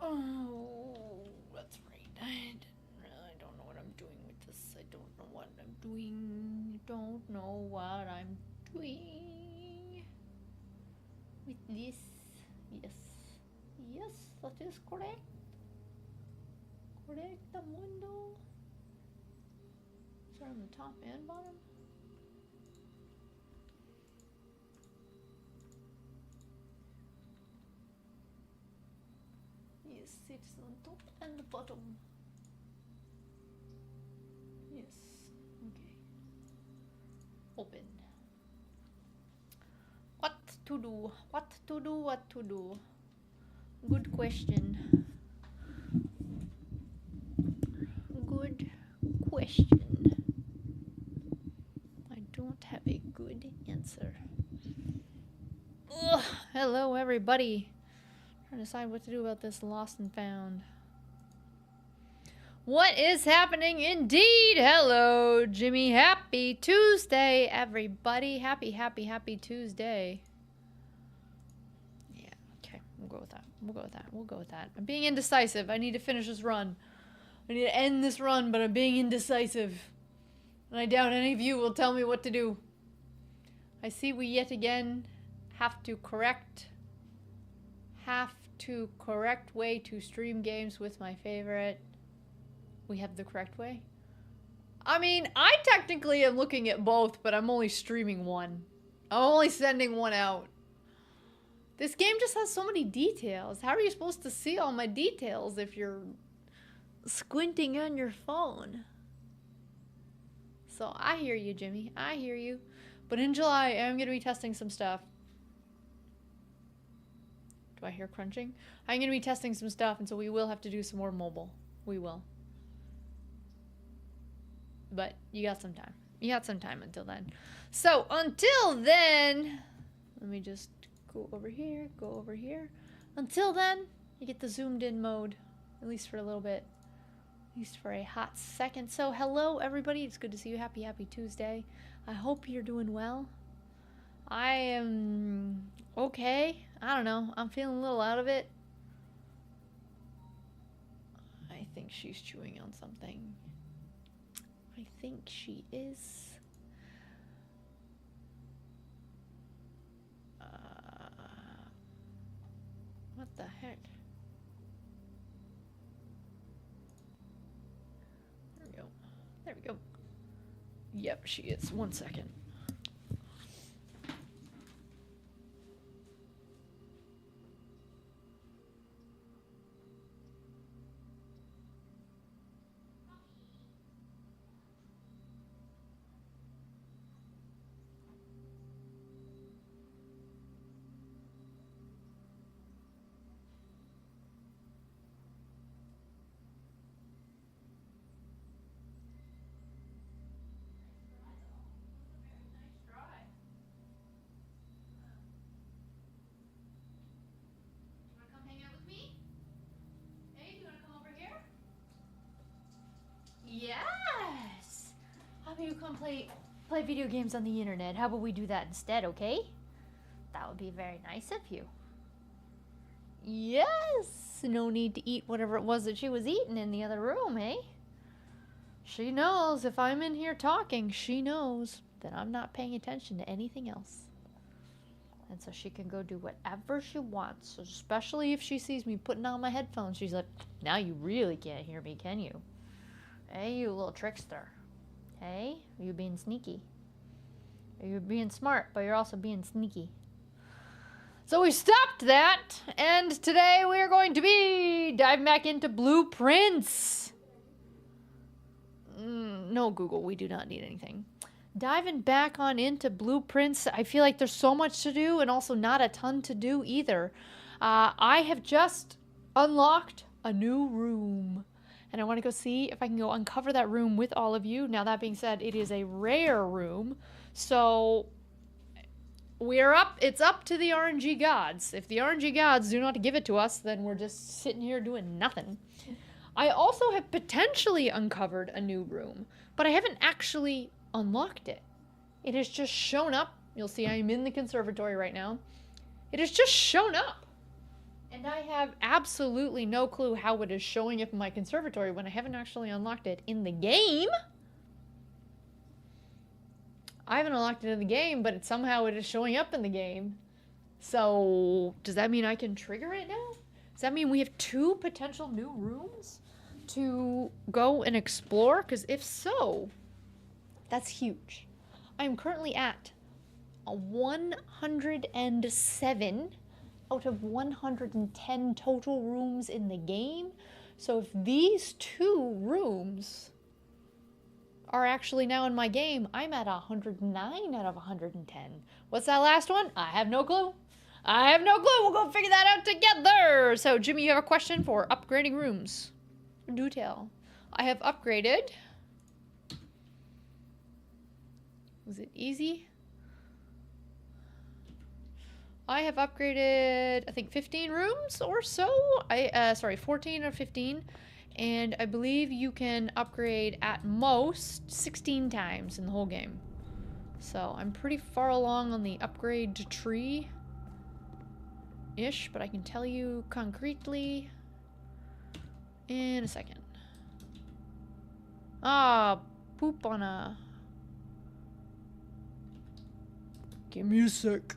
Oh, that's right. I don't know what I'm doing with this. I don't know what I'm doing. Don't know what I'm doing with this. Yes. Yes, that is correct. Correcto mundo. Start on the top and bottom. Yes, it's on top and the bottom. Yes. Okay. Open. What to do? What to do? What to do? Good question. Good question. I don't have a good answer. Ugh, hello, everybody. Trying to decide what to do about this lost and found. What is happening indeed? Hello, Jimmy. Happy Tuesday, everybody. Happy Tuesday. Yeah, okay. We'll go with that. We'll go with that. I'm being indecisive. I need to finish this run. I need to end this run, but I'm being indecisive. And I doubt any of you will tell me what to do. I see we yet again have to correct way to stream games with my favorite. We have the correct way. I mean, I technically am looking at both, but I'm only streaming one. I'm only sending one out. This game just has so many details. How are you supposed to see all my details if you're squinting on your phone? So I hear you, Jimmy. I hear you. But in July, I'm going to be testing some stuff. Do I hear crunching? I'm going to be testing some stuff, and so we will have to do some more mobile. We will. But you got some time. You got some time until then. So until then, let me just go over here, go over here. Until then, you get the zoomed in mode, at least for a little bit. At least for a hot second. So hello, everybody. It's good to see you. Happy Tuesday. I hope you're doing well. I am okay. I don't know. I'm feeling a little out of it. I think she's chewing on something. I think she is. What the heck? There we go. There we go. Yep, she is. 1 second. Yes! How about you come play video games on the internet? How about we do that instead, okay? That would be very nice of you. Yes! No need to eat whatever it was that she was eating in the other room, eh? She knows if I'm in here talking, she knows that I'm not paying attention to anything else. And so she can go do whatever she wants, especially if she sees me putting on my headphones. She's like, now you really can't hear me, can you? Hey, you little trickster. Hey, are you being sneaky? You're being smart, but you're also being sneaky. So we stopped that, and today we are going to be diving back into blueprints. No, Google, we do not need anything. Diving back on into blueprints. I feel like there's so much to do, and also not a ton to do either. I have just unlocked a new room. And I want to go see if I can go uncover that room with all of you. Now, that being said, it is a rare room. So, we're up. It's up to the RNG gods. If the RNG gods do not give it to us, then we're just sitting here doing nothing. I also have potentially uncovered a new room, but I haven't actually unlocked it. It has just shown up. You'll see I'm in the conservatory right now. It has just shown up. And I have absolutely no clue how it is showing up in my conservatory when I haven't actually unlocked it in the game. I haven't unlocked it in the game, but somehow it is showing up in the game. So, does that mean I can trigger it now? Does that mean we have 2 potential new rooms to go and explore? Because if so, that's huge. I am currently at a 107 out of 110 total rooms in the game. So if these 2 rooms are actually now in my game, I'm at 109 out of 110. What's that last one? I have no clue. I have no clue. We'll go figure that out together. So, Jimmy, you have a question for upgrading rooms. Do tell. I have upgraded. Was it easy? I have upgraded, I think, 15 rooms or so. 14 or 15. And I believe you can upgrade at most 16 times in the whole game. So I'm pretty far along on the upgrade tree-ish, but I can tell you concretely in a second. Ah, poop on a... Give me a sec.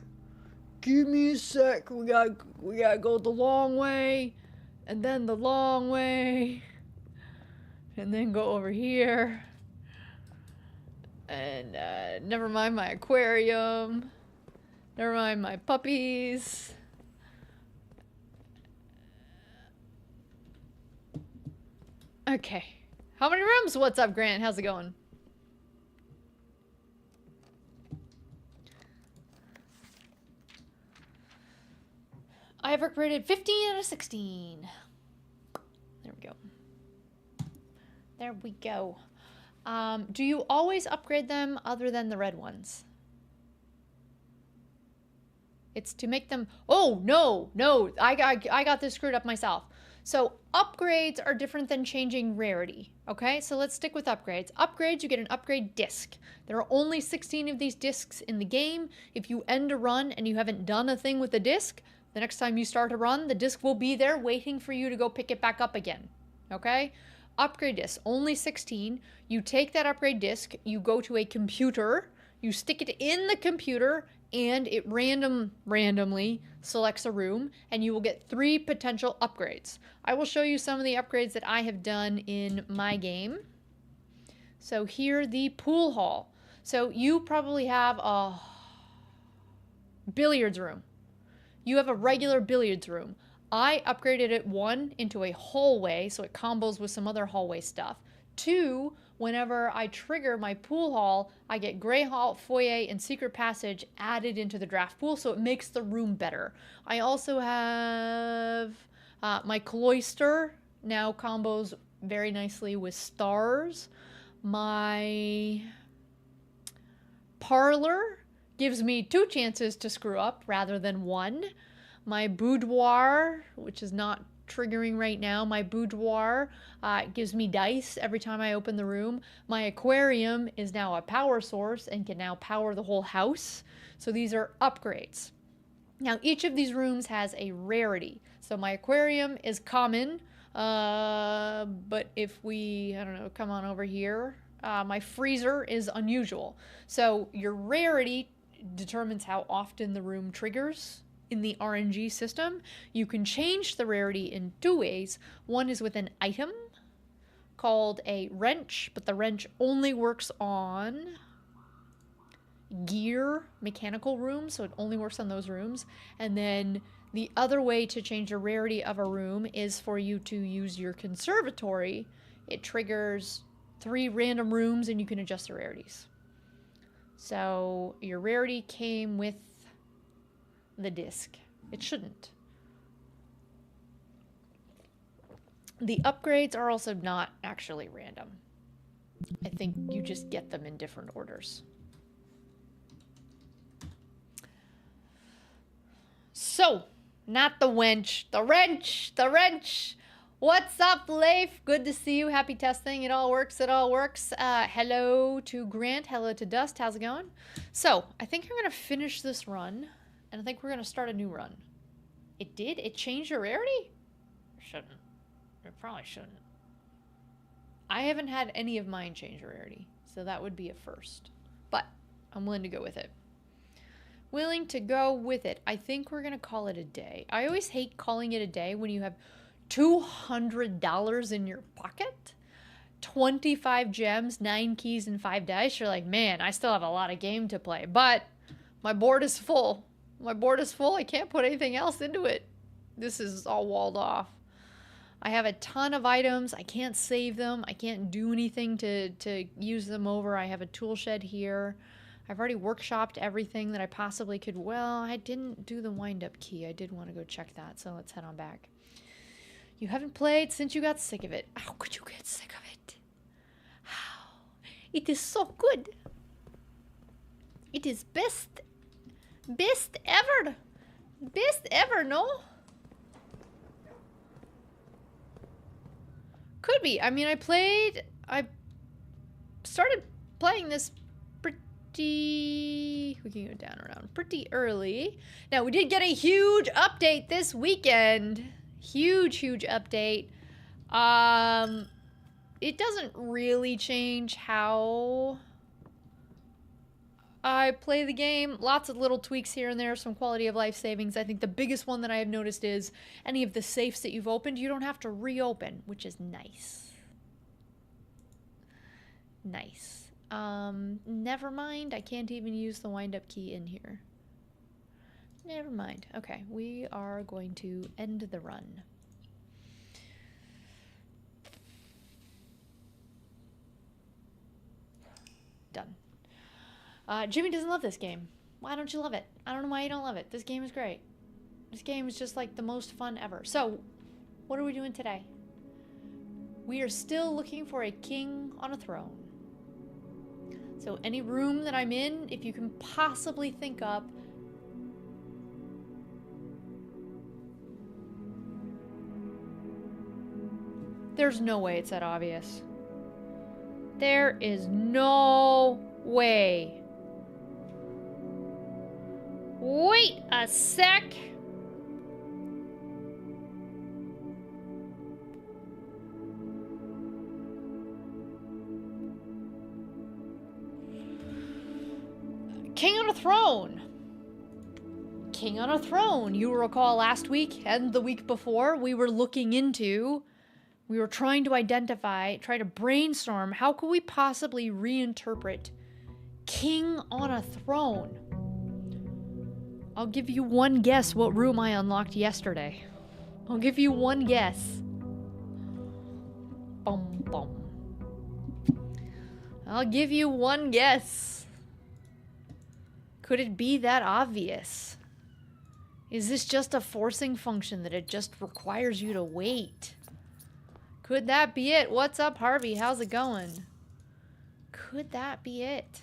Give me a sec. We gotta go the long way, and then the long way, and then go over here. And never mind my aquarium. Never mind my puppies. Okay. How many rooms? What's up, Grant? How's it going? I have upgraded 15 out of 16. There we go. There we go. Do you always upgrade them other than the red ones? It's to make them... Oh, no. I got this screwed up myself. So upgrades are different than changing rarity. Okay, so let's stick with upgrades. Upgrades, you get an upgrade disc. There are only 16 of these discs in the game. If you end a run and you haven't done a thing with the disc, the next time you start a run, the disc will be there waiting for you to go pick it back up again. Okay? Upgrade disc, only 16. You take that upgrade disc, you go to a computer, you stick it in the computer, and it randomly selects a room, and you will get 3 potential upgrades. I will show you some of the upgrades that I have done in my game. So here, the pool hall. So you probably have a billiards room. You have a regular billiards room. I upgraded it 1 into a hallway, so it combos with some other hallway stuff. 2, whenever I trigger my pool hall, I get Grey Hall, Foyer, and Secret Passage added into the draft pool, so it makes the room better. I also have my cloister now combos very nicely with stars. My parlor gives me 2 chances to screw up rather than 1. My boudoir, which is not triggering right now, my boudoir gives me dice every time I open the room. My aquarium is now a power source and can now power the whole house. So these are upgrades. Now each of these rooms has a rarity. So my aquarium is common, but if we, I don't know, come on over here, my freezer is unusual. So your rarity determines how often the room triggers in the RNG system. You can change the rarity in 2 ways. One is with an item called a wrench, but the wrench only works on gear mechanical rooms, so it only works on those rooms. And then the other way to change the rarity of a room is for you to use your conservatory. It triggers 3 random rooms and you can adjust the rarities. So your rarity came with the disc. It shouldn't. The upgrades are also not actually random. I think you just get them in different orders. So, not the wench, the wrench, the wrench. What's up, Leif? Good to see you. Happy testing. It all works. It all works. Hello to Grant. Hello to Dust. How's it going? So, I think I'm going to finish this run, and I think we're going to start a new run. It did? It changed the rarity? Shouldn't. It probably shouldn't. I haven't had any of mine change rarity, so that would be a first. But I'm willing to go with it. Willing to go with it. I think we're going to call it a day. I always hate calling it a day when you have $200 in your pocket, 25 gems, 9 keys, and 5 dice. You're like, man, I still have a lot of game to play, but my board is full. My board is full. I can't put anything else into it. This is all walled off. I have a ton of items. I can't save them. I can't do anything to use them over. I have a tool shed here. I've already workshopped everything that I possibly could. Well, I didn't do the wind-up key. I did want to go check that, so let's head on back. You haven't played since you got sick of it. How could you get sick of it? How? It is so good. It is best. Best ever. Best ever, no? Could be. I mean, I started playing this we can go down around pretty early. Now, we did get a huge update this weekend. Huge update. It doesn't really change how I play the game. Lots of little tweaks here and there, some quality of life savings. I think the biggest one that I have noticed is any of the safes that you've opened, you don't have to reopen, which is nice. Nice. Never mind. I can't even use the wind-up key in here. Never mind. Okay, we are going to end the run. Done. Jimmy doesn't love this game. Why don't you love it? I don't know why you don't love it. This game is great. This game is just like the most fun ever. So, what are we doing today? We are still looking for a king on a throne. So any room that I'm in, if you can possibly think up, there's no way it's that obvious. There is no way. Wait a sec. King on a throne. King on a throne. You recall last week and the week before, we were trying to identify, try to brainstorm, how could we possibly reinterpret king on a throne? I'll give you one guess what room I unlocked yesterday. I'll give you one guess. Bum, bum. I'll give you one guess. Could it be that obvious? Is this just a forcing function that it just requires you to wait? Could that be it? What's up, Harvey? How's it going? Could that be it?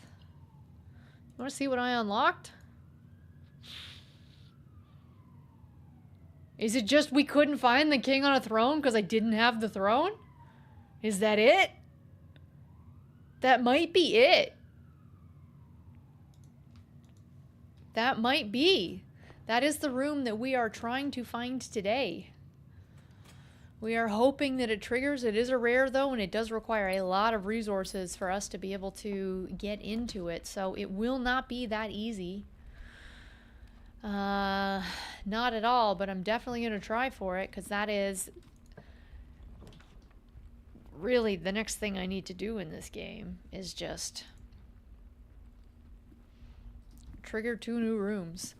You want to see what I unlocked? Is it just we couldn't find the king on a throne because I didn't have the throne? Is that it? That might be it. That might be. That is the room that we are trying to find today. We are hoping that it triggers. It is a rare, though, and it does require a lot of resources for us to be able to get into it. So it will not be that easy. Not at all, but I'm definitely going to try for it, because that is really the next thing I need to do in this game is just trigger 2 new rooms.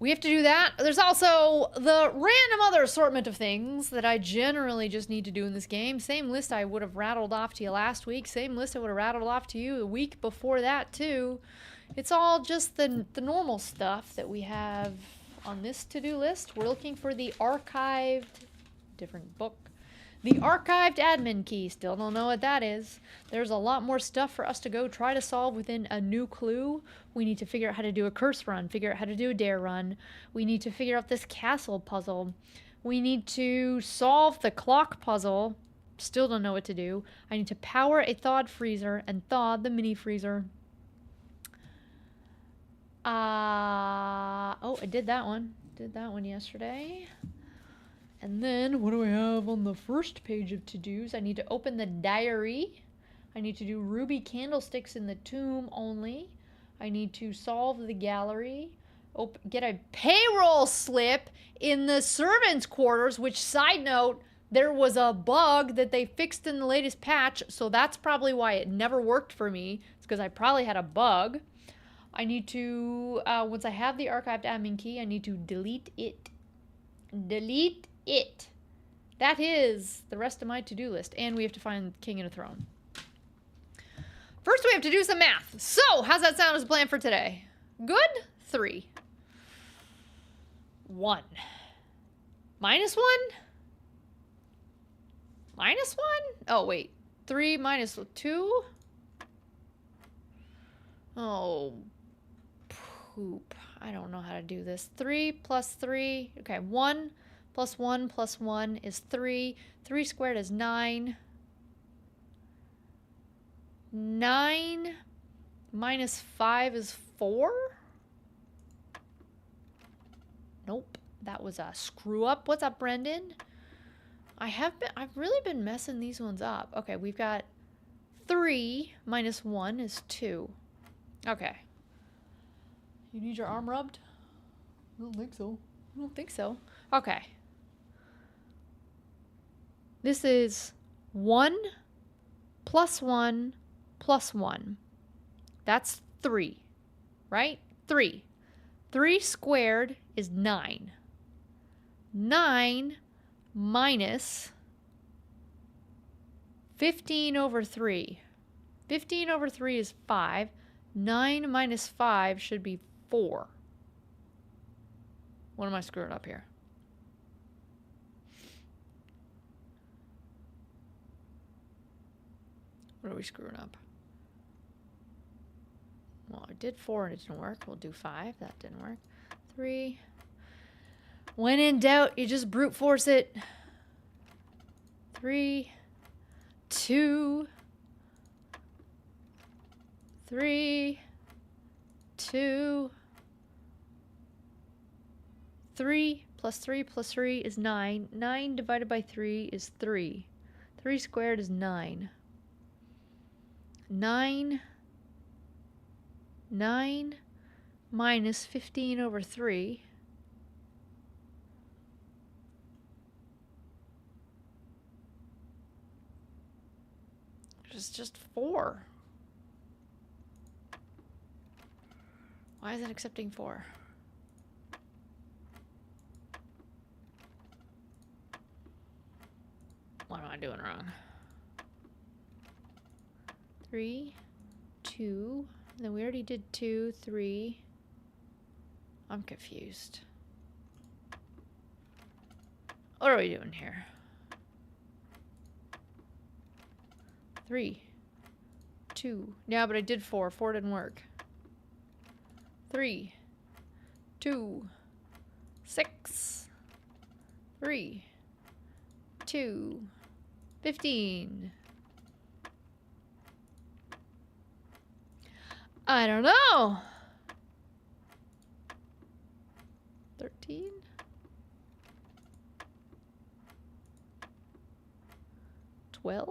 We have to do that. There's also the random other assortment of things that I generally just need to do in this game. Same list I would have rattled off to you last week. Same list I would have rattled off to you the week before that, too. It's all just the normal stuff that we have on this to-do list. We're looking for the archived, different book, the archived admin key. Still don't know what that is. There's a lot more stuff for us to go try to solve within a new clue. We need to figure out how to do a curse run, figure out how to do a dare run. We need to figure out this castle puzzle. We need to solve the clock puzzle. Still don't know what to do. I need to power a thawed freezer and thaw the mini freezer. Oh, I did that one. Did that one yesterday. And then, what do I have on the first page of to-dos? I need to open the diary. I need to do ruby candlesticks in the tomb only. I need to solve the gallery. Get a payroll slip in the servants' quarters, which, side note, there was a bug that they fixed in the latest patch, so that's probably why it never worked for me. It's because I probably had a bug. I need to, once I have the archived admin key, I need to delete it. Delete it. That is the rest of my to-do list. And we have to find King and a Throne. First, we have to do some math. So, how's that sound as a plan for today? Good? 3. 1. Minus 1? Minus 1? Oh, wait. 3 minus 2? Oh, poop. I don't know how to do this. 3 plus 3. Okay, 1 plus 1 plus 1 is 3. 3 squared is 9. 9 minus 5 is 4? Nope. That was a screw up. What's up, Brendan? I've really been messing these ones up. Okay, we've got 3 minus 1 is 2. Okay. You need your arm rubbed? I don't think so. I don't think so. Okay. This is 1 plus 1 plus 1. That's 3, right? 3. 3 squared is 9. 9 minus 15 over 3. 15 over 3 is 5. 9 minus 5 should be 4. What am I screwing up here? What are we screwing up? Well, I did 4 and it didn't work. We'll do 5. That didn't work. 3. When in doubt, you just brute force it. 3, 2, 3, 2, 3 plus 3 plus 3 is 9. 9 divided by 3 is 3. 3 squared is 9. 9 minus 15 over 3 is just 4. Why is it accepting 4? What am I doing wrong? 3, 2, and then we already did 2, 3. I'm confused. What are we doing here? 3, 2. Yeah, but I did 4. 4 didn't work. 3, 2, 6, 3, 2, 15. I don't know. 13. 12.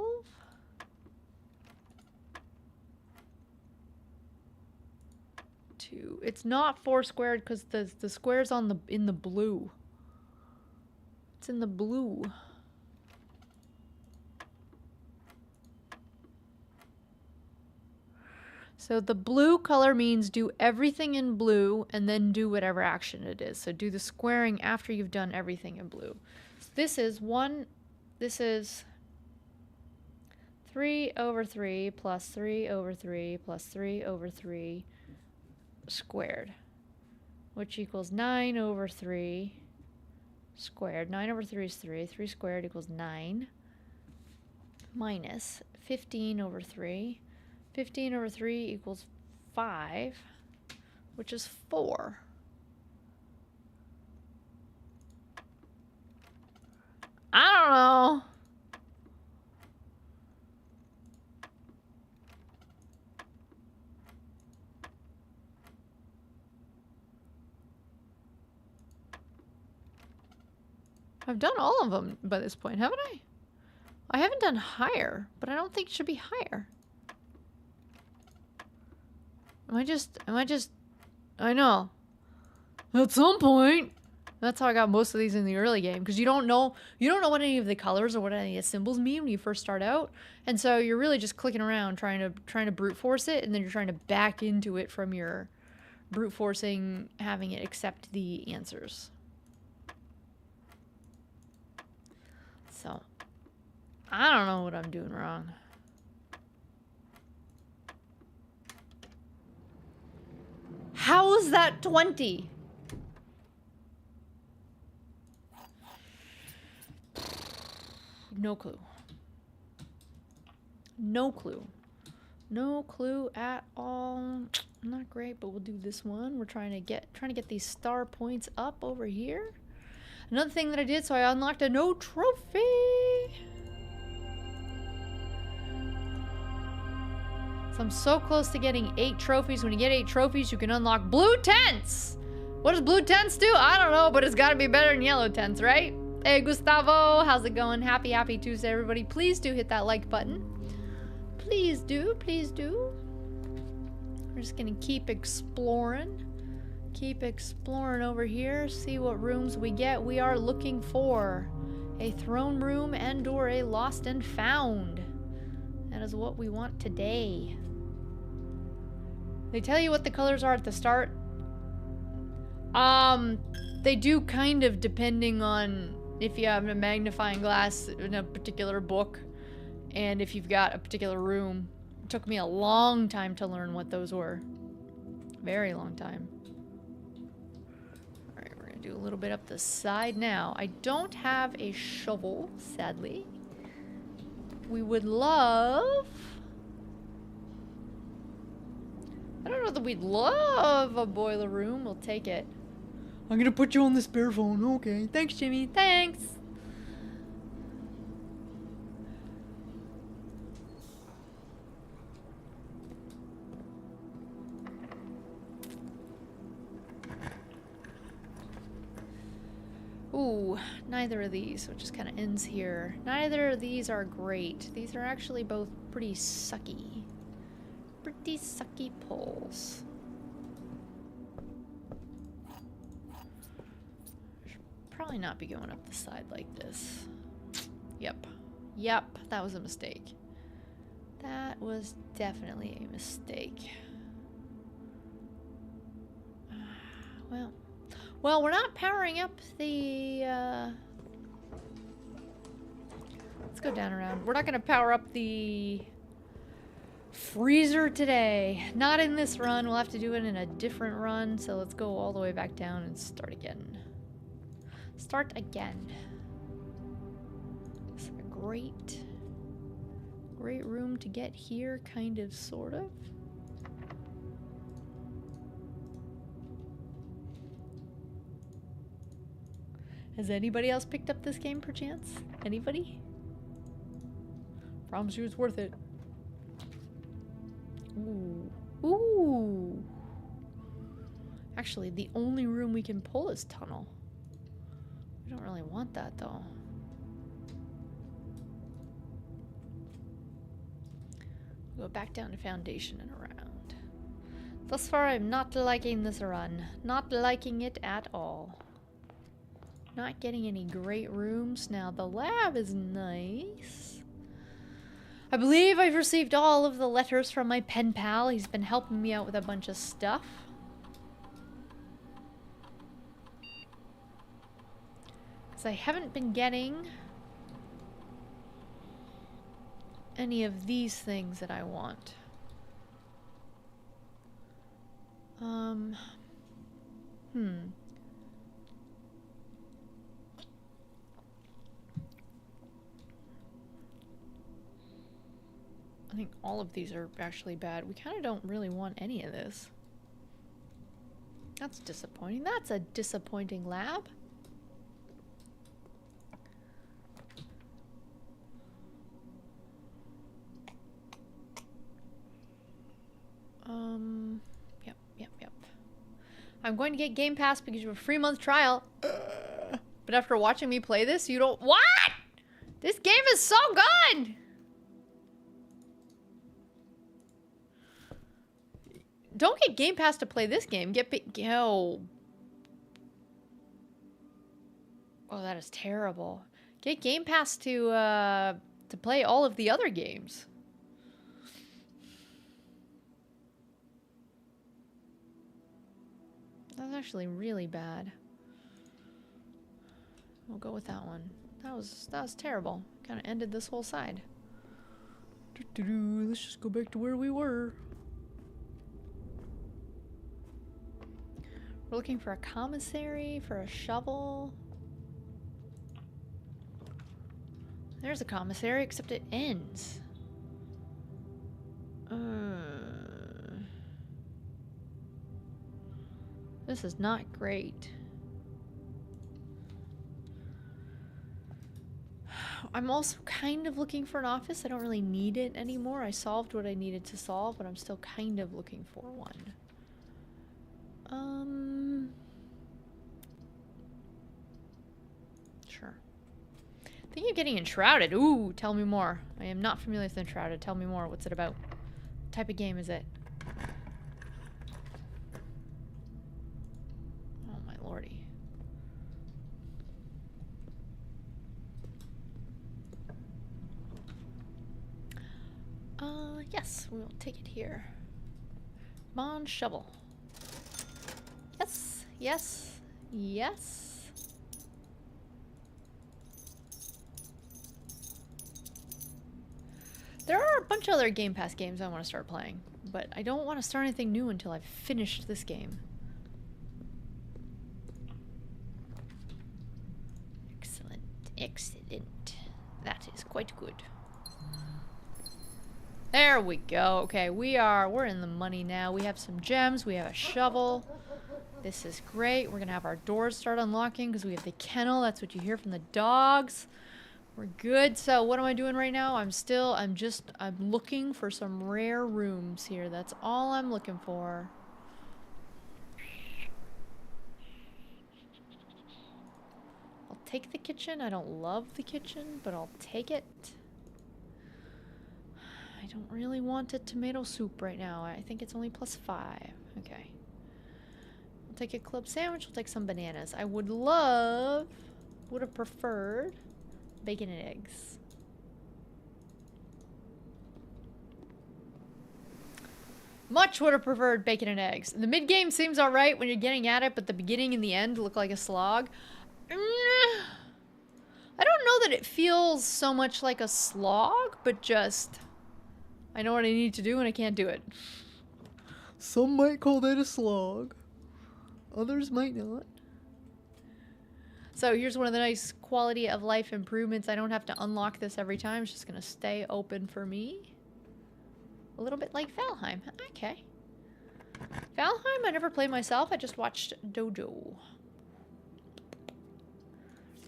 2. It's not 4 squared because the square's on in the blue. It's in the blue. So the blue color means do everything in blue and then do whatever action it is. So do the squaring after you've done everything in blue. So this is 3 over 3 plus 3 over 3 plus 3 over 3 squared, which equals 9 over 3 squared. 9 over 3 is 3. 3 squared equals 9 minus 15 over 3. 15 over 3 equals 5, which is 4. I don't know. I've done all of them by this point, haven't I? I haven't done higher, but I don't think it should be higher. I know. At some point. That's how I got most of these in the early game, because you don't know what any of the colors or what any of the symbols mean when you first start out. And so you're really just clicking around trying to brute force it, and then you're trying to back into it from your brute forcing having it accept the answers. So I don't know what I'm doing wrong. How is that 20? No clue. No clue. No clue at all. Not great, but we'll do this one. We're trying to get these star points up over here. Another thing that I did, so I unlocked a no trophy. So I'm so close to getting 8 trophies. When you get 8 trophies, you can unlock blue tents. What does blue tents do? I don't know, but it's got to be better than yellow tents, right? Hey, Gustavo, how's it going? Happy Tuesday, everybody. Please do hit that like button. Please do, please do. We're just gonna keep exploring. Keep exploring over here, see what rooms we get. We are looking for a throne room and or a lost and found. That is what we want today. They tell you what the colors are at the start. They do kind of, depending on if you have a magnifying glass in a particular book and if you've got a particular room. It took me a long time to learn what those were. Very long time. Alright, we're gonna do a little bit up the side now. I don't have a shovel, sadly. We would love... I don't know that we'd love a boiler room. We'll take it. I'm gonna put you on the spare phone. Okay. Thanks, Jimmy. Thanks. Ooh, neither of these, so it just kind of ends here. Neither of these are great. These are actually both pretty sucky. Pretty sucky pulls. Probably not be going up the side like this. Yep. Yep, that was a mistake. That was definitely a mistake. Well, we're not powering up the, let's go down around. We're not gonna power up the freezer today. Not in this run. We'll have to do it in a different run, so let's go all the way back down and start again. Start again. It's a great room to get here, kind of, sort of. Has anybody else picked up this game, perchance? Anybody? Promise you it's worth it. Ooh. Ooh. Actually, the only room we can pull is tunnel. We don't really want that, though. Go back down to foundation and around. Thus far, I'm not liking this run. Not liking it at all. Not getting any great rooms. Now, the lab is nice. I believe I've received all of the letters from my pen pal. He's been helping me out with a bunch of stuff. So I haven't been getting any of these things that I want. I think all of these are actually bad. We kind of don't really want any of this. That's disappointing. That's a disappointing lab. Yep. I'm going to get Game Pass because you have a free month trial. But after watching me play this, you don't- What?! This game is so good! Don't get Game Pass to play this game. Oh, that is terrible. Get Game Pass to play all of the other games. That's actually really bad. We'll go with that one. That was terrible. Kind of ended this whole side. Let's just go back to where we were. We're looking for a commissary, for a shovel. There's a commissary, except it ends. This is not great. I'm also kind of looking for an office. I don't really need it anymore. I solved what I needed to solve, but I'm still kind of looking for one. Sure. Thinking of getting Enshrouded. Ooh, tell me more. I am not familiar with Enshrouded. Tell me more. What's it about? What type of game is it? Oh my lordy. Yes, we'll take it here. Come on, shovel. Yes, yes, yes. There are a bunch of other Game Pass games I want to start playing, but I don't want to start anything new until I've finished this game. Excellent, excellent. That is quite good. There we go. Okay, we're in the money now. We have some gems, we have a shovel. This is great. We're gonna have our doors start unlocking because we have the kennel. That's what you hear from the dogs. We're good. So what am I doing right now? I'm looking for some rare rooms here. That's all I'm looking for. I'll take the kitchen. I don't love the kitchen, but I'll take it. I don't really want a tomato soup right now. I think it's only +5. Okay. We'll take a club sandwich. We'll take some bananas. I would have preferred bacon and eggs. Much would have preferred bacon and eggs. The mid-game seems alright when you're getting at it, but the beginning and the end look like a slog. I don't know that it feels so much like a slog, but just... I know what I need to do and I can't do it. Some might call that a slog. Others might not. So here's one of the nice quality of life improvements. I don't have to unlock this every time. It's just going to stay open for me. A little bit like Valheim. Okay. Valheim I never played myself. I just watched Dojo.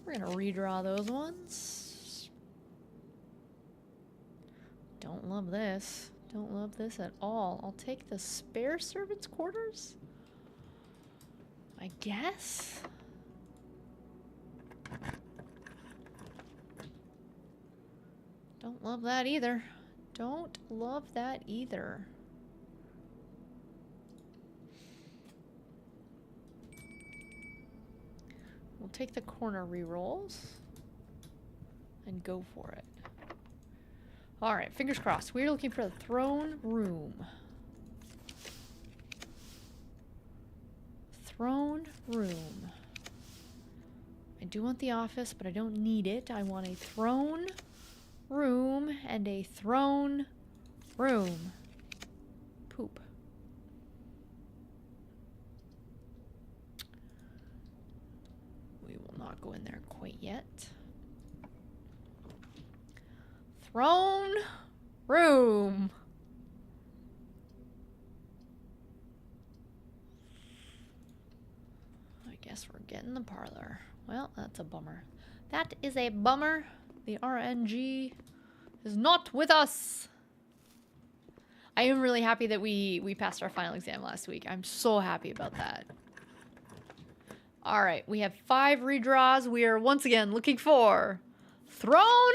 We're going to redraw those ones. Don't love this. Don't love this at all. I'll take the spare servants' quarters, I guess. Don't love that either. Don't love that either. We'll take the corner rerolls and go for it. Alright, fingers crossed. We're looking for the throne room. Throne room. I do want the office, but I don't need it. I want a throne room and a throne room. Poop. We will not go in there quite yet. Throne room. I guess we're getting the parlor. Well, that's a bummer. That is a bummer. The RNG is not with us. I am really happy that we passed our final exam last week. I'm so happy about that. All right, we have 5 redraws. We are once again looking for throne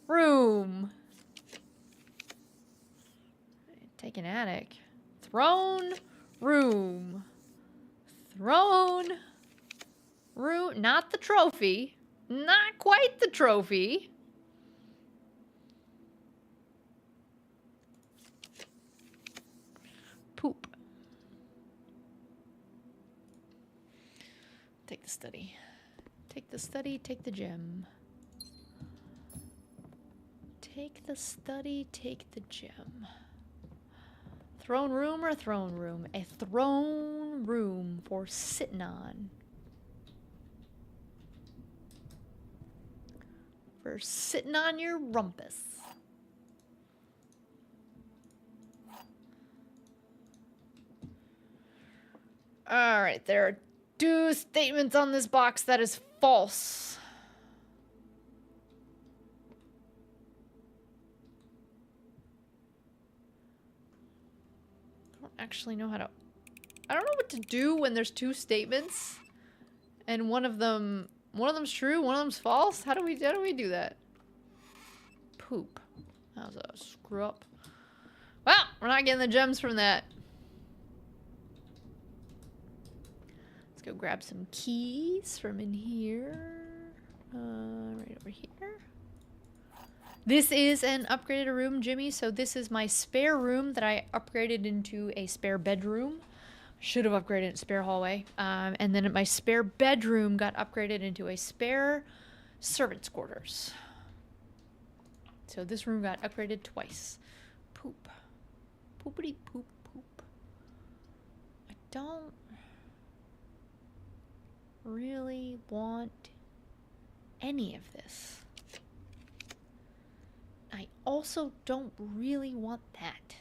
room. Take an attic. Throne room. Throne room. Not the trophy. Not quite the trophy. Poop. Take the study. Take the study, take the gem. Take the study, take the gem. Throne room or throne room? A throne room for sitting on. For sitting on your rumpus. Alright, there are 2 statements on this box that is false. I don't actually know how to... I don't know what to do when there's 2 statements and one of them's true, one of them's false. How do we do that? Poop. That was a screw up. Well, we're not getting the gems from that. Let's go grab some keys from in here. Right over here. This is an upgraded room, Jimmy. So this is my spare room that I upgraded into a spare bedroom. Should have upgraded it spare hallway. And then my spare bedroom got upgraded into a spare servant's quarters. So this room got upgraded twice. Poop. Poopity poop poop. I don't really want any of this. I also don't really want that.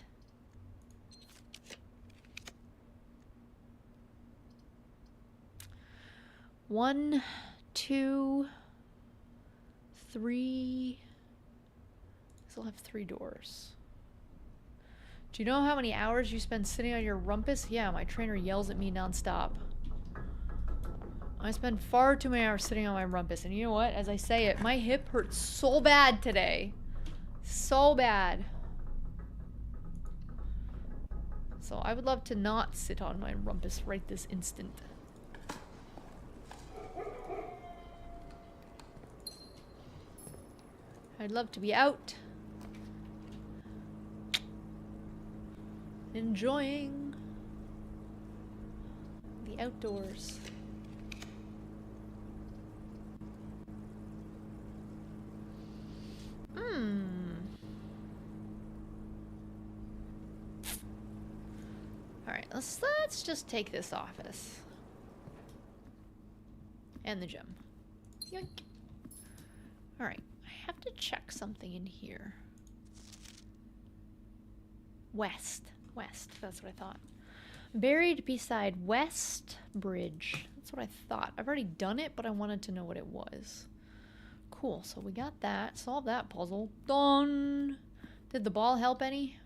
One, 2, 3. Still have 3 doors. Do you know how many hours you spend sitting on your rumpus? Yeah, my trainer yells at me nonstop. I spend far too many hours sitting on my rumpus, and you know what? As I say it, my hip hurts so bad today. So bad. So I would love to not sit on my rumpus right this instant. I'd love to be out. Enjoying the outdoors. Alright, let's just take this office. And the gem. Yoink. Alright, I have to check something in here. West, that's what I thought. Buried beside West Bridge. That's what I thought. I've already done it, but I wanted to know what it was. Cool, so we got that. Solved that puzzle. Done! Did the ball help any?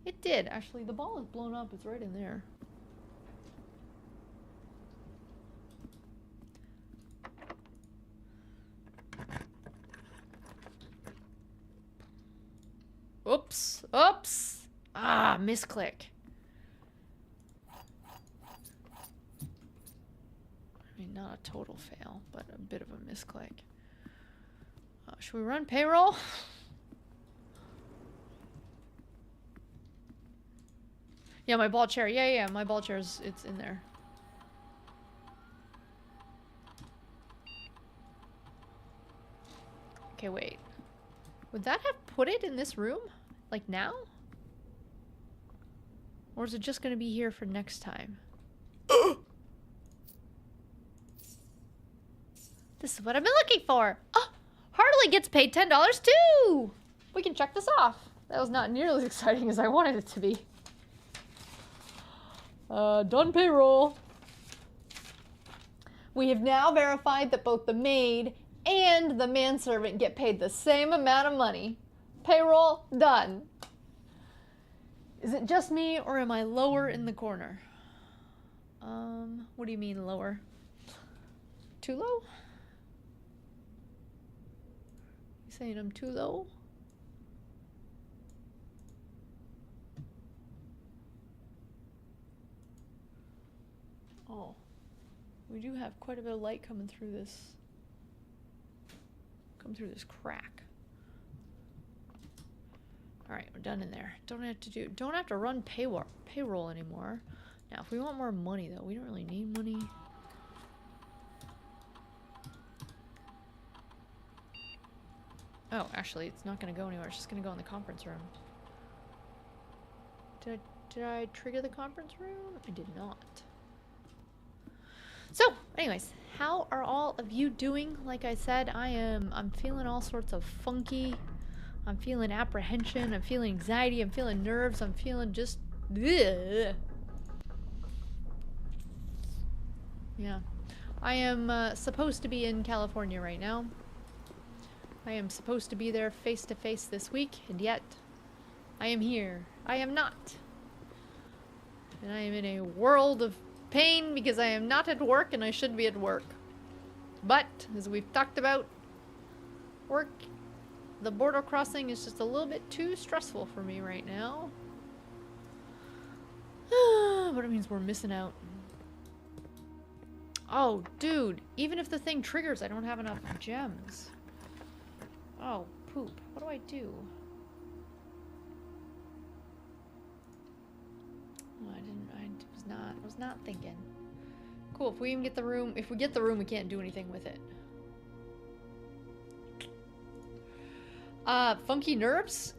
It did. Actually, the ball is blown up. It's right in there. Oops. Oops! Ah, misclick. I mean, not a total fail, but a bit of a misclick. Should we run payroll? Yeah, my ball chair. Yeah, my ball chair's, it's in there. Okay, wait. Would that have put it in this room? Like now? Or is it just gonna be here for next time? This is what I've been looking for. Oh, Hartley gets paid $10 too. We can check this off. That was not nearly as exciting as I wanted it to be. Done payroll. We have now verified that both the maid and the manservant get paid the same amount of money. Payroll done. Is it just me or am I lower in the corner? What do you mean lower? too low? You saying I'm too low? Oh. We do have quite a bit of light coming through this. Come through this crack. Alright, we're done in there. Don't have to run payroll anymore. Now, if we want more money, though, we don't really need money. Oh, actually, it's not going to go anywhere. It's just going to go in the conference room. Did I trigger the conference room? I did not. So, anyways, how are all of you doing? Like I said, I'm feeling all sorts of funky. I'm feeling apprehension. I'm feeling anxiety. I'm feeling nerves. I'm feeling just... Ugh. Yeah. I am supposed to be in California right now. I am supposed to be there face to face this week, and yet I am here. I am not. And I am in a world of pain because I am not at work and I should be at work. But, as we've talked about, work, the border crossing is just a little bit too stressful for me right now. But it means we're missing out. Oh, dude, even if the thing triggers, I don't have enough gems. Oh, poop. What do I do? Oh, I was not thinking. Cool, if we even get the room, we can't do anything with it. Funky nerves?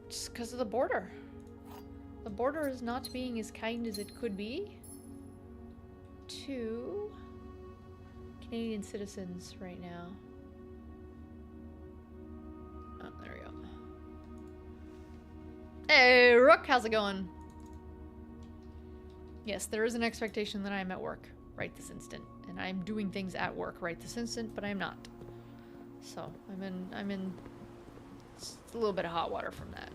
Just because of the border. The border is not being as kind as it could be to Canadian citizens right now. Oh, there we go. Hey, Rook, how's it going? Yes, there is an expectation that I am at work right this instant, and I'm doing things at work right this instant, but I'm not. So I'm in a little bit of hot water from that.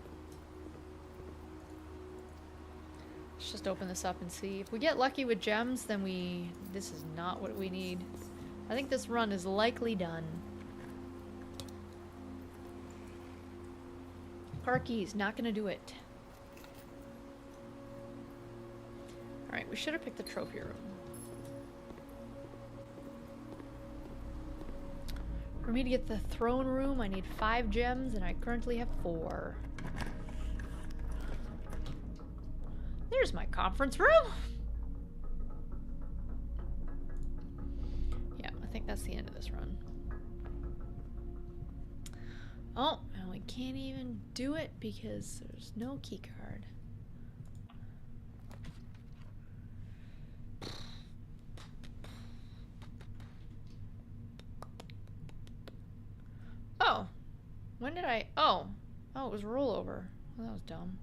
Let's just open this up and see. If we get lucky with gems, then this is not what we need. I think this run is likely done. Car keys, not gonna do it. Alright, we should have picked the trophy room. For me to get the throne room, I need 5 gems, and I currently have 4. There's my conference room! Yeah, I think that's the end of this run. Oh, and we can't even do it because there's no key card. Oh, when did I? Oh, it was rollover. Oh, that was dumb.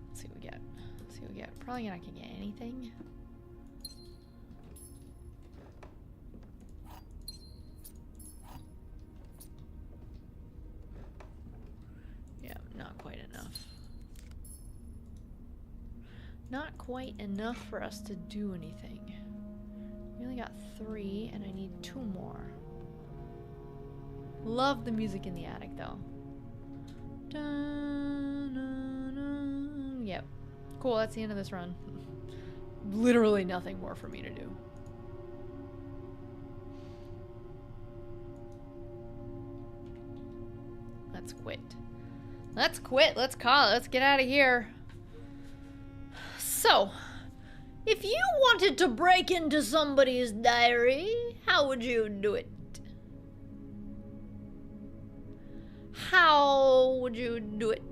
Let's see what we get. Let's see what we get. Probably not gonna get anything. Yeah, not quite enough. Not quite enough for us to do anything. We only got 3, and I need 2 more. Love the music in the attic, though. Yep. Cool, that's the end of this run. Literally nothing more for me to do. Let's quit. Let's quit. Let's call it. Let's get out of here. So, if you wanted to break into somebody's diary, how would you do it? How would you do it?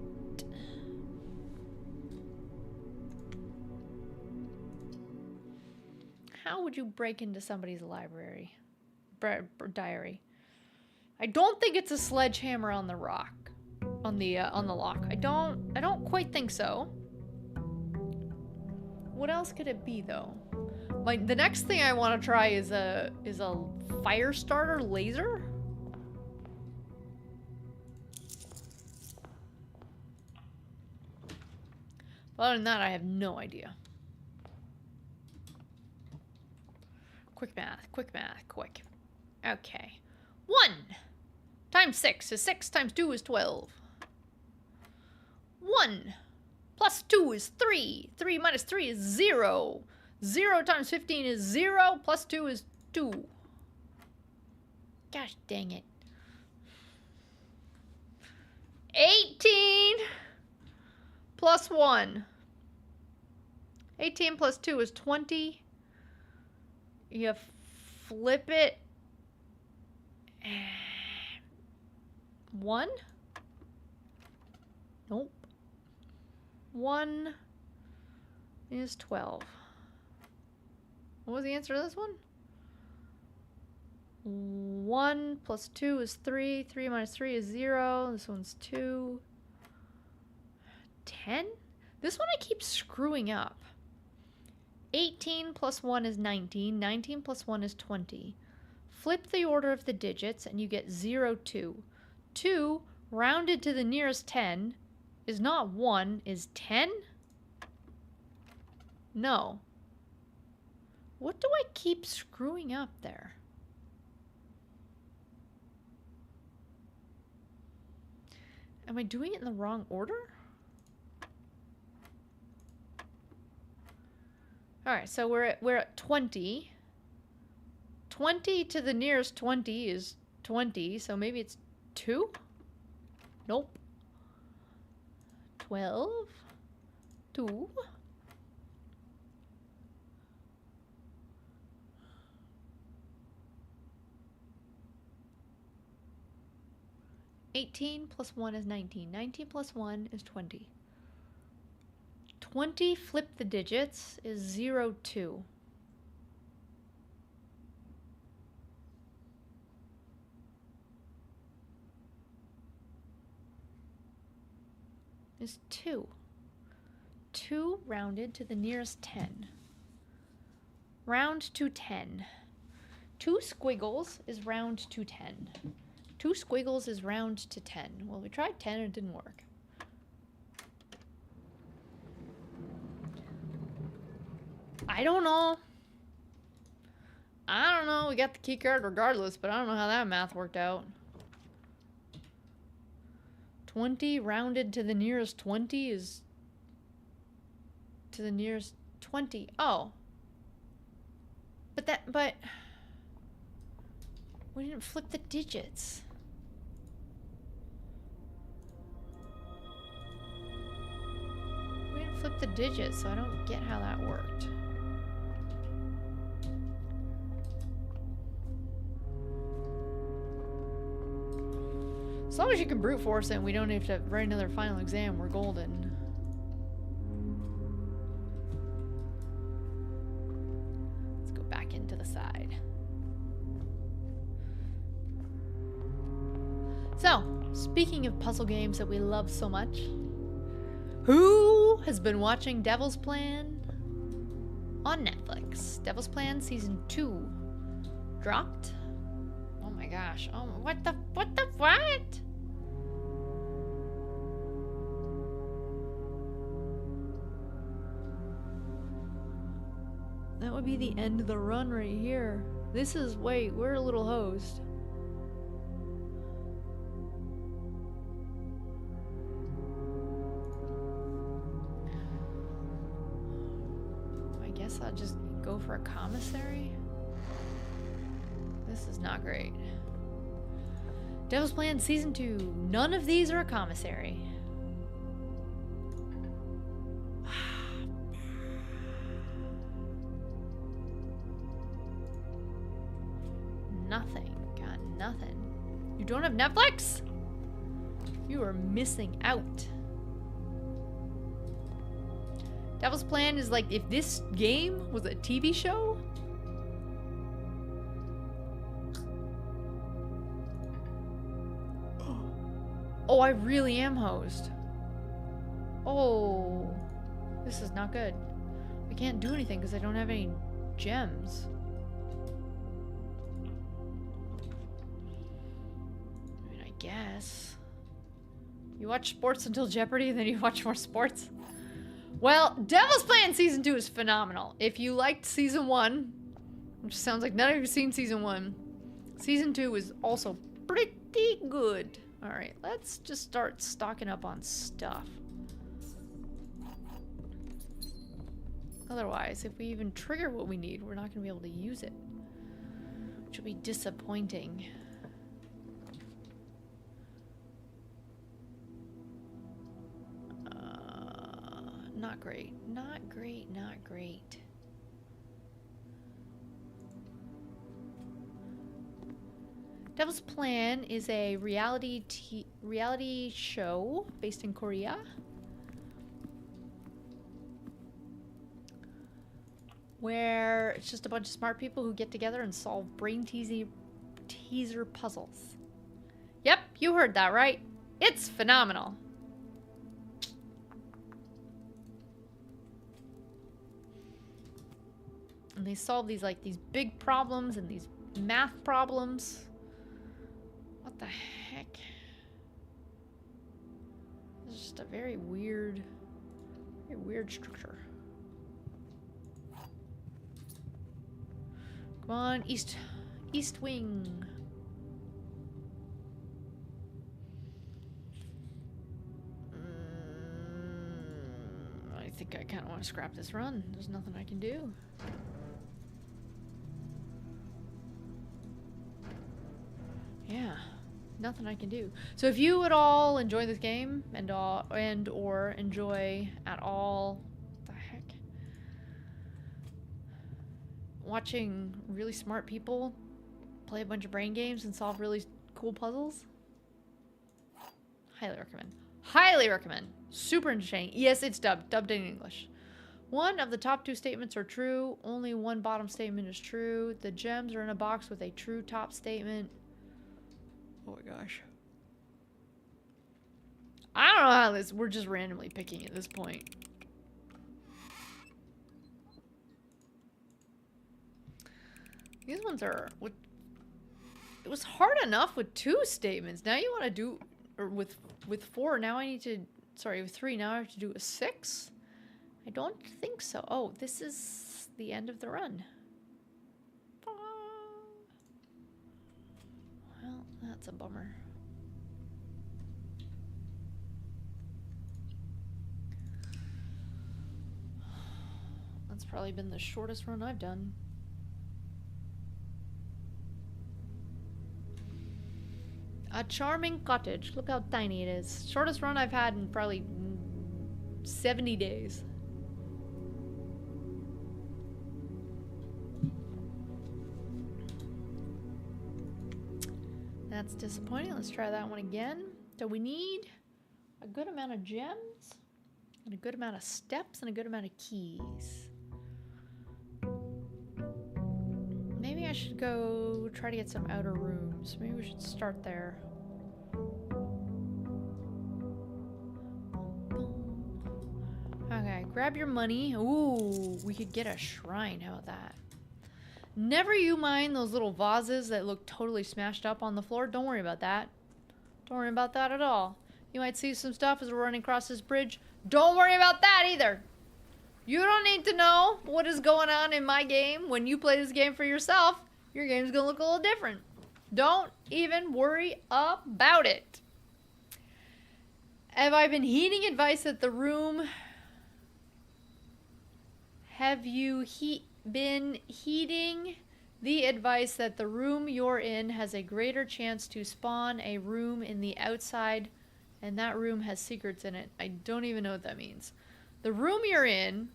How would you break into somebody's library? Diary? I don't think it's a sledgehammer on the rock. On the lock. I don't quite think so. What else could it be, though? Like, the next thing I want to try is a fire starter laser. Other than that, I have no idea. Quick math, quick math, quick. Okay. 1 times 6 is 6 times 2 is 12. 1 plus 2 is 3. 3 minus 3 is 0. 0 times 15 is 0. Plus 2 is 2. Gosh dang it. 18 plus 1. 18 plus 2 is 20. You flip it. 1? Nope. 1 is 12. What was the answer to this one? 1 plus 2 is 3. 3 minus 3 is 0. This one's 2. 10? This one I keep screwing up. 18 plus 1 is 19. 19 plus 1 is 20. Flip the order of the digits and you get 0, 2. 2 rounded to the nearest 10 is not 1, is 10? No. What do I keep screwing up there? Am I doing it in the wrong order? Alright, so we're at 20. 20 to the nearest 20 is 20, so maybe it's 2? Nope. 12. 2. $18 plus 1 is 19. 19 plus 1 is 20. 20 flip the digits is 0, 2. Is 2. 2 rounded to the nearest 10. Round to 10. 2 squiggles is round to 10. 2 squiggles is round to 10. Well, we tried 10 and it didn't work. I don't know. I don't know. We got the key card regardless, but I don't know how that math worked out. 20 rounded to the nearest 20 is to the nearest 20. Oh. But we didn't flip the digits. We didn't flip the digits, so I don't get how that worked. As long as you can brute force it and we don't have to write another final exam, we're golden. Let's go back into the side. So, speaking of puzzle games that we love so much, who has been watching Devil's Plan on Netflix? Devil's Plan Season 2 dropped. Oh my gosh. Oh, what? That would be the end of the run right here. This is, wait, we're a little host. I guess I'll just go for a commissary. This is not great. Devil's Plan Season 2. None of these are a commissary. Nothing. Got nothing. You don't have Netflix? You are missing out. Devil's Plan is like if this game was a TV show. Oh, I really am host. Oh, this is not good. I can't do anything because I don't have any gems. I mean, I guess. You watch sports until Jeopardy, then you watch more sports? Well, Devil's Plan Season 2 is phenomenal. If you liked Season 1, which sounds like none of you have seen Season 1, Season 2 is also pretty good. Alright, let's just start stocking up on stuff. Otherwise, if we even trigger what we need, we're not going to be able to use it. Which will be disappointing. Not great. Not great, not great. Devil's Plan is a reality show based in Korea. Where it's just a bunch of smart people who get together and solve brain teaser puzzles. Yep, you heard that right. It's phenomenal. And they solve these these big problems and these math problems. What the heck? It's just a very weird structure. Come on, east wing. I think I kind of want to scrap this run. There's nothing I can do. Yeah, nothing I can do. So if you at all enjoy this game and or enjoy at all, what the heck, watching really smart people play a bunch of brain games and solve really cool puzzles, highly recommend. Highly recommend. Super entertaining. Yes, it's dubbed in English. One of the top 2 statements are true. Only one bottom statement is true. The gems are in a box with a true top statement. Oh my gosh. I don't know how this... We're just randomly picking at this point. These ones are... It was hard enough with 2 statements. Now you want to do... Or with 4. Now I need to... Sorry, with 3. Now I have to do a 6? I don't think so. Oh, this is the end of the run. Well, that's a bummer. That's probably been the shortest run I've done. A charming cottage. Look how tiny it is. Shortest run I've had in probably 70 days. That's disappointing. Let's try that one again. So we need a good amount of gems and a good amount of steps and a good amount of keys. Maybe I should go try to get some outer rooms. Maybe we should start there. Okay, grab your money. Ooh, we could get a shrine. How about that? Never you mind those little vases that look totally smashed up on the floor. Don't worry about that. Don't worry about that at all. You might see some stuff as we're running across this bridge. Don't worry about that either. You don't need to know what is going on in my game. When you play this game for yourself, your game's gonna look a little different. Don't even worry about it. Have I been heeding advice that the room... Have you been heeding the advice that the room you're in has a greater chance to spawn a room in the outside, and that room has secrets in it? I don't even know what that means. The room you're in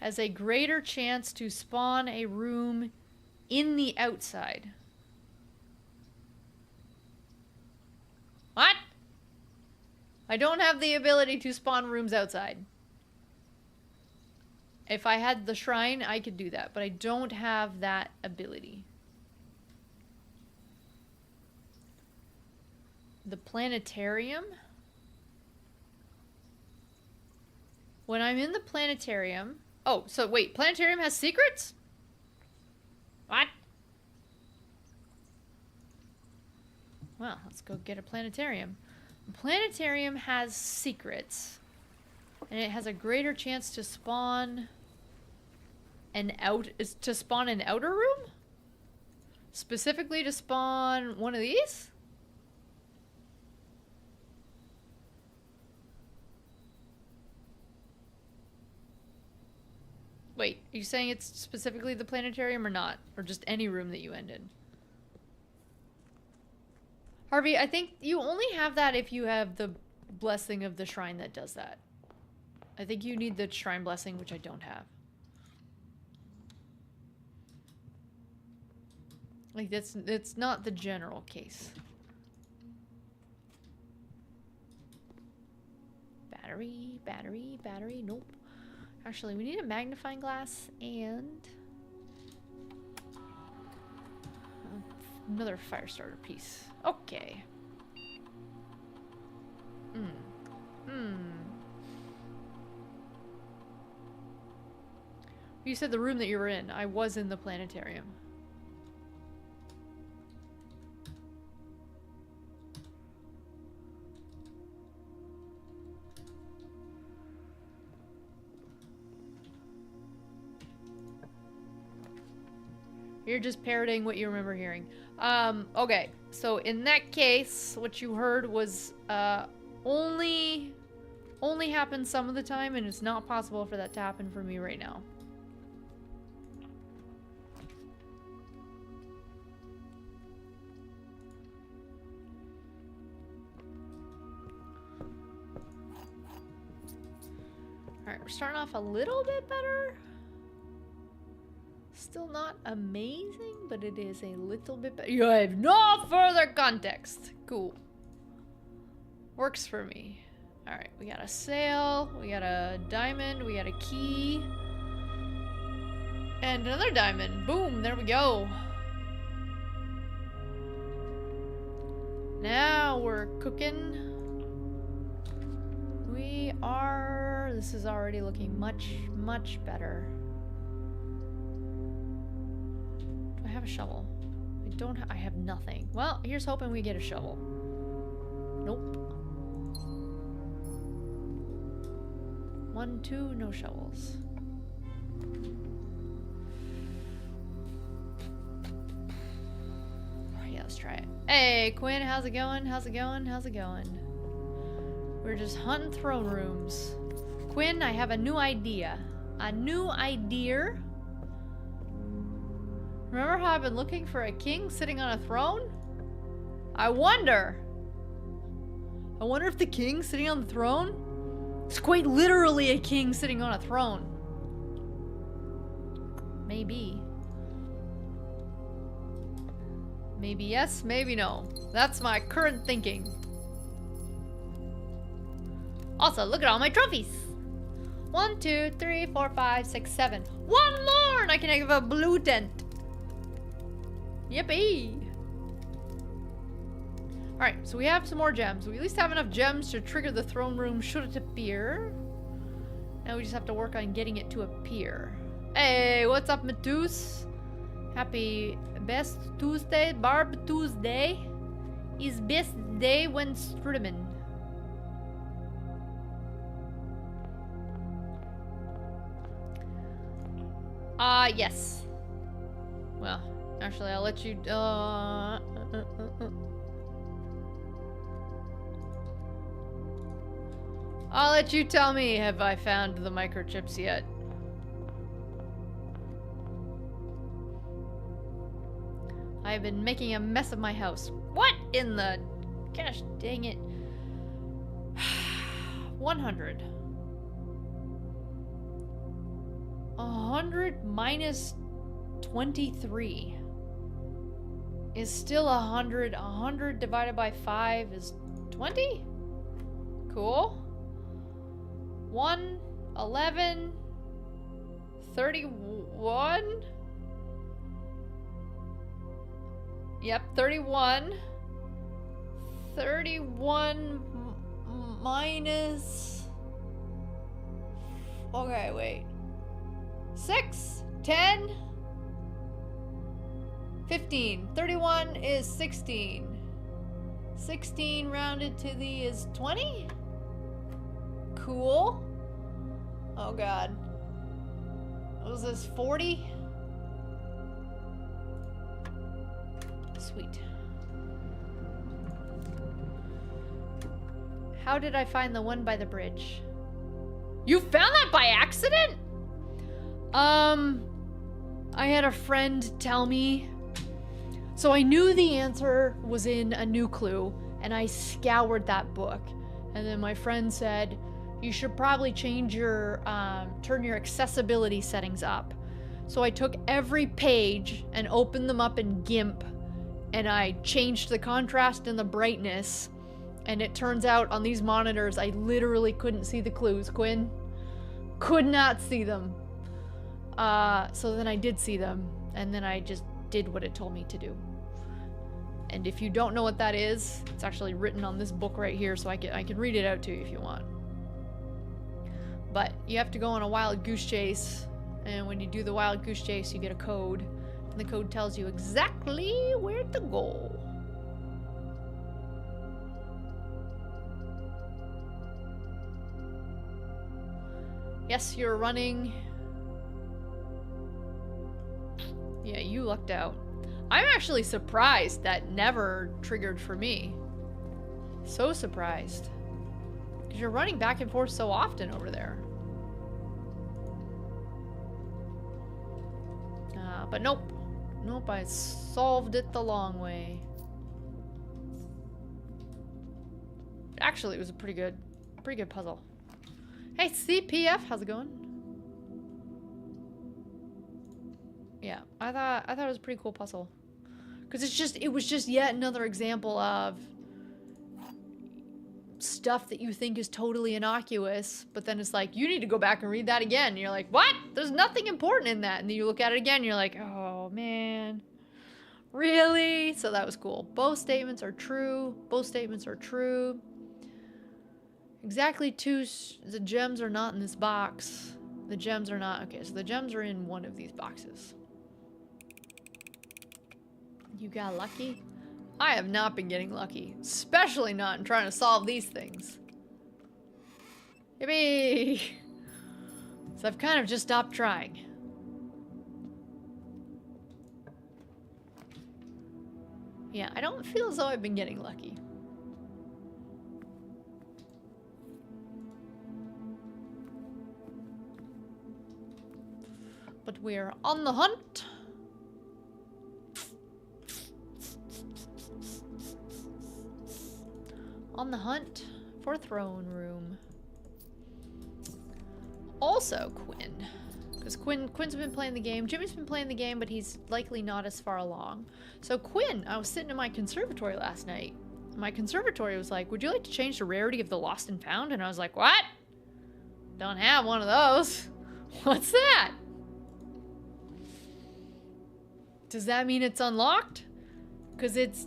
has a greater chance to spawn a room in the outside. What? I don't have the ability to spawn rooms outside. If I had the shrine, I could do that, but I don't have that ability. The planetarium? When I'm in the planetarium... Oh, so wait, planetarium has secrets? What? Well, let's go get a planetarium. The planetarium has secrets. And it has a greater chance to spawn an outer room? Specifically to spawn one of these? Wait, are you saying it's specifically the planetarium or not? Or just any room that you end in? Harvey, I think you only have that if you have the blessing of the shrine that does that. I think you need the shrine blessing, which I don't have. Like, that's not the general case. Battery, battery, battery, nope. Actually, we need a magnifying glass and another fire starter piece. Okay. You said the room that you were in. I was in the planetarium. You're just parroting what you remember hearing. Okay. So in that case, what you heard was only happens some of the time, and it's not possible for that to happen for me right now. Alright, we're starting off a little bit better. Still not amazing, but it is a little bit better. You have no further context. Cool. Works for me. Alright, we got a sail, we got a diamond, we got a key. And another diamond. Boom, there we go. Now we're cooking. This is already looking much, much better. Do I have a shovel? I have nothing. Well, here's hoping we get a shovel. Nope. 1, 2, no shovels. Yeah, let's try it. Hey, Quinn, how's it going? How's it going? How's it going? We're just hunting throne rooms. Quinn, I have a new idea. A new idea. Remember how I've been looking for a king sitting on a throne? I wonder if the king sitting on the throne is quite literally a king sitting on a throne. Maybe. Maybe yes, maybe no. That's my current thinking. Also, look at all my trophies. 1, 2, 3, 4, 5, 6, 7. One more and I can have a blue tent. Yippee! Alright, so we have some more gems. We at least have enough gems to trigger the throne room should it appear. Now we just have to work on getting it to appear. Hey, what's up, Matus? Happy best Tuesday, Barb Tuesday. Is best day when streaming. Yes. Well, actually, I'll let you, I'll let you tell me, have I found the microchips yet? I've been making a mess of my house. What in the... Gosh dang it. 100. 100 minus 23 is still 100. 100 divided by 5 is 20? Cool. 1, 11, 31. Yep, 31. 31 minus... Okay, wait. 6, 10, 15. 31 is 16. 16 rounded to the is 20? Cool. Oh god. What was this, 40? Sweet. How did I find the one by the bridge? You found that by accident? I had a friend tell me. So I knew the answer was in A New Clue, and I scoured that book. And then my friend said, you should probably change your, turn your accessibility settings up. So I took every page and opened them up in GIMP, and I changed the contrast and the brightness. And it turns out on these monitors, I literally couldn't see the clues, Quinn. Could not see them. So then I did see them, and then I just did what it told me to do. And if you don't know what that is, it's actually written on this book right here, so I can read it out to you if you want. But you have to go on a wild goose chase, and when you do the wild goose chase, you get a code, and the code tells you exactly where to go. Yes, you're running. Yeah, you lucked out. I'm actually surprised that never triggered for me. So surprised. Because you're running back and forth so often over there. But nope. Nope, I solved it the long way. Actually, it was a pretty good puzzle. Hey, CPF, how's it going? Yeah, I thought it was a pretty cool puzzle. Because it was just yet another example of stuff that you think is totally innocuous, but then it's like, you need to go back and read that again. And you're like, what? There's nothing important in that. And then you look at it again, and you're like, oh man, really? So that was cool. Both statements are true. Both statements are true. Exactly the gems are not in this box. The gems are not, okay, so the gems are in one of these boxes. You got lucky? I have not been getting lucky, especially not in trying to solve these things. Yippee! So I've kind of just stopped trying. Yeah, I don't feel as though I've been getting lucky. But we're on the hunt. On the hunt for throne room. Also Quinn. Because Quinn's been playing the game. Jimmy's been playing the game, but he's likely not as far along. So Quinn, I was sitting in my conservatory last night. My conservatory was like, would you like to change the rarity of the lost and found? And I was like, what? Don't have one of those. What's that? Does that mean it's unlocked? Because it's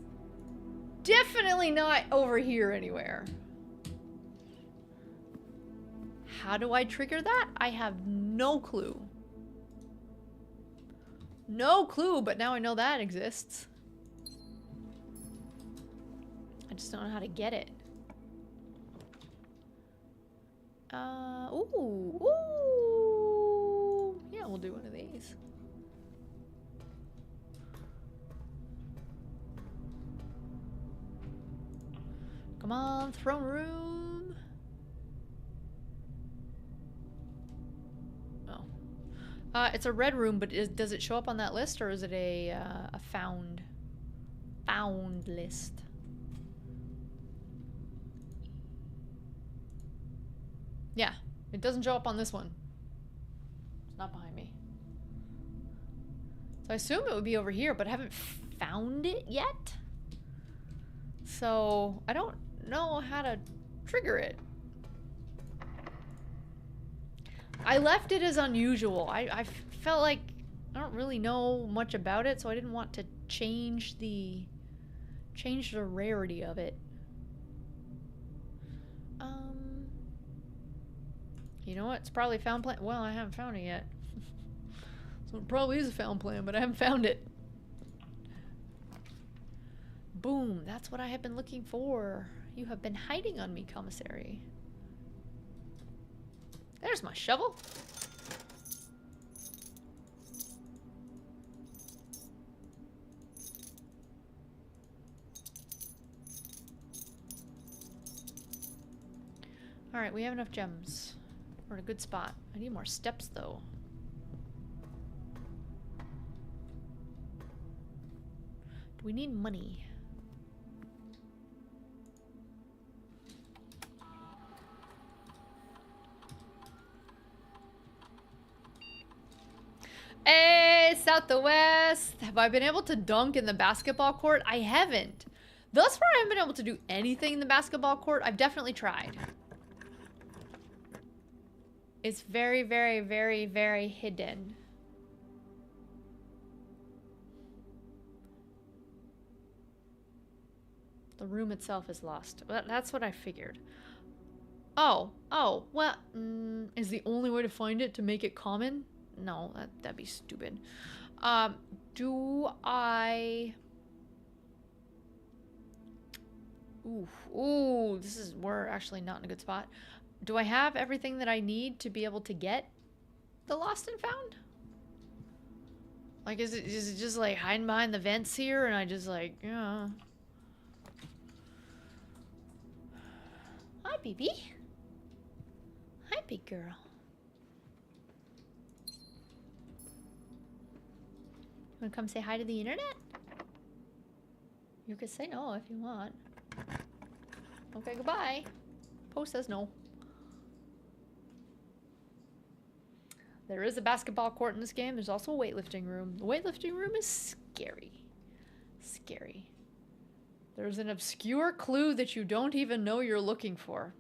definitely not over here anywhere. How do I trigger that? I have no clue. No clue, but now I know that exists. I just don't know how to get it. Ooh. Yeah, we'll do one of these. Come on, throne room. Oh. It's a red room, but does it show up on that list, or is it a found list? Yeah, it doesn't show up on this one. It's not behind me. So I assume it would be over here, but I haven't found it yet. So I don't know how to trigger it. I left it as unusual. I felt like I don't really know much about it, so I didn't want to change the rarity of it. You know what? It's probably found plan. Well, I haven't found it yet. So it probably is a found plan, but I haven't found it. Boom, that's what I have been looking for. You have been hiding on me, commissary. There's my shovel. Alright, we have enough gems. We're in a good spot. I need more steps, though. Do we need money? Hey, South to West! Have I been able to dunk in the basketball court? I haven't. Thus far, I haven't been able to do anything in the basketball court. I've definitely tried. It's very, very, very, very hidden. The room itself is lost. That's what I figured. Oh, well, is the only way to find it to make it common? No, that'd be stupid. Do I... Ooh, we're actually not in a good spot. Do I have everything that I need to be able to get the lost and found? Like, is it just like hiding behind the vents here and I just like, yeah. Hi, baby. Hi, big girl. You wanna come say hi to the internet? You could say no if you want. Okay, goodbye. Post says no. There is a basketball court in this game. There's also a weightlifting room. The weightlifting room is scary. Scary. There's an obscure clue that you don't even know you're looking for.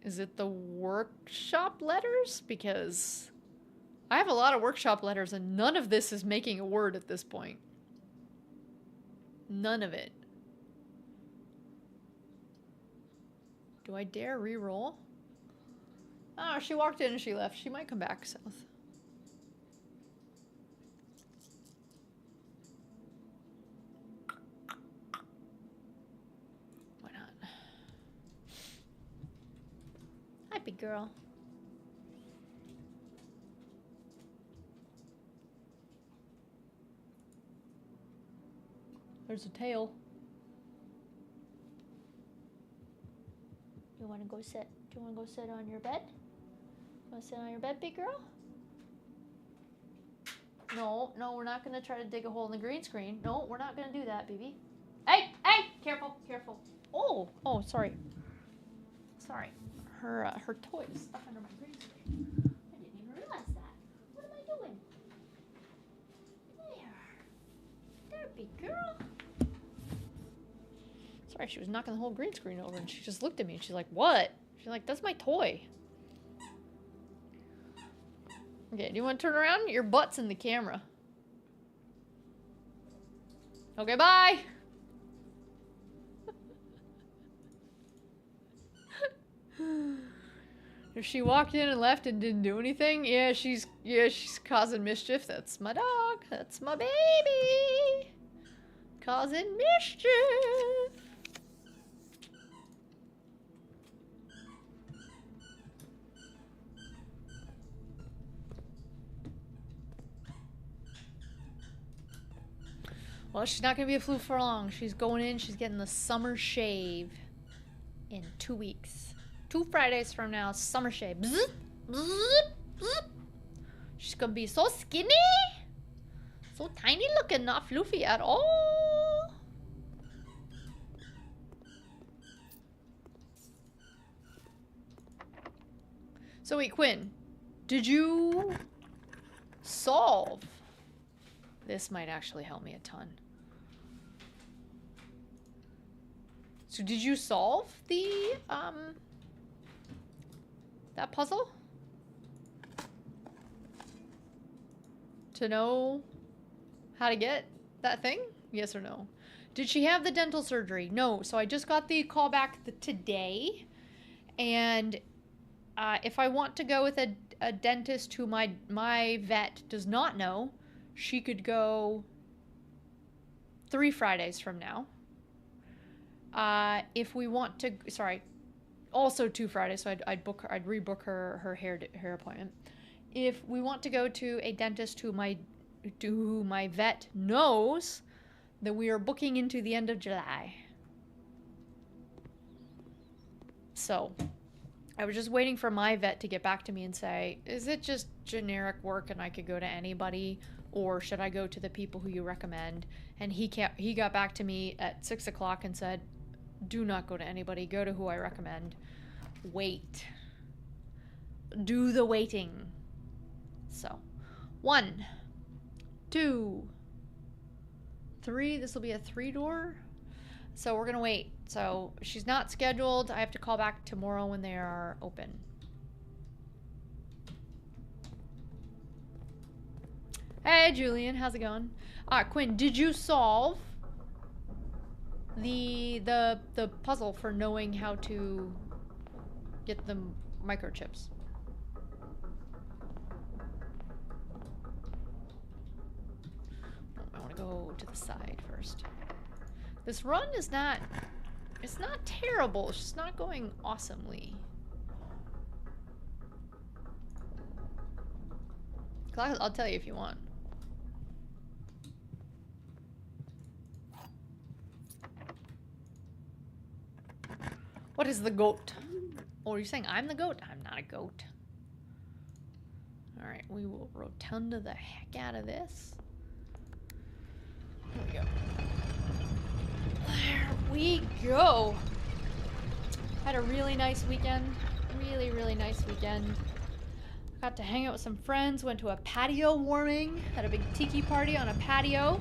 Is it the workshop letters? Because I have a lot of workshop letters and none of this is making a word at this point. None of it. Do I dare re-roll? Oh, she walked in and she left. She might come back south. Why not? Hi, big girl. There's a tail. You want to go sit? Do you want to go sit on your bed? Want to sit on your bed, big girl? No, we're not going to try to dig a hole in the green screen. No, we're not going to do that, baby. Hey, careful. Oh, sorry. Sorry. Her toy is stuck under my green screen. I didn't even realize that. What am I doing? There, big girl. Sorry, she was knocking the whole green screen over and she just looked at me and she's like, what? She's like, that's my toy. Okay, do you want to turn around? Your butt's in the camera. Okay, bye! If she walked in and left and didn't do anything, yeah, she's causing mischief. That's my dog. That's my baby. Causing mischief. Well, she's not going to be a flu for long. She's going in. She's getting the summer shave in 2 weeks. 2 Fridays from now, summer shave. Bzz, bzz, bzz. She's going to be so skinny. So tiny looking, not floofy at all. So wait, Quinn, did you solve? This might actually help me a ton. So did you solve the, that puzzle? To know how to get that thing? Yes or no? Did she have the dental surgery? No. So I just got the call back today. And if I want to go with a dentist who my vet does not know, she could go 3 Fridays from now. If we want to, sorry, also 2 Fridays, so I'd rebook her hair appointment. If we want to go to a dentist who my vet knows, that we are booking into the end of July. So, I was just waiting for my vet to get back to me and say, is it just generic work and I could go to anybody, or should I go to the people who you recommend? And he got back to me at 6 o'clock and said, do not go to anybody, go to who I recommend. Wait. Do the waiting. So, 1, 2, 3, this will be a 3-door. So we're gonna wait. So she's not scheduled. I have to call back tomorrow when they are open. Hey Julian, how's it going? Quinn, did you solve the puzzle for knowing how to get the microchips? I want to go to the side first. This run is not, it's not terrible, it's just not going awesomely. I'll tell you if you want. What is the goat? Oh, are you saying I'm the goat? I'm not a goat. Alright, we will rotunda the heck out of this. There we go. There we go. Had a really nice weekend. Really nice weekend. Got to hang out with some friends. Went to a patio warming. Had a big tiki party on a patio.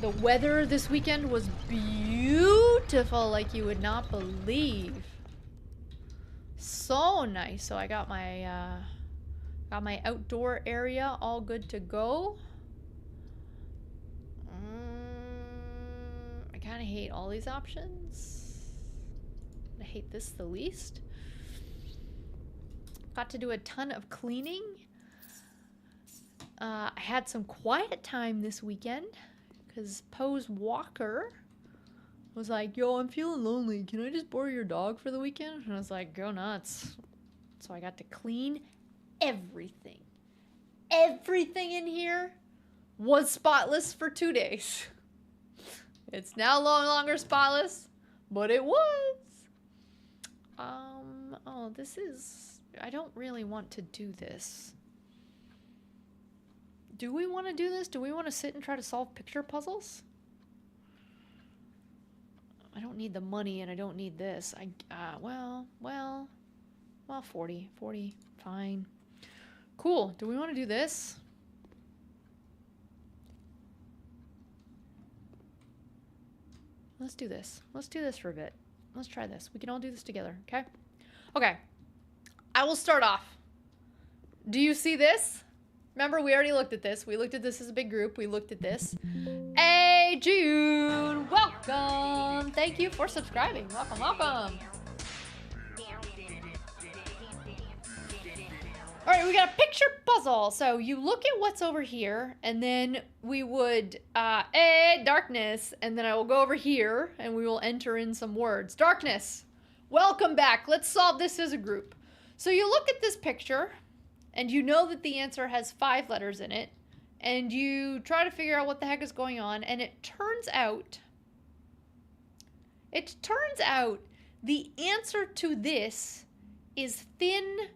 The weather this weekend was beautiful like you would not believe. So nice. So I got my outdoor area all good to go. I kind of hate all these options. I hate this the least. Got to do a ton of cleaning. I had some quiet time this weekend because Poe's walker was like, yo, I'm feeling lonely. Can I just borrow your dog for the weekend? And I was like, go nuts. So I got to clean everything. Everything in here was spotless for 2 days. It's now no longer spotless, but it was. Oh, this is, I don't really want to do this. Do we want to do this? Do we want to sit and try to solve picture puzzles? I don't need the money and I don't need this. Well, 40, fine. Cool. Do we want to do this? Let's do this. Let's do this for a bit. Let's try this. We can all do this together, okay? Okay. I will start off. Do you see this? Remember, we already looked at this. We looked at this as a big group. We looked at this. Hey, Jude! Welcome! Thank you for subscribing. Welcome, welcome. Alright, we got a picture puzzle. So you look at what's over here, and then we would, darkness, and then I will go over here, and we will enter in some words. Darkness! Welcome back. Let's solve this as a group. So you look at this picture, and you know that the answer has 5 letters in it, and you try to figure out what the heck is going on, and it turns out the answer to this is thin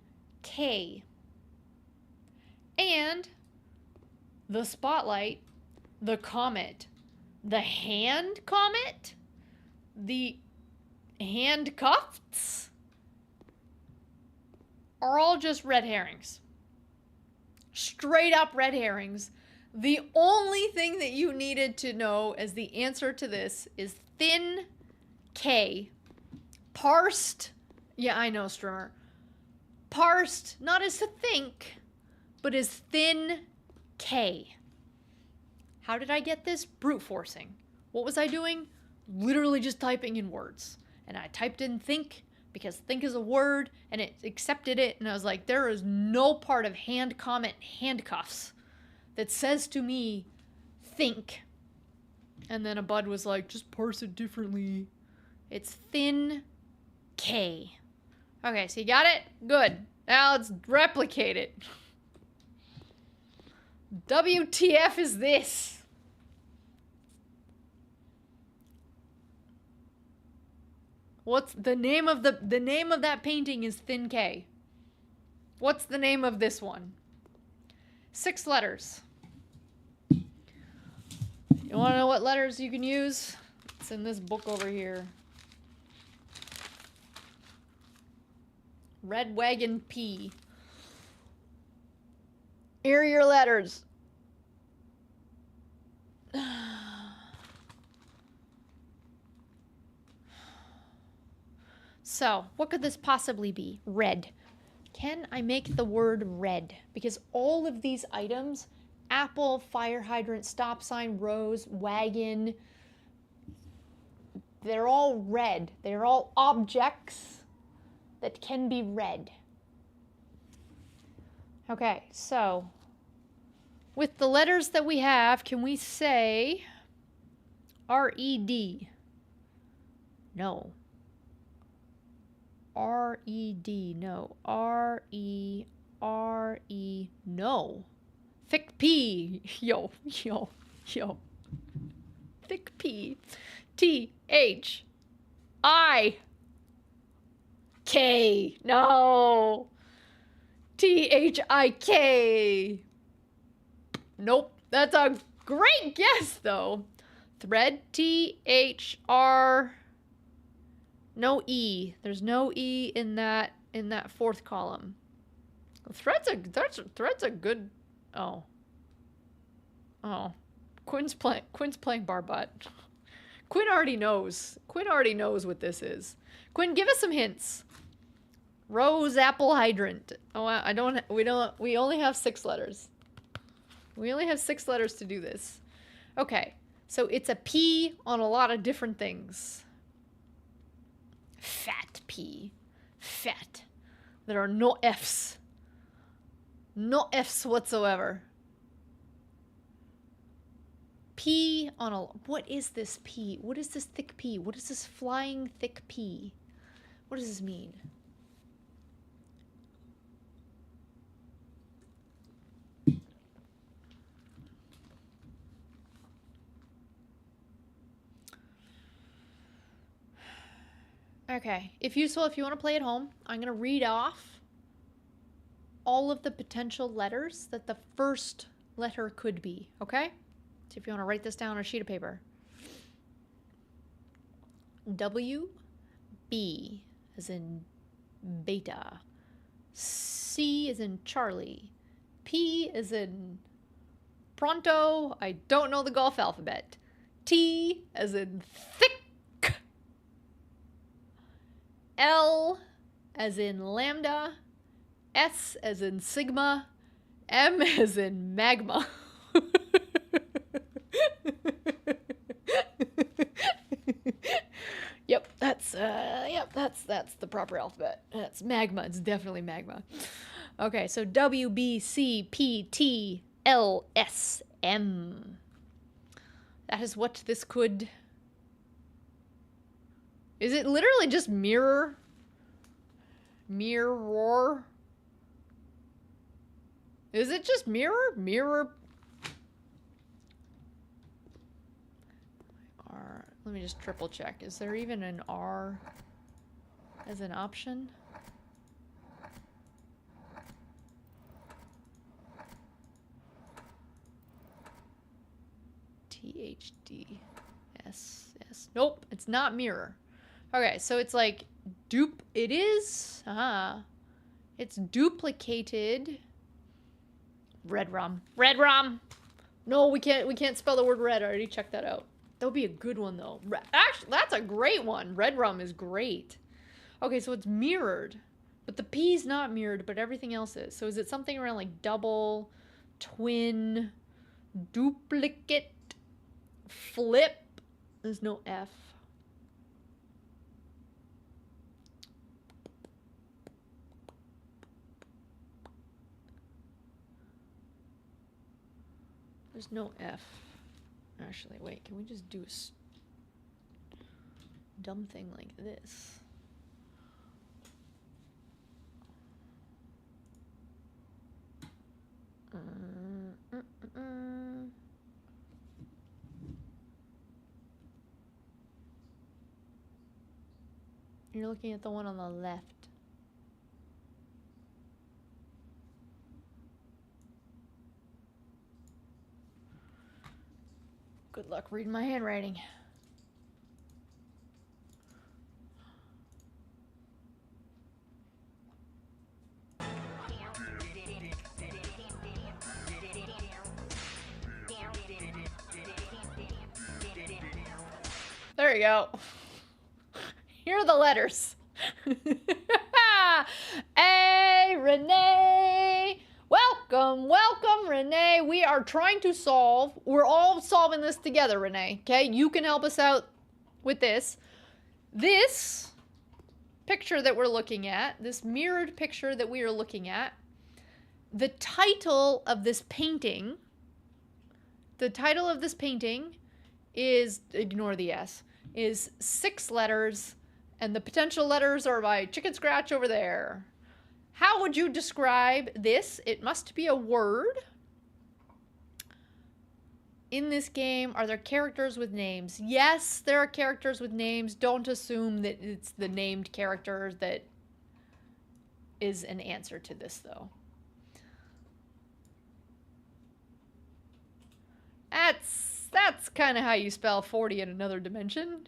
K. And the spotlight, the comet, the hand comet, the handcuffs are all just red herrings. Straight up red herrings. The only thing that you needed to know as the answer to this is thin K. Parsed, yeah, I know, Strimmer. Parsed, not as to think, but as thin K. How did I get this? Brute forcing. What was I doing? Literally just typing in words. And I typed in think, because think is a word, and it accepted it, and I was like, there is no part of hand comet handcuffs that says to me, think. And then a bud was like, just parse it differently. It's thin K. Okay, so you got it? Good. Now let's replicate it. WTF is this? What's the name of the name of that painting is Thin K. What's the name of this one? 6 letters. You want to know what letters you can use? It's in this book over here. Red Wagon P. Here are your letters. So, what could this possibly be? Red. Can I make the word red? Because all of these items, apple, fire hydrant, stop sign, rose, wagon, they're all red. They're all objects that can be read. Okay, so with the letters that we have, can we say R-E-D? No. R-E-D, no. R-E-R-E, no. Thick P, yo. Thick P. T-H-I-K, no. T-H-I-K. Nope, that's a great guess, though. Thread, T-H-R... No E. There's no E in that 4th column. Thread's a good. Oh. Quinn's playing Barbot. Quinn already knows. Quinn already knows what this is. Quinn, give us some hints. Rose, apple, hydrant. Oh, we only have 6 letters. We only have 6 letters to do this. Okay. So it's a P on a lot of different things. Fat P. Fat. There are no F's. No F's whatsoever. P on a... What is this P? What is this thick P? What is this flying thick P? What does this mean? Okay, if you want to play at home, I'm going to read off all of the potential letters that the first letter could be, okay? So if you want to write this down on a sheet of paper. W, B as in beta. C as in Charlie. P as in pronto. I don't know the golf alphabet. T as in thick. L as in lambda, S as in sigma, M as in magma. Yep, that's the proper alphabet. That's magma. It's definitely magma. Okay, so W, B, C, P, T, L, S, M. That is what this could... Is it literally just mirror? Mirror? Is it just mirror? Mirror? R. Let me just triple check. Is there even an R as an option? THDS. Nope, it's not mirror. Okay, so it's like it is. It's duplicated. Red rum. Red rum. No, we can't spell the word red. I already checked that out. That would be a good one though. Actually, that's a great one. Red rum is great. Okay, so it's mirrored. But the P's not mirrored, but everything else is. So is it something around like double, twin, duplicate, flip? There's no F. There's no F. Actually, wait, can we just do a dumb thing like this? You're looking at the one on the left. Good luck reading my handwriting. There you go. Here are the letters. Hey, Renee. Welcome, welcome, Renee. We are trying to solve. We're all solving this together, Renee. Okay, you can help us out with this. This picture that we're looking at, this mirrored picture that we are looking at, the title of this painting, is, ignore the S, is 6 letters, and the potential letters are by Chicken Scratch over there. How would you describe this? It must be a word. In this game, are there characters with names? Yes, there are characters with names. Don't assume that it's the named character that is an answer to this, though. That's kind of how you spell 40 in another dimension.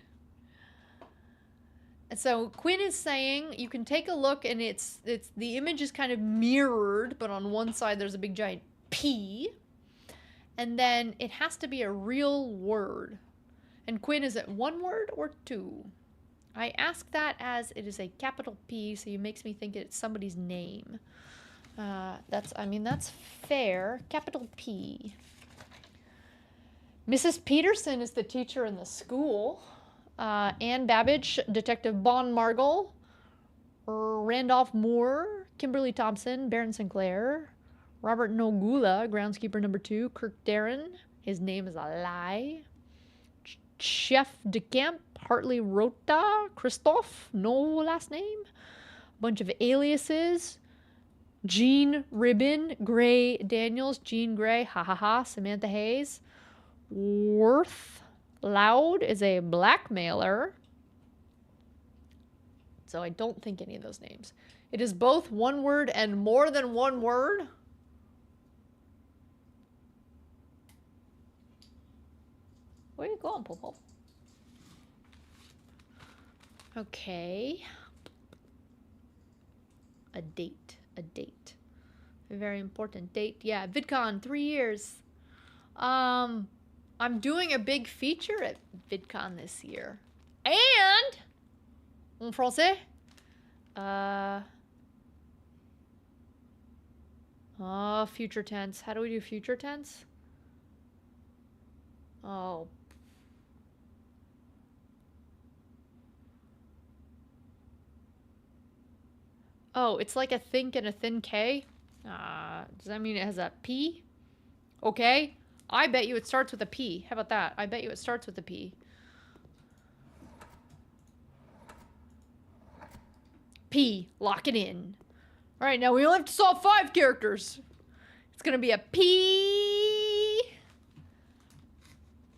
And so Quinn is saying you can take a look, and it's the image is kind of mirrored, but on one side there's a big giant P, and then it has to be a real word. And Quinn, is it 1 word or 2? I ask that as it is a capital P, so it makes me think it's somebody's name. That's fair. Capital P. Mrs. Peterson is the teacher in the school. Anne Babbage, Detective Bon Margle, Randolph Moore, Kimberly Thompson, Baron Sinclair, Robert Nogula, groundskeeper number 2, Kirk Darren, his name is a lie, Chef DeCamp, Hartley Rota, Christoph, no last name, a bunch of aliases, Jean Ribbon, Gray Daniels, Jean Gray, ha ha ha, Samantha Hayes, Worth Loud is a blackmailer. So I don't think any of those names. It is both 1 word and more than 1 word. Where are you going, Popo? Okay. A date. A very important date. Yeah, VidCon, 3 years. I'm doing a big feature at VidCon this year. And, en français, future tense. How do we do future tense? Oh. Oh, it's like a think and a thin K. Does that mean it has a P? Okay. I bet you it starts with a P. How about that? I bet you it starts with a P. P. Lock it in. All right, now we only have to solve 5 characters. It's going to be a P.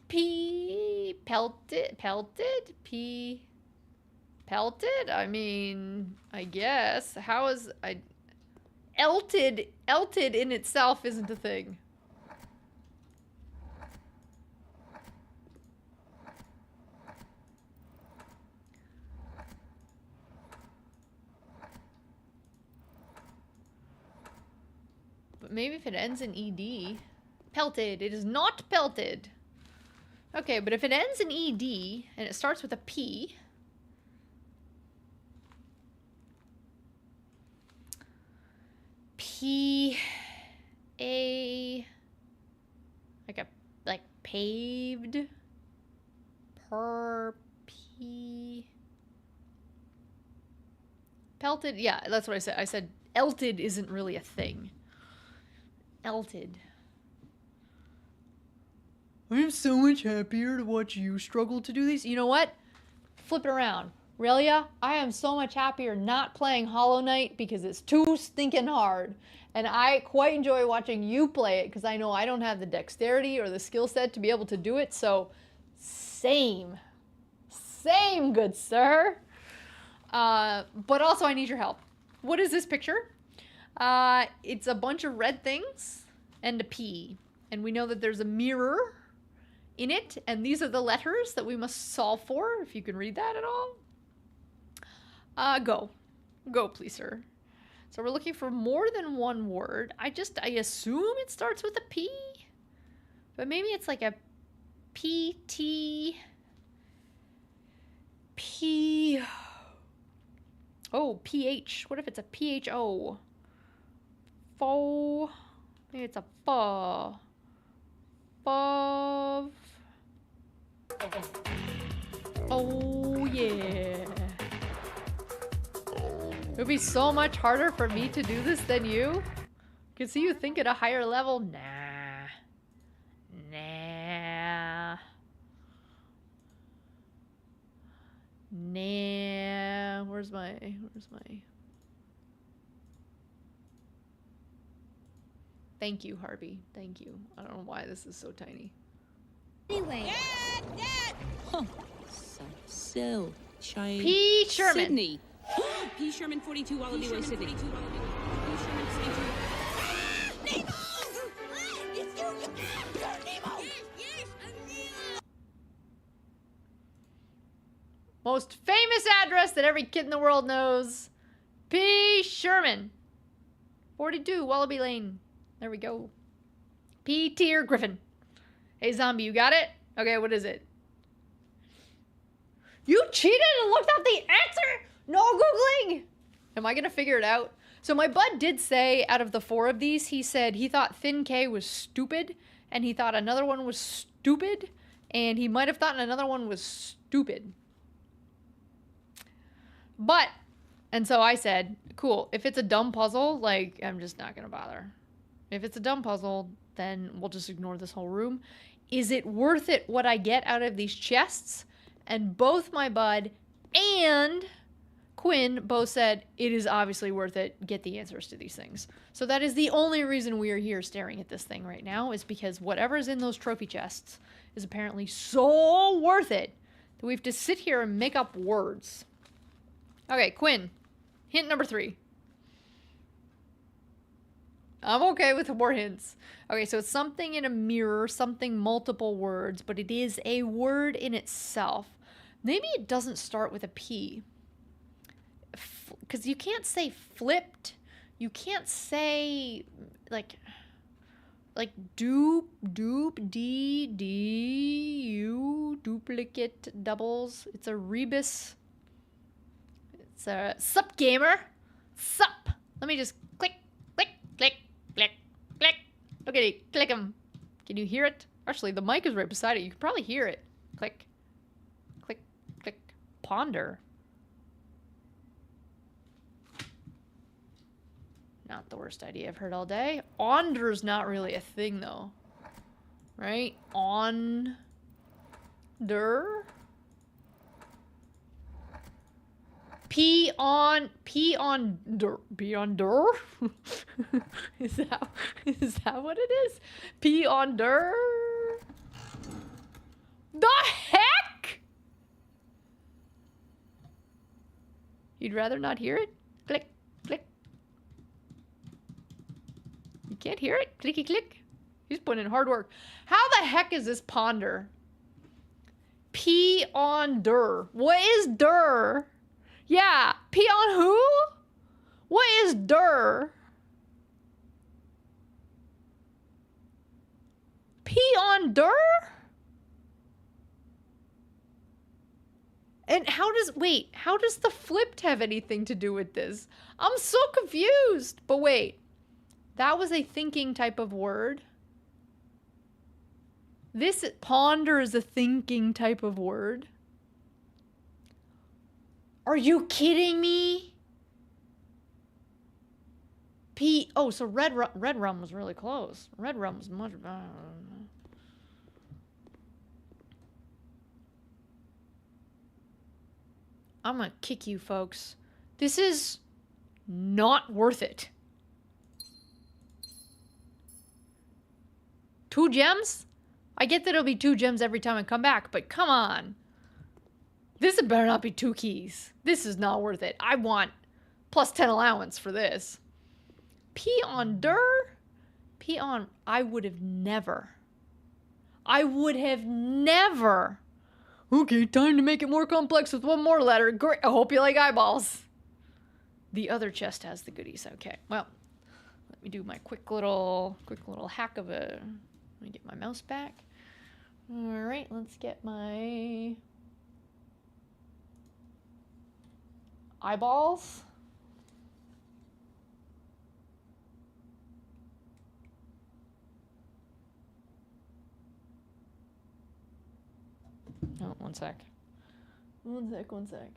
P. Pelted? P. Pelted? I mean, I guess. How is... Elted in itself isn't a thing. Maybe if it ends in ED. Pelted. It is not pelted. Okay, but if it ends in ED and it starts with a P. P. A. Like paved. Per. P. Pelted. Yeah, that's what I said. I said elted isn't really a thing. Elted. I'm so much happier to watch you struggle to do these. You know what? Flip it around. Relia, I am so much happier not playing Hollow Knight because it's too stinking hard. And I quite enjoy watching you play it because I know I don't have the dexterity or the skill set to be able to do it. So, same. Same, good sir. But also I need your help. What is this picture? It's a bunch of red things and a P. And we know that there's a mirror in it, and these are the letters that we must solve for, if you can read that at all. Go. Go, please, sir. So we're looking for more than one word. I assume it starts with a P, but maybe it's like a P-T... P... Oh, P-H. What if it's a P-H-O? Fo... Maybe it's a pho. Fov. Oh, yeah. It would be so much harder for me to do this than you. Can see you think at a higher level. Nah. Nah. Nah. Where's my... Thank you, Harvey. Thank you. I don't know why this is so tiny. Anyway. Dad! Huh. So, Shy. P. Sherman. Sydney. P. Sherman, 42 Wallaby Way, Sydney. P. Sherman, Nemo! It's you! You're Nemo! Yes, I'm Nemo! Most famous address that every kid in the world knows. P. Sherman. 42 Wallaby Lane. There we go. P. Tier Griffin. Hey, zombie, you got it? Okay, what is it? You cheated and looked up the answer? No Googling! Am I gonna figure it out? So my bud did say, out of the 4 of these, he said he thought Thin K was stupid, and he thought another one was stupid, and he might have thought another one was stupid. But, and so I said, cool, if it's a dumb puzzle, like, I'm just not gonna bother. If it's a dumb puzzle, then we'll just ignore this whole room. Is it worth it what I get out of these chests? And both my bud and Quinn both said, it is obviously worth it. Get the answers to these things. So that is the only reason we are here staring at this thing right now, is because whatever's in those trophy chests is apparently so worth it that we have to sit here and make up words. Okay, Quinn, hint number 3. I'm okay with more hints. Okay, so it's something in a mirror, something multiple words, but it is a word in itself. Maybe it doesn't start with a P. Because you can't say flipped. You can't say, like dupe, D-U, duplicate doubles. It's a rebus. It's a sup gamer. Sup. Let me just click, click, click. Click, click. Look at it. Click him. Can you hear it? Actually, the mic is right beside it. You can probably hear it. Click. Click. Click. Ponder. Not the worst idea I've heard all day. Onder's not really a thing, though. Right? On. Der. P on der. Is that what it is? P on der. The heck? You'd rather not hear it? Click, click. You can't hear it? Clicky click. He's putting in hard work. How the heck is this ponder? P on der. What is der? Yeah, P on who? What is der? P on der? And how does the flipped have anything to do with this? I'm so confused. But wait, that was a thinking type of word. This ponder is a thinking type of word. Are you kidding me? So red rum was really close. Red rum was much better. I'm gonna kick you, folks. This is not worth it. 2 gems? I get that it'll be 2 gems every time I come back, but come on. This better not be 2 keys. This is not worth it. I want plus 10 allowance for this. Peon der? Peon, I would have never. Okay, time to make it more complex with 1 more letter. Great, I hope you like eyeballs. The other chest has the goodies. Okay, well, let me do my quick little hack of a... Let me get my mouse back. All right, let's get my eyeballs. Oh, one sec. One sec.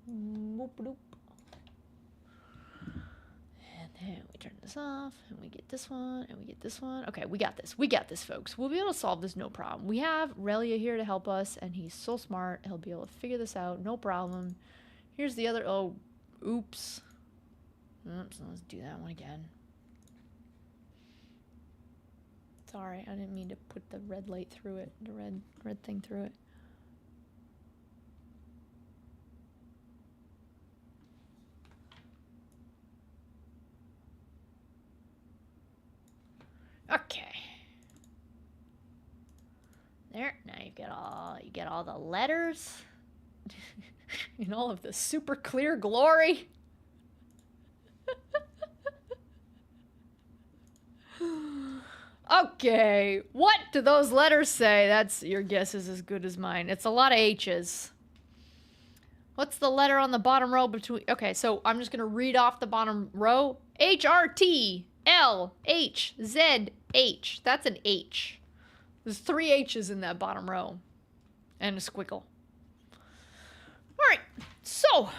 Boop, boop. And then we turn this off, and we get this one, and we get this one. Okay, we got this. We got this, folks. We'll be able to solve this, no problem. We have Relia here to help us, and he's so smart. He'll be able to figure this out, no problem. Here's the other... Oh, oops. Oops, let's do that one again. Sorry, I didn't mean to put the red light through it, the red thing through it. Okay. There, now you get all the letters in all of the super clear glory. Okay, what do those letters say? That's, your guess is as good as mine. It's a lot of H's. What's the letter on the bottom row between... Okay, so I'm just going to read off the bottom row. H-R-T, L, H, Z, H. That's an H. There's 3 H's in that bottom row. And a squiggle. Alright, so...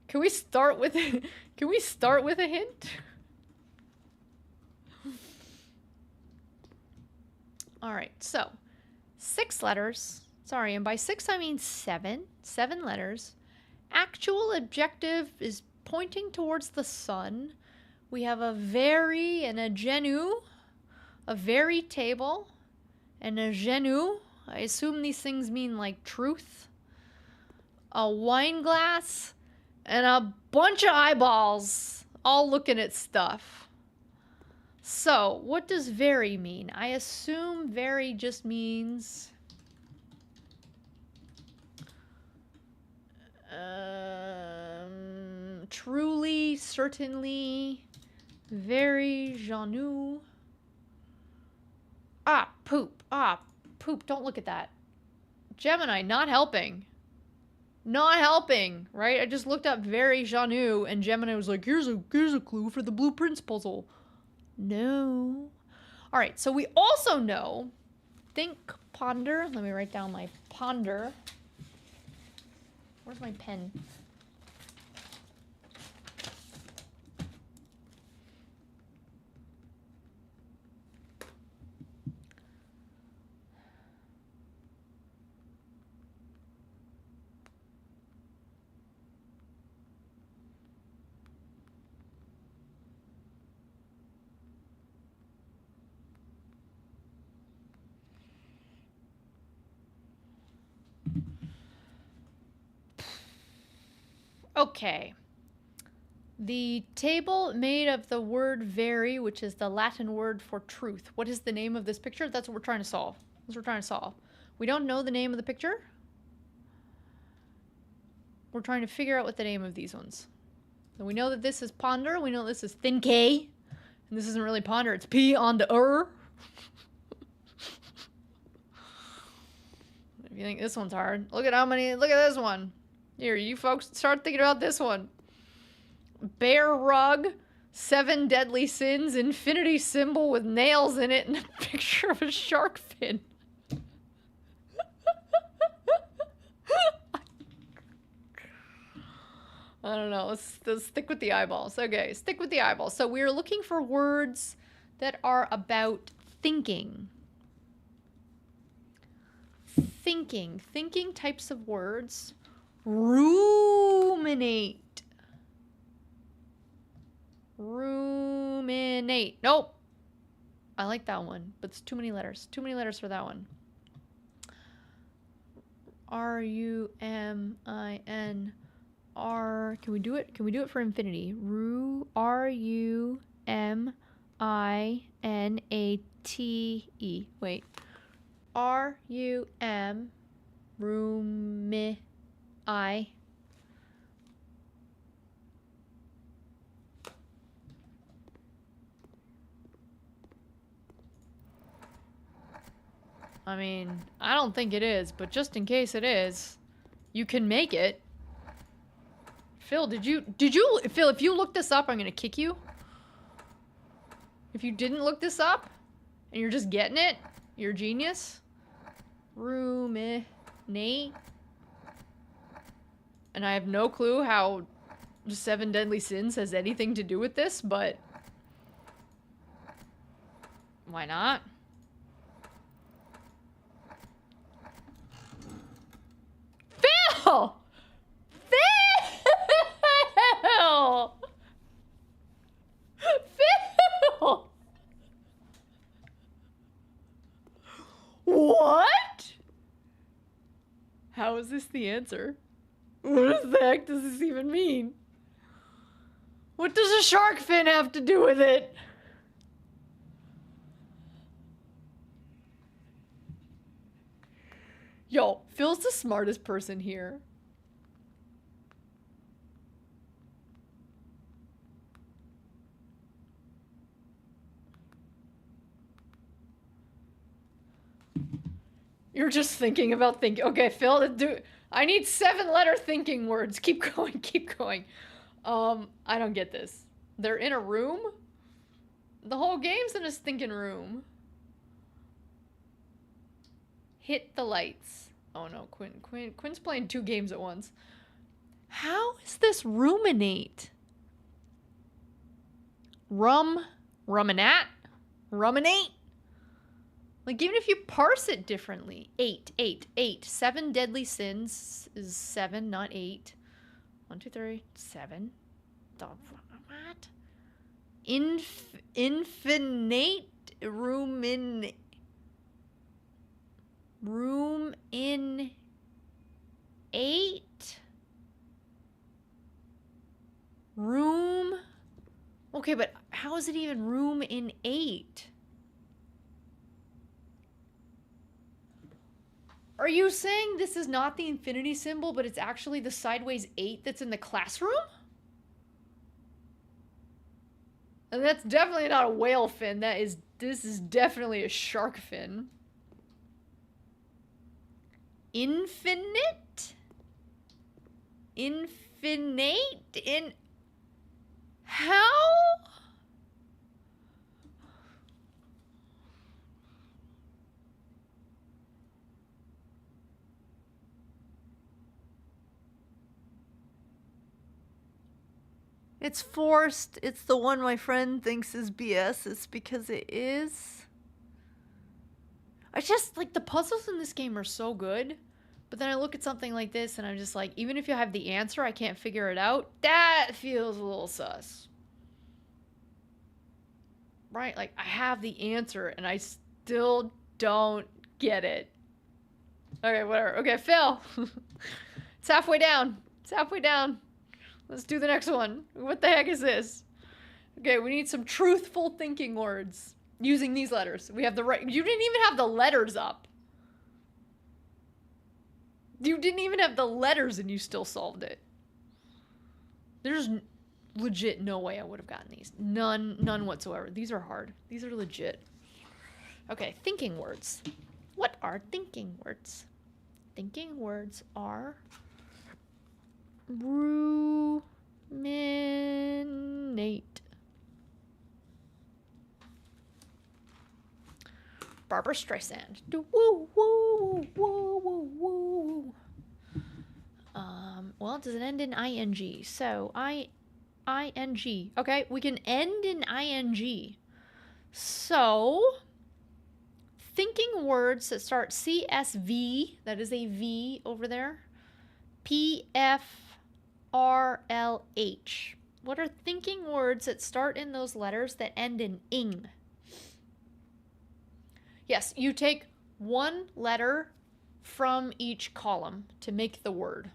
Can we start with a hint? Alright, so 6 letters. Sorry, and by 6 I mean 7. 7 letters. Actual objective is pointing towards the sun. We have a very and a genu. A very table. And a genu. I assume these things mean like truth. A wine glass. And a bunch of eyeballs. All looking at stuff. So, what does very mean? I assume very just means... truly, certainly, very, genou. Ah, poop. Ah, poop. Don't look at that. Gemini, not helping. Not helping, right? I just looked up very genou, and Gemini was like, here's a clue for the blueprints puzzle. No. All right, so we also know, think, ponder. Let me write down my ponder. Where's my pen? Okay. The table made of the word very, which is the Latin word for truth. What is the name of this picture? That's what we're trying to solve. That's what we're trying to solve. We don't know the name of the picture. We're trying to figure out what the name of these ones. So we know that this is ponder. We know this is thin K. And this isn't really ponder. It's P on the If you think this one's hard, look at this one. Here, you folks start thinking about this one. Bear rug, 7 deadly sins, infinity symbol with nails in it, and a picture of a shark fin. I don't know. Let's stick with the eyeballs. Okay, stick with the eyeballs. So we're looking for words that are about thinking. Thinking types of words. Ruminate. Ruminate. Nope. I like that one, but it's too many letters. Too many letters for that one. R-U-M-I-N-R. Can we do it? Can we do it for infinity? R-U-M-I-N-A-T-E. Wait. R-U-M. Rumi-I. I mean, I don't think it is, but just in case it is, you can make it. Phil, Phil, if you look this up, I'm gonna kick you. If you didn't look this up, and you're just getting it, you're a genius. Ruminate. And I have no clue how the 7 deadly sins has anything to do with this, but why not? Phil! Phil! Phil! What? How is this the answer? What the heck does this even mean? What does a shark fin have to do with it? Yo, Phil's the smartest person here. You're just thinking about thinking. Okay, Phil, I need 7-letter thinking words. Keep going, keep going. I don't get this. They're in a room? The whole game's in a stinking room. Hit the lights. Oh no, Quinn's playing 2 games at once. How is this ruminate? Ruminate? Like, even if you parse it differently. 8. 7 deadly sins is 7, not 8. 1, 2, 3, 7. What? Infinite room in Room in 8? Room? Okay, but how is it even room in 8? Are you saying this is not the infinity symbol, but it's actually the sideways 8 that's in the classroom? And that's definitely not a whale fin. This is definitely a shark fin. Infinite? Infinite? How? It's forced. It's the one my friend thinks is BS. It's because it is. I just, like, the puzzles in this game are so good. But then I look at something like this and I'm just like, even if you have the answer, I can't figure it out. That feels a little sus. Right? Like, I have the answer and I still don't get it. Okay, whatever. Okay, Phil. It's halfway down. It's halfway down. Let's do the next one. What the heck is this? Okay, we need some truthful thinking words using these letters. We have the right... You didn't even have the letters up. You didn't even have the letters and you still solved it. There's legit no way I would have gotten these. None whatsoever. These are hard. These are legit. Okay, thinking words. What are thinking words? Thinking words are... ruminate. Barbara Streisand. Woo, woo, woo, woo, woo. Well, does it end in ing? So ing. Okay, we can end in ing. So, thinking words that start CSV, that is a V over there, PFRLH. What are thinking words that start in those letters that end in ing? Yes, you take one letter from each column to make the word.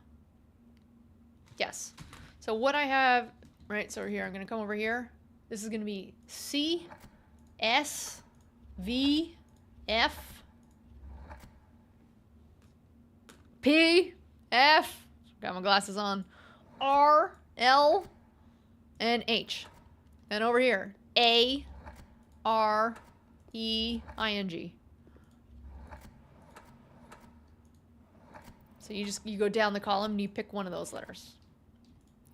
Yes. So what I have, right, so here, I'm going to come over here. This is going to be C, S, V, F, P, F, got my glasses on, R, L, and H. And over here, A, R, E, I-N-G. So you go down the column and you pick one of those letters.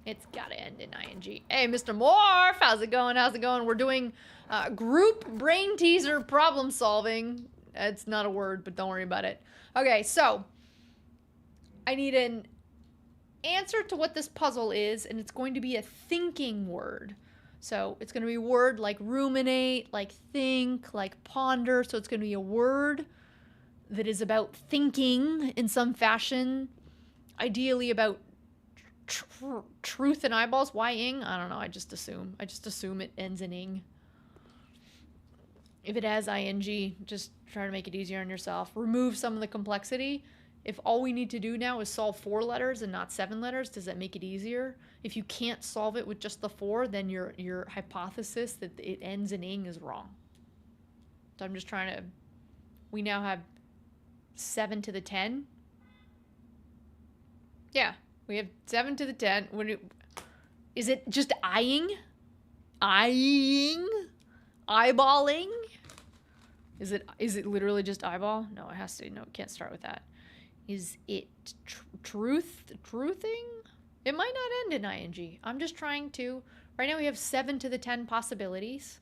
It's gotta end in ing. Hey, Mr. Morph, how's it going? How's it going? We're doing group brain teaser problem solving. It's not a word, but don't worry about it. Okay, so I need an answer to what this puzzle is, and it's going to be a thinking word. So it's going to be a word like ruminate, like think, like ponder. So it's going to be a word that is about thinking in some fashion, ideally about truth and eyeballs. Why ing? I don't know. I just assume it ends in ing. If it has ing, just try to make it easier on yourself. Remove some of the complexity. If all we need to do now is solve 4 letters and not 7 letters, does that make it easier? If you can't solve it with just the 4, then your hypothesis that it ends in ing is wrong. So I'm just trying to... We now have 7 to the 10. Yeah, we have 7 to the 10. Is it just eyeing? Eyeing? Eyeballing? Is it literally just eyeball? No, it has to. No, it can't start with that. Is it truthing? It might not end in ing. I'm just trying to... Right now we have 7 to the 10 possibilities.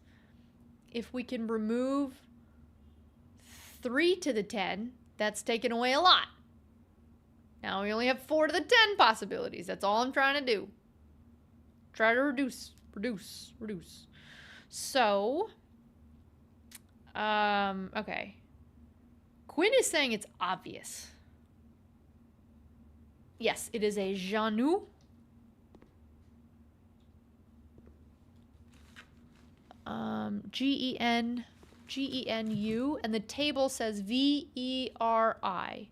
If we can remove 3 to the 10, that's taken away a lot. Now we only have 4 to the 10 possibilities. That's all I'm trying to do. Try to reduce. So, okay. Quinn is saying it's obvious. Yes, it is a genou. G-E-N-U, and the table says V-E-R-I.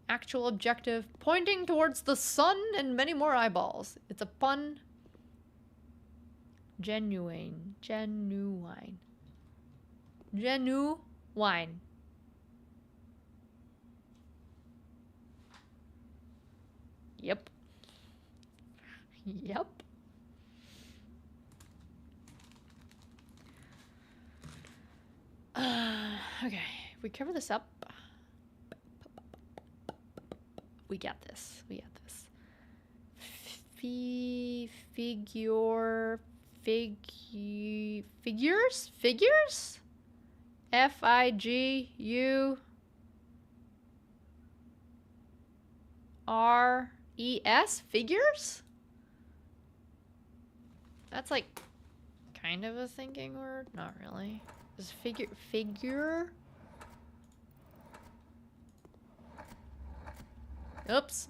Actual objective, pointing towards the sun and many more eyeballs. It's a pun. Genuine. Yep. Okay, we cover this up. We got this. Figures? F-I-G-U-R-E-S? Figures? That's like kind of a thinking word. Not really. Is figure? Oops.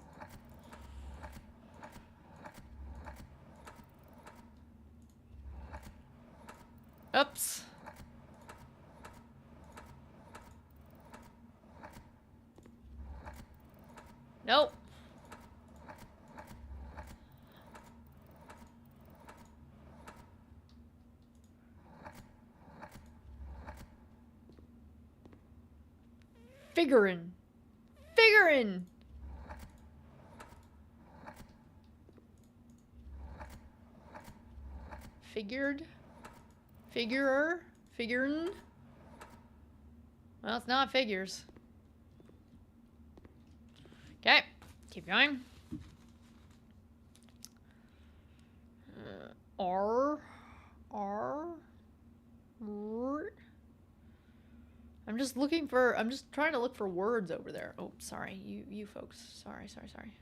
Nope. Figurin'. Figurin'. Well, it's not figures. Okay, keep going. R. I'm just trying to look for words over there. Oh, sorry, you folks. Sorry. There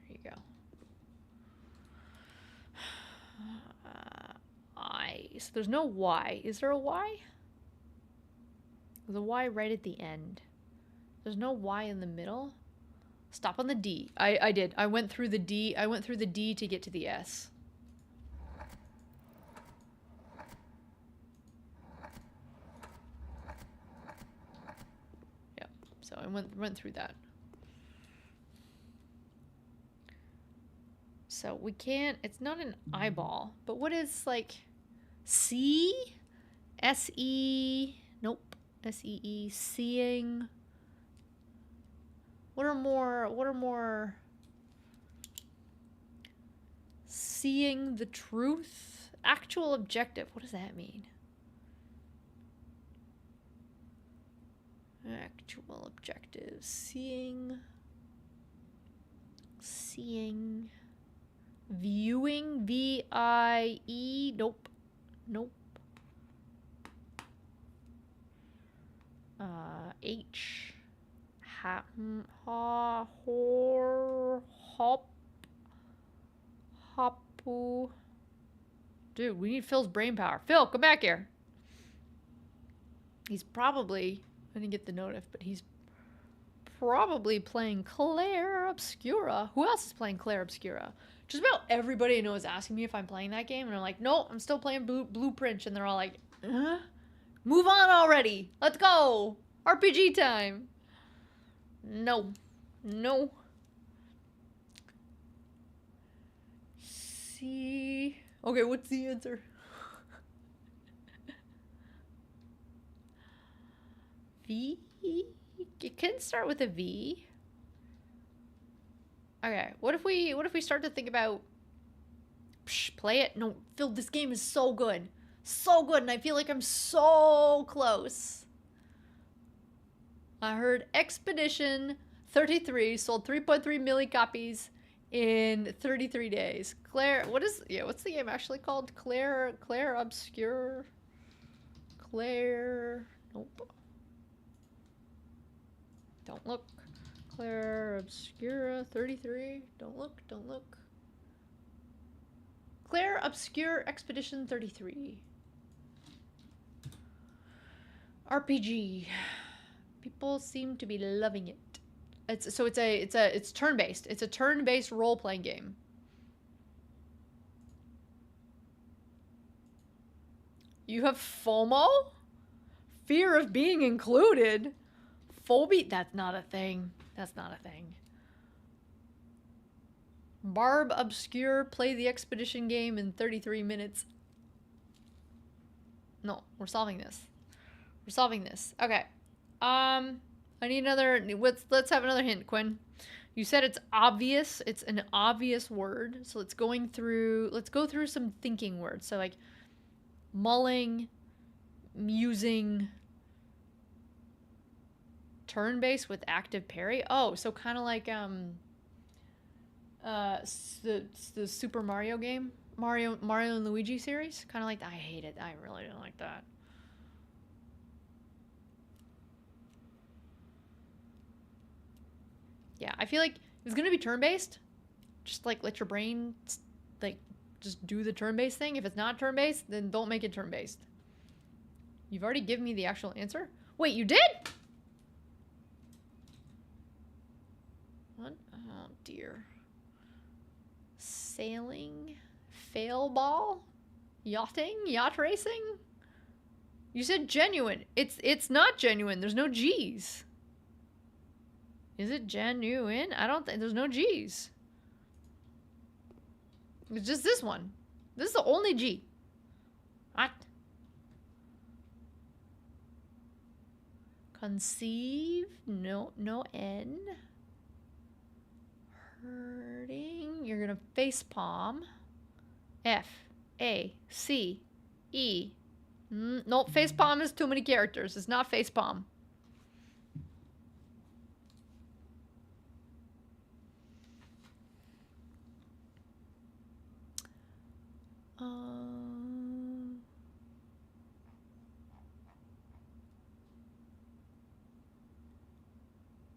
you go. So there's no Y. Is there a Y? There's a Y right at the end. There's no Y in the middle. Stop on the D. I did. I went through the D. I went through the D to get to the S. Yeah. So I went through that. So we can't, it's not an eyeball, but what is like C? S-E, nope, S-E-E, seeing. What are more, seeing the truth? Actual objective, what does that mean? Actual objective, seeing, viewing, V-I-E, nope, H, hopu. Dude, we need Phil's brain power. Phil, come back here. He's probably, I didn't get the notif, but he's probably playing Claire Obscura. Who else is playing Claire Obscura? Just about everybody I know is asking me if I'm playing that game, and I'm like, no, I'm still playing Blueprint, and they're all like, move on already. Let's go. RPG time. No. See. Okay, what's the answer? V? It can start with a V. Okay, what if we start to think about play it? No, Phil, this game is so good. So good, and I feel like I'm so close. I heard Expedition 33 sold 3.3 million copies in 33 days. Claire, what's the game actually called? Claire Obscure? Claire, nope. Don't look. Claire Obscura 33. Don't look. Claire Obscure Expedition 33. RPG. People seem to be loving it. It's turn-based. It's a turn-based role-playing game. You have FOMO? Fear of being included? Phobia? That's not a thing. Barb Obscure, play the expedition game in 33 minutes. No, we're solving this. Okay. I need another, let's have another hint, Quinn. You said it's obvious. It's an obvious word. So let's go through some thinking words. So like mulling, musing, turn-based with active parry. Oh, so kind of like the Super Mario game, Mario and Luigi series. Kind of like that. I hate it. I really don't like that. Yeah, I feel like if it's gonna be turn-based, just like let your brain like just do the turn-based thing. If it's not turn-based, then don't make it turn-based. You've already given me the actual answer. Wait, you did? What? Oh dear. Sailing, fail ball, yachting, yacht racing. You said genuine. It's not genuine. There's no G's. Is it genuine? I don't think there's no G's. It's just this one. This is the only G. What? Conceive? No N. Hurting. You're gonna face palm. F-A-C-E. Nope, face palm is too many characters. It's not face palm.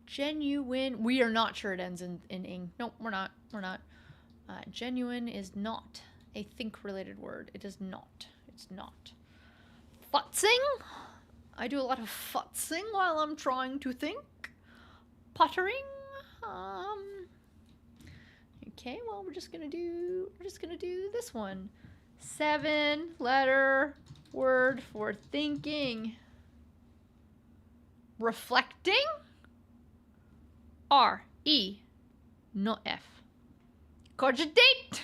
Genuine. We are not sure it ends in ing. Nope, we're not. Genuine is not a think-related word. It is not. It's not. Futzing? I do a lot of futzing while I'm trying to think. Pottering? Okay, well, we're just gonna do this one. 7-letter word for thinking. Reflecting? R-E, no F. Cogitate?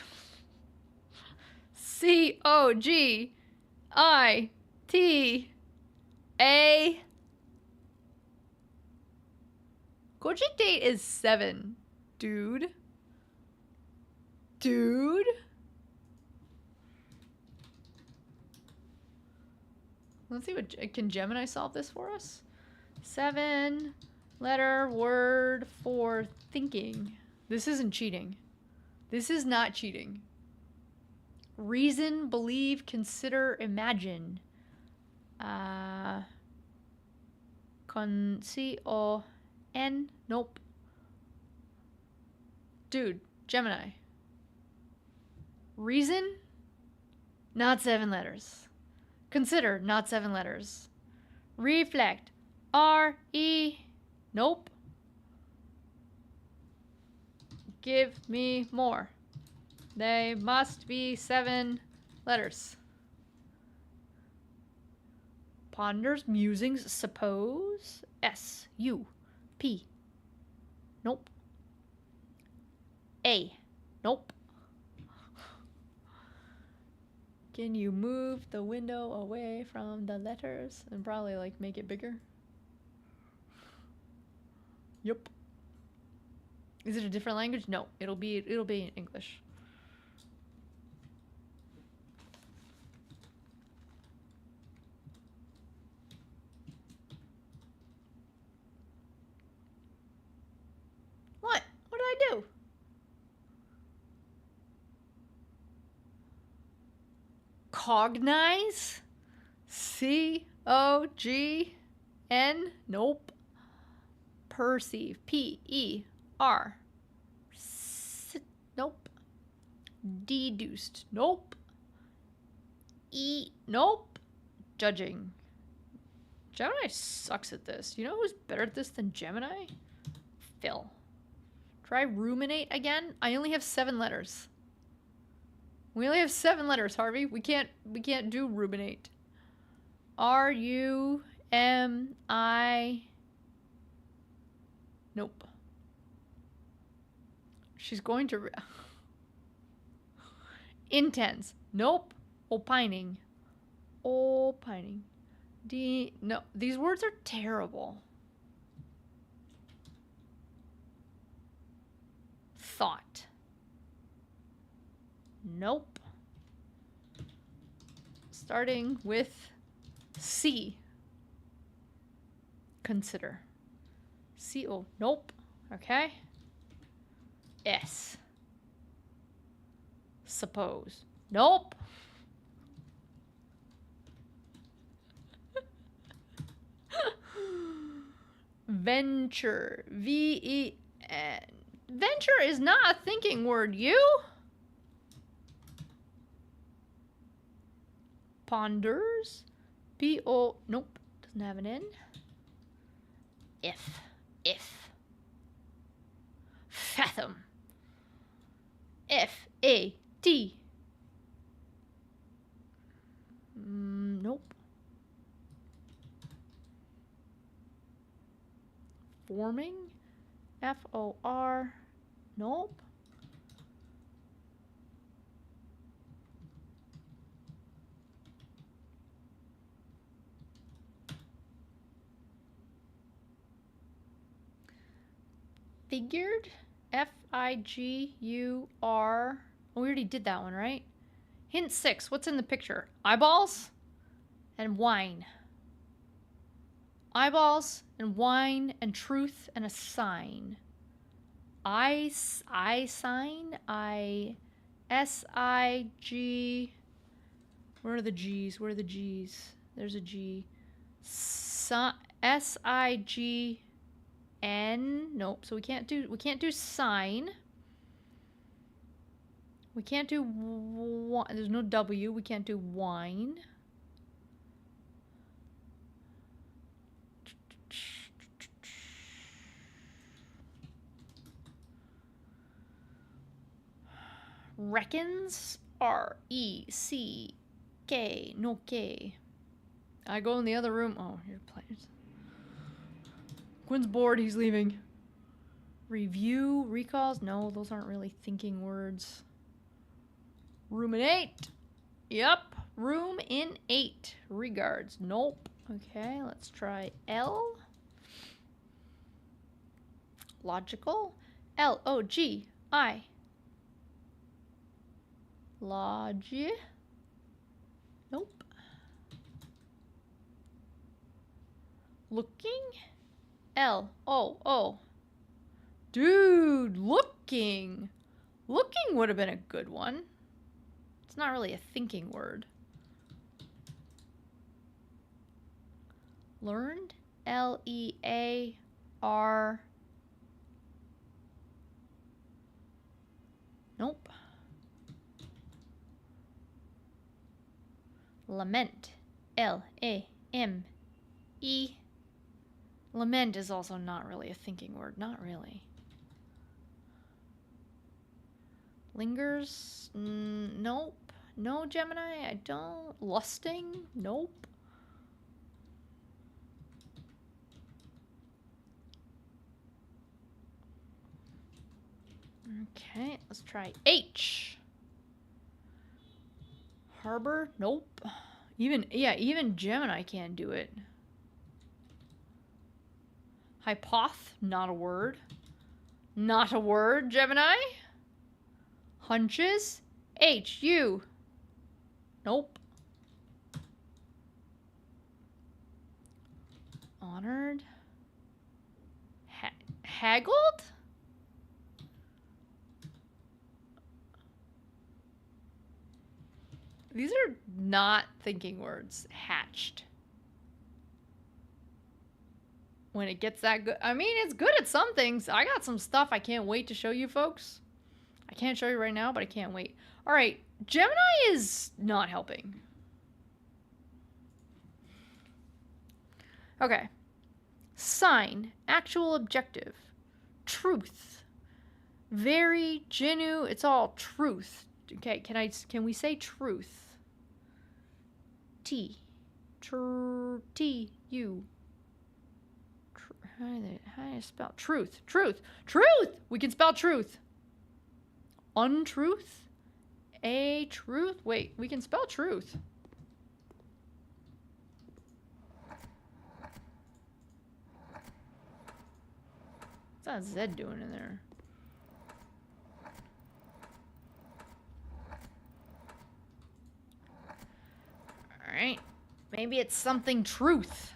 C-O-G-I-T-A. Cogitate is 7, dude. Dude? Let's see what, can Gemini solve this for us? 7-letter word for thinking. This isn't cheating. This is not cheating. Reason, believe, consider, imagine. C-O-N, nope. Dude, Gemini. Reason, not 7 letters. Consider, not 7 letters. Reflect, R-E, nope. Give me more. They must be 7 letters. Ponders, musings, suppose, S-U-P, nope. A, nope. Can you move the window away from the letters and probably like make it bigger? Yep. Is it a different language? No, it'll be in English. What? What did I do? Cognize? C-O-G-N? Nope. Perceive. P-E-R. Nope. Deduced. Nope. Nope. Judging. Gemini sucks at this. You know who's better at this than Gemini? Phil. Try ruminate again. I only have 7 letters. We only have 7 letters, Harvey. We can't do ruminate. R-U-M-I. Nope. She's going to... Intense. Nope. Opining. Opining. No. These words are terrible. Thought. Nope. Starting with C. Consider. C-O. Nope. Okay. S. Suppose. Nope. Venture. V-E-N. Venture is not a thinking word, you? Ponders. B-O. Nope. Doesn't have an N. If. Fathom. F-A-T. Nope. Forming. F-O-R. Nope. Figured. F-I-G-U-R. Oh, we already did that one, right? Hint 6. What's in the picture? Eyeballs and wine. Eyeballs and wine and truth and a sign. Sign. I-S-I-G. Where are the G's? Where are the G's? There's a G. S-I-G-N. Nope. So we can't do sign. We can't do there's no W. We can't do wine. Reckons. R-E-C-K. No K. I go in the other room. Oh, you're playing. Quinn's bored. He's leaving. Review. Recalls. No, those aren't really thinking words. Ruminate. Yep. Room in 8. Regards. Nope. Okay, let's try L. Logical. L-O-G-I. Logi. Nope. Looking. L-O-O. Dude, looking. Looking would have been a good one. It's not really a thinking word. Learned. L-E-A-R. Nope. Lament. L-A-M-E. Lament is also not really a thinking word. Not really. Lingers? Nope. No, Gemini, I don't. Lusting? Nope. Okay, let's try H. Harbor? Nope. Even Gemini can't do it. Hypoth? Not a word. Not a word, Gemini. Hunches? H-U. Nope. Honored? Haggled? These are not thinking words. Hatched. When it gets that good. I mean, it's good at some things. I got some stuff I can't wait to show you folks. I can't show you right now, but I can't wait. All right. Gemini is not helping. Okay. Sign. Actual objective. Truth. Very, genu. It's all truth. Okay, can we say truth? T. T-U. How do you spell truth? Truth. Truth! We can spell truth. Untruth? A truth? Wait, we can spell truth. What's that Z doing in there? Alright. Maybe it's something truth.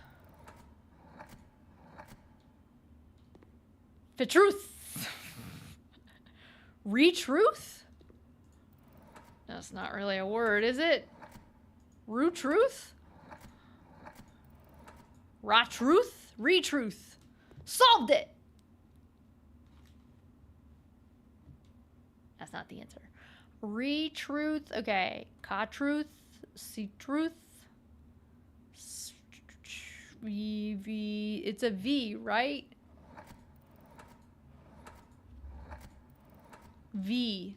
The truth. Retruth? That's not really a word, is it? Retruth? Ra-truth? Retruth. Solved it! That's not the answer. Retruth. Okay. Ka-truth. C-truth. V. It's a V, right? V.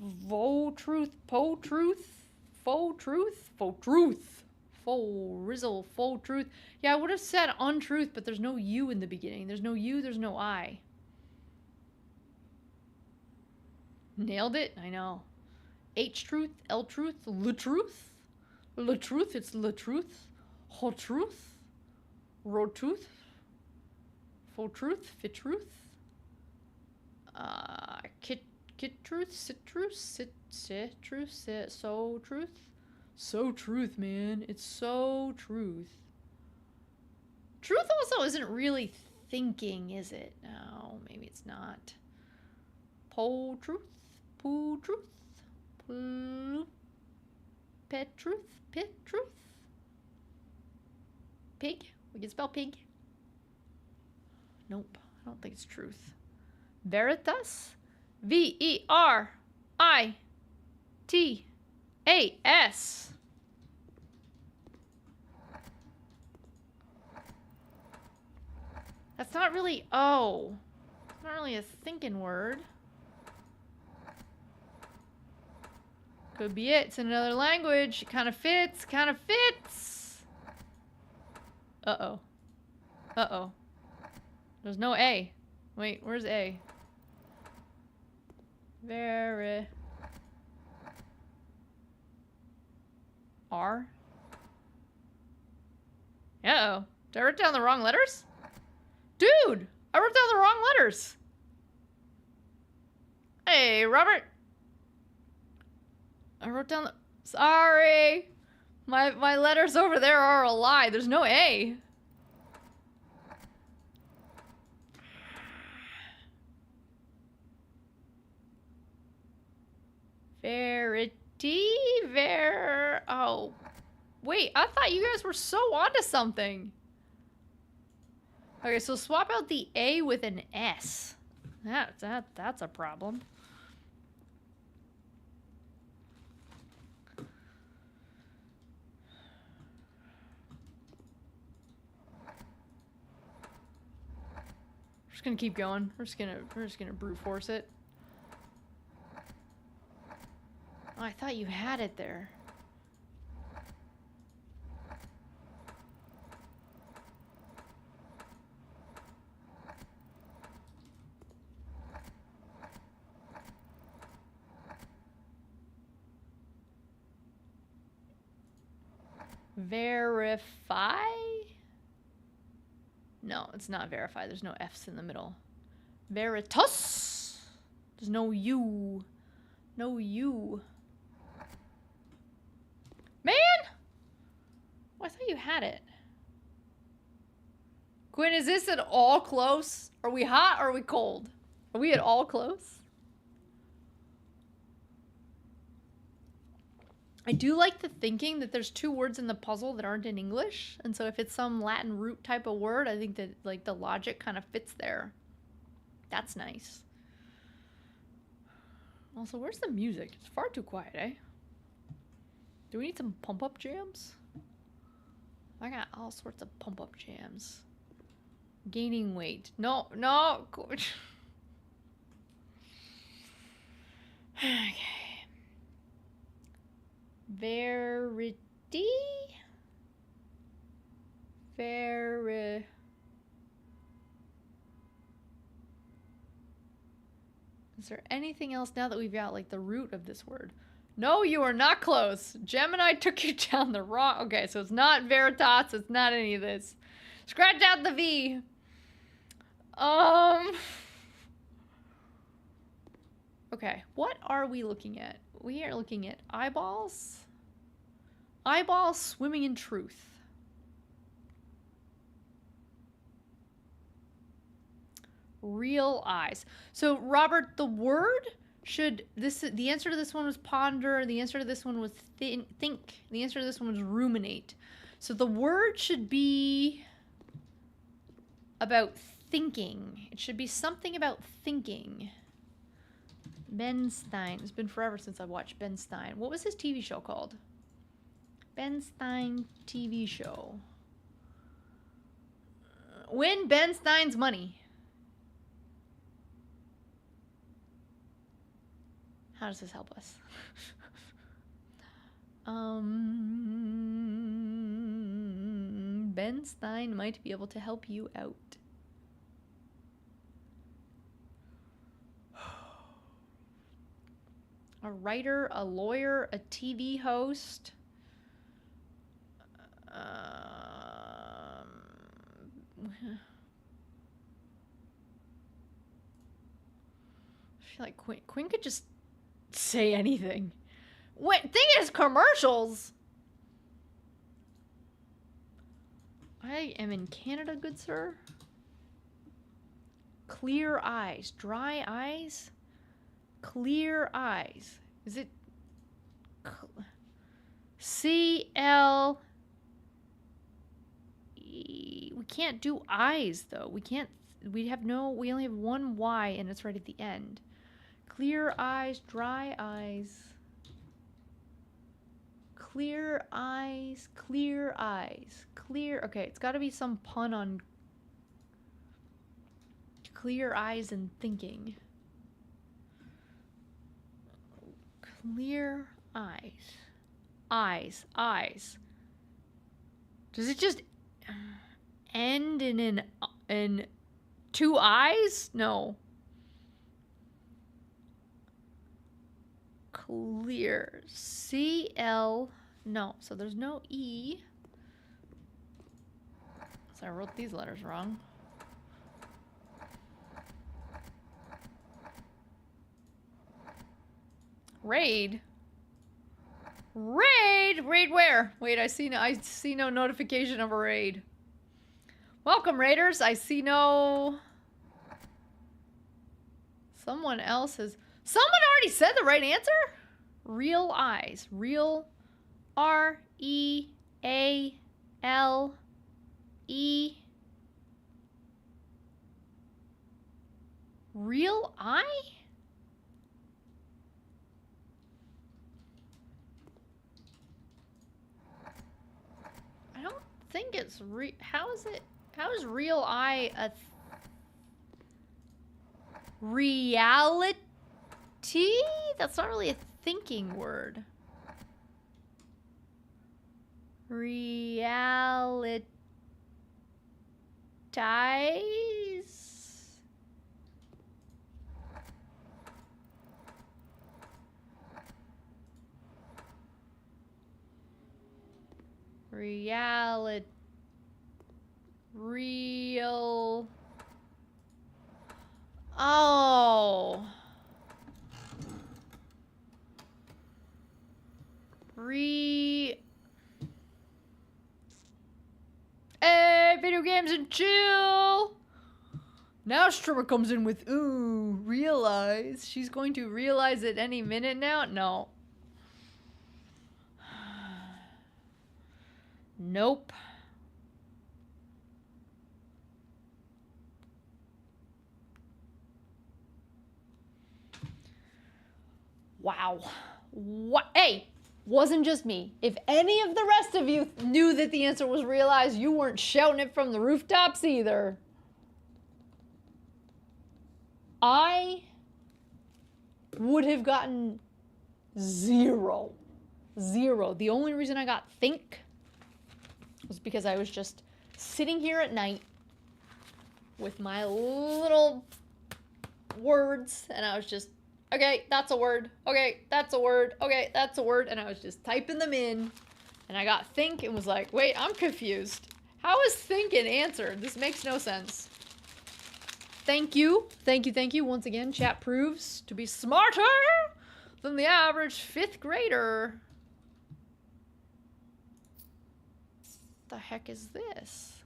Vo-truth. Po-truth. Faux-truth. Faux-truth. Faux-rizzle. Faux-truth. Yeah, I would have said untruth, but there's no U in the beginning. There's no U, there's no I. Nailed it? I know. H-truth. L-truth. L-truth. L-truth. It's L-truth. Whole-truth. Road-truth. Faux-truth. Fit-truth. Kit-truth. Sit-truth. Sit-truth. So-truth. So-truth, man. It's so-truth. Truth also isn't really thinking, is it? No, maybe it's not. Po-truth. Poo-truth. Pet-truth. Pit-truth. Pig? We can spell pig. Nope. I don't think it's truth. Veritas? V-E-R. I-T-A-S. That's not really O. It's not really a thinking word. Could be it. It's in another language. It kind of fits. Kind of fits. Uh-oh. Uh-oh. There's no A. Wait, where's A? Very. R? Uh-oh. Did I write down the wrong letters? Dude! I wrote down the wrong letters! Hey, Robert! I wrote down the... Sorry! My letters over there are a lie. There's no A. Oh. Wait, I thought you guys were so onto something. Okay, so swap out the A with an S. That's a problem. We're just gonna keep going. We're just gonna brute force it. Oh, I thought you had it there. Verify? No, it's not verify. There's no F's in the middle. Veritas. There's no U. No U. Man! Oh, I thought you had it. Quinn, is this at all close? Are we hot or are we cold? Are we at all close? I do like the thinking that there's two words in the puzzle that aren't in English. And so if it's some Latin root type of word, I think that like the logic kind of fits there. That's nice. Also, where's the music? It's far too quiet, eh? Do we need some pump-up jams? I got all sorts of pump-up jams. Gaining weight. No, no. Okay. Verity? Is there anything else now that we've got like the root of this word? No, you are not close. Gemini took you down the wrong... Okay, so it's not veritas. It's not any of this. Scratch out the V. Okay, what are we looking at? We are looking at eyeballs. Eyeballs swimming in truth. Real eyes. So, Robert, the word should... The answer to this one was ponder. The answer to this one was think. The answer to this one was ruminate. So the word should be about thinking. It should be something about thinking. Ben Stein. It's been forever since I've watched Ben Stein. What was his TV show called? Ben Stein TV show. Win Ben Stein's money. How does this help us? Ben Stein might be able to help you out. A writer, a lawyer, a TV host. I feel like Quinn could just say anything. What thing is commercials? I am in Canada, good sir. Clear eyes. Dry eyes? Clear eyes. Is it... C-L... We can't do eyes, though. We can't... We only have one Y, and it's right at the end. Clear eyes, dry eyes. Clear eyes, clear eyes. Clear, okay, it's gotta be some pun on clear eyes and thinking. Clear eyes. Eyes, eyes. Does it just end in two eyes? No. Clear. C-L. No, so there's no E. So I wrote these letters wrong. Raid. Raid? Raid where? Wait, I see no notification of a raid. Welcome, raiders. I see no... Someone else has... Someone already said the right answer? Real eyes. Real. R-E-A-L-E. Real eye? I don't think it's how is real eye a reality? That's not really a thinking word. Realitize? Real. Oh. Hey, video games and chill. Now streamer comes in with, ooh, realize. She's going to realize it any minute now? No. Nope. Wow. What? Hey, wasn't just me. If any of the rest of you knew that the answer was realized, you weren't shouting it from the rooftops either. I would have gotten 0. 0. The only reason I got think was because I was just sitting here at night with my little words, and I was just, okay, that's a word. Okay, that's a word. Okay, that's a word. And I was just typing them in, and I got think and was like, wait, I'm confused. How is think an answer? This makes no sense. Thank you. Thank you, thank you. Once again, chat proves to be smarter than the average 5th grader. What the heck is this?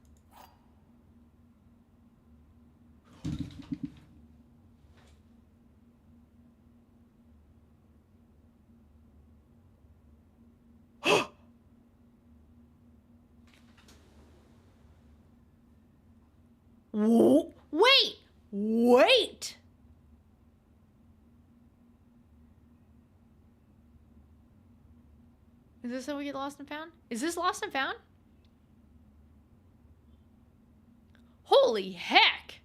Wait! Wait! Is this how we get lost and found? Is this lost and found? Holy heck!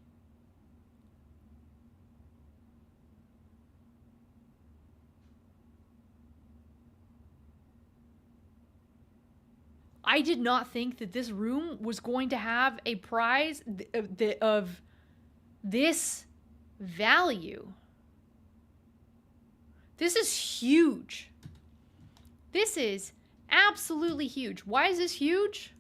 I did not think that this room was going to have a prize of this value. This is huge. This is absolutely huge. Why is this huge?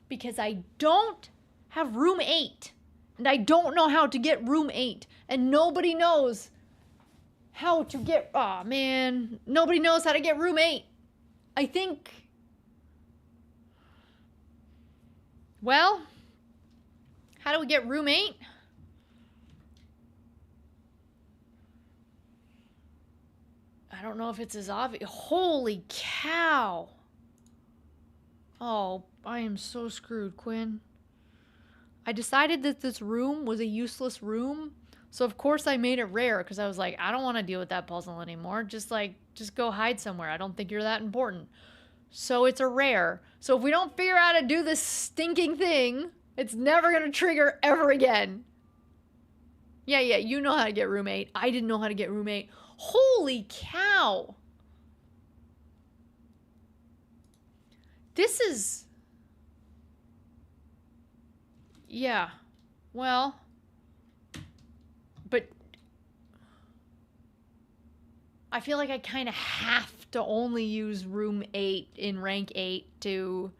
Because I don't have room 8. And I don't know how to get room 8. And nobody knows how to get... Aw, man. Nobody knows how to get room 8. I think... Well, how do we get room 8? I don't know if it's as obvious. Holy cow. Oh, I am so screwed, Quinn. I decided that this room was a useless room, So of course I made it rare because I was like, I don't want to deal with that puzzle anymore. Just go hide somewhere. I don't think you're that important. So it's a rare. So if we don't figure out how to do this stinking thing, it's never going to trigger ever again. Yeah, you know how to get room 8. I didn't know how to get room 8. Holy cow. This is... Yeah. Well... But... I feel like I kind of have to only use room 8 in rank 8 to...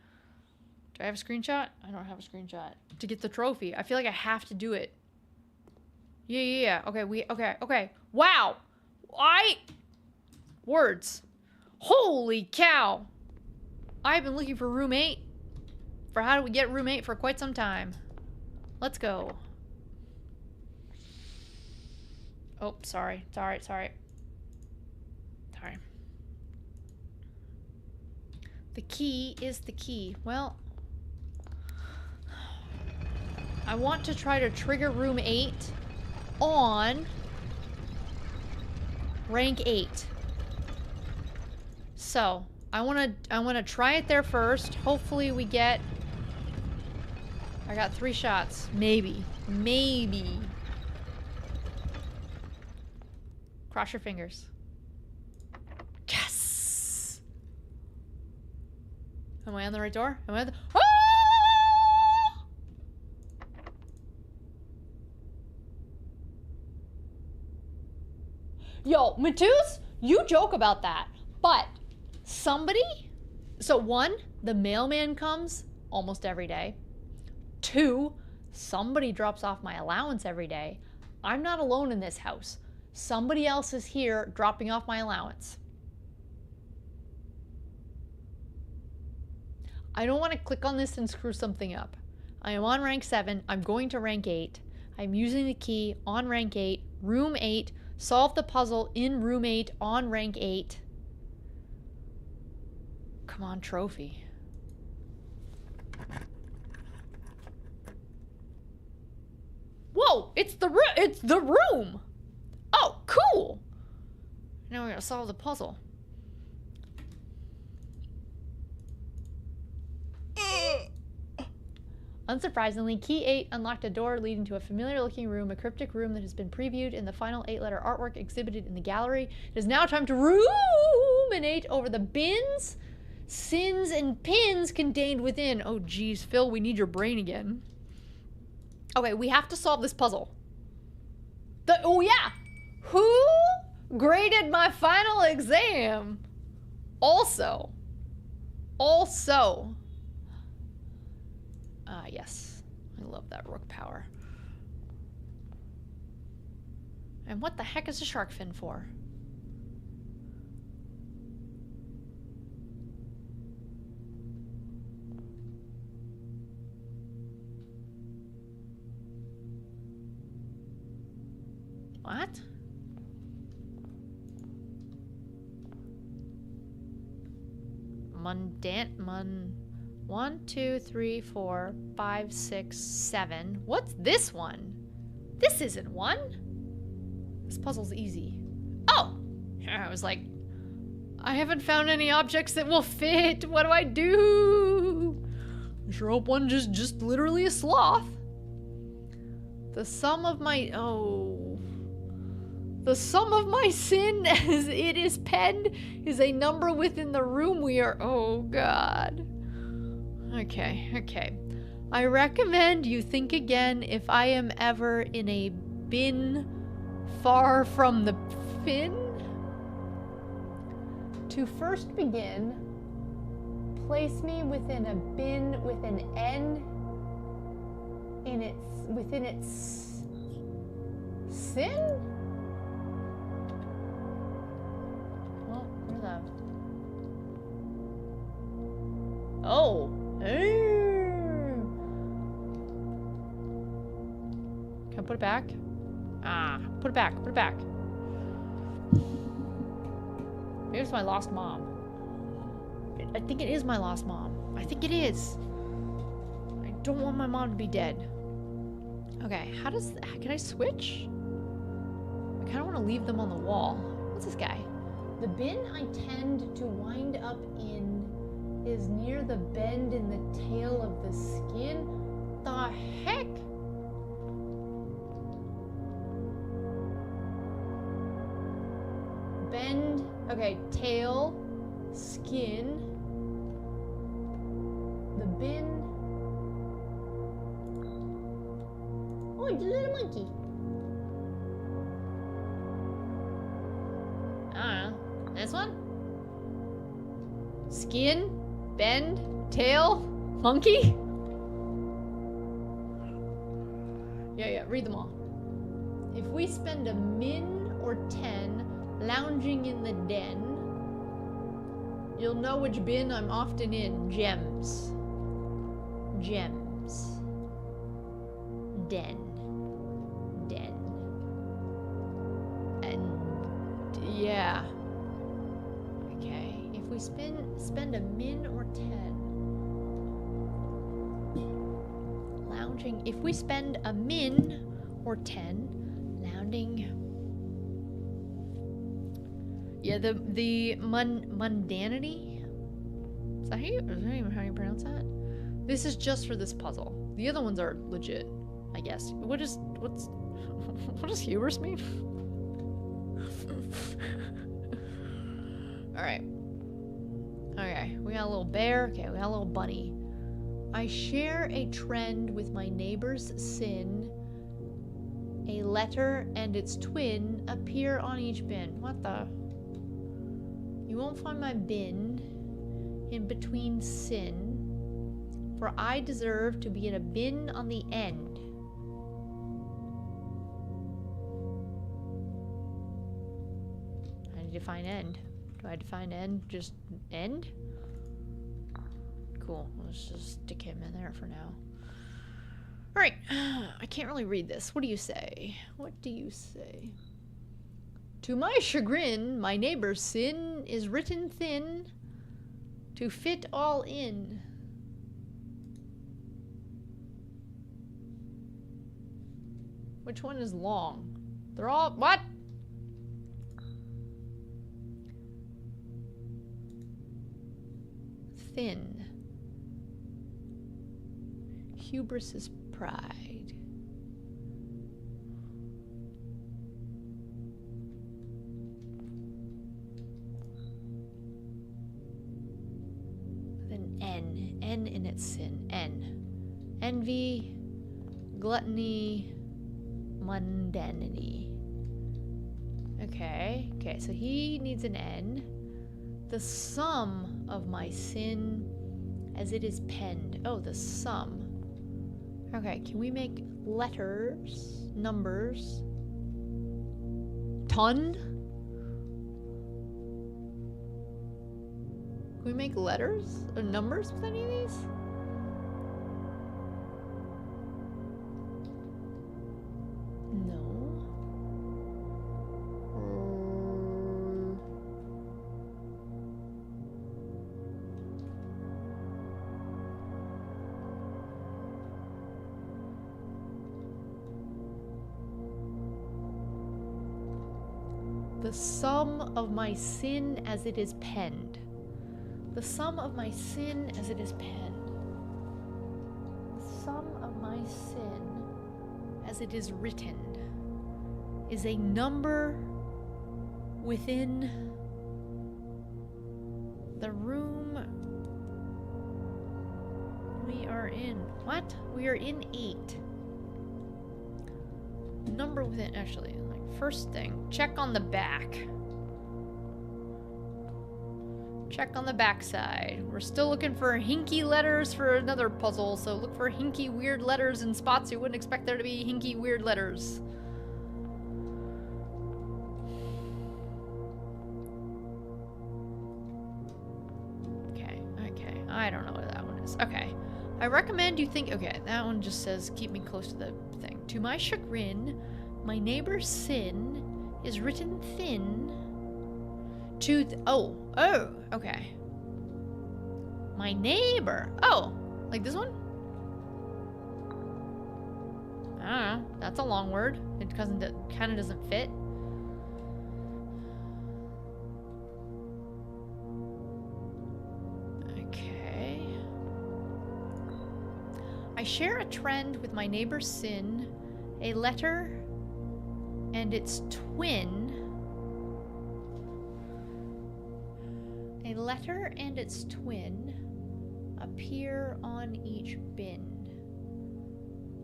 Do I have a screenshot? I don't have a screenshot. To get the trophy. I feel like I have to do it. Yeah. Okay. Wow! Words. Holy cow! I've been looking for room 8. For how do we get room 8 for quite some time. Let's go. Oh, sorry. Sorry. The key is the key. Well... I want to try to trigger room 8 on rank 8. So, I want to try it there first. Hopefully we get... I got 3 shots. Maybe. Cross your fingers. Yes! Am I on the right door? Am I on the... Ah! Yo, Matus, you joke about that, but somebody... So 1, the mailman comes almost every day. 2, somebody drops off my allowance every day. I'm not alone in this house. Somebody else is here dropping off my allowance. I don't want to click on this and screw something up. I am on rank 7. I'm going to rank 8. I'm using the key on rank 8, room 8, solve the puzzle in room 8 on rank 8. Come on, trophy. Whoa, it's the room. Oh, cool. Now we're gonna solve the puzzle. Unsurprisingly, key 8 unlocked a door leading to a familiar-looking room, a cryptic room that has been previewed in the final 8-letter artwork exhibited in the gallery. It is now time to ruminate over the bins, sins, and pins contained within. Oh, geez, Phil, we need your brain again. Okay, we have to solve this puzzle. Oh, yeah! Who graded my final exam? Also. Yes. I love that rook power. And what the heck is a shark fin for? What? Mundane. 1, 2, 3, 4, 5, 6, 7. What's this one? This isn't one. This puzzle's easy. Oh! I was like, I haven't found any objects that will fit. What do I do? I sure hope one just literally a sloth. The sum of my... Oh. The sum of my sin as it is penned is a number within the room we are... Oh, God. Okay. I recommend you think again if I am ever in a bin far from the fin. To first begin, place me within a bin with an N within its sin? Well, where's that? Oh. Can I put it back? Put it back. Maybe it's my lost mom. I think it is my lost mom. I think it is. I don't want my mom to be dead. Okay, can I switch? I kind of want to leave them on the wall. What's this guy? The bin I tend to wind up in is near the bend in the tail of the skin. The heck? Bend, okay, tail, skin, the bin. Oh, it's a little monkey. I don't know. This one? Skin, bend, tail, monkey? Yeah, read them all. If we spend a min or 10 lounging in the den, you'll know which bin I'm often in. Gems. Gems. Den. Den. And yeah. Okay. If we spend a min or 10 lounging, if we spend a min or 10 lounging. Yeah, the mundanity. Is that how you pronounce that? This is just for this puzzle. The other ones are legit, I guess. What does hubris mean? Alright. Okay, we got a little bear. Okay, we got a little bunny. I share a trend with my neighbor's sin. A letter and its twin appear on each bin. What the? You won't find my bin in between sin, for I deserve to be in a bin on the end. I need to find end. Do I define end? Just end? Cool. Let's just stick him in there for now. Alright. I can't really read this. What do you say? What do you say? To my chagrin, my neighbor's sin is written thin to fit all in. Which one is long? They're all... What? Thin. Hubris is pride. Then N. N in its sin. N. Envy, gluttony, mundanity. Okay. Okay, so he needs an N. The sum of my sin as it is penned. Oh, the sum. Okay, can we make letters, numbers? Ton? Can we make letters or numbers with any of these? No. The sum of my sin as it is penned. The sum of my sin as it is penned. The sum of my sin as it is written is a number within the room we are in. What? We are in 8. Number within, actually, like, first thing, check on the back. Check on the back side. We're still looking for hinky letters for another puzzle, so look for hinky weird letters in spots you wouldn't expect there to be hinky weird letters. Okay, I don't know what that one is. Okay. I recommend you think, okay, that one just says keep me close to the thing. To my chagrin, my neighbor's sin is written thin to oh, okay. My neighbor. Oh, like this one? I don't know. That's a long word. It kind of doesn't fit. share a trend with my neighbor's sin, a letter and its twin. A letter and its twin appear on each bin.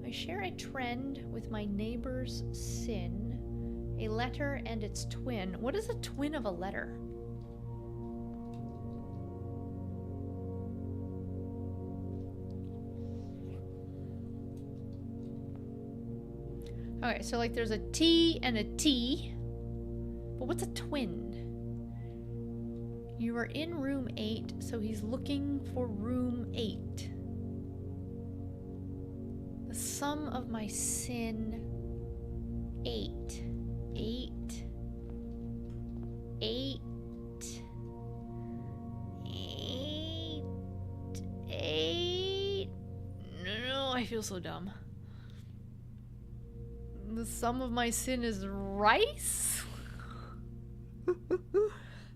I share a trend with my neighbor's sin, a letter and its twin. What is a twin of a letter? Okay, so like there's a T and a T, but what's a twin? You are in room 8, so he's looking for room 8. The sum of my sin, 8. 8. 8. 8. 8. No, I feel so dumb. The sum of my sin is rice?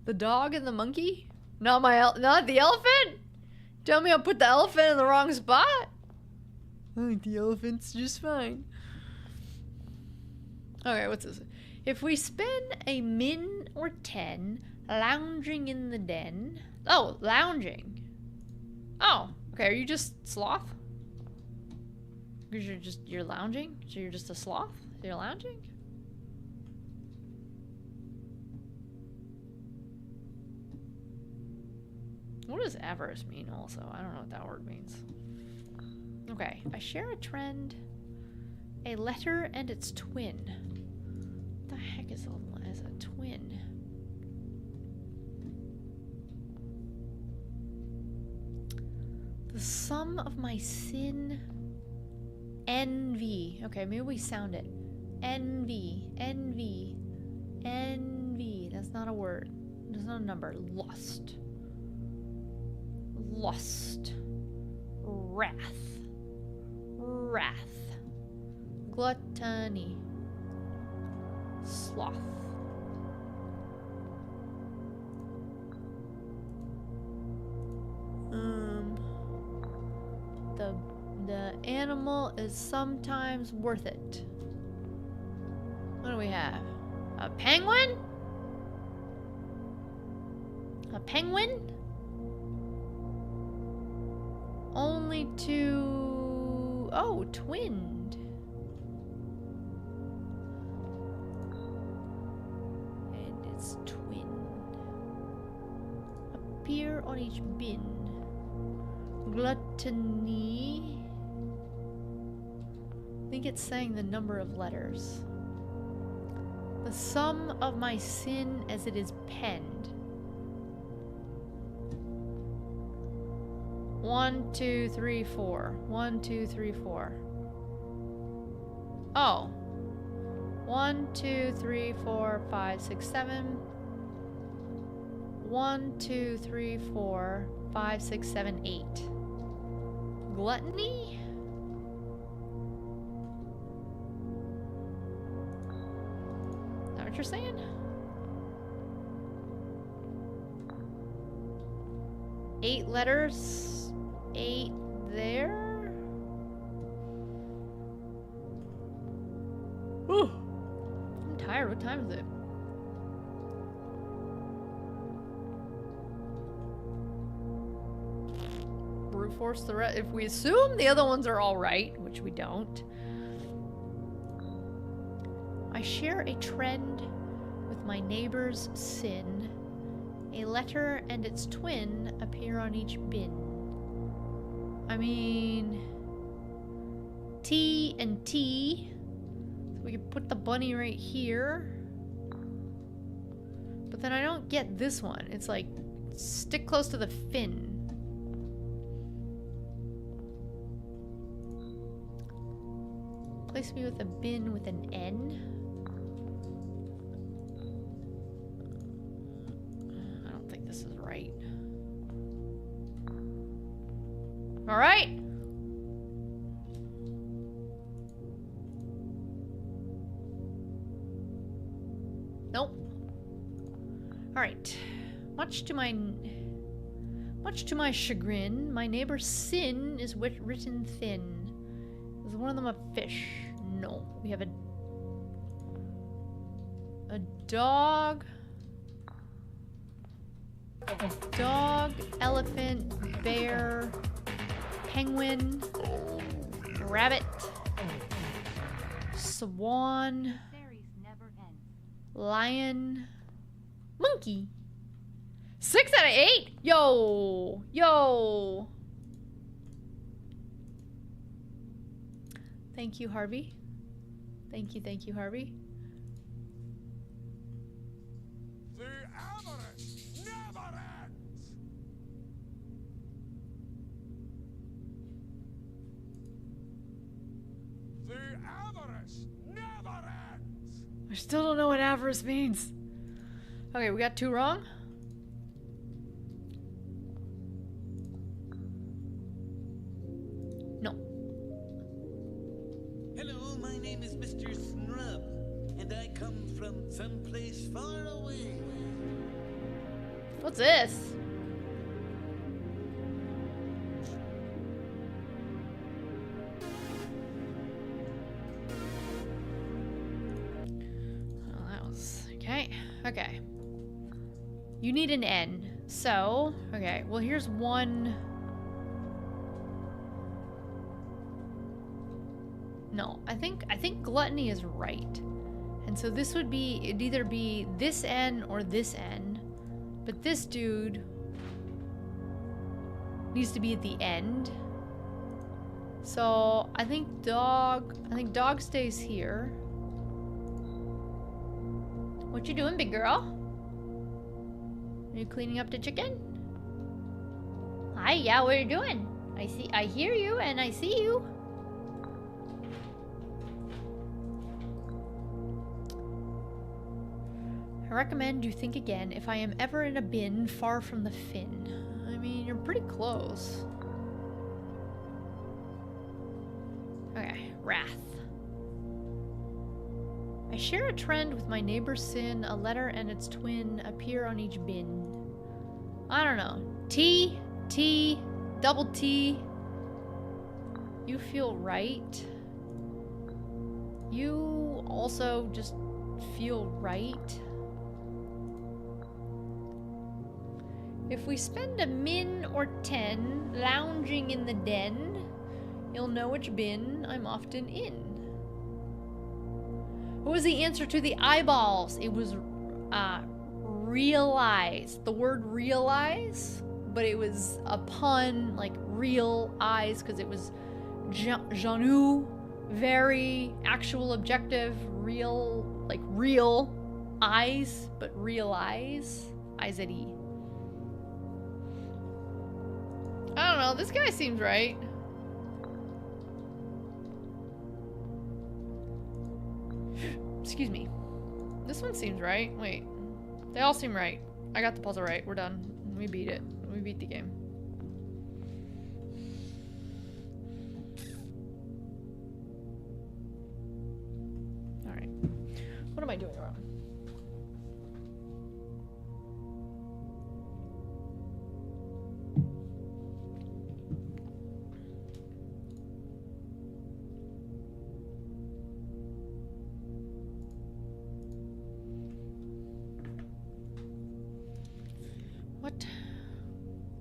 The dog and the monkey? Not the elephant? Tell me I put the elephant in the wrong spot? I think the elephant's just fine. Okay, what's this? If we spend a min or 10 lounging in the den. Oh, lounging. Oh, okay, are you just sloth? Because you're lounging? So you're just a sloth? You're lounging? What does avarice mean also? I don't know what that word means. Okay, I share a trend, a letter and its twin. What the heck is a twin? The sum of my sin, envy. Okay, maybe we sound it. Envy, envy, envy. That's not a word. That's not a number. Lust. Lust. Wrath. Wrath. Gluttony. Sloth. The animal is sometimes worth it. What do we have? A penguin? A penguin? Only two... Oh, twinned. And it's twin. Appear on each bin. Gluttony. I think it's saying the number of letters. The sum of my sin as it is penned. 1, 2, 3, 4. 1, 2, 3, 4. Oh. 1, 2, 3, 4, 5, 6, 7. 1, 2, 3, 4, 5, 6, 7, 8. Gluttony? Is that what you're saying? 8 letters. 8 there. Ooh. I'm tired. What time is it? Brute force the rest. If we assume the other ones are all right, which we don't. I share a trend with my neighbor's sin. A letter and its twin appear on each bin. I mean, T and T. So we could put the bunny right here. But then I don't get this one. It's like, stick close to the fin. Place me with a bin with an N. I don't think this is right. All right. Nope. All right. Much to my chagrin, my neighbor's sin is written thin. Is one of them a fish? No. We have a dog. Dog, elephant, bear, penguin, rabbit, swan, lion, monkey. 6 out of 8? Yo! Yo! Thank you, Harvey. Thank you, Harvey. The avarice never ends! The avarice never ends! I still don't know what avarice means. Okay, we got 2 wrong. No. Hello, my name is Mr. Snrub, and I come from someplace far away. What's this? Oh, that was... Okay. Okay. You need an N. So, okay. Well, here's one... No, I think gluttony is right. And so this would be, it'd either be this N or this N. But this dude needs to be at the end. So I think dog stays here. What you doing, big girl? Are you cleaning up the chicken? Hi, yeah, what are you doing? I hear you and I see you. I recommend you think again if I am ever in a bin far from the fin. I mean, you're pretty close. Okay, wrath. I share a trend with my neighbor's sin. A letter and its twin appear on each bin. I don't know. T, T, double T. You feel right. You also just feel right. If we spend a min or 10 lounging in the den, you'll know which bin I'm often in. What was the answer to the eyeballs? It was realize. The word realize, but it was a pun, like real eyes, because it was Janu, very actual objective, real, like real eyes, but realize, I-Z-E. I don't know, this guy seems right. Excuse me. This one seems right. Wait. They all seem right. I got the puzzle right. We're done. We beat it. We beat the game. Alright. What am I doing wrong?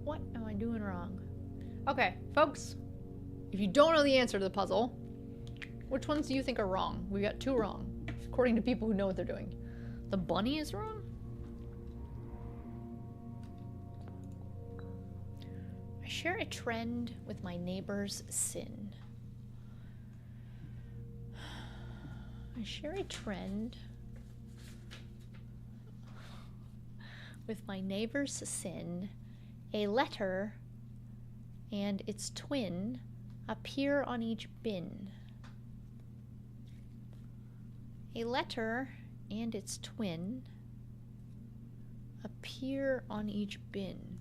What am I doing wrong? Okay, folks, if you don't know the answer to the puzzle, which ones do you think are wrong? We got 2 wrong, according to people who know what they're doing. The bunny is wrong? I share a trend with my neighbor's sin. I share a trend with my neighbor's sin. A letter and its twin appear on each bin. A letter and its twin appear on each bin.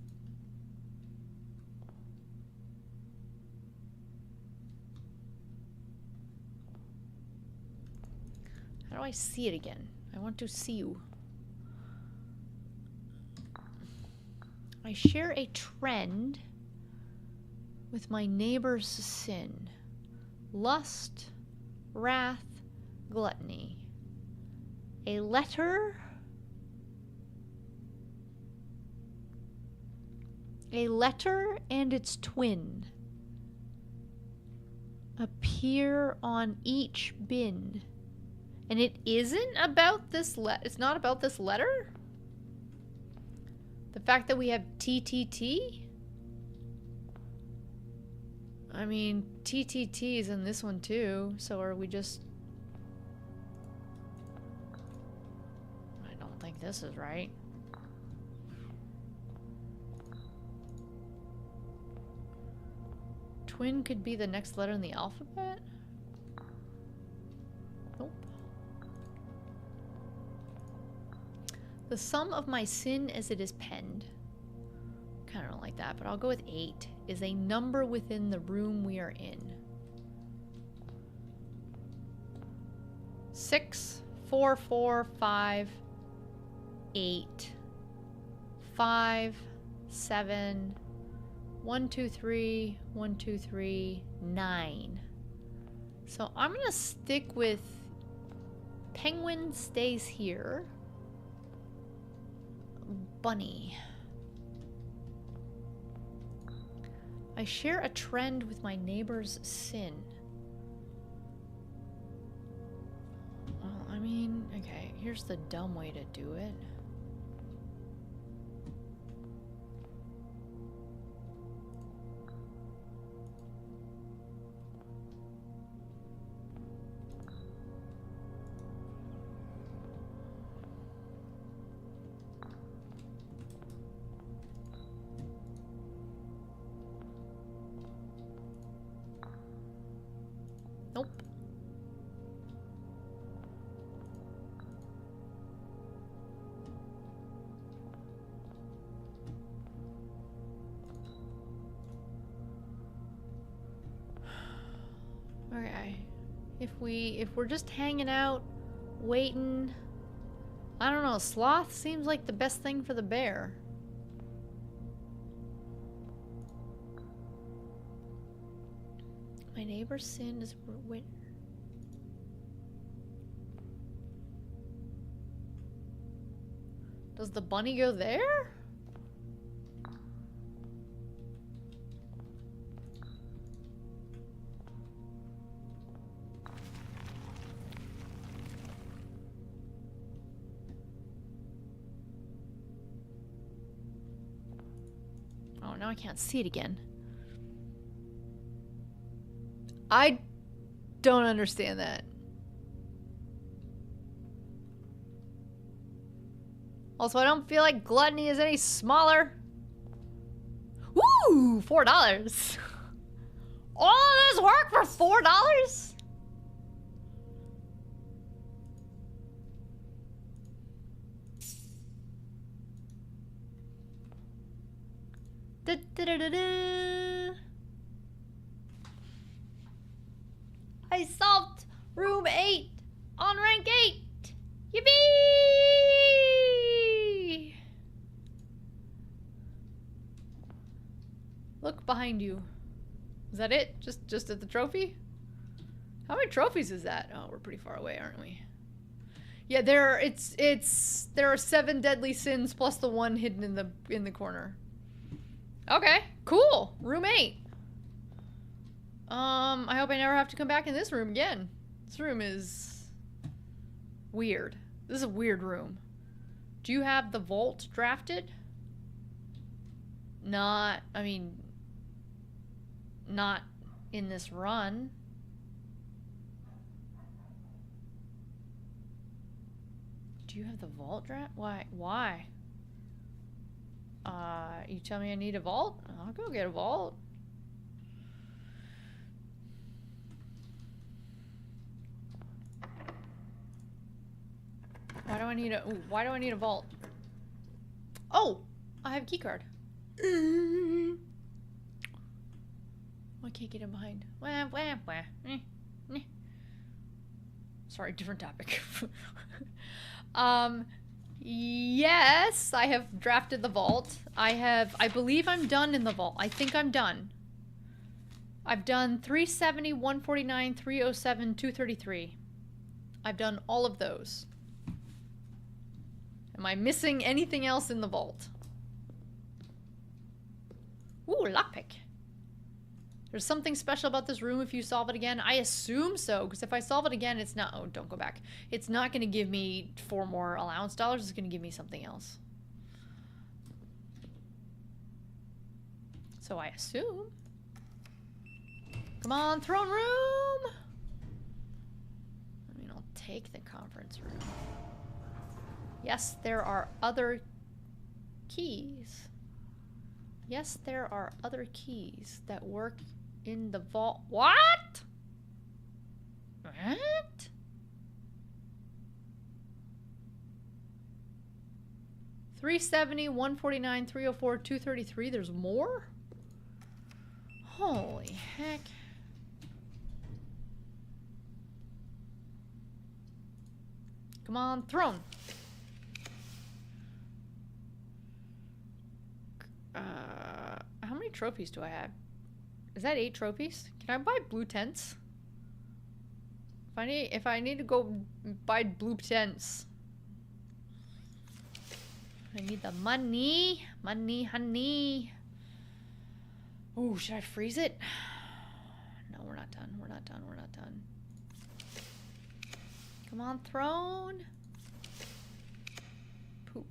How do I see it again? I want to see you. I share a trend with my neighbor's sin. Lust, wrath, gluttony. A letter. A letter and its twin appear on each bin. And it isn't about this it's not about this letter? The fact that we have TTT? I mean, TTT is in this one too, so are we just... I don't think this is right. Twin could be the next letter in the alphabet? Nope. The sum of my sin as it is penned. Kind of don't like that, but I'll go with 8. Is a number within the room we are in. 6, 4, 4, 5, 8, 5, 7, 1, 2, 3, 1, 2, 3, 9. So I'm gonna stick with penguin stays here. Bunny. I share a trend with my neighbor's sin. Well, I mean, okay, here's the dumb way to do it. Nope. Okay. If we're just hanging out, waiting, I don't know, sloth seems like the best thing for the bear. My neighbor's sin is wait. Does the bunny go there? Oh, now I can't see it again. I don't understand that. Also, I don't feel like gluttony is any smaller. Woo! $4. All of this work for $4? Da, da, da, da, da. I solved room 8 on rank 8. Yippee! Look behind you. Is that it? Just at the trophy? How many trophies is that? Oh, we're pretty far away, aren't we? Yeah, there are 7 deadly sins plus the one hidden in the corner. Okay, cool. Room 8. I hope I never have to come back in this room again. This room is weird. This is a weird room. Do you have the vault drafted? Not in this run. Do you have the vault draft? Why? You tell me I need a vault? I'll go get a vault. Why do I need a vault? Oh, I have a key card. I can't get in behind. Sorry, different topic. Yes, I have drafted the vault. I believe I'm done in the vault. I think I'm done. I've done 370, 149, 307, 233. I've done all of those. Am I missing anything else in the vault? Ooh, lockpick. There's something special about this room if you solve it again. I assume so, because if I solve it again, it's not... Oh, don't go back. It's not going to give me 4 more allowance dollars. It's going to give me something else. So I assume. Come on, throne room! I mean, I'll take the conference room. Yes, there are other keys. Yes, there are other keys that work in the vault. What? What? $370, $149, $304, $233. There's more? Holy heck. Come on, throne. How many trophies do I have? Is that 8 trophies? Can I buy blue tents? If I need to go buy blue tents. I need the money. Money, honey. Oh, should I freeze it? No, we're not done. We're not done. We're not done. Come on, throne. Poop.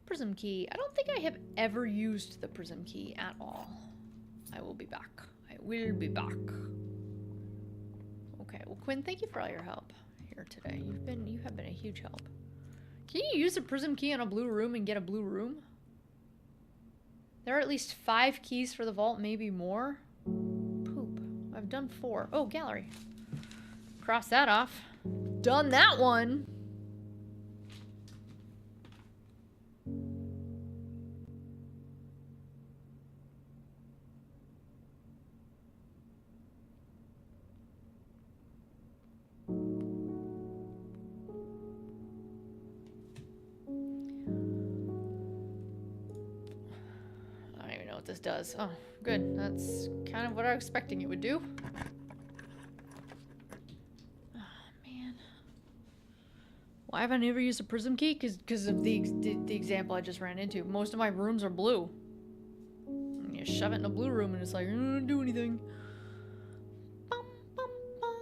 Prism key. I don't think I have ever used the prism key at all. I will be back. I will be back. Okay, well, Quinn, thank you for all your help here today. You have been a huge help. Can you use a prism key on a blue room and get a blue room? There are at least 5 keys for the vault, maybe more. Poop. I've done 4. Oh, gallery. Cross that off. Done that one. This does. Oh, good. That's kind of what I was expecting it would do. Oh, man. Why have I never used a prism key? Because of the example I just ran into. Most of my rooms are blue. And you shove it in a blue room and it's like, don't do anything. Bum, bum, bum.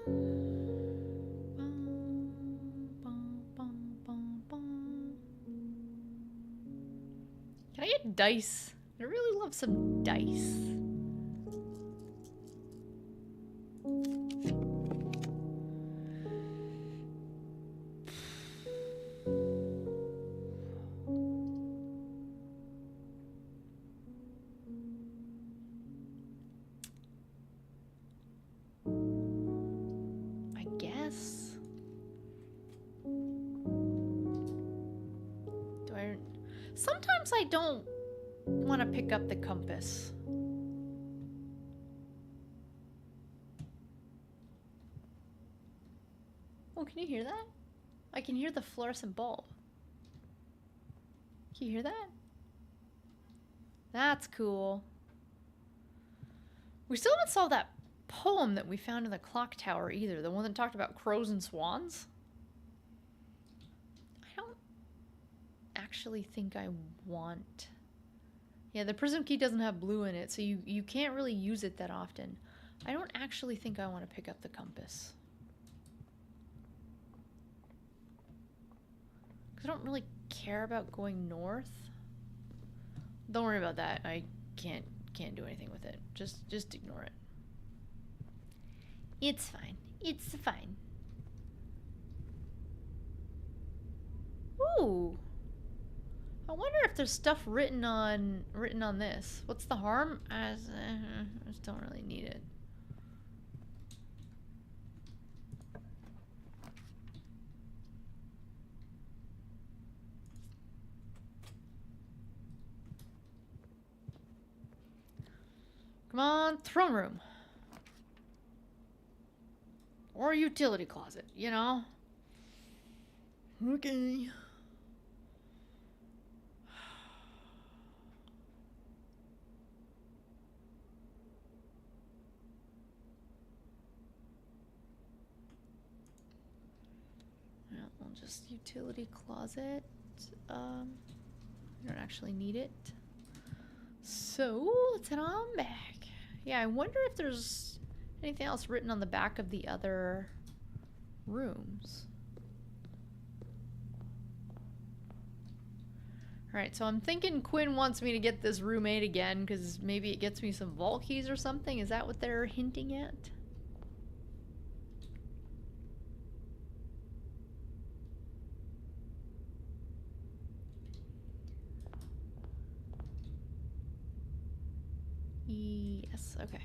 Bum, bum, bum, bum. Can I get dice? I really love some dice. I guess. Sometimes I don't want to pick up the compass. Oh, can you hear that? I can hear the fluorescent bulb. Can you hear that? That's cool. We still haven't solved that poem that we found in the clock tower either. The one that talked about crows and swans. I don't actually think I want... Yeah, the prism key doesn't have blue in it, so you can't really use it that often. I don't actually think I want to pick up the compass. Because I don't really care about going north. Don't worry about that. I can't do anything with it. Just ignore it. It's fine. It's fine. Ooh. I wonder if there's stuff written on this. What's the harm? I just don't really need it. Come on, throne room. Or a utility closet, you know? Okay. Well, we'll just utility closet. I don't actually need it. So, let's head on back. Yeah, I wonder if there's anything else written on the back of the other rooms. Alright, so I'm thinking Quinn wants me to get this roommate again, because maybe it gets me some vault keys or something. Is that what they're hinting at? Yes, okay.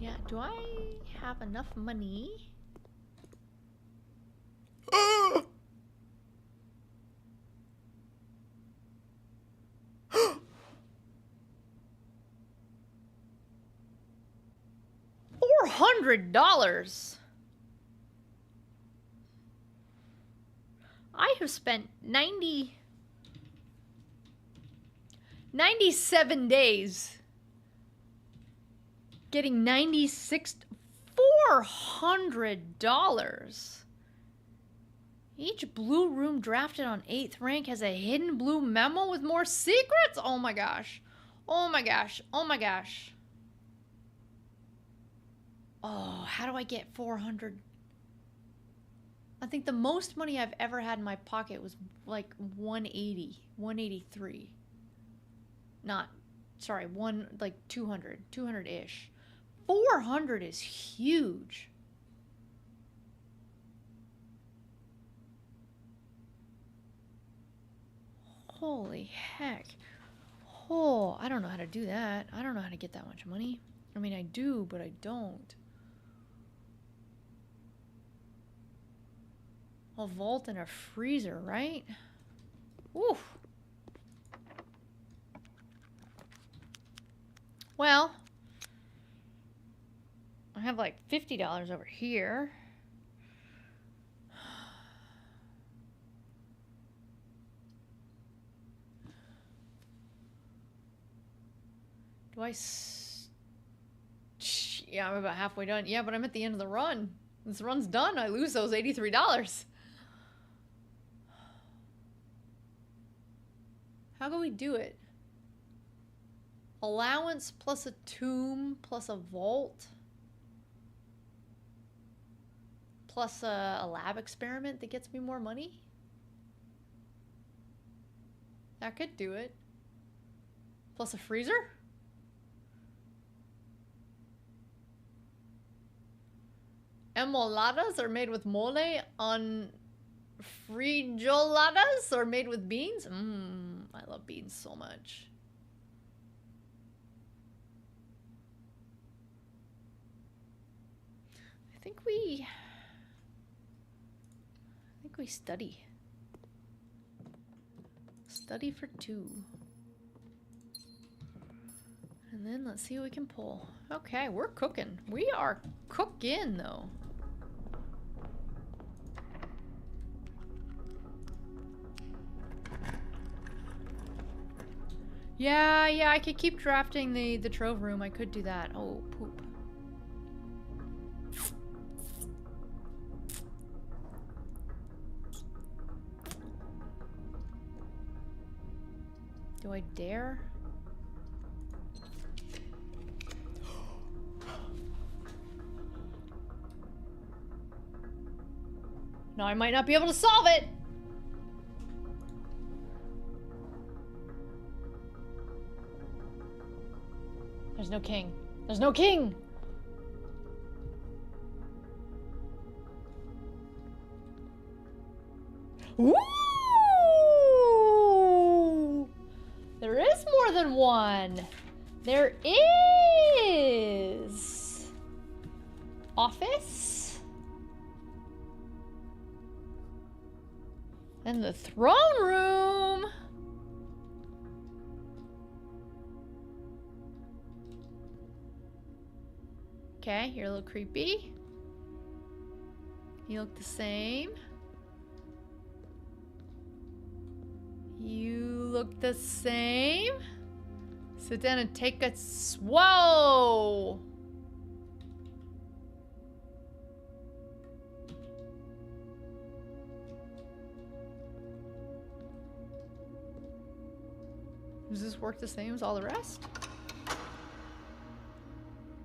Yeah, do I have enough money? $400. I have spent 97 days getting $400. Each blue room drafted on 8th rank has a hidden blue memo with more secrets. Oh my gosh. Oh my gosh. Oh my gosh. Oh, how do I get 400? I think the most money I've ever had in my pocket was like 180, 183. Not, sorry, like 200, 200-ish. 400 is huge. Holy heck. Oh, I don't know how to do that. I don't know how to get that much money. I mean, I do, but I don't. A vault and a freezer, right? Oof. Well, I have like $50 over here. Do I yeah, I'm about halfway done. Yeah, but I'm at the end of the run. This run's done. I lose those $83. How can we do it? Allowance plus a tomb plus a vault plus a lab experiment that gets me more money? That could do it. Plus a freezer? Emoladas are made with mole on frijoladas are made with beans? I love beans so much. I think we study. Study for 2. And then let's see what we can pull. Okay, we're cooking. We are cooking though. Yeah, I could keep drafting the trove room. I could do that. Oh, poop. Do I dare? No, I might not be able to solve it. There's no king. There's no king! Ooh! There is more than one. There is. Office. And the throne room. Okay, you're a little creepy. You look the same. You look the same. Sit down and take a whoa! Does this work the same as all the rest?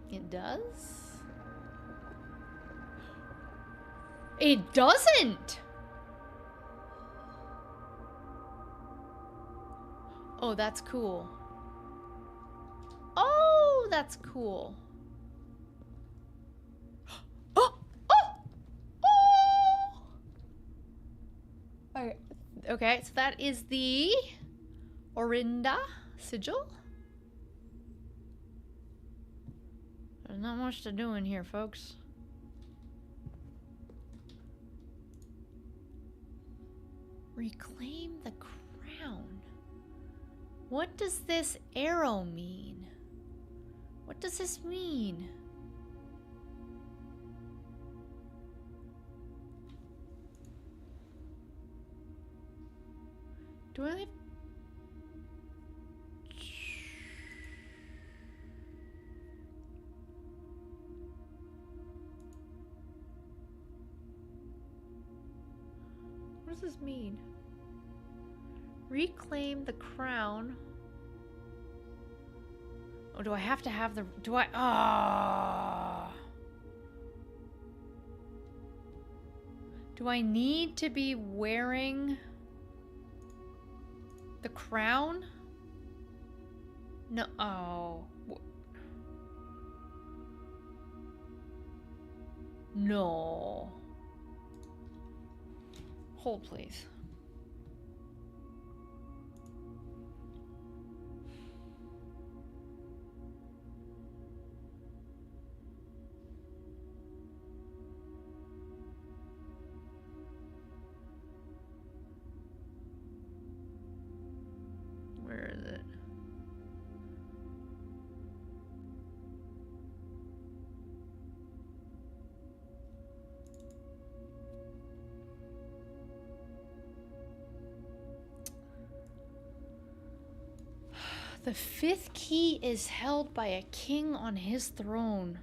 It does? It doesn't! Oh, that's cool. Oh, that's cool. Oh! Oh! Oh! Okay. Okay, so that is the Orinda sigil. There's not much to do in here, folks. Reclaim the crown. What does this arrow mean? What does this mean? Do I... What does this mean? Reclaim the crown. Oh, do I have to have the... Do I... Ah. Do I need to be wearing the crown? No. Oh. No. Hold, please. Where is it? The fifth key is held by a king on his throne.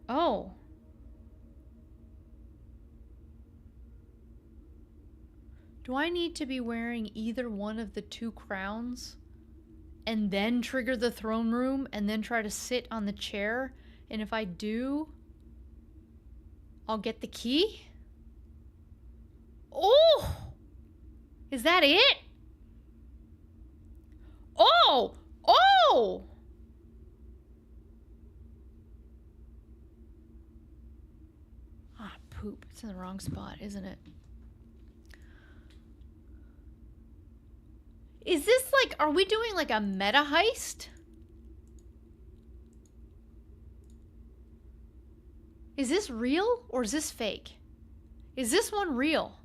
Oh. Do I need to be wearing either one of the two crowns and then trigger the throne room and then try to sit on the chair? And if I do, I'll get the key? Oh! Is that it? Oh! Oh! Ah, poop. It's in the wrong spot, isn't it? Is this like, are we doing like a meta heist? Is this real or is this fake? Is this one real?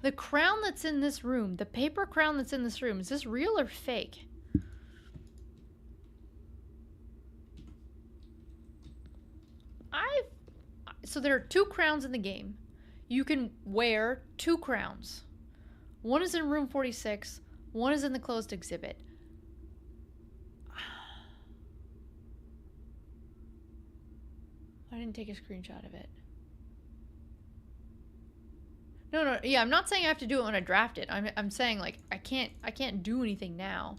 The crown that's in this room, the paper crown that's in this room, is this real or fake? So there are two crowns in the game. You can wear two crowns. One is in room 46, one is in the closed exhibit. I didn't take a screenshot of it. No, yeah, I'm not saying I have to do it when I draft it. I'm saying like I can't do anything now.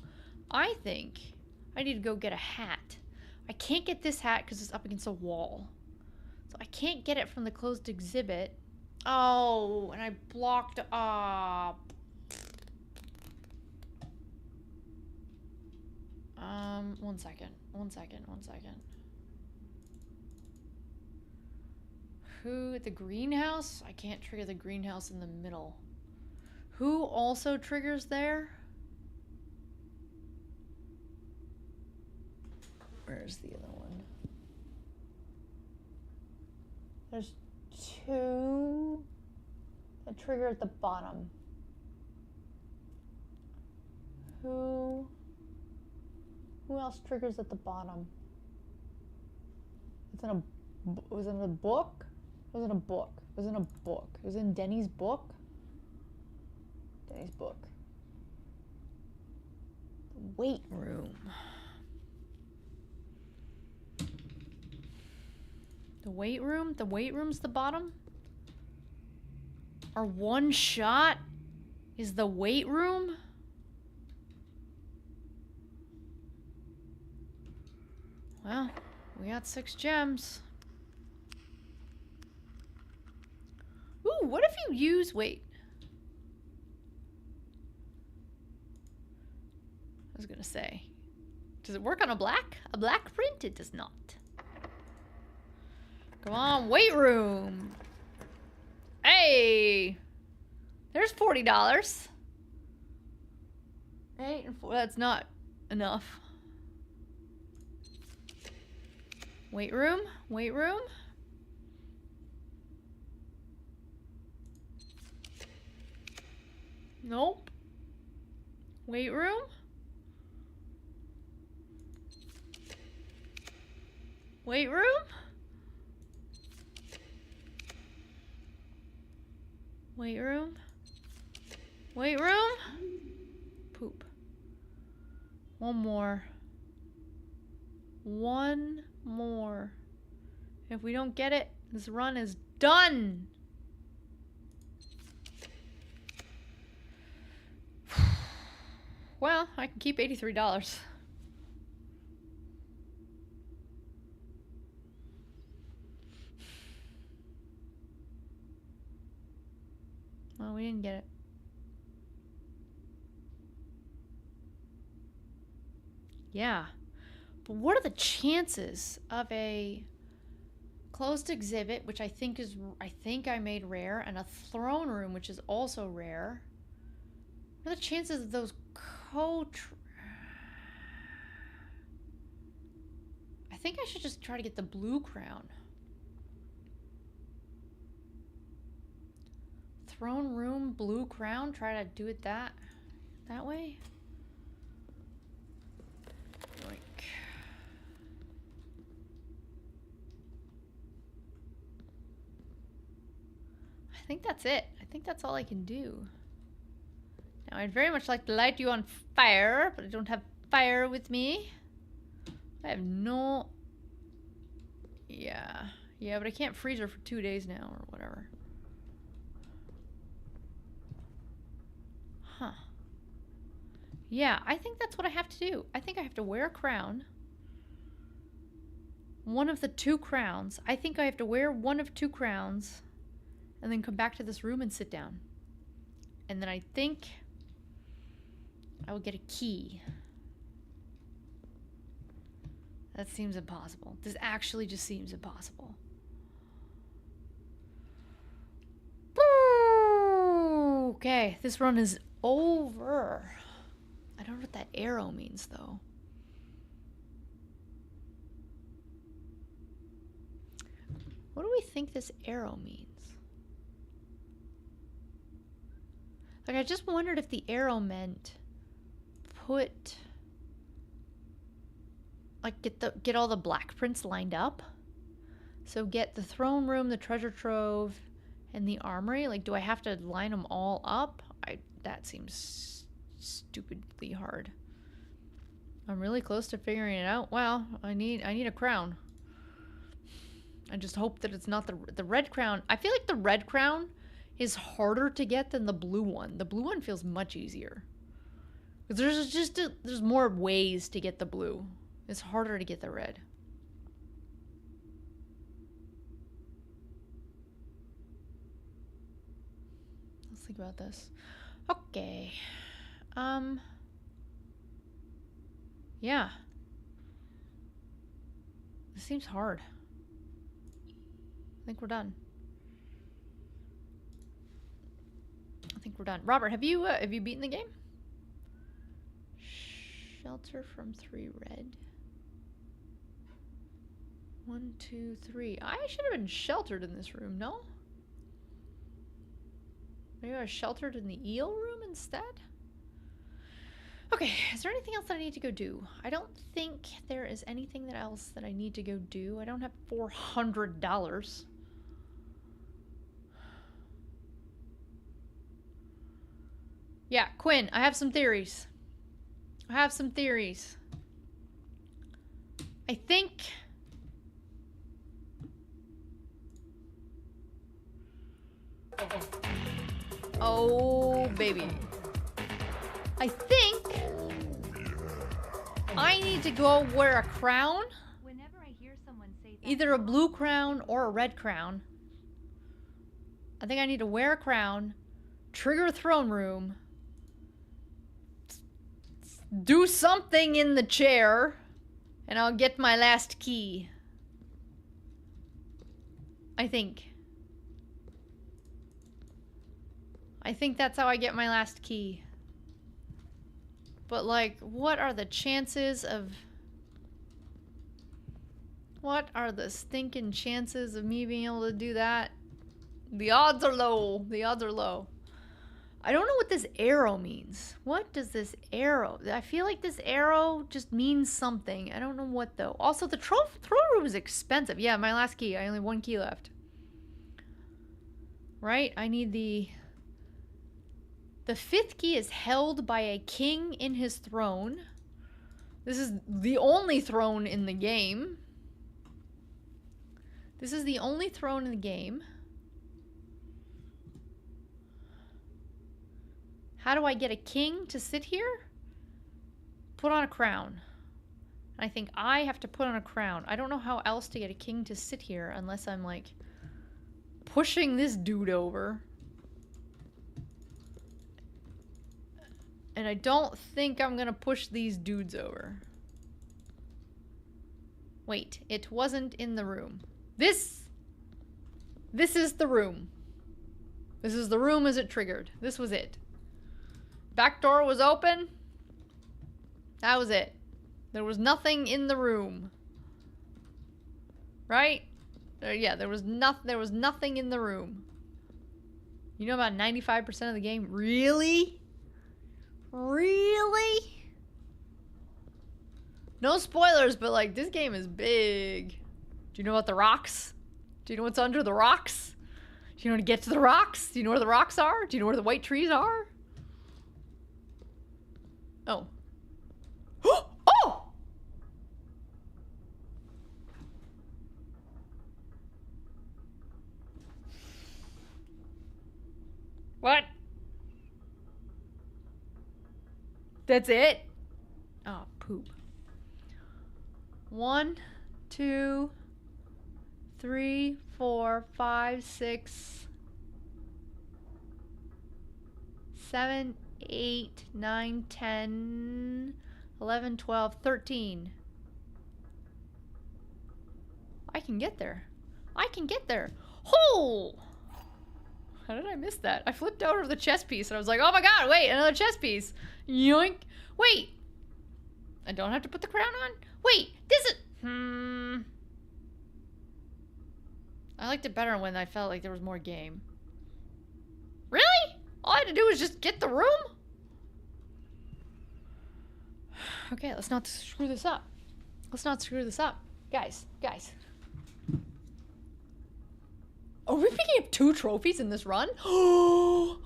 I think I need to go get a hat. I can't get this hat because it's up against a wall. So I can't get it from the closed exhibit. Oh, and I blocked up. One second. Who, the greenhouse? I can't trigger the greenhouse in the middle. Who also triggers there? Where's the other one? There's two that trigger at the bottom. Who Who else triggers at the bottom? It's in a. Was it in a book? It was in a book. It was in a book. It was in Denny's book. Denny's book. The weight room. The weight room? The weight room's the bottom? Our one shot is the weight room? Well, we got 6 gems. Ooh, what if you use... Wait. I was gonna say. Does it work on a black? A black print? It does not. Come on, weight room. Hey! There's $40. 8 and 4. That's not enough. Weight room? Weight room? Nope. Weight room? Weight room? Weight room? Weight room? Poop. One more. One more. If we don't get it, this run is done! Well, I can keep $83. Well, we didn't get it. Yeah. But what are the chances of a closed exhibit, which I think I made rare, and a throne room, which is also rare? What are the chances of those I think I should just try to get the blue crown. Throne room, blue crown. Try to do it that way. Yoink. I think that's it. I think that's all I can do. Now, I'd very much like to light you on fire, but I don't have fire with me. I have no... Yeah. Yeah, but I can't freeze her for 2 days now, or whatever. Huh. Yeah, I think that's what I have to do. I think I have to wear a crown. One of the 2 crowns. I think I have to wear one of 2 crowns, and then come back to this room and sit down. And then I think... I will get a key. That seems impossible. This actually just seems impossible. Okay, this run is over. I don't know what that arrow means, though. What do we think this arrow means? Like, I just wondered if the arrow meant... put, like, get all the black prints lined up. So get the throne room, the treasure trove, and the armory. Like, do I have to line them all up? That seems stupidly hard. I'm really close to figuring it out. Well, I need a crown. I just hope that it's not the red crown. I feel like the red crown is harder to get than the blue one. The blue one feels much easier. There's more ways to get the blue. It's harder to get the red. Let's think about this. Okay. Yeah. This seems hard. I think we're done. I think we're done. Robert, have you beaten the game? Shelter from 3 red. 1, 2, 3. I should have been sheltered in this room, no? Maybe I was sheltered in the eel room instead? Okay, is there anything else that I need to go do? I don't think there is anything else that I need to go do. I don't have $400. Yeah, Quinn, I have some theories. I think... Oh, baby. I think I need to go wear a crown. Whenever I hear someone say that, Either a blue crown or a red crown. I think I need to wear a crown, trigger a throne room, do something in the chair, and I'll get my last key. I think that's how I get my last key. But, like, what are the chances of... What are the stinking chances of me being able to do that? The odds are low. The odds are low. I don't know what this arrow means. What does this arrow... I feel like this arrow just means something. I don't know what, though. Also, the throne room is expensive. Yeah, my last key. I only have 1 key left. Right? I need the... The 5th key is held by a king in his throne. This is the only throne in the game. This is the only throne in the game. How do I get a king to sit here? Put on a crown. I think I have to put on a crown. I don't know how else to get a king to sit here unless I'm, like, pushing this dude over. And I don't think I'm gonna push these dudes over. Wait, it wasn't in the room. This is the room. This is the room as it triggered. This was it. Back door was open. That was it. There was nothing in the room. Right? Yeah, there was nothing in the room. You know about 95% of the game? Really? Really? No spoilers, but like this game is big. Do you know about the rocks? Do you know what's under the rocks? Do you know how to get to the rocks? Do you know where the rocks are? Do you know where the white trees are? Oh. Oh! What? That's it? Oh, poop. 1, 2, 3, 4, 5, 6, 7, 8, 9, 10, 11, 12, 13. I can get there. I can get there. Oh! How did I miss that? I flipped out of the chess piece and I was like, oh my god, wait, another chess piece. Yoink. Wait. I don't have to put the crown on? Wait, this is... I liked it better when I felt like there was more game. Really? All I had to do was just get the room? Okay, let's not screw this up. Let's not screw this up. Guys. Are we picking up 2 trophies in this run?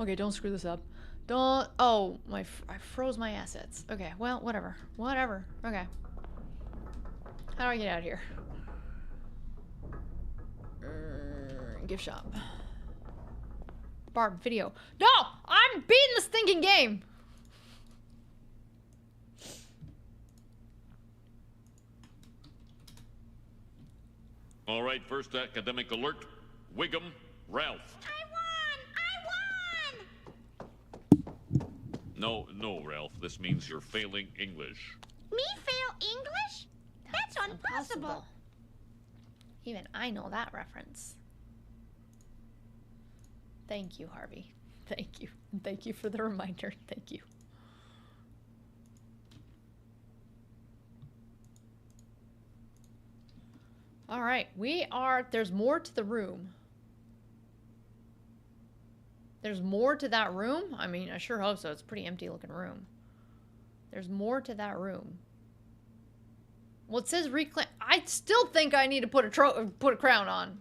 Okay, don't screw this up. Don't... Oh, I froze my assets. Okay, well, whatever. Okay. How do I get out of here? Gift shop. Barb, video. No! I'm beating this stinking game! All right, first academic alert. Wiggum, Ralph. I won! No, Ralph. This means you're failing English. Me fail English? That's impossible. Even I know that reference. Thank you, Harvey. Thank you. Thank you for the reminder. Thank you. All right, there's more to the room. There's more to that room? I mean, I sure hope so. It's a pretty empty looking room. There's more to that room. Well, it says reclaim. I still think I need to put a crown on.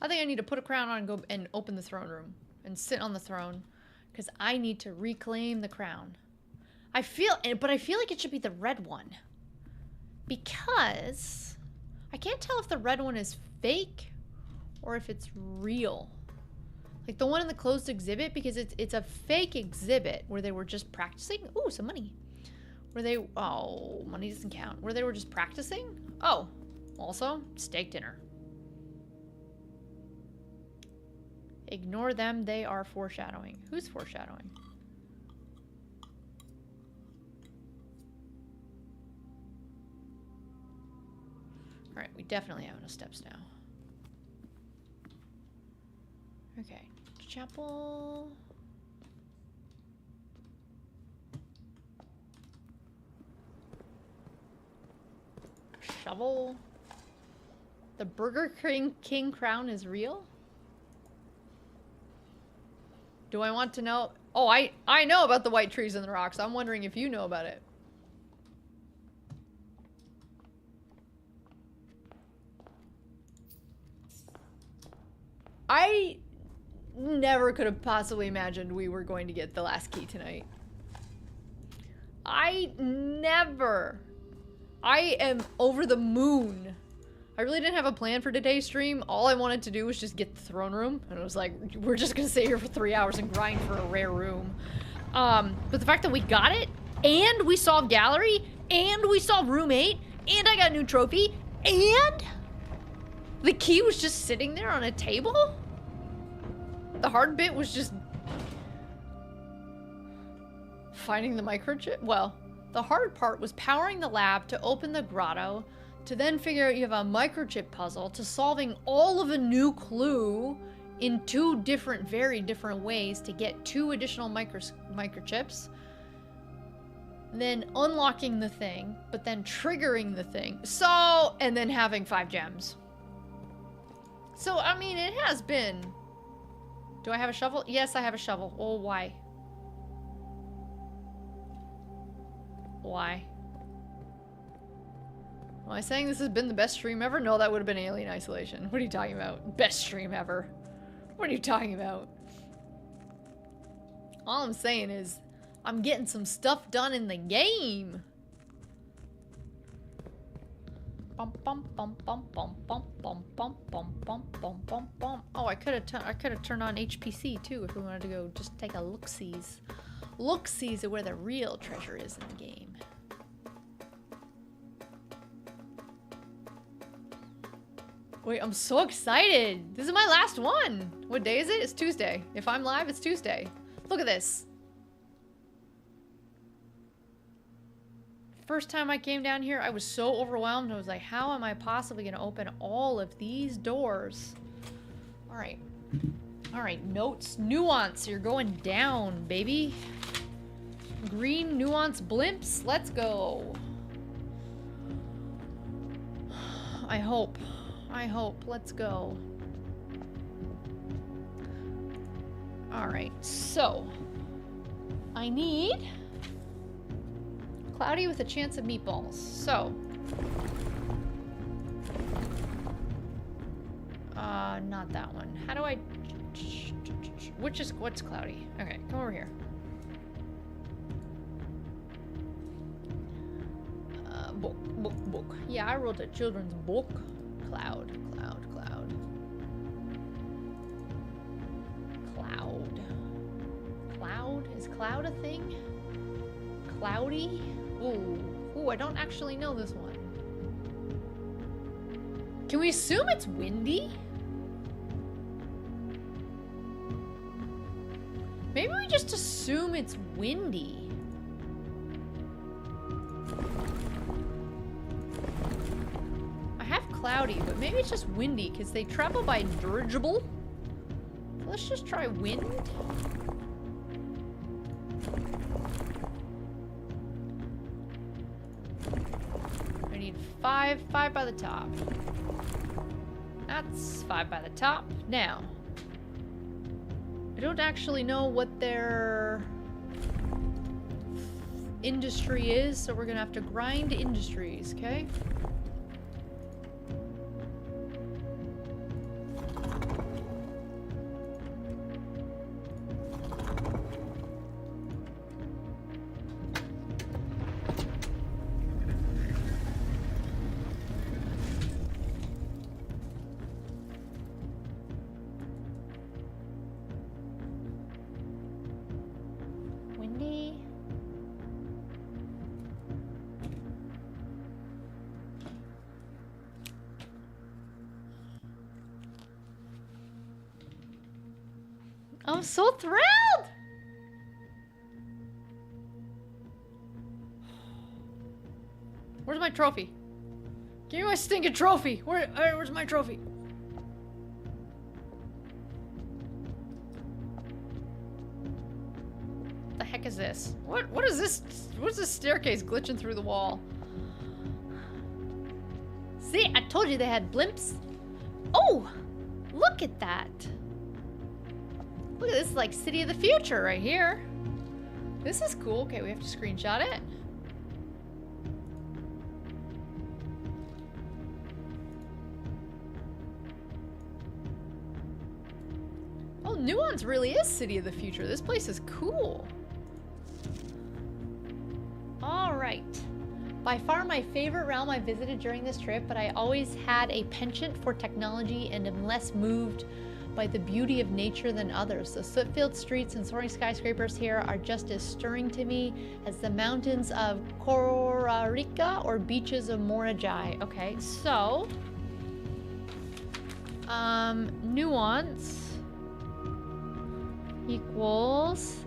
I think I need to put a crown on and go and open the throne room and sit on the throne because I need to reclaim the crown. But I feel like it should be the red one because I can't tell if the red one is fake or if it's real. Like the one in the closed exhibit, because it's a fake exhibit where they were just practicing. Ooh, some money. Oh, money doesn't count. Where they were just practicing? Oh, also steak dinner. Ignore them, they are foreshadowing. Who's foreshadowing? Alright, we definitely have enough steps now. Okay, chapel. Shovel. The Burger King crown is real? Do I want to know? Oh, I know about the white trees and the rocks. I'm wondering if you know about it. I never could have possibly imagined we were going to get the last key tonight. I am over the moon. I really didn't have a plan for today's stream. All I wanted to do was just get the throne room. And it was like, we're just gonna sit here for 3 hours and grind for a rare room. But the fact that we got it, and we solved gallery, and we solved room 8, and I got a new trophy, and the key was just sitting there on a table? The hard bit was just finding the microchip. Well, the hard part was powering the lab to open the grotto, to then figure out you have a microchip puzzle, to solving all of a new clue in 2 different, very different ways to get 2 additional microchips, then unlocking the thing, but then triggering the thing. So, and then having 5 gems. So, I mean, it has been... Do I have a shovel? Yes, I have a shovel. Oh, why? Why? Am I saying this has been the best stream ever? No, that would have been Alien Isolation. What are you talking about? Best stream ever. What are you talking about? All I'm saying is, I'm getting some stuff done in the game. Oh, I could have turned on HPC too if we wanted to go just take a look-sees. Look-sees at where the real treasure is in the game. Wait, I'm so excited. This is my last one. What day is it? It's Tuesday. If I'm live, it's Tuesday. Look at this. First time I came down here, I was so overwhelmed. I was like, how am I possibly going to open all of these doors? All right. All right, notes. Nuance, you're going down, baby. Green nuance blimps. Let's go. I hope. I hope. Let's go. All right, so I need cloudy with a chance of meatballs. So, not that one. How do I? What's cloudy? Okay, come over here. Book. Yeah, I wrote a children's book. Cloud. Is cloud a thing? Cloudy? Ooh, I don't actually know this one. Can we assume it's windy? Maybe we just assume it's windy. I have cloudy, but maybe it's just windy because they travel by dirigible. Let's just try wind. I need 5 by the top. That's 5 by the top. Now, I don't actually know what their industry is, so we're gonna have to grind industries, okay? Windy. I'm so thrilled! Where's my trophy? Give me my stinking trophy! Where's my trophy? What the heck is this? What is this? What's this staircase glitching through the wall? See, I told you they had blimps. Oh! Look at that! Look at this, like, city of the future right here. This is cool. Okay, we have to screenshot it. Oh, Nuance really is city of the future. This place is cool. All right. By far my favorite realm I visited during this trip, but I always had a penchant for technology and am less moved by the beauty of nature than others. The soot-filled streets and soaring skyscrapers here are just as stirring to me as the mountains of Costa Rica or beaches of Morajai. Okay, so nuance equals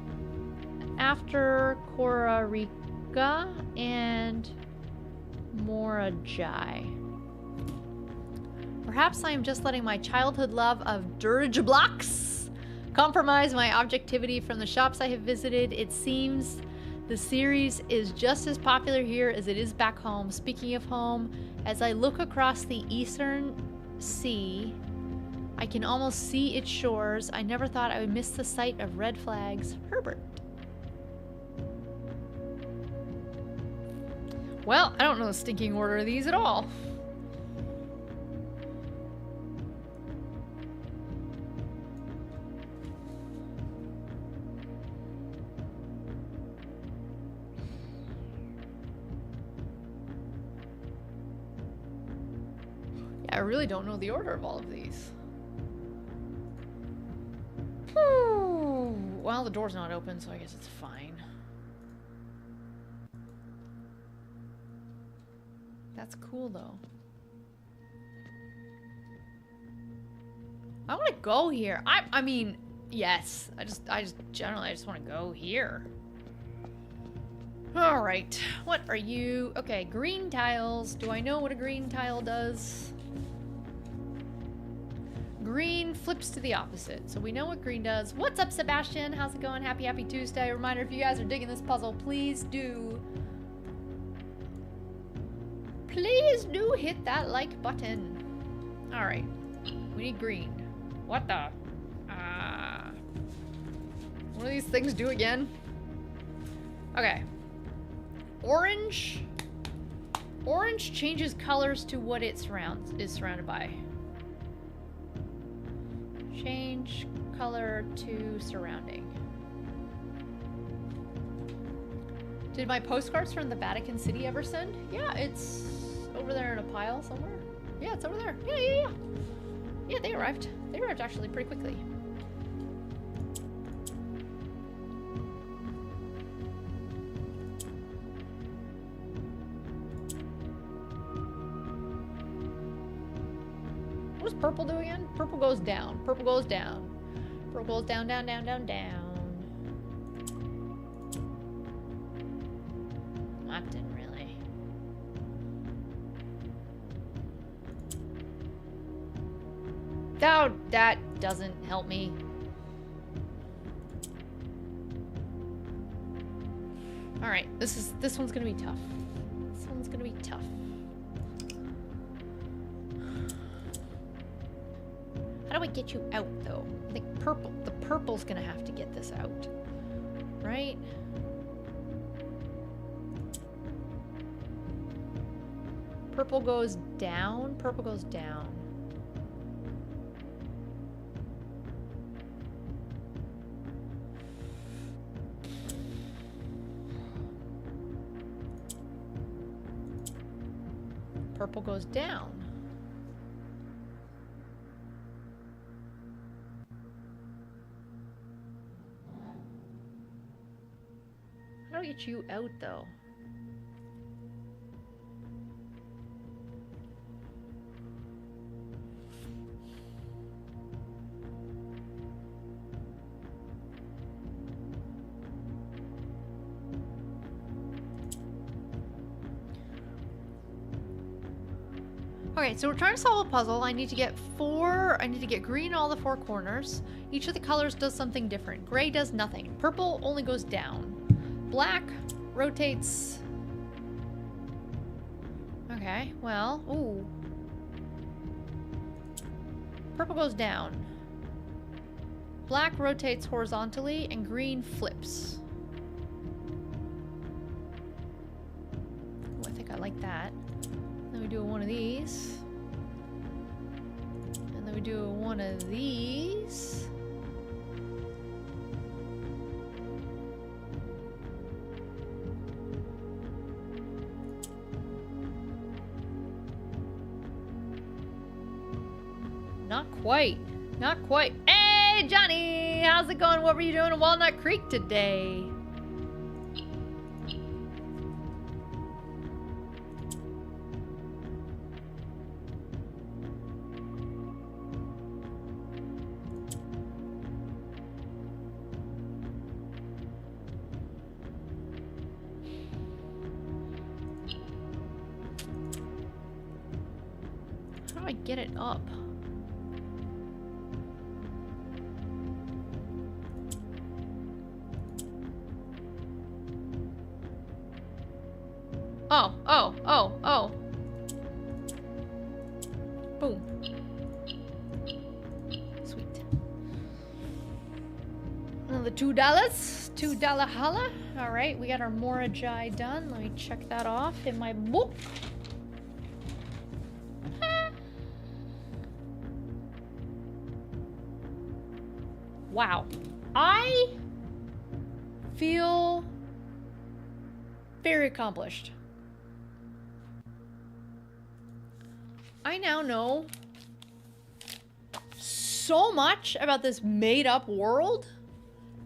after Costa Rica and Morajai. Perhaps I am just letting my childhood love of dirge blocks compromise my objectivity from the shops I have visited. It seems the series is just as popular here as it is back home. Speaking of home, as I look across the eastern sea, I can almost see its shores. I never thought I would miss the sight of red flags. Herbert. Well, I don't know the stinking order of these at all. I really don't know the order of all of these. Well, the door's not open, so I guess it's fine. That's cool, though. I want to go here. I mean, yes. I just generally, I just want to go here. All right. What are you? Okay, green tiles. Do I know what a green tile does? Green flips to the opposite, so we know what green does. What's up, Sebastian? How's it going? Happy Tuesday. Reminder, if you guys are digging this puzzle, please do hit that like button. All right, we need green. What the? What do these things do again? Okay. Orange changes colors to what it is surrounded by. Change color to surrounding. Did my postcards from the Vatican City ever send? Yeah, it's over there in a pile somewhere. Yeah, it's over there. Yeah. Yeah, they arrived. They arrived actually pretty quickly. What does purple do again? Purple goes down. Purple goes down. Purple goes down, down, down, down, down. That didn't really. Oh, that doesn't help me. All right, this one's gonna be tough. This one's gonna be tough. How do I get you out, though? I think the purple's gonna have to get this out, right? Purple goes down. Purple goes down. Purple goes down. How do I get you out, though? Okay, so we're trying to solve a puzzle. I need to get green in all the 4 corners. Each of the colors does something different. Gray does nothing. Purple only goes down. Black rotates. Okay, well, ooh. Purple goes down. Black rotates horizontally and green flips. Oh, I think I like that. Then we do one of these. And then we do one of these. Not quite. Not quite. Hey, Johnny! How's it going? What were you doing in Walnut Creek today? How do I get it up? Oh. Boom. Sweet. Another $2. $2 holla. Alright, we got our Morajai done. Let me check that off in my book. Wow. I feel very accomplished. I now know so much about this made-up world.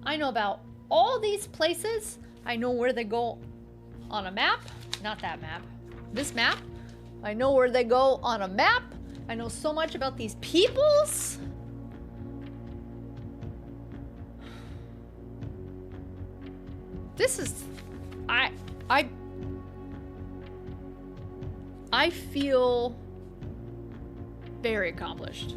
I know about all these places. I know where they go on a map. Not that map. This map. I know where they go on a map. I know so much about these peoples. This is... I feel very accomplished.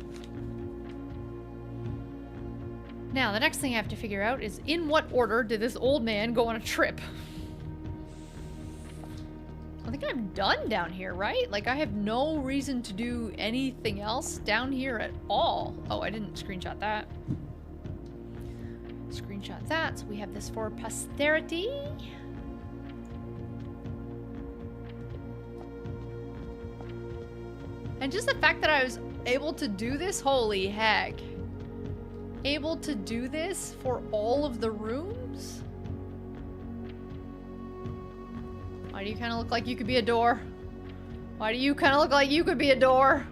Now, the next thing I have to figure out is in what order did this old man go on a trip? I think I'm done down here, right? Like, I have no reason to do anything else down here at all. Oh, I didn't screenshot that. Screenshot that, so we have this for posterity. And just the fact that I was able to do this, holy heck. Able to do this for all of the rooms? Why do you kind of look like you could be a door? Why do you kind of look like you could be a door?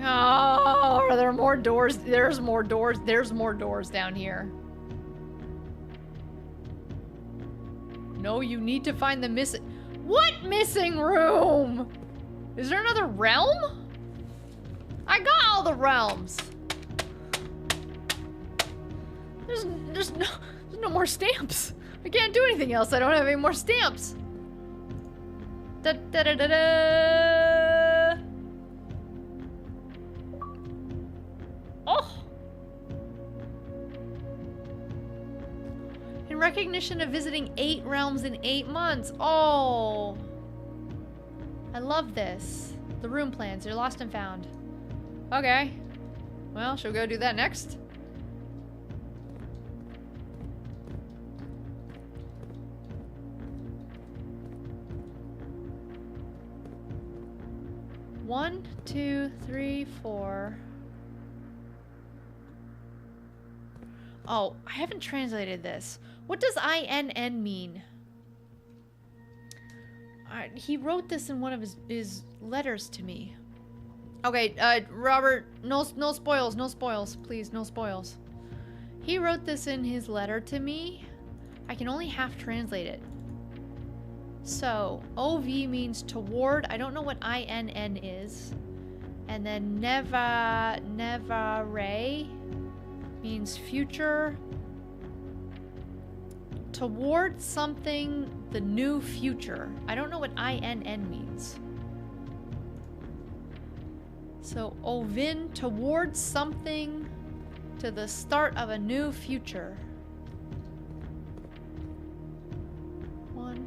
Oh, are there more doors? There's more doors. There's more doors down here. No, you need to find the missing... What missing room? Is there another realm? I got all the realms. There's no more stamps. I can't do anything else. I don't have any more stamps. Da da da da da. Oh. In recognition of visiting 8 realms in 8 months. Oh. I love this. The room plans. You're lost and found. Okay. Well, shall we go do that next? 1, 2, 3, 4. Oh, I haven't translated this. What does INN mean? He wrote this in one of his letters to me. Okay, Robert, no spoils, no spoils, please, no spoils. He wrote this in his letter to me. I can only half translate it. So, OV means toward. I don't know what INN is. And then nevare means future. Toward something, the new future. I don't know what INN means. So, ovin, towards something, to the start of a new future. 1,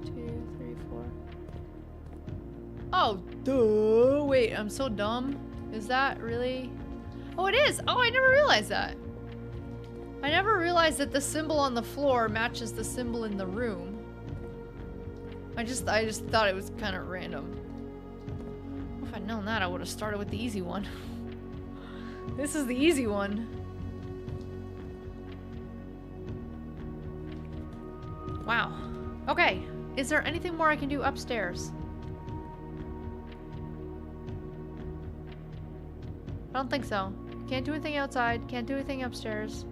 2, 3, 4. Oh, duh. Wait, I'm so dumb. Is that really? Oh, it is. Oh, I never realized that. I never realized that the symbol on the floor matches the symbol in the room. I just thought it was kind of random. If I'd known that, I would have started with the easy one. This is the easy one. Wow. Okay. Is there anything more I can do upstairs? I don't think so. Can't do anything outside. Can't do anything upstairs.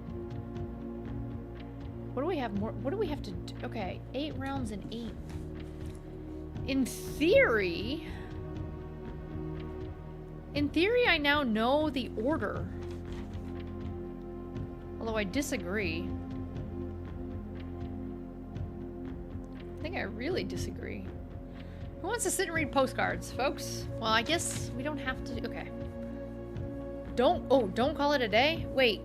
What do we have more? What do we have to do? Okay. 8 rounds and 8. In theory, I now know the order. Although I disagree. I think I really disagree. Who wants to sit and read postcards, folks? Well, I guess we don't have to. Okay. Don't call it a day? Wait.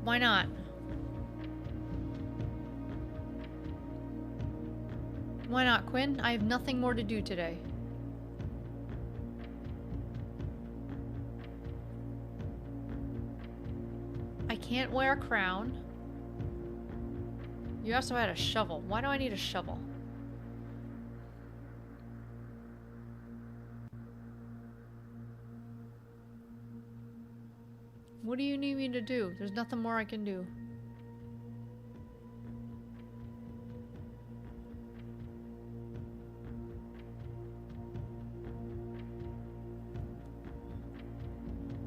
Why not? Why not, Quinn? I have nothing more to do today. I can't wear a crown. You also had a shovel. Why do I need a shovel? What do you need me to do? There's nothing more I can do.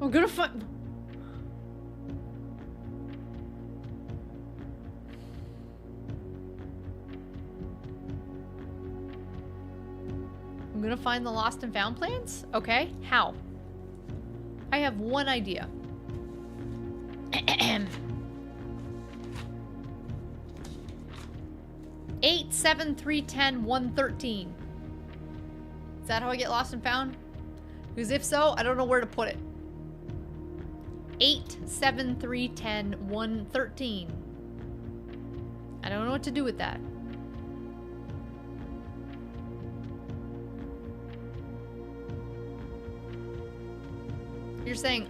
I'm gonna find... I'm gonna find the lost and found plants? Okay, how? I have one idea. 8, 7, 3, 10, 1, 13. Is that how I get lost and found? Because if so, I don't know where to put it. 8, 7, 3, 10, 1, 13. I don't know what to do with that. You're saying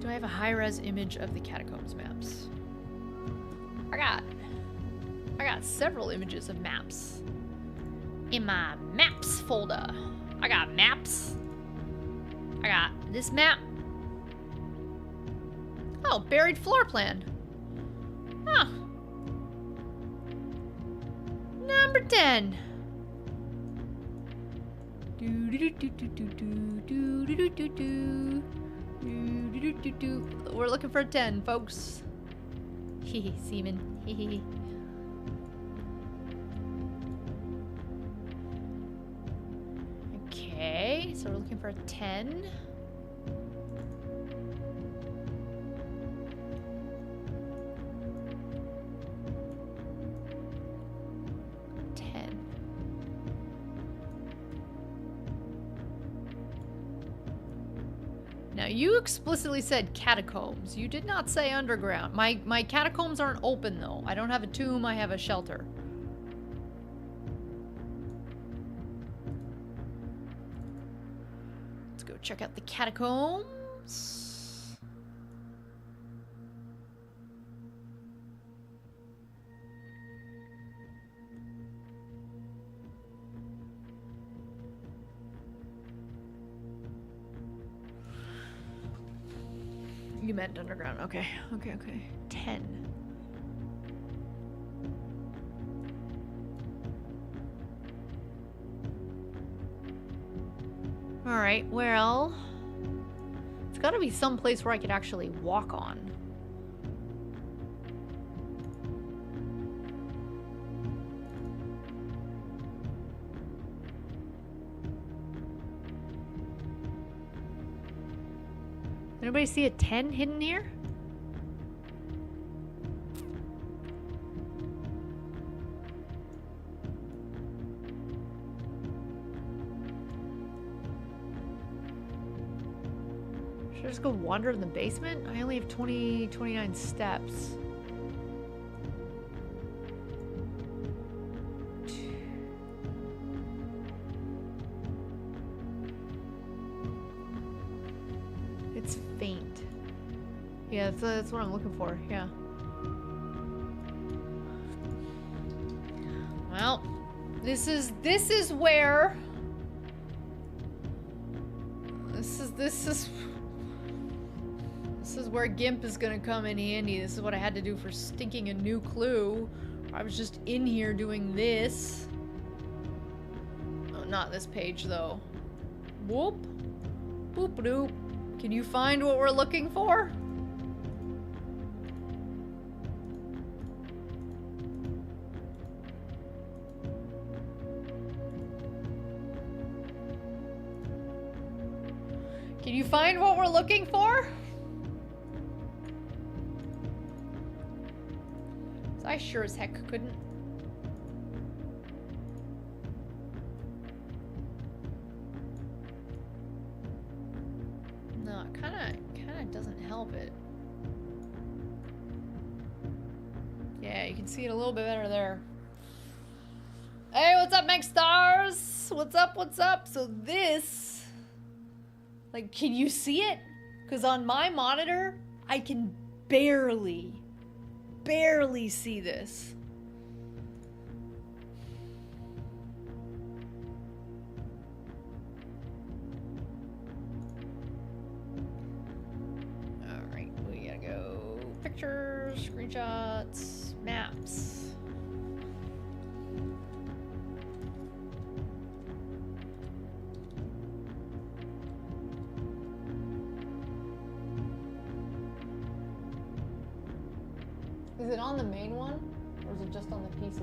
do I have a high-res image of the catacombs maps? I got several images of maps in my maps folder. I got maps. I got this map. Oh, buried floor plan. Huh. Number 10. We're looking for a 10, folks. Hehe, seaman. Hehe. Okay, so we're looking for a 10. Now, you explicitly said catacombs. You did not say underground. My catacombs aren't open, though. I don't have a tomb, I have a shelter. Let's go check out the catacombs. You meant underground. Okay. Okay, okay. 10. Alright, well... It's gotta be some place where I could actually walk on. Anybody see a 10 hidden here? Should I just go wander in the basement? I only have 29 steps. It's faint. Yeah, that's what I'm looking for. Yeah. Well, this is where this is where GIMP is gonna come in handy. This is what I had to do for stinking a new clue. I was just in here doing this. Oh, not this page though. Whoop. Boop doop. Can you find what we're looking for? Can you find what we're looking for? I sure as heck couldn't. No, it kinda doesn't help it. Yeah, you can see it a little bit better there. Hey, what's up, Meg Stars? What's up, what's up? So this, like, can you see it? Because on my monitor, I can barely see this. Alright, we gotta go pictures, screenshots, maps. Is it on the main one, or is it just on the pieces?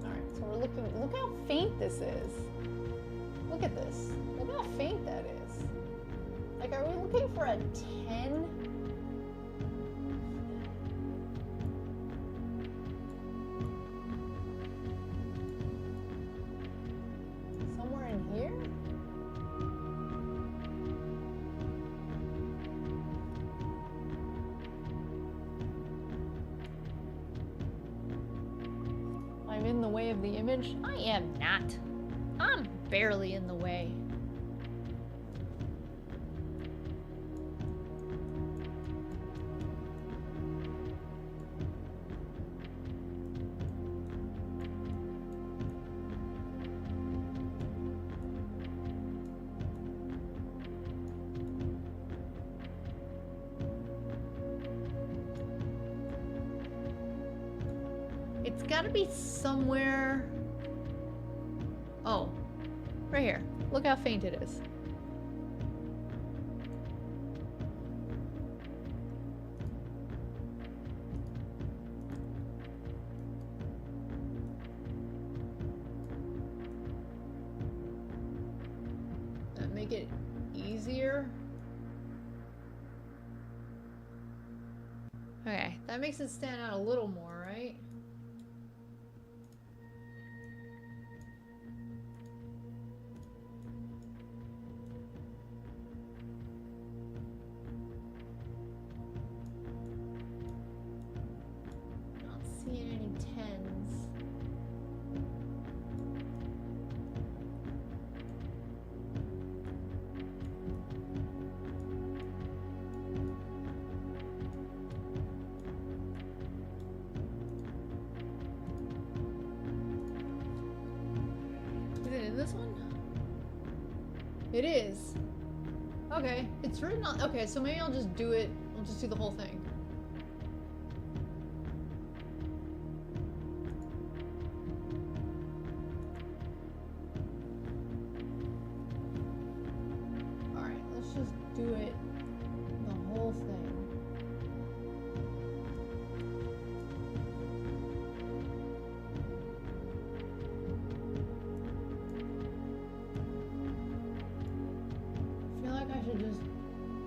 Alright, so we're looking, look how faint this is. Look at this. Look how faint that is. Like, are we looking for a 10? In the way of the image? I am not. I'm barely in the way. It's gotta be somewhere. Oh, right here. Look how faint it is. That make it easier. Okay, that makes it stand out a little more, right? It is. Okay, it's written on. Okay, so maybe I'll just do it. I'll just do the whole thing. Alright, let's just do it the whole thing. I feel like I should just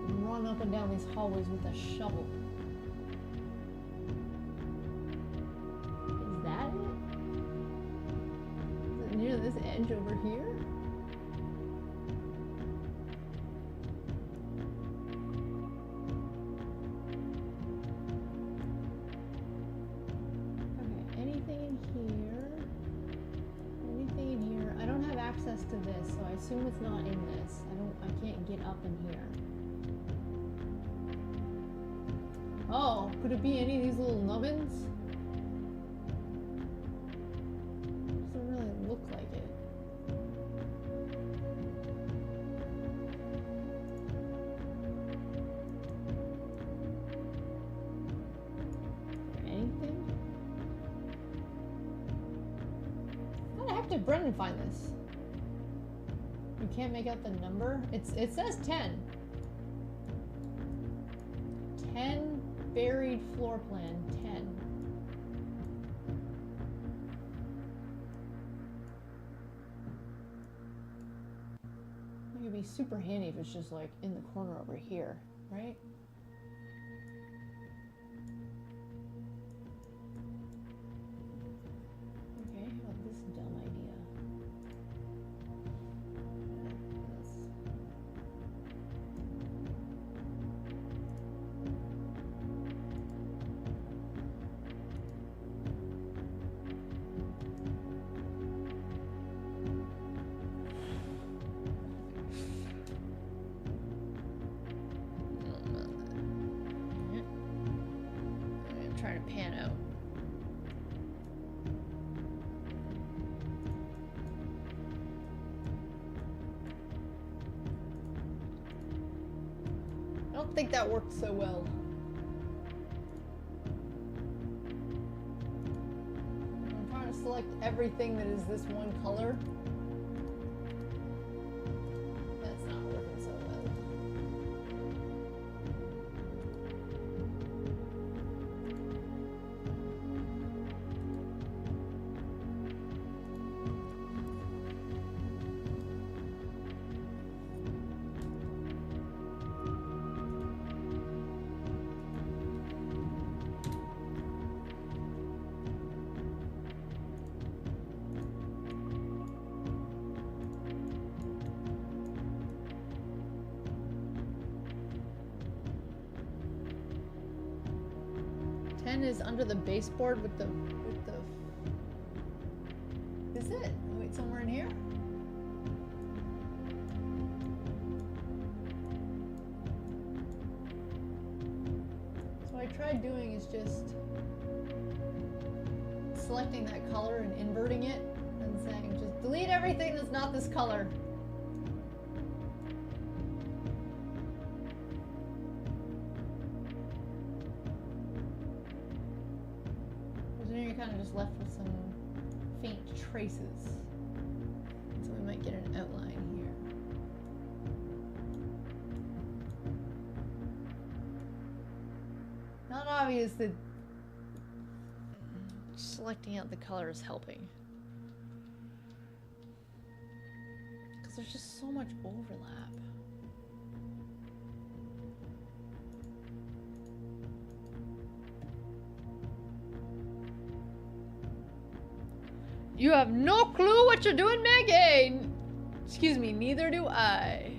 run up and down these hallways with a shovel. Is that it? Is it near this edge over here? Okay, anything in here? Anything in here? I don't have access to this, so I assume it's not in this. I can't get up in here. Oh, could it be any of these little nubbins? Doesn't really look like it. Is there anything? How the heck did Brendan find this? You can't make out the number? It says 10. 10 buried floor plan, 10. It would be super handy if it's just like in the corner over here, right? Okay, how about this dumb idea? Trying to pan out. I don't think that worked so well. I'm trying to select everything that is this one color. That's not working so well. Is under the baseboard with the is it? Wait, somewhere in here? So what I tried doing is just selecting that color and inverting it and saying just delete everything that's not this color. Kind of just left with some faint traces. So we might get an outline here. Not obvious that selecting out the color is helping. Because there's just so much overlap. You have no clue what you're doing, Maggie! Excuse me, neither do I.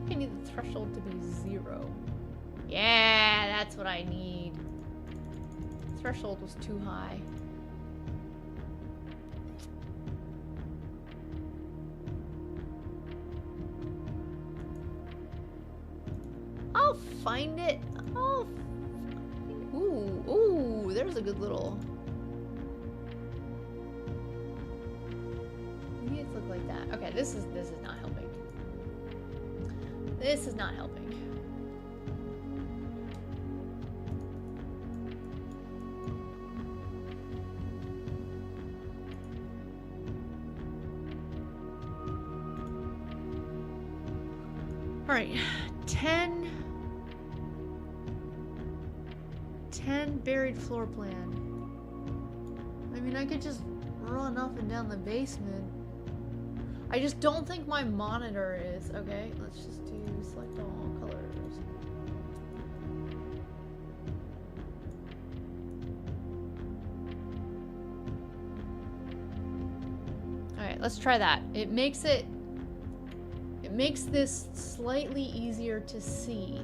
I need the threshold to be 0. Yeah, that's what I need. Threshold was too high. find it. Oh, ooh, there's a good little. Maybe it look like that. Okay, this is not helping. This is not helping. All right, 10 buried floor plan. I mean, I could just run up and down the basement. I just don't think my monitor is. Okay, let's just do select all colors. All right, let's try that. It makes this slightly easier to see.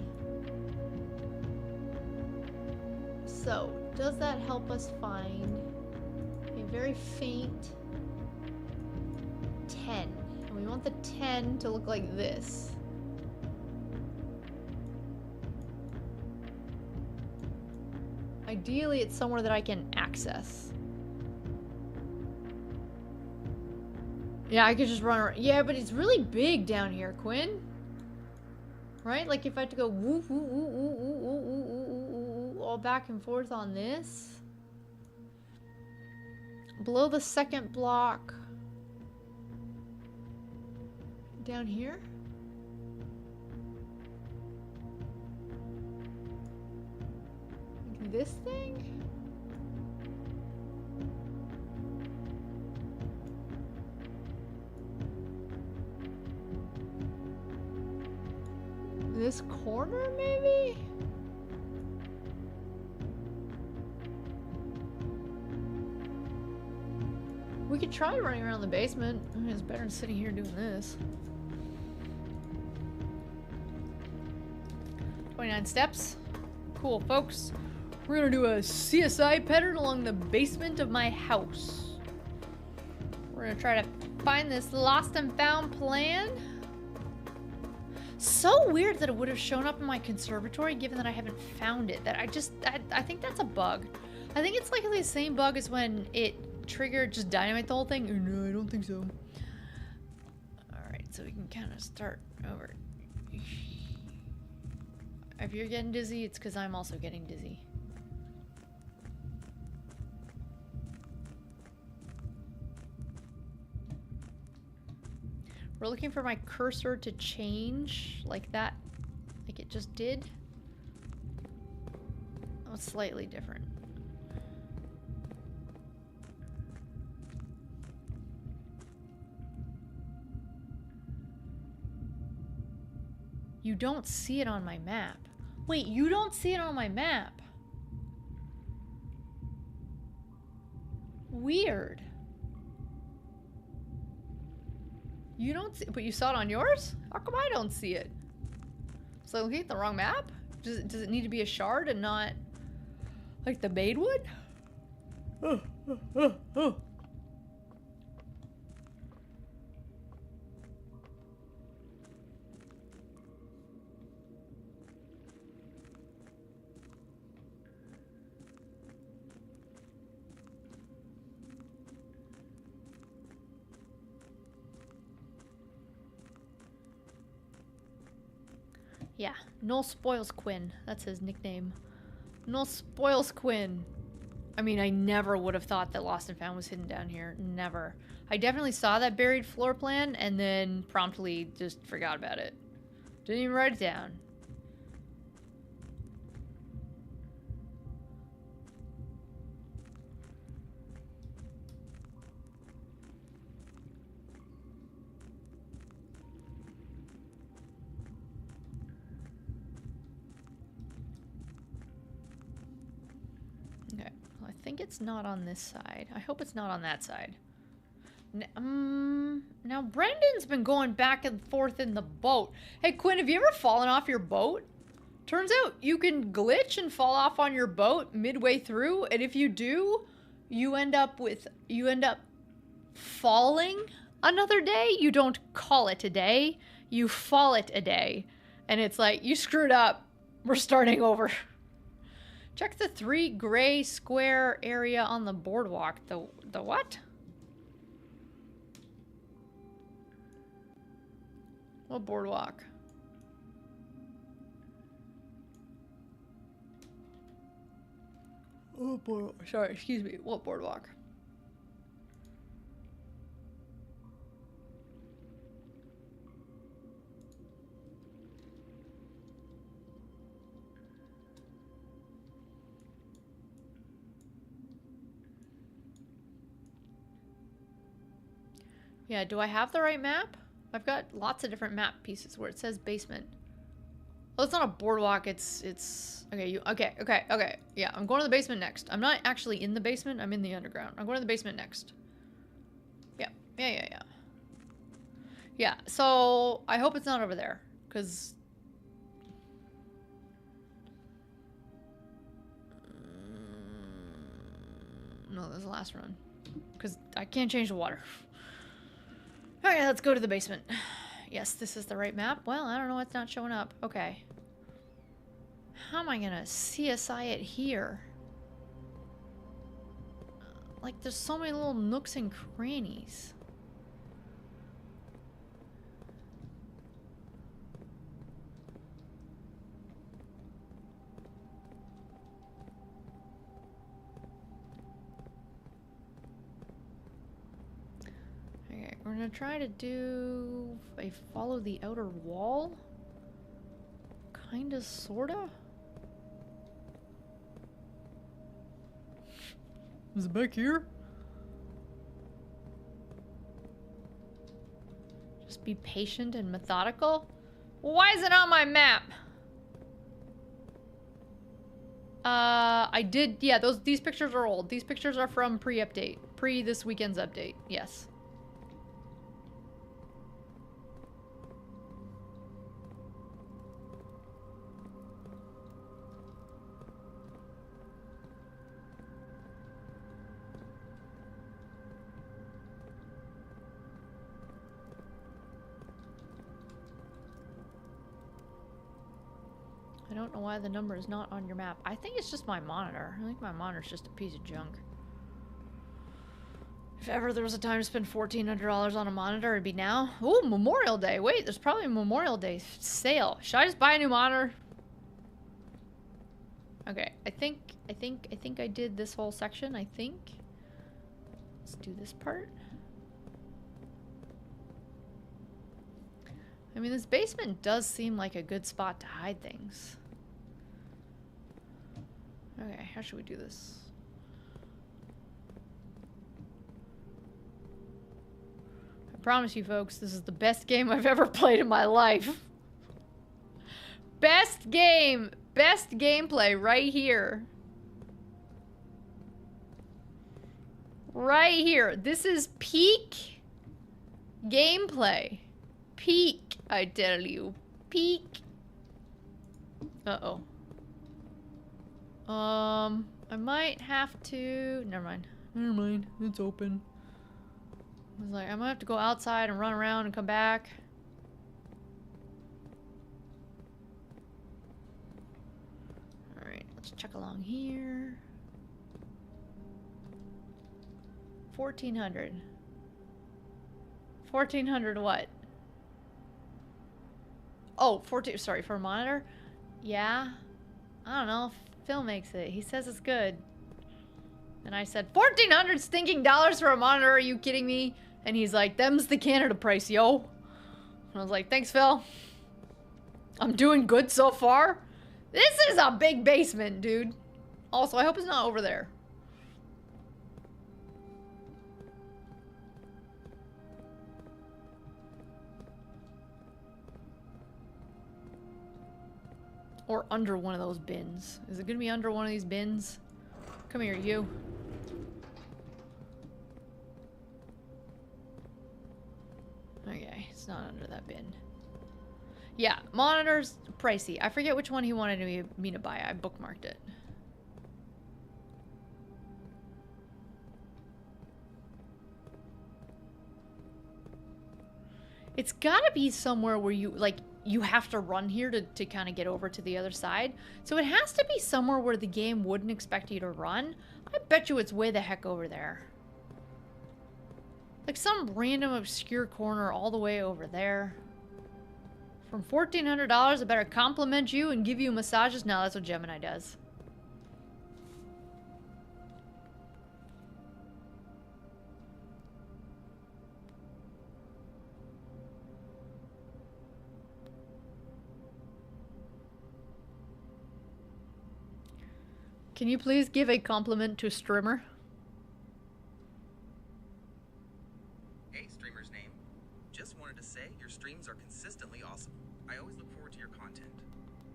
So, does that help us find a very faint 10? And we want the 10 to look like this. Ideally, it's somewhere that I can access. Yeah, I could just run around. Yeah, but it's really big down here, Quinn. Right? Like if I had to go woo woo woo woo woo woo woo woo woo all back and forth on this. Below the second block. Down here. Like this thing? This corner, maybe? We could try running around the basement. I mean, it's better than sitting here doing this. 29 steps. Cool, folks. We're gonna do a CSI pattern along the basement of my house. We're gonna try to find this lost and found plan. So weird that it would have shown up in my conservatory given that I haven't found it. That I think that's a bug. I think it's like the same bug as when it triggered just dynamite the whole thing. Oh, no, I don't think so. Alright, so we can kind of start over. If you're getting dizzy, it's because I'm also getting dizzy. We're looking for my cursor to change like that, like it just did. Oh, it's slightly different. You don't see it on my map. Wait, you don't see it on my map? Weird. You don't see, but you saw it on yours? How come I don't see it? So I'm looking at the wrong map? Does it need to be a shard and not like the Badewood? Oh. Yeah, No Spoils Quinn. That's his nickname. No Spoils Quinn. I mean, I never would have thought that Lost and Found was hidden down here. Never. I definitely saw that buried floor plan and then promptly just forgot about it. Didn't even write it down. I think it's not on this side. I hope it's not on that side. Now Brendan's been going back and forth in the boat. Hey Quinn, have you ever fallen off your boat? Turns out you can glitch and fall off on your boat midway through, and if you do, you end up falling another day. You don't call it a day, you fall it a day. And it's like, you screwed up. We're starting over. Check the 3 gray square area on the boardwalk. The what? What boardwalk? Oh, boardwalk. Sorry, excuse me. What boardwalk? Yeah, do I have the right map? I've got lots of different map pieces where it says basement. Oh, it's not a boardwalk, it's... Okay, okay. Yeah, I'm going to the basement next. I'm not actually in the basement, I'm in the underground. I'm going to the basement next. Yeah. Yeah, so I hope it's not over there, because... No, that's the last run. Because I can't change the water. Okay, let's go to the basement. Yes, this is the right map. Well, I don't know why it's not showing up. Okay. How am I gonna CSI it here? Like, there's so many little nooks and crannies. Okay, we're gonna try to do a follow the outer wall. Kinda, sorta. Is it back here? Just be patient and methodical. Why is it on my map? I did, yeah, these pictures are old. These pictures are from pre-update. Pre this weekend's update, yes. I don't know why the number is not on your map. I think it's just my monitor. I think my monitor's just a piece of junk. If ever there was a time to spend $1,400 on a monitor, it'd be now. Ooh, Memorial Day. Wait, there's probably a Memorial Day sale. Should I just buy a new monitor? Okay, I think I did this whole section, I think. Let's do this part. I mean, this basement does seem like a good spot to hide things. Okay, how should we do this? I promise you folks, this is the best game I've ever played in my life. Best game! Best gameplay right here. Right here. This is peak gameplay. Peak, I tell you. Peak. Uh-oh. I might have to... Never mind. Never mind. It's open. I was like, I might have to go outside and run around and come back. Alright, let's check along here. 1,400. 1,400 what? Oh, 14, sorry, for a monitor? Yeah. I don't know. Phil makes it. He says it's good. And I said, 1,400 stinking dollars for a monitor? Are you kidding me? And he's like, them's the Canada price, yo. And I was like, thanks, Phil. I'm doing good so far. This is a big basement, dude. Also, I hope it's not over there. Or under one of those bins. Is it gonna be under one of these bins? Come here, you. Okay, it's not under that bin. Yeah, monitor's pricey. I forget which one he wanted me to buy. I bookmarked it. It's gotta be somewhere where you, like, you have to run here to kind of get over to the other side. So it has to be somewhere where the game wouldn't expect you to run. I bet you it's way the heck over there. Like some random obscure corner all the way over there. From $1,400, I better compliment you and give you massages. No, that's what Gemini does. Can you please give a compliment to Strimmer? Hey, Streamer's name. Just wanted to say your streams are consistently awesome. I always look forward to your content.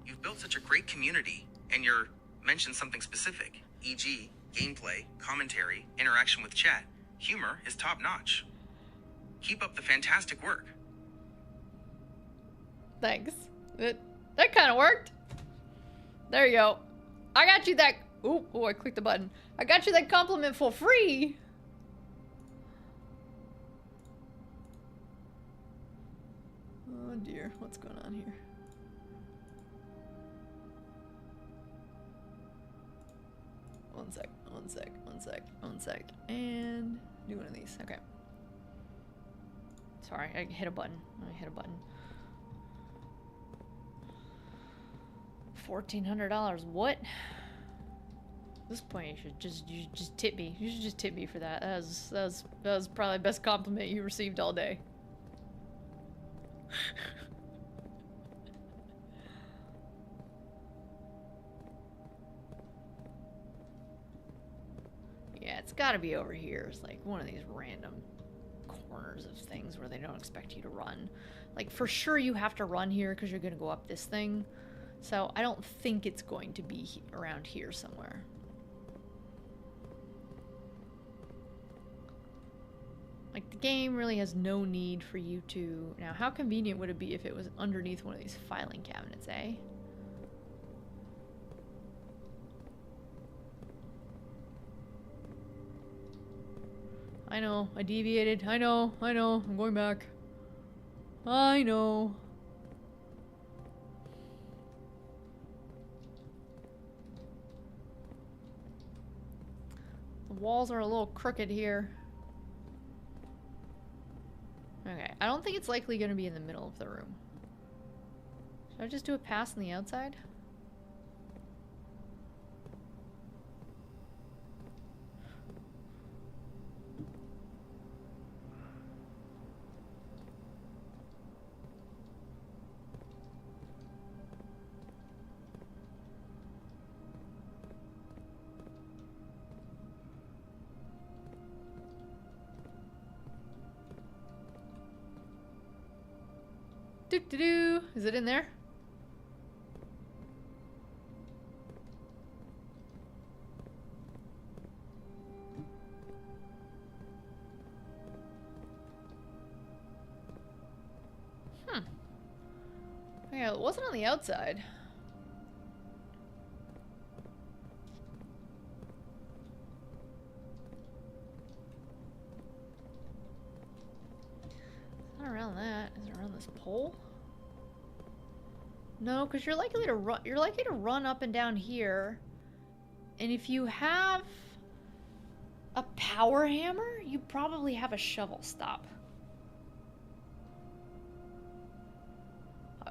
You've built such a great community, and you're mentioned something specific, e.g., gameplay, commentary, interaction with chat. Humor is top-notch. Keep up the fantastic work. Thanks. That kind of worked. There you go. I got you that... Ooh, I clicked the button. I got you that compliment for free. Oh dear, what's going on here? One sec. And do one of these. Okay. Sorry, I hit a button. $1,400. What? At this point, you should just tip me. You should just tip me for that. That was probably the best compliment you received all day. Yeah, it's got to be over here. It's like one of these random corners of things where they don't expect you to run. Like for sure, you have to run here because you're gonna go up this thing. So I don't think it's going to be around here somewhere. Like, the game really has no need for you to... Now, how convenient would it be if it was underneath one of these filing cabinets, eh? I know, I deviated. I know, I'm going back. I know. The walls are a little crooked here. Okay, I don't think it's likely going to be in the middle of the room. Should I just do a pass on the outside? Doo-doo-doo. Is it in there? Yeah, it wasn't on the outside. It's not around that. Is it around this pole? No, because you're likely to run. You're likely to run up and down here, and if you have a power hammer, you probably have a shovel stop.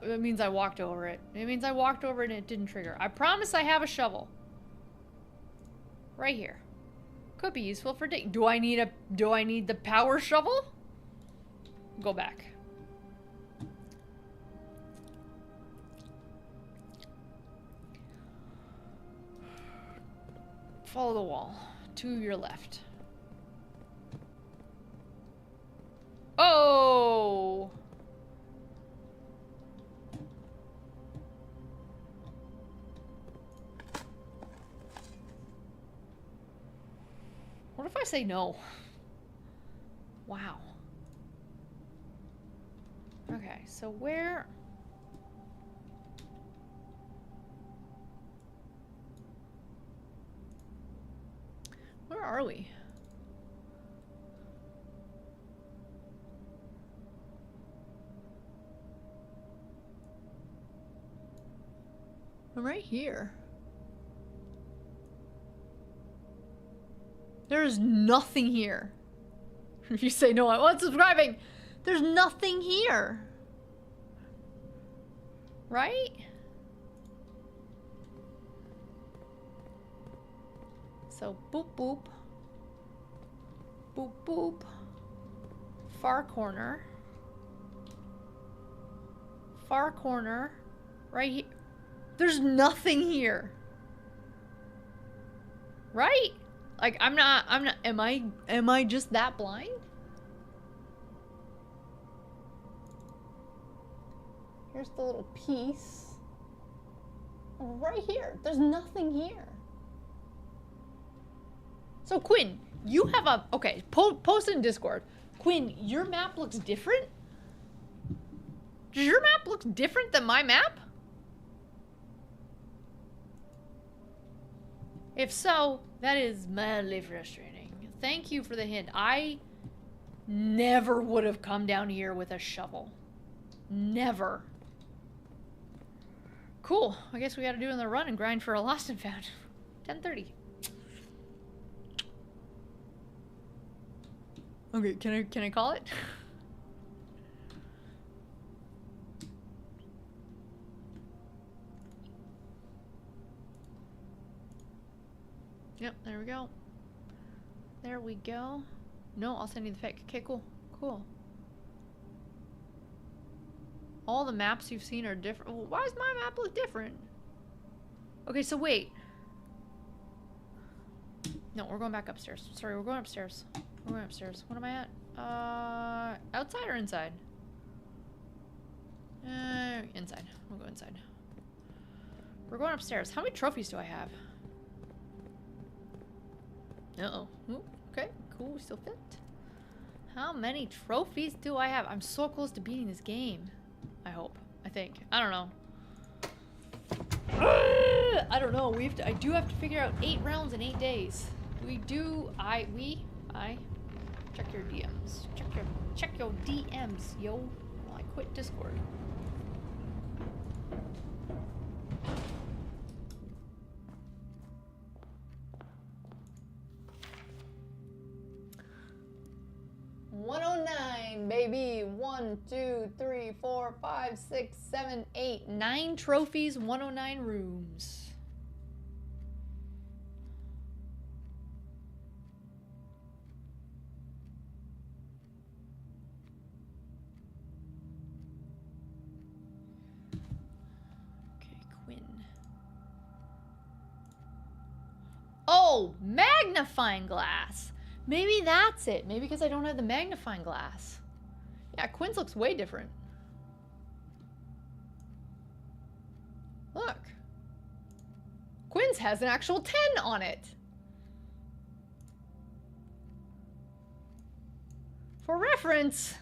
It means I walked over it. It means I walked over it and it didn't trigger. I promise I have a shovel. Right here. Could be useful for digging. Do I need the power shovel? Go back. Follow the wall. To your left. Oh! What if I say no? Wow. Okay, so where... Where are we? right here. There's nothing here. If you say no, I want subscribing. There's nothing here. Right? So boop boop. Boop boop. Far corner. Far corner. Right here. There's nothing here. Right? Like am I just that blind? Here's the little piece. Right here. There's nothing here. So Quinn, you have a, okay, post in Discord. Quinn, your map looks different? Does your map look different than my map? If so, that is mildly frustrating. Thank you for the hint. I never would have come down here with a shovel. Never. Cool. I guess we gotta do another run and grind for a lost and found. 10:30. Okay, can I call it? Yep, there we go. There we go. No, I'll send you the pic. Okay, cool. Cool. All the maps you've seen are different. Well, why does my map look different? Okay, so wait. No, we're going back upstairs. Sorry, we're going upstairs. We're going upstairs. What am I at? Outside or inside? Inside. We'll go inside. We're going upstairs. How many trophies do I have? Uh-oh. Ooh, okay, cool. We still fit. How many trophies do I have? I'm so close to beating this game. I hope. I think. I don't know. I don't know. I do have to figure out 8 rounds in 8 days. I check your DMs. Check your DMs, yo. Well, I quit Discord. $109, baby. 1, 2, 3, 4, 5, 6, 7, 8, 9 trophies, 109 rooms. Oh, magnifying glass. Maybe that's it. Maybe because I don't have the magnifying glass. Yeah, Quinn's looks way different. Look. Quinn's has an actual 10 on it. For reference.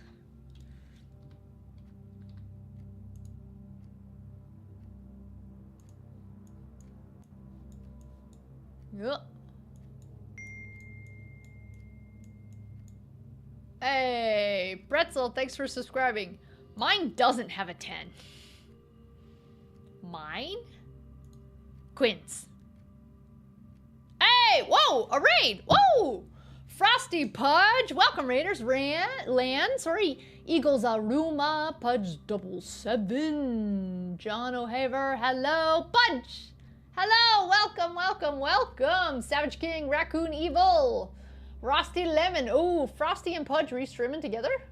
Yep. Hey, Pretzel, thanks for subscribing. Mine doesn't have a 10. Mine? Quinn's. Hey, whoa, a raid, whoa! Frosty Pudge, welcome Raiders, Eagles Aruma, Pudge 77, John O'Haver, hello, Pudge! Hello, welcome. Savage King, Raccoon Evil, Frosty Lemon. Oh, Frosty and Pudge restreaming together.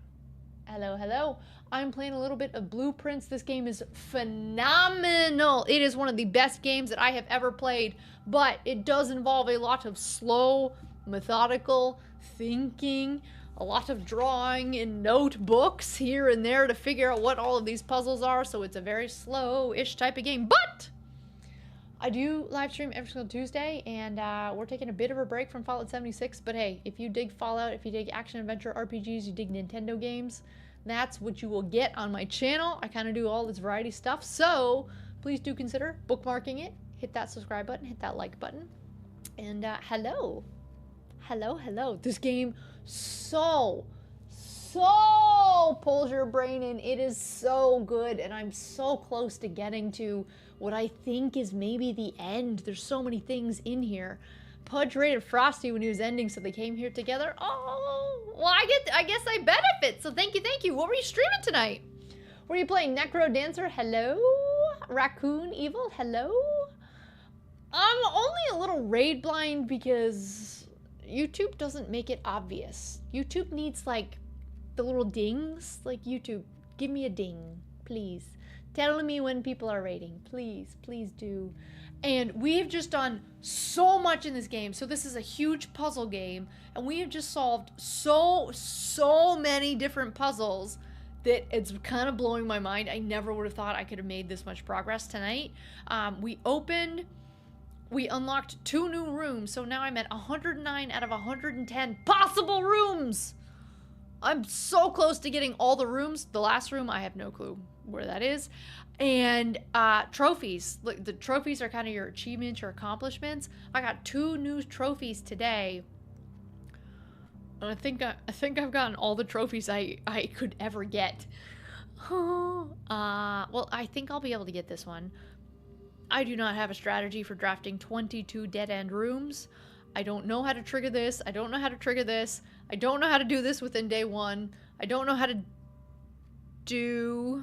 Hello. I'm playing a little bit of Blueprints. This game is phenomenal. It is one of the best games that I have ever played, but it does involve a lot of slow, methodical thinking, a lot of drawing in notebooks here and there to figure out what all of these puzzles are, so it's a very slow-ish type of game, but I do live stream every single Tuesday, and we're taking a bit of a break from Fallout 76, but hey, if you dig Fallout, if you dig action-adventure RPGs, you dig Nintendo games, that's what you will get on my channel. I kind of do all this variety stuff, so please do consider bookmarking it, hit that subscribe button, hit that like button, and hello. This game so pulls your brain in. It is so good, and I'm so close to getting to what I think is maybe the end. There's so many things in here. Pudge rated Frosty when he was ending, so they came here together. Oh, well, I guess I benefit. So thank you. What were you streaming tonight? Were you playing Necro Dancer? Hello, Raccoon Evil. Hello. I'm only a little raid blind because YouTube doesn't make it obvious. YouTube needs like the little dings. Like YouTube, give me a ding, please. Tell me when people are raiding. Please do. And we have just done so much in this game. So this is a huge puzzle game. And we have just solved so many different puzzles that it's kind of blowing my mind. I never would have thought I could have made this much progress tonight. We unlocked 2 new rooms. So now I'm at 109 out of 110 possible rooms. I'm so close to getting all the rooms. The last room, I have no clue where that is. And trophies. Look, the trophies are kind of your achievements, your accomplishments. I got 2 new trophies today. And I think I've gotten all the trophies I could ever get. Well, I think I'll be able to get this one. I do not have a strategy for drafting 22 dead-end rooms. I don't know how to trigger this. I don't know how to trigger this. I don't know how to do this within day 1. I don't know how to do...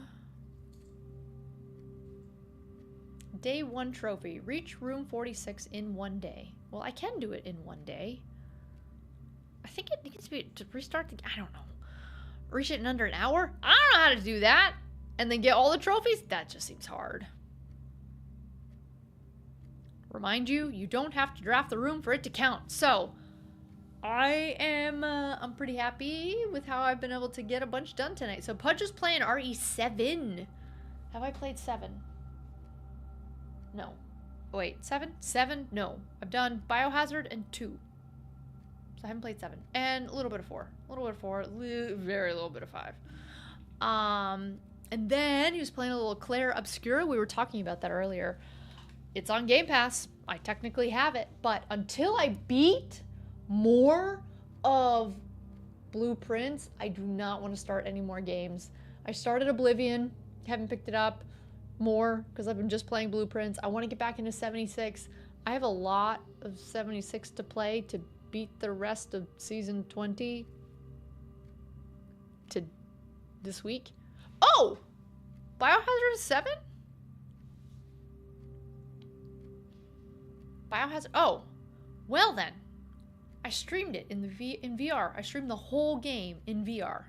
Day 1 trophy. Reach room 46 in 1 day. Well, I can do it in 1 day. I think it needs to restart the... I don't know. Reach it in under an hour? I don't know how to do that. And then get all the trophies? That just seems hard. Remind you, you don't have to draft the room for it to count. So, I'm pretty happy with how I've been able to get a bunch done tonight. So, Pudge is playing RE7. Have I played 7? No. Wait, 7? 7? No. I've done Biohazard and 2. So I haven't played 7. And a little bit of 4. A little bit of 4. Very little bit of 5. And then he was playing a little Claire Obscura. We were talking about that earlier. It's on Game Pass. I technically have it. But until I beat more of Blueprints, I do not want to start any more games. I started Oblivion. Haven't picked it up more because I've been just playing Blueprints. I want to get back into 76. I have a lot of 76 to play to beat the rest of season 20 to this week. Oh! Biohazard is 7? Biohazard. Oh, well then, I streamed it in VR. I streamed the whole game in VR.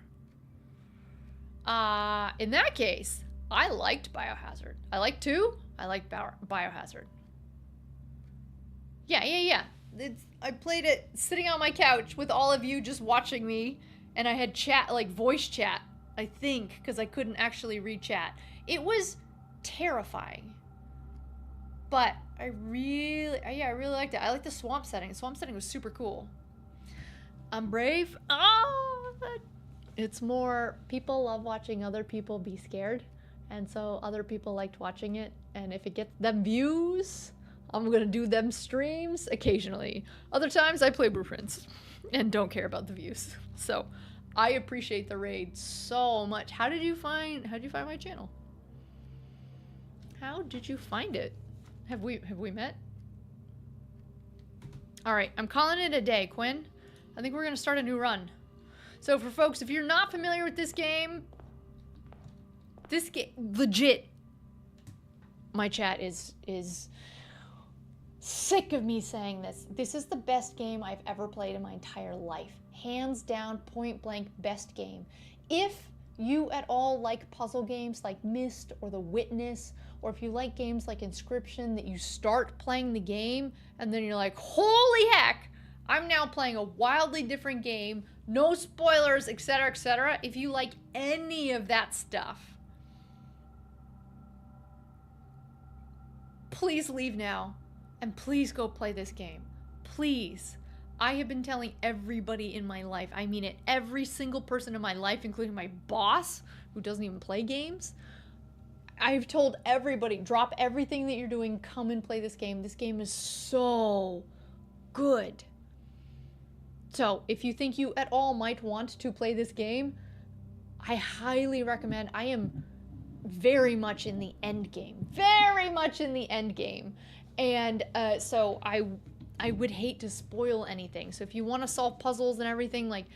In that case, I liked Biohazard. I liked 2. I liked Biohazard. Yeah. I played it sitting on my couch with all of you just watching me, and I had chat, like voice chat, I think, because I couldn't actually read chat. It was terrifying. But I really liked it. I like the swamp setting. The swamp setting was super cool. I'm brave. It's more, people love watching other people be scared. And so other people liked watching it. And if it gets them views, I'm going to do them streams occasionally. Other times I play Blueprints and don't care about the views. So I appreciate the raid so much. How did you find my channel? How did you find it? Have we met? All right, I'm calling it a day, Quinn. I think we're going to start a new run. So for folks, if you're not familiar with this game, legit, my chat is sick of me saying this. This is the best game I've ever played in my entire life. Hands down, point blank, best game. If you at all like puzzle games like Myst or The Witness, or if you like games like Inscription that you start playing the game and then you're like, holy heck, I'm now playing a wildly different game, no spoilers, etc., etc. If you like any of that stuff, please leave now and please go play this game. Please. I have been telling everybody in my life, I mean it, every single person in my life, including my boss, who doesn't even play games, I've told everybody, drop everything that you're doing, come and play this game. This game is so good. So, if you think you at all might want to play this game, I highly recommend. I am very much in the end game. Very much in the end game. And so I would hate to spoil anything. So if you want to solve puzzles and everything, like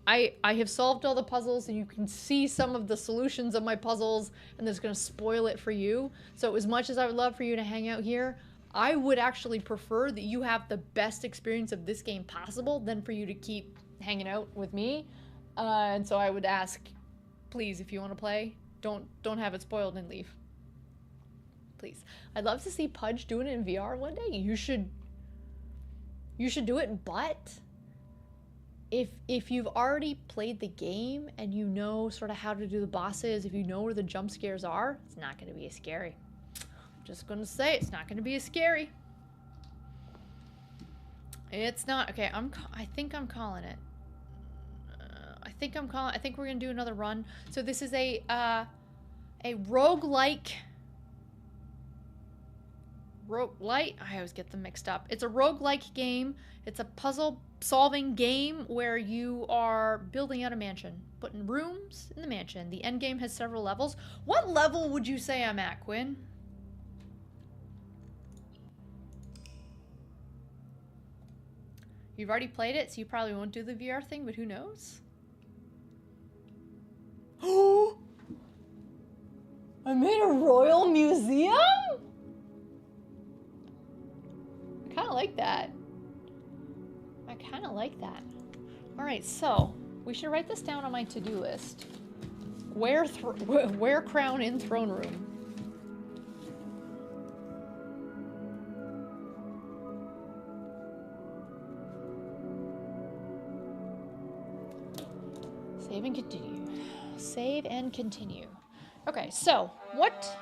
I have solved all the puzzles and you can see some of the solutions of my puzzles, and that's going to spoil it for you. So as much as I would love for you to hang out here, I would actually prefer that you have the best experience of this game possible than for you to keep hanging out with me. And so I would ask, please, if you want to play, don't have it spoiled and leave. Please. I'd love to see Pudge doing it in VR one day. You should do it, but if you've already played the game and you know sort of how to do the bosses, if you know where the jump scares are, it's not going to be as scary. I'm just going to say it's not going to be as scary. It's not. Okay, I think I'm calling it. I think we're going to do another run. So this is a roguelike. I always get them mixed up. It's a roguelike game. It's a puzzle solving game where you are building out a mansion, putting rooms in the mansion. The end game has several levels. What level would you say I'm at, Quinn? You've already played it, so you probably won't do the VR thing, but who knows? Oh! I made a royal museum? I kind of like that. I kind of like that. All right, so we should write this down on my to-do list. Wear crown in throne room. Save and continue. Save and continue. Okay, so what?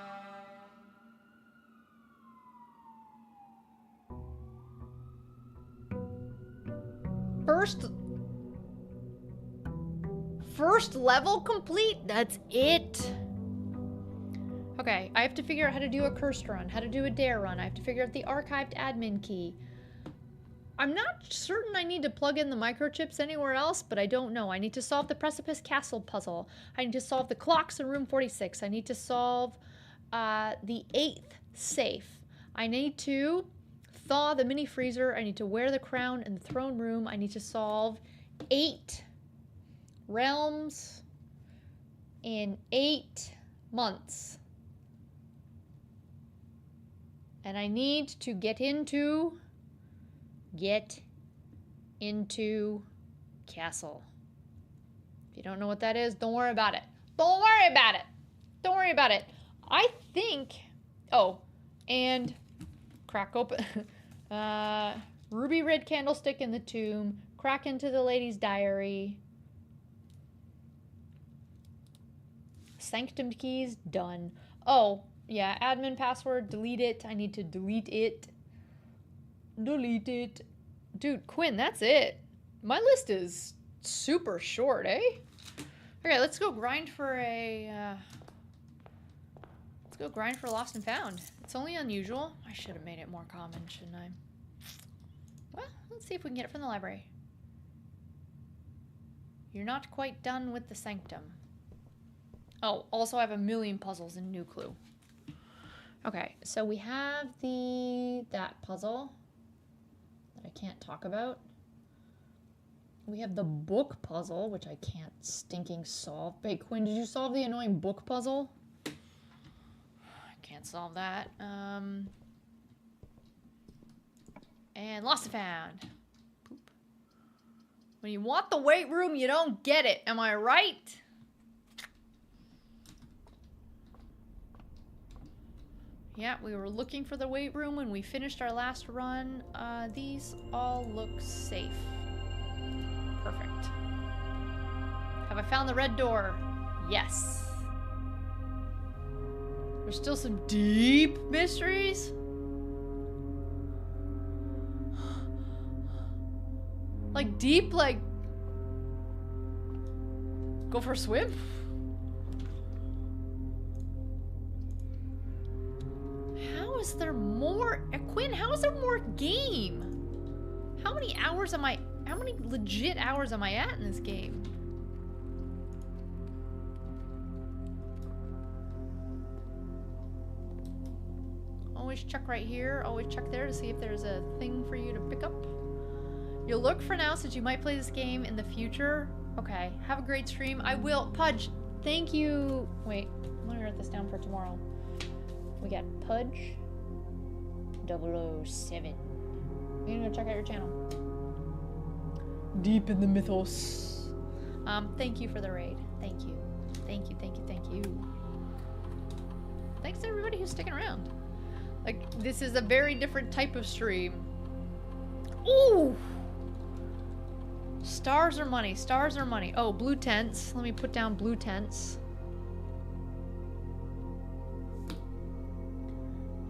First level complete? That's it. Okay, I have to figure out how to do a cursed run, how to do a dare run. I have to figure out the archived admin key. I'm not certain I need to plug in the microchips anywhere else, but I don't know. I need to solve the Precipice Castle puzzle. I need to solve the clocks in room 46. I need to solve the 8th safe. I need to thaw the mini freezer. I need to wear the crown in the throne room. I need to solve 8 realms in 8 months. And I need to get into castle. If you don't know what that is, don't worry about it. Don't worry about it. Don't worry about it. I think, oh, and crack open, ruby red candlestick in the tomb, crack into the lady's diary, sanctum keys, done. Oh, yeah, admin password, delete it. I need to delete it. Delete it. Dude, Quinn, that's it. My list is super short, eh? Okay, let's go grind for a, let's go grind for Lost and Found. It's only unusual. I should have made it more common, shouldn't I? Well, let's see if we can get it from the library. You're not quite done with the sanctum. Oh, also I have a million puzzles in New Clue. Okay, so we have that puzzle that I can't talk about. We have the book puzzle, which I can't stinking solve. Wait, Quinn, did you solve the annoying book puzzle? I can't solve that. And Lost and Found. Poop. When you want the weight room, you don't get it. Am I right? Yeah, we were looking for the weight room when we finished our last run. These all look safe. Perfect. Have I found the red door? Yes. There's still some deep mysteries. Like deep, like go for a swim? How is there more? Quinn, how is there more game? How many hours am I, how many legit hours am I at in this game? Always check right here. Always check there to see if there's a thing for you to pick up. You'll look for now since you might play this game in the future. Okay, have a great stream. I will. Pudge, thank you. Wait, I'm gonna write this down for tomorrow. We got Pudge 007. You're gonna go check out your channel. Deep in the mythos. Thank you for the raid. Thank you. Thank you, thank you, thank you. Thanks to everybody who's sticking around. Like, this is a very different type of stream. Ooh! Stars or money? Stars or money? Oh, blue tents. Let me put down blue tents.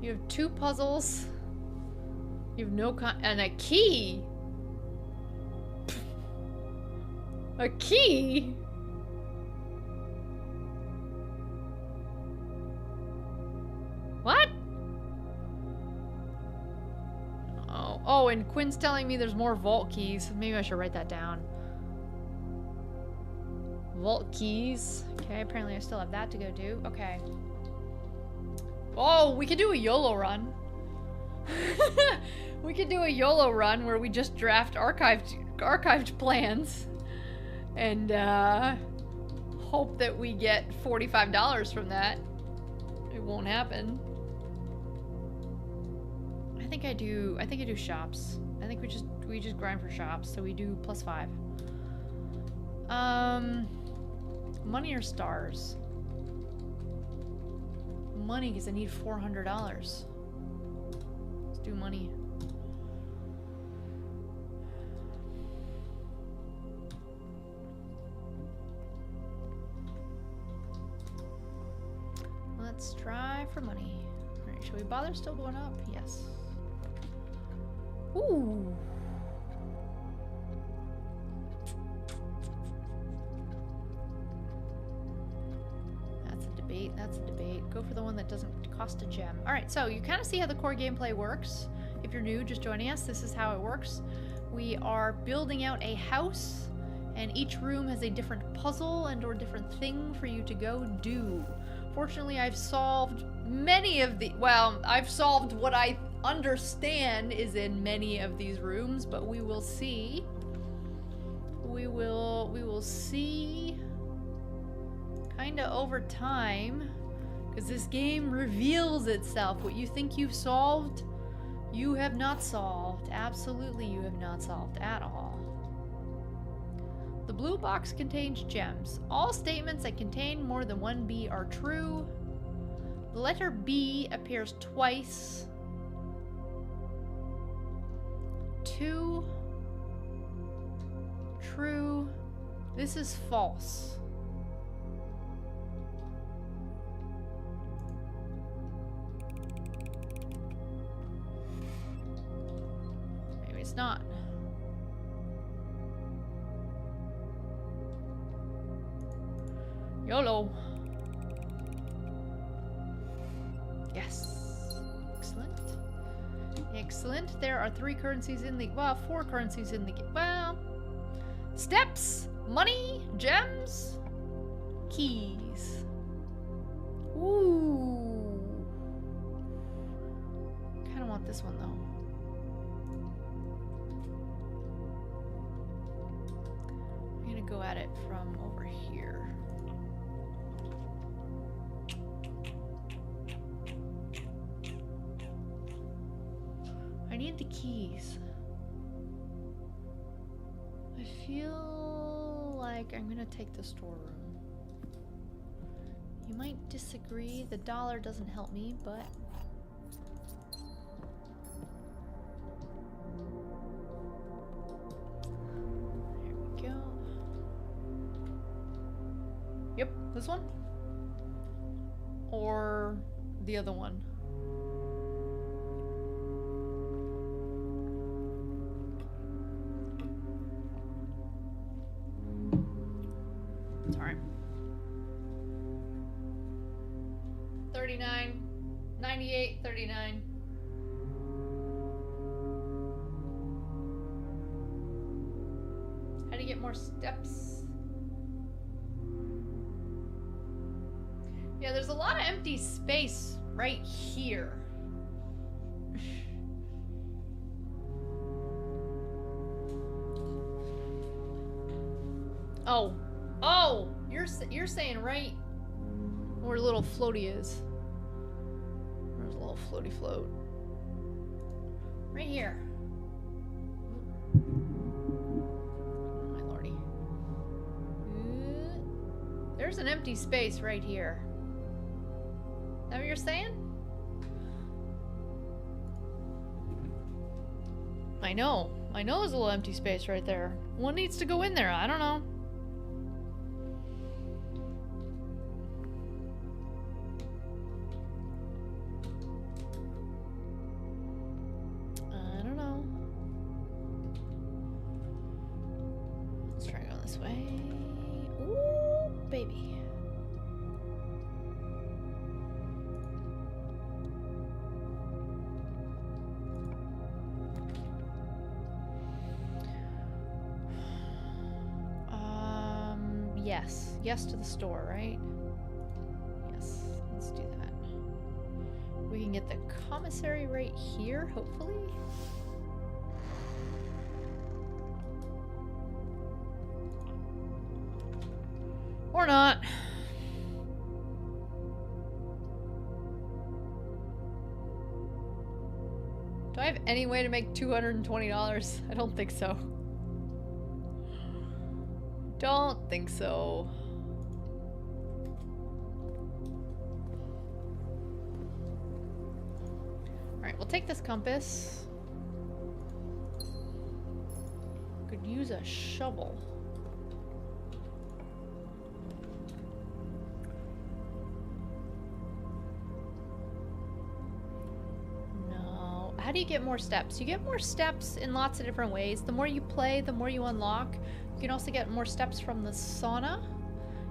You have 2 puzzles. You have no and a key. A key? What? Oh, and Quinn's telling me there's more vault keys. Maybe I should write that down. Vault keys. Okay, apparently I still have that to go do. Okay. Oh, we could do a YOLO run. We could do a YOLO run where we just draft archived plans and hope that we get $45 from that. It won't happen. I think I do shops. I think we just grind for shops, so we do +5. Money or stars? Money, because I need $400. Let's do money. Let's try for money. Alright, should we bother still going up? Yes. Ooh. That's a debate. That's a debate. Go for the one that doesn't cost a gem. Alright, so you kind of see how the core gameplay works. If you're new, just joining us, this is how it works. We are building out a house, and each room has a different puzzle and or different thing for you to go do. Fortunately, I've solved many of the, well, I've solved what I understand is in many of these rooms, but we will see. We will see kind of over time, because this game reveals itself. What you think you've solved, you have not solved. Absolutely, you have not solved at all. The blue box contains gems. All statements that contain more than one B are true. The letter B appears twice. 2. True. This is false. Maybe it's not. YOLO. Yes. Excellent. Excellent. There are 3 currencies in the, well, 4 currencies in the, well, steps, money, gems, keys. Ooh. Kind of want this one though. I'm gonna go at it from over here. I need the keys. I feel like I'm gonna take the storeroom. You might disagree. The dollar doesn't help me, but there we go. Yep, this one? Or the other one? Sorry. 39, 98, 39. How to get more steps? Yeah, there's a lot of empty space right here. Oh. Oh! You're saying right where little floaty is. There's a little floaty float. Right here. My lordy. There's an empty space right here. Is that what you're saying? I know. I know there's a little empty space right there. What needs to go in there? I don't know. I don't know. Let's try going this way. Ooh, baby. Yes. Yes to the store, right? Yes. Let's do that. We can get the commissary right here, hopefully. Or not. Do I have any way to make $220? I don't think so. Don't think so. Alright, we'll take this compass. Could use a shovel. No. How do you get more steps? You get more steps in lots of different ways. The more you play, the more you unlock. You can also get more steps from the sauna.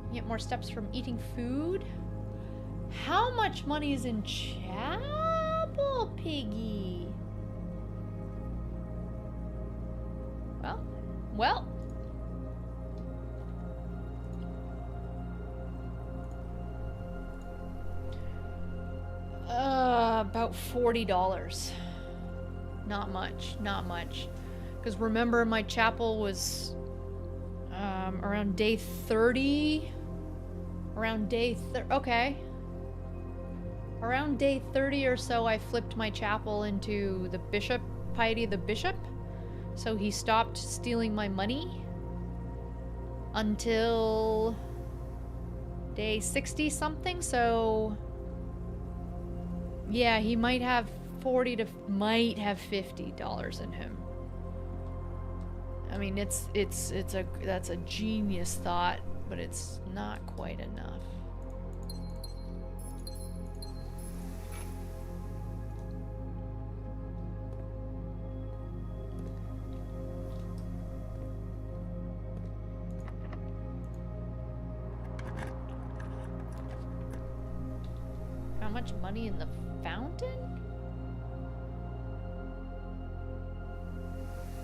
You get more steps from eating food. How much money is in Chapel, Piggy? Well. About $40. Not much, not much. Because remember, my chapel was around day 30. Around day okay. Around day 30 or so, I flipped my chapel into the bishop, Piety the Bishop. So he stopped stealing my money until day 60 something. So yeah, he might have might have $50 in him. I mean, that's a genius thought, but it's not quite enough. How much money in the fountain?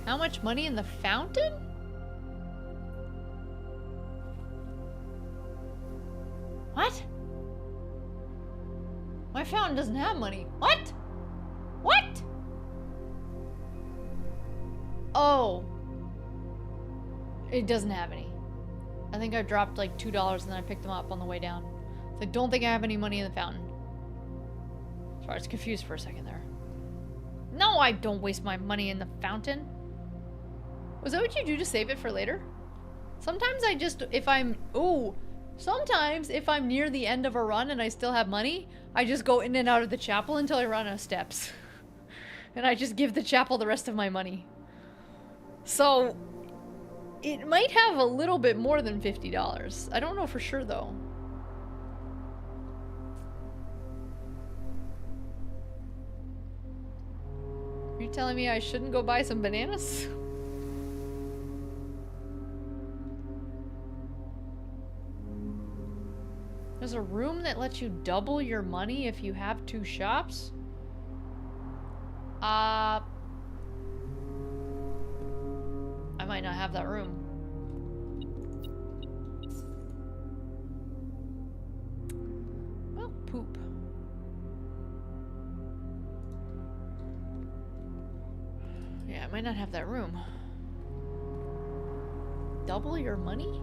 How much money in the fountain? What? My fountain doesn't have money. What? What? Oh. It doesn't have any. I think I dropped like $2 and then I picked them up on the way down. So I don't think I have any money in the fountain. Sorry, I was confused for a second there. No, I don't waste my money in the fountain. Was that what you do to save it for later? Sometimes I just, sometimes if I'm near the end of a run and I still have money, I just go in and out of the chapel until I run out of steps. And I just give the chapel the rest of my money. So, it might have a little bit more than $50. I don't know for sure though. Are you telling me I shouldn't go buy some bananas? There's a room that lets you double your money if you have 2 shops? I might not have that room. Well, poop. Yeah, I might not have that room. Double your money?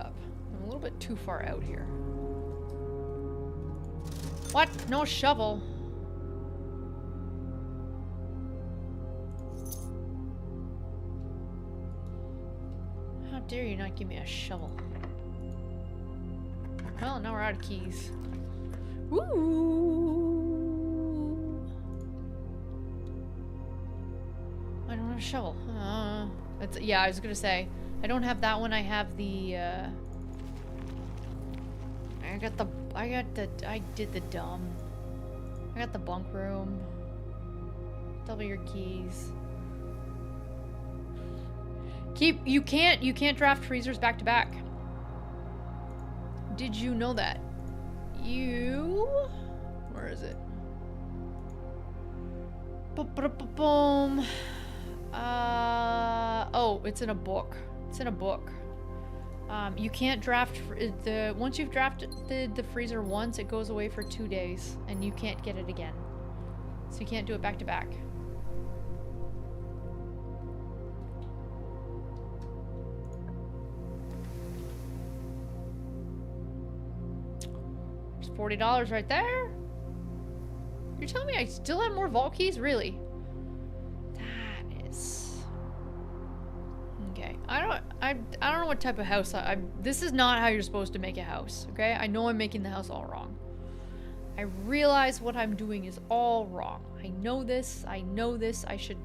up. I'm a little bit too far out here. What? No shovel. How dare you not give me a shovel? Well, now we're out of keys. Woo! I don't have a shovel. Yeah, I was gonna say I don't have that one. I have the. I did the dumb. I got the bunk room. Double your keys. You can't draft freezers back to back. Did you know that? Where is it? Boom. Oh, it's in a book. It's in a book. You can't draft once you've drafted the freezer once, it goes away for 2 days, and you can't get it again. So you can't do it back to back. There's $40 right there. You're telling me I still have more vault keys? Really? That is... Okay. I don't know what type of house this is not how you're supposed to make a house, okay? I know I'm making the house all wrong. I realize what I'm doing is all wrong. I know this. I know this. I should...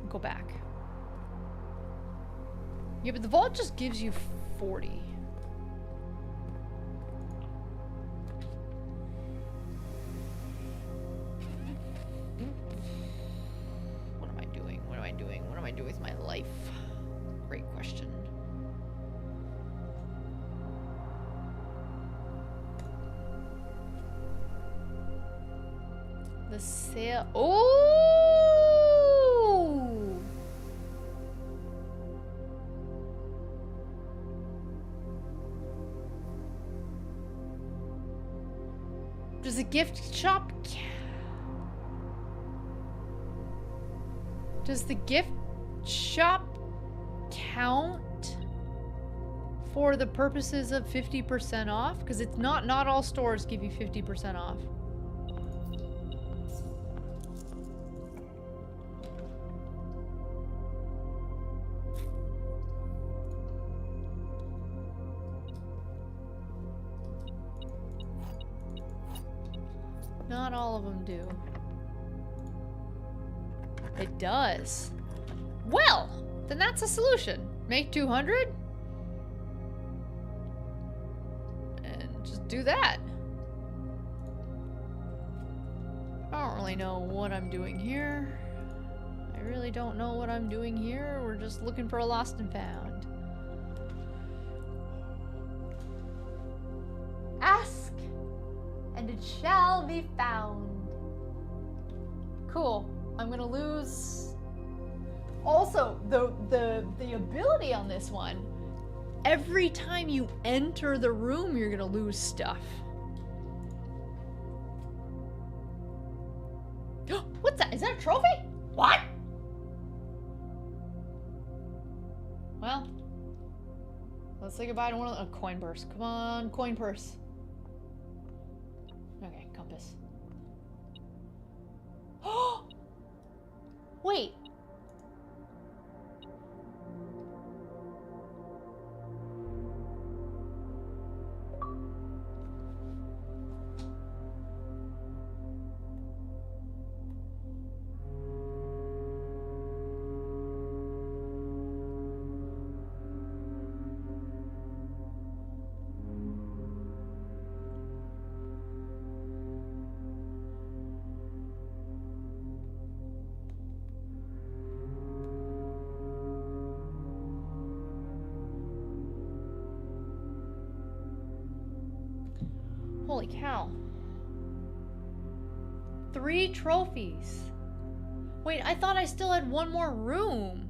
go back. Yeah, but the vault just gives you 40. What am I doing? What am I doing? What am I doing with my life? Great question. The sale. Oh! Does the gift shop Does the gift shop count for the purposes of 50% off? Because it's not all stores give you 50% off. Not all of them do. It does. Well, then that's a solution. Make 200 and just do that. I don't really know what I'm doing here. I really don't know what I'm doing here. We're just looking for a lost and found. Ask and it shall be found. Cool. I'm gonna lose. Also, the ability on this one, every time you enter the room, you're gonna lose stuff. What's that? Is that a trophy? What? Well, let's say goodbye to one of the coin purse. Come on, coin purse. Okay, compass. Oh! Wait. Holy cow. 3 trophies. Wait, I thought I still had one more room.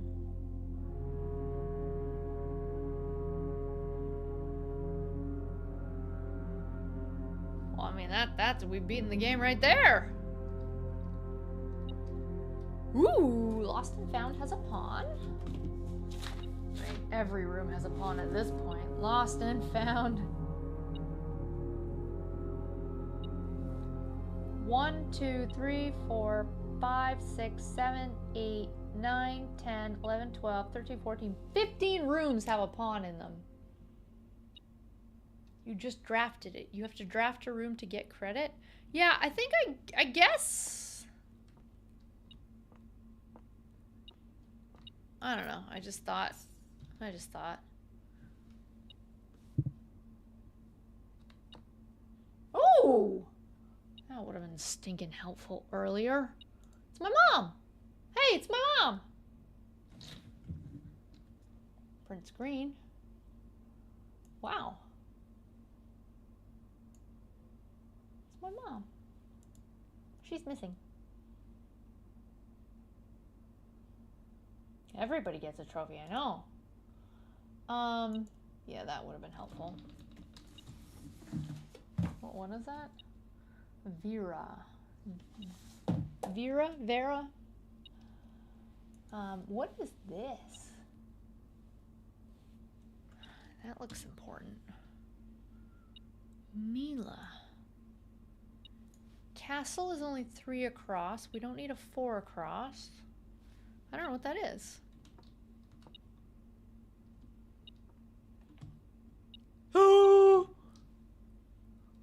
Well, I mean, we've beaten the game right there. Ooh, Lost and Found has a pawn. Right, every room has a pawn at this point. Lost and Found. 1, 2, 3, 4, 5, 6, 7, 8, 9, 10, 11, 12, 13, 14, 15 rooms have a pawn in them. You just drafted it. You have to draft a room to get credit? Yeah, I think I guess. I don't know. I just thought. Oh! That would have been stinking helpful earlier. It's my mom. Hey, it's my mom. Print screen. Wow. It's my mom. She's missing. Everybody gets a trophy, I know. Yeah, that would have been helpful. What one is that? Vera. Vera? What is this? That looks important. Mila. Castle is only 3 across. We don't need a 4 across. I don't know what that is.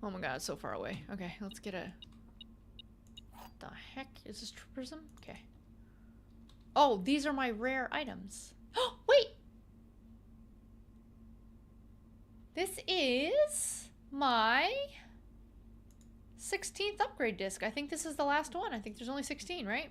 Oh my god, it's so far away. Okay, let's get a... What the heck? Is this prism? Okay. Oh, these are my rare items. Oh, wait! This is my 16th upgrade disc. I think this is the last one. I think there's only 16, right?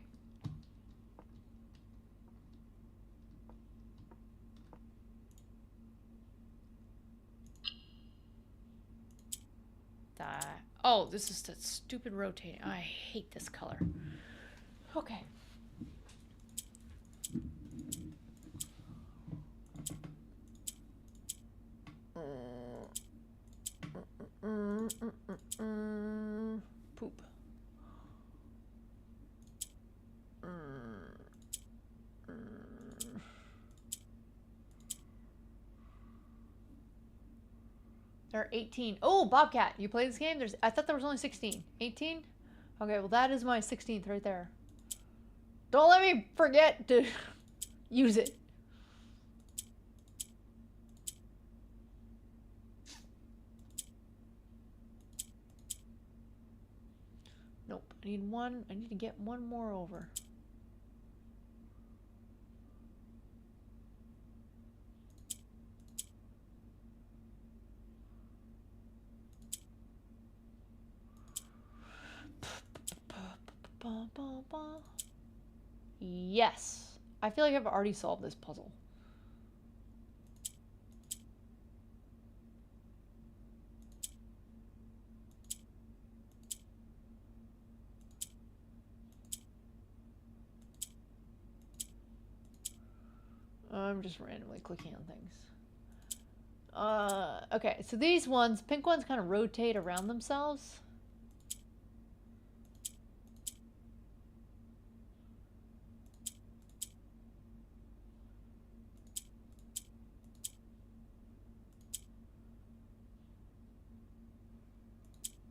Oh, this is that stupid rotating. I hate this color. Okay. Poop. There are 18. Oh, Bobcat, you play this game? I thought there was only 16. 18? Okay, well that is my 16th right there. Don't let me forget to use it. Nope, I need to get one more over. Yes. I feel like I've already solved this puzzle. I'm just randomly clicking on things. Okay, so these ones, pink ones kind of rotate around themselves.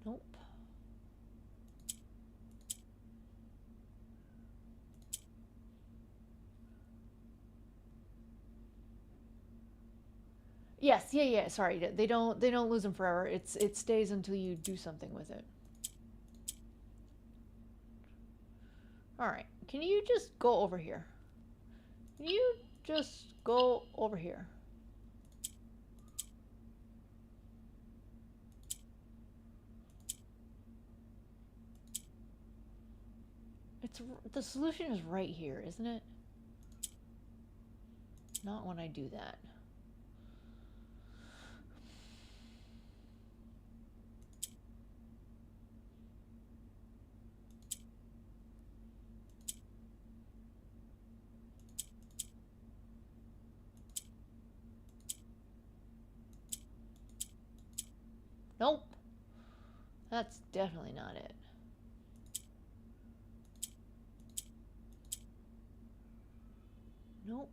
Nope. Yes, yeah, sorry. They don't lose them forever. It stays until you do something with it. All right. Can you just go over here? Can you just go over here? The solution is right here, isn't it? Not when I do that. Nope. That's definitely not it. Nope.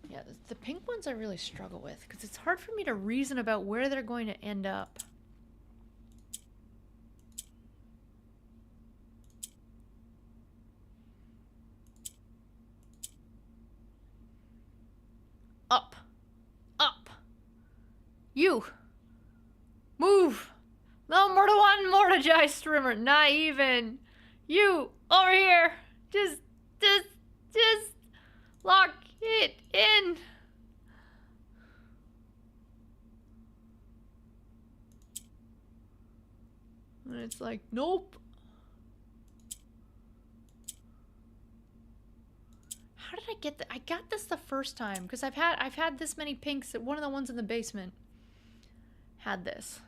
Yeah, the pink ones I really struggle with because it's hard for me to reason about where they're going to end up. Up. Up. You. Move. Number one Mordecai Strimmer. Not even. You. Over here. Just lock it in. And it's like, nope. How did I get that? I got this the first time because I've had this many pinks. One of the ones in the basement had this.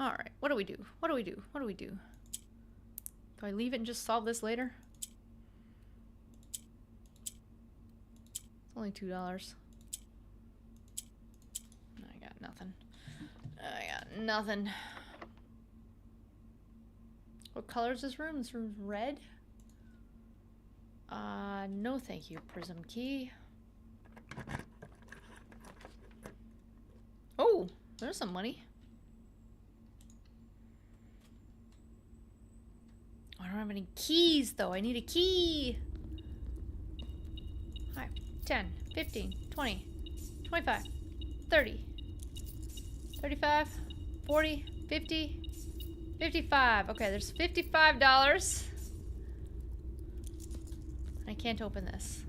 All right, what do we do? What do we do? What do we do? Do I leave it and just solve this later? It's only $2. I got nothing. I got nothing. What color is this room? This room's red. No thank you, Prism Key. Oh, there's some money. I don't have any keys, though. I need a key. 5, 10, 15, 20, 25, 30, 35, 40, 50, 55. Okay, there's $55. I can't open this.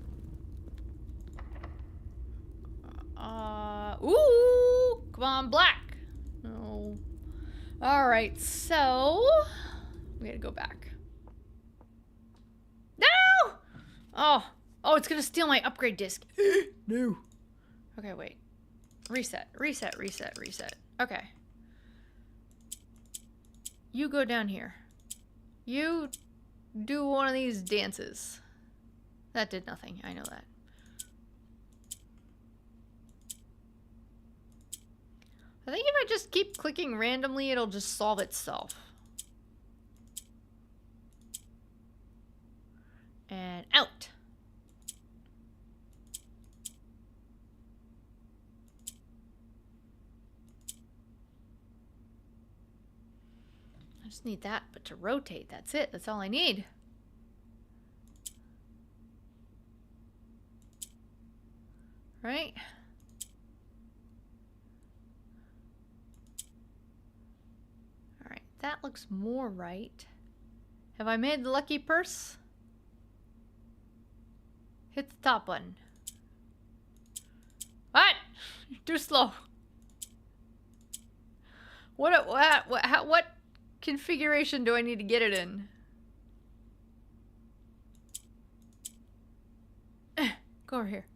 Ooh! Come on, black! No. Alright, so... we gotta go back. No! Oh, it's gonna steal my upgrade disc. No. Okay, wait. Reset. Okay. You go down here. You do one of these dances. That did nothing. I know that. I think if I just keep clicking randomly, it'll just solve itself. And out. I just need that, but to rotate, that's it. That's all I need. Right? Alright, that looks more right. Have I made the lucky purse? Hit the top button. What? Too slow. What configuration do I need to get it in? Go over here.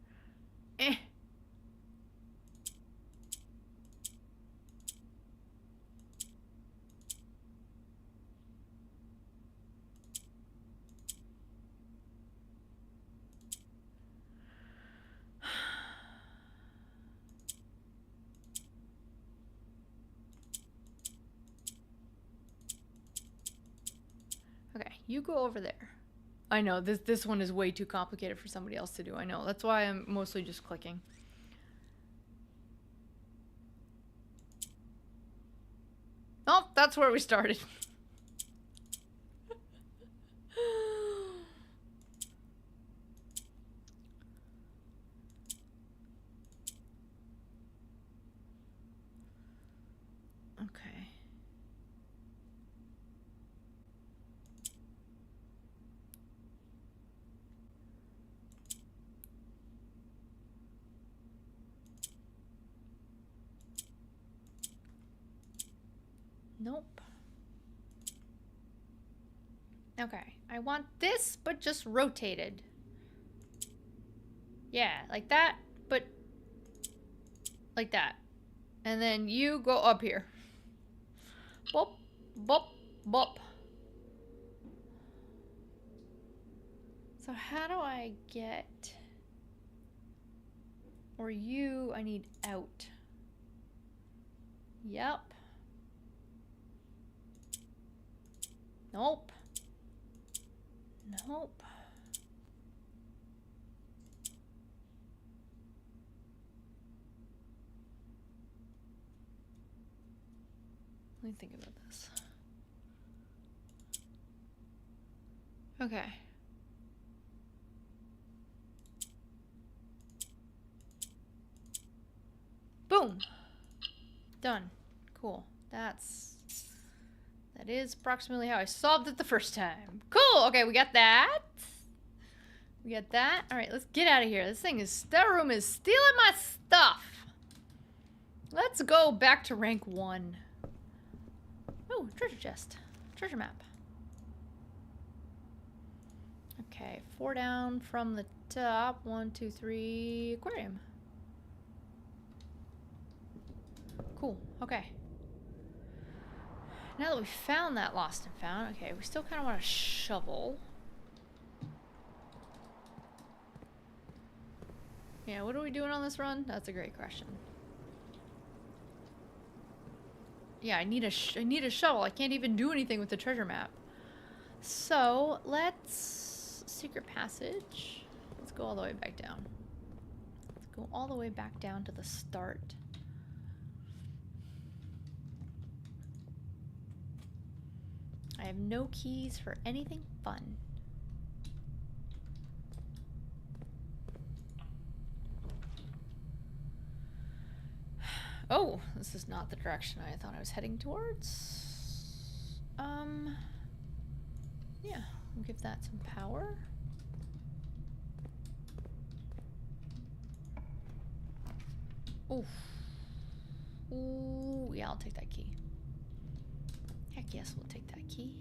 Okay, you go over there. I know, this one is way too complicated for somebody else to do. I know, that's why I'm mostly just clicking. Oh, that's where we started. Okay. Nope. Okay, I want this, but just rotated. Yeah, like that, but like that. And then you go up here. Bop, bop, bop. So how do I get... Or you, I need out. Yep. Nope. Nope. Let me think about this. Okay. Boom. Done. Cool. That is approximately how I solved it the first time. Cool. Okay, we got that. We got that. All right, let's get out of here. That room is stealing my stuff. Let's go back to rank 1. Oh, treasure chest. Treasure map. Okay, 4 down from the top. 1, 2, 3. Aquarium. Cool. Okay. Now that we found that lost and found, okay, we still kind of want a shovel. Yeah, what are we doing on this run? That's a great question. Yeah, I need a shovel. I can't even do anything with the treasure map. So, let's... Secret passage. Let's go all the way back down. Let's go all the way back down to the start. I have no keys for anything fun. Oh, this is not the direction I thought I was heading towards. Yeah, we'll give that some power. Oof. Ooh, yeah, I'll take that key. Heck yes, we'll take that key.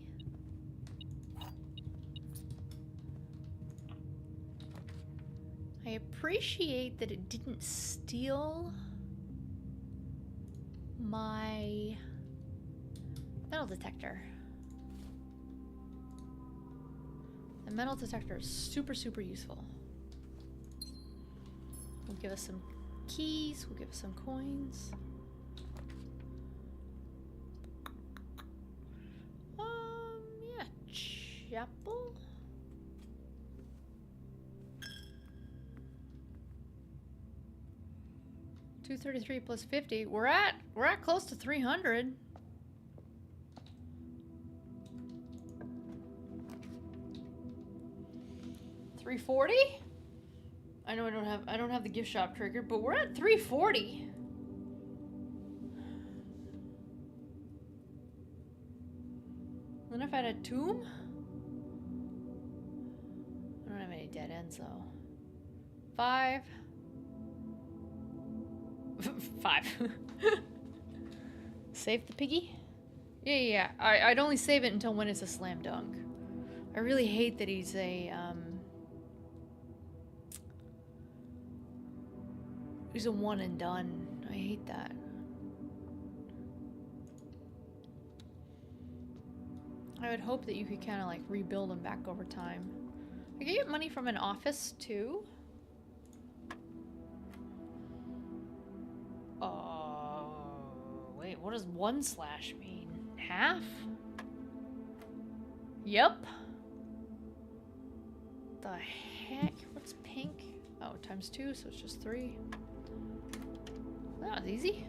I appreciate that it didn't steal my metal detector. The metal detector is super, super useful. Will give us some keys, will give us some coins. Yeah, chapel. $233 plus 50. We're at close to 300. $340? I know I don't have the gift shop trigger, but we're at 340. Then if I had a tomb? I don't have any dead ends though. 5. 5. Save the piggy? Yeah. I'd only save it until when it's a slam dunk. I really hate that he's a one and done. I hate that. I would hope that you could kind of like rebuild them back over time. I could get money from an office too. Wait, what does 1/ mean? Half? Yep. The heck? What's pink? Oh, times 2, so it's just 3. That was easy.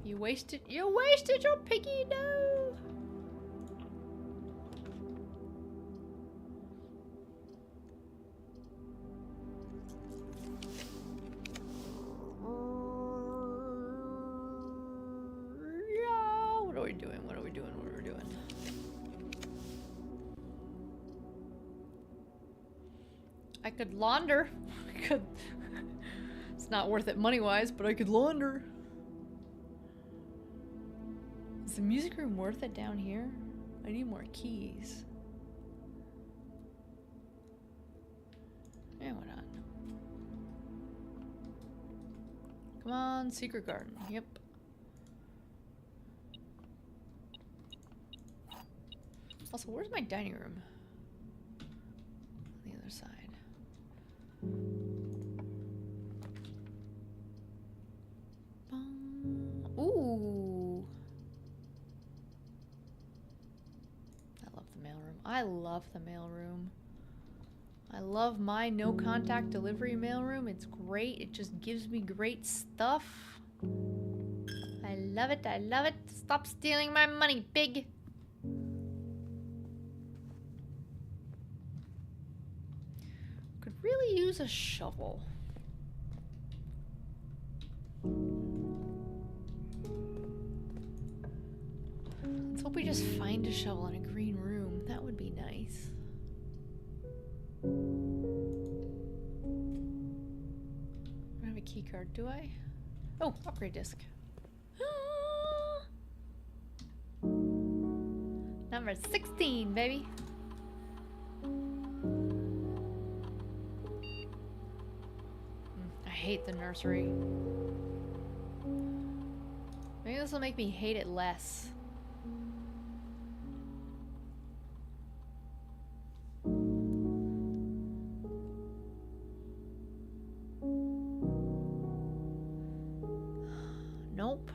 You wasted your piggy, no! What are we doing? I could launder. It's not worth it money-wise, but I could launder. Is the music room worth it down here? I need more keys. Yeah, why not? Come on, secret garden. Yep. Also, where's my dining room? On the other side. Ooh. I love the mailroom. I love the mailroom. I love my no contact delivery mailroom. It's great. It just gives me great stuff. I love it. I love it. Stop stealing my money, pig. Could really use a shovel. Let's hope we just find a shovel in a green room. That would be nice. I don't have a key card, do I? Oh, upgrade disc. Number 16, baby. I hate the nursery. Maybe this will make me hate it less. Nope.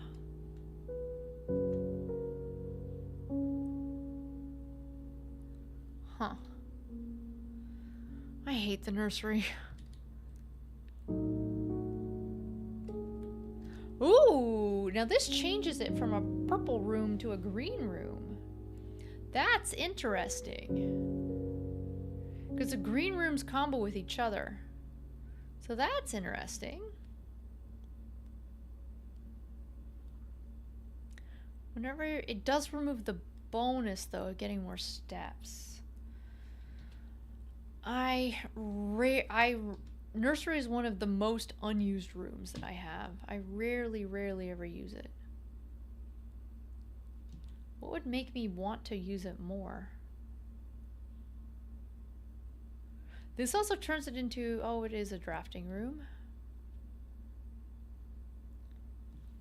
Huh. I hate the nursery. Ooh, now this changes it from a purple room to a green room. That's interesting. Because the green rooms combo with each other. So that's interesting. Whenever it does remove the bonus though of getting more steps. Nursery is one of the most unused rooms that I have. I rarely ever use it. What would make me want to use it more? This also turns it into, oh, it is a drafting room.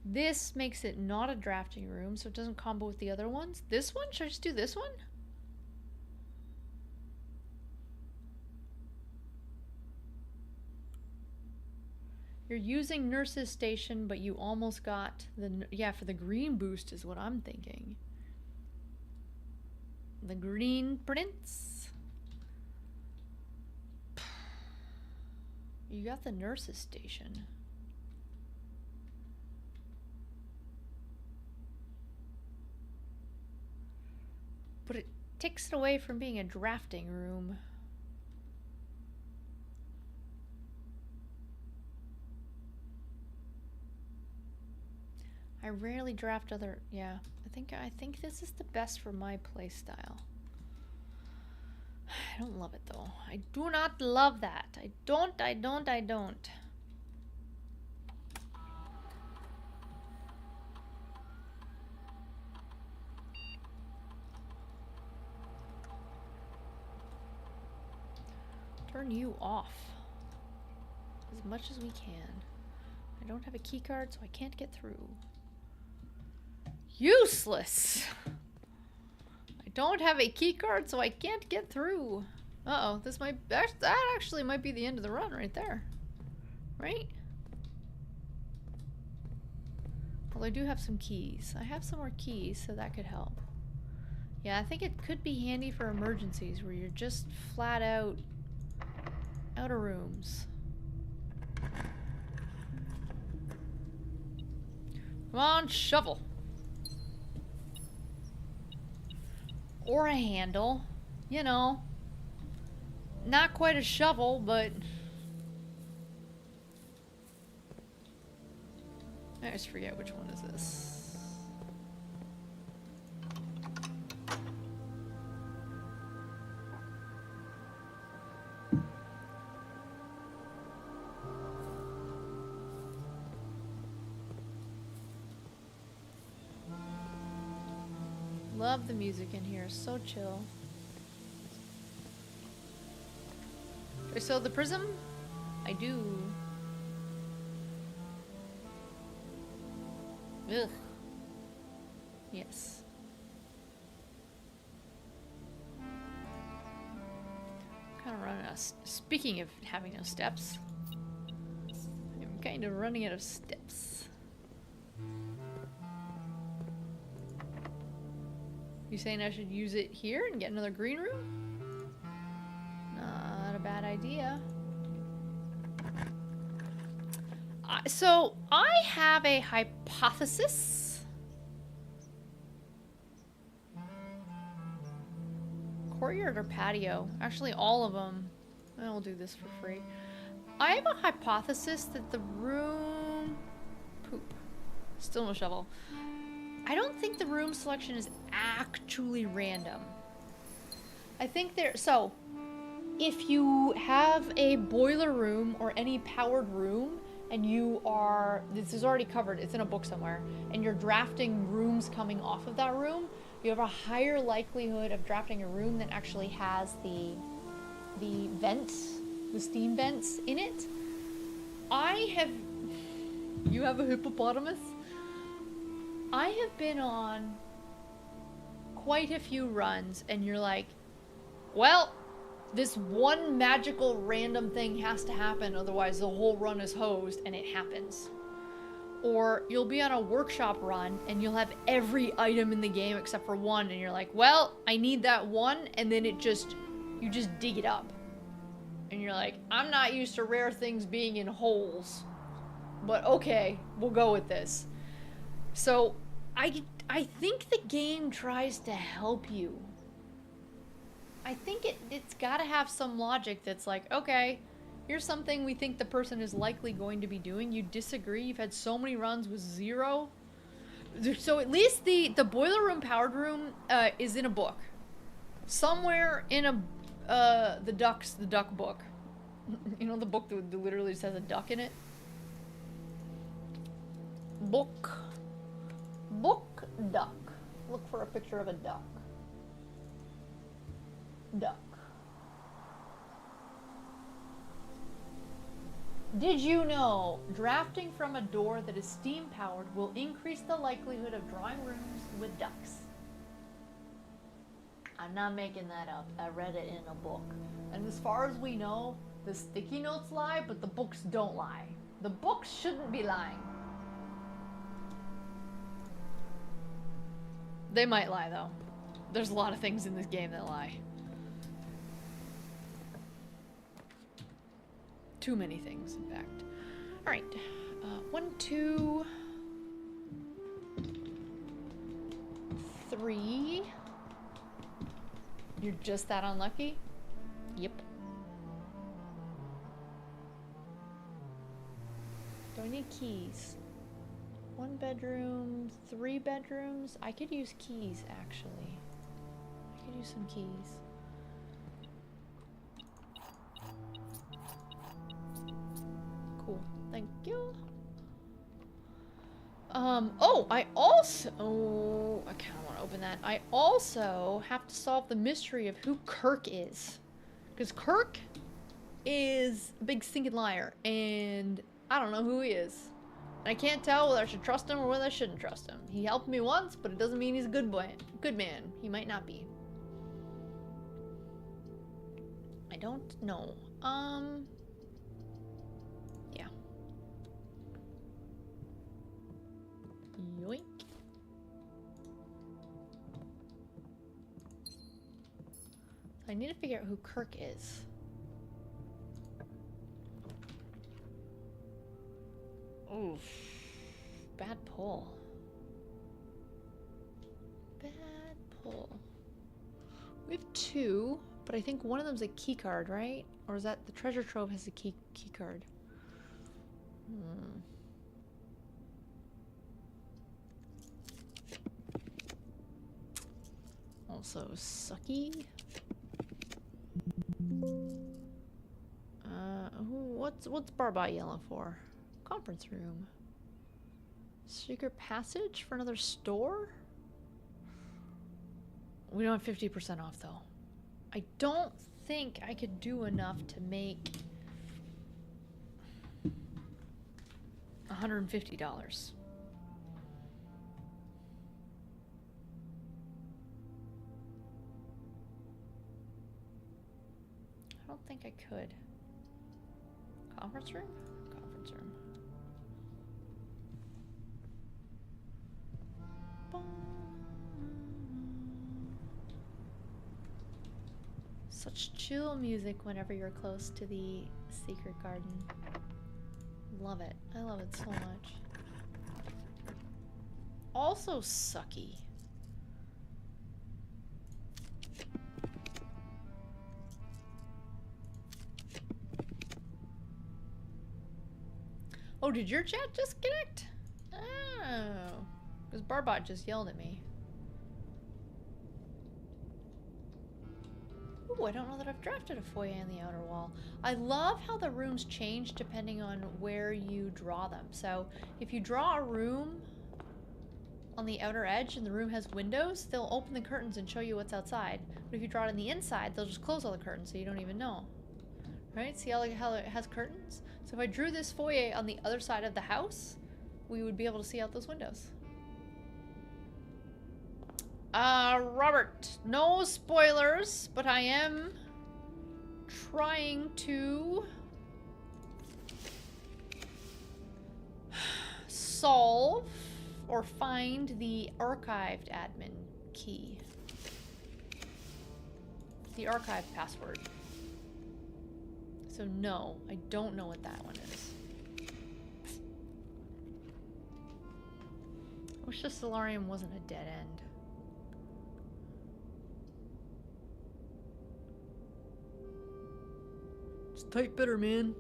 This makes it not a drafting room, so it doesn't combo with the other ones. This one? Should I just do this one? You're using Nurse's Station, but you almost got the... Yeah, for the green boost is what I'm thinking. The Green Prince. You got the Nurse's Station. But it takes it away from being a drafting room. I rarely draft other... Yeah, I think this is the best for my play style. I don't love it though. I do not love that. I don't. Turn you off as much as we can. I don't have a key card, so I can't get through. Useless! I don't have a key card, so I can't get through. Uh-oh, this might... That actually might be the end of the run right there. Right? Well, I do have some keys. I have some more keys, so that could help. Yeah, I think it could be handy for emergencies where you're just flat out of rooms. Come on, shovel. Or a handle. You know. Not quite a shovel, but... I just forget which one is this. Love the music in here, so chill. Do I still have the prism? I do. Ugh. Yes. Kind of running out of speaking of having no steps, I'm kind of running out of steps. You saying I should use it here and get another green room? Not a bad idea. So I have a hypothesis. Courtyard or patio? Actually, all of them. I'll do this for free. I have a hypothesis that the room... Poop. Still no shovel. I don't think the room selection is actually random. I think there... So, if you have a boiler room or any powered room, and you are... This is already covered. It's in a book somewhere. And you're drafting rooms coming off of that room, you have a higher likelihood of drafting a room that actually has the vents, the steam vents in it. You have a hippopotamus? I have been on quite a few runs and you're like, well, this one magical random thing has to happen, otherwise the whole run is hosed, and it happens. Or you'll be on a workshop run and you'll have every item in the game except for one, and you're like, well, I need that one, and then you just dig it up. And you're like, I'm not used to rare things being in holes, but okay, we'll go with this. So I think the game tries to help you. I think it's gotta have some logic that's like, okay, here's something we think the person is likely going to be doing. You disagree. You've had so many runs with 0. So at least the boiler room powered room is in a book. Somewhere in the duck book. You know, the book that literally just has a duck in it? Book, duck. Look for a picture of a duck. Duck. Did you know drafting from a door that is steam powered will increase the likelihood of drawing rooms with ducks? I'm not making that up. I read it in a book. And as far as we know, the sticky notes lie, but the books don't lie. The books shouldn't be lying. They might lie, though. There's a lot of things in this game that lie. Too many things, in fact. Alright. 1, 2... 3... You're just that unlucky? Yep. Do I need keys? 1 bedroom, 3 bedrooms? I could use keys, actually. I could use some keys. Cool. Thank you. Oh, I also... Oh, I kind of want to open that. I also have to solve the mystery of who Kirk is. Because Kirk is a big stinking liar, and I don't know who he is. And I can't tell whether I should trust him or whether I shouldn't trust him. He helped me once, but it doesn't mean he's a good boy. Good man. He might not be. I don't know. Yeah. Yoink. I need to figure out who Kirk is. Oof. Bad pull. Bad pull. We have 2, but I think one of them's a key card, right? Or is that the treasure trove has a key card? Also sucky. What's Barba yelling for? Conference room. Secret passage for another store? We don't have 50% off though. I don't think I could do enough to make $150. don't think I could. Conference room? Conference room. Such chill music whenever you're close to the secret garden. Love it. I love it so much. Also sucky. Oh, did your chat disconnect? Oh. Because Barbot just yelled at me. Ooh, I don't know that I've drafted a foyer on the outer wall. I love how the rooms change depending on where you draw them. So if you draw a room on the outer edge and the room has windows, they'll open the curtains and show you what's outside. But if you draw it on the inside, they'll just close all the curtains so you don't even know. Right? See how it has curtains? So if I drew this foyer on the other side of the house, we would be able to see out those windows. Robert, no spoilers, but I am trying to solve or find the archived admin key. The archive password. So no, I don't know what that one is. I wish the solarium wasn't a dead end. Just type better, man.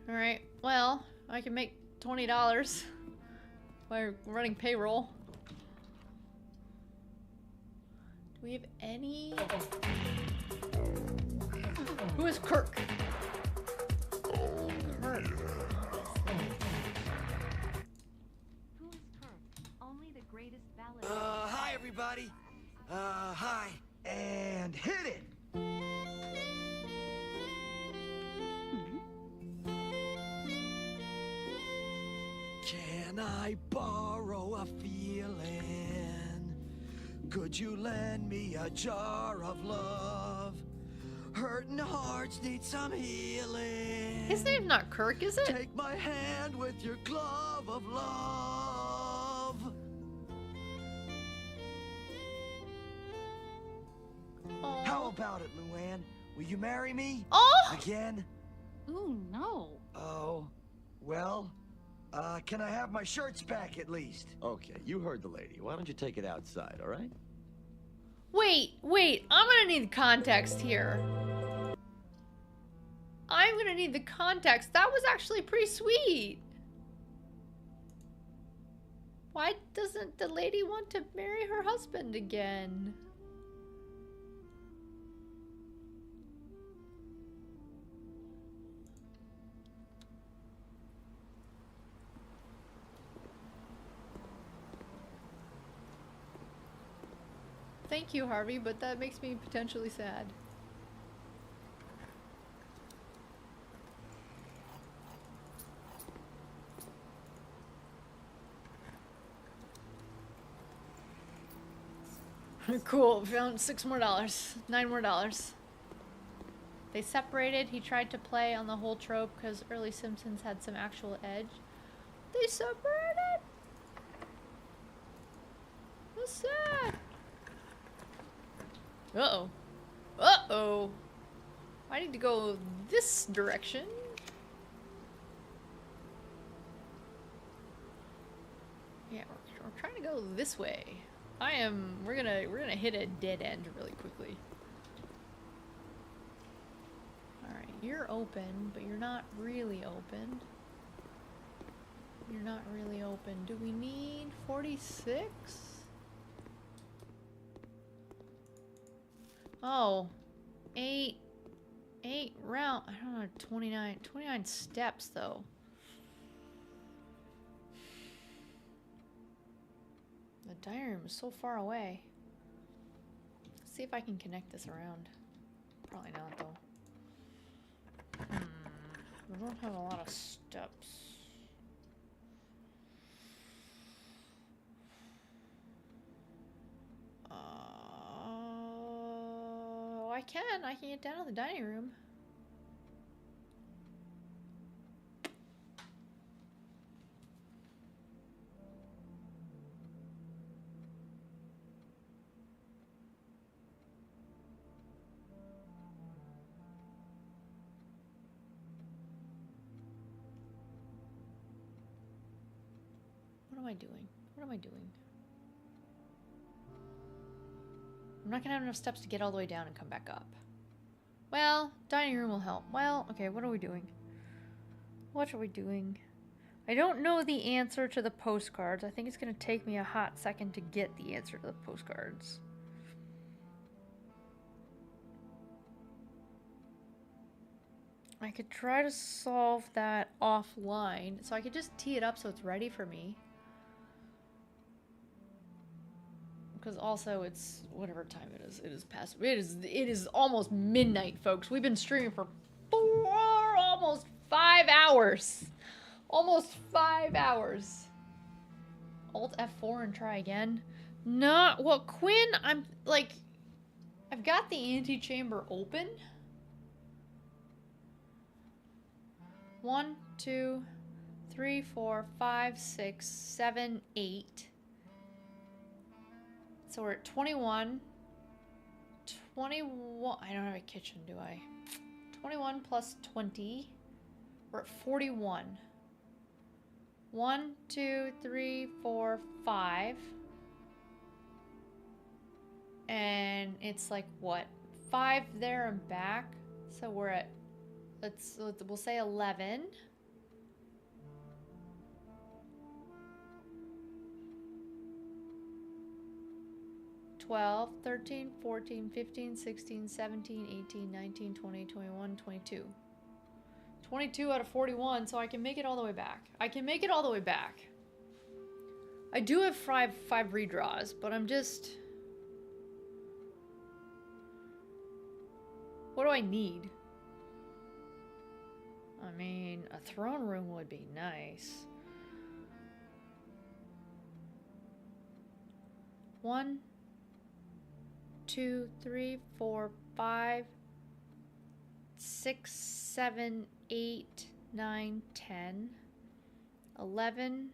Alright, well, I can make $20 by running payroll. Do we have any... Who is Kirk? Kirk. Who is Kirk? Only the greatest ballad. Hi everybody. Hi. And hit it! Can I borrow a feeling? Could you lend me a jar of love? Hurting hearts need some healing. His name's not Kirk, is it? Take my hand with your glove of love. Aw. How about it, Luann? Will you marry me? Oh! Again? Ooh, no. Oh, well, can I have my shirts back at least? Okay, you heard the lady. Why don't you take it outside, all right? Wait, I'm gonna need context here. I'm gonna need the context. That was actually pretty sweet. Why doesn't the lady want to marry her husband again? Thank you, Harvey, but that makes me potentially sad. Cool, found $6 more, $9 more. They separated. He tried to play on the whole trope because early Simpsons had some actual edge. They separated. That's sad. Uh-oh. Uh-oh. I need to go this direction. Yeah, we're trying to go this way. We're gonna hit a dead end really quickly. Alright, you're open, but you're not really open. You're not really open. Do we need 46? Oh, eight round, I don't know, 29 steps though. The dining room is so far away. Let's see if I can connect this around. Probably not though. We don't have a lot of steps. can. I can get down to the dining room. What am I doing? What am I doing? I'm not gonna have enough steps to get all the way down and come back up. Well, dining room will help. Well, okay, what are we doing? What are we doing? I don't know the answer to the postcards. I think it's gonna take me a hot second to get the answer to the postcards. I could try to solve that offline, so I could just tee it up so it's ready for me. Because also it's whatever time it is. It is past. It is almost midnight, folks. We've been streaming for almost 5 hours. Almost 5 hours. Alt F4 and try again. Not well, Quinn. I'm like, I've got the antechamber open. 1, 2, 3, 4, 5, 6, 7, 8. So we're at 21. 21. I don't have a kitchen, do I? 21 plus 20. We're at 41. 1, 2, 3, 4, 5. And it's like what? 5 there and back. So we're at, we'll say 11. 12, 13, 14, 15, 16, 17, 18, 19, 20, 21, 22. 22 out of 41, so I can make it all the way back. I can make it all the way back. I do have five redraws, but I'm just... What do I need? I mean, a throne room would be nice. 1, 2, 3, 4, 5, 6, 7, 8, 9, 10, 11,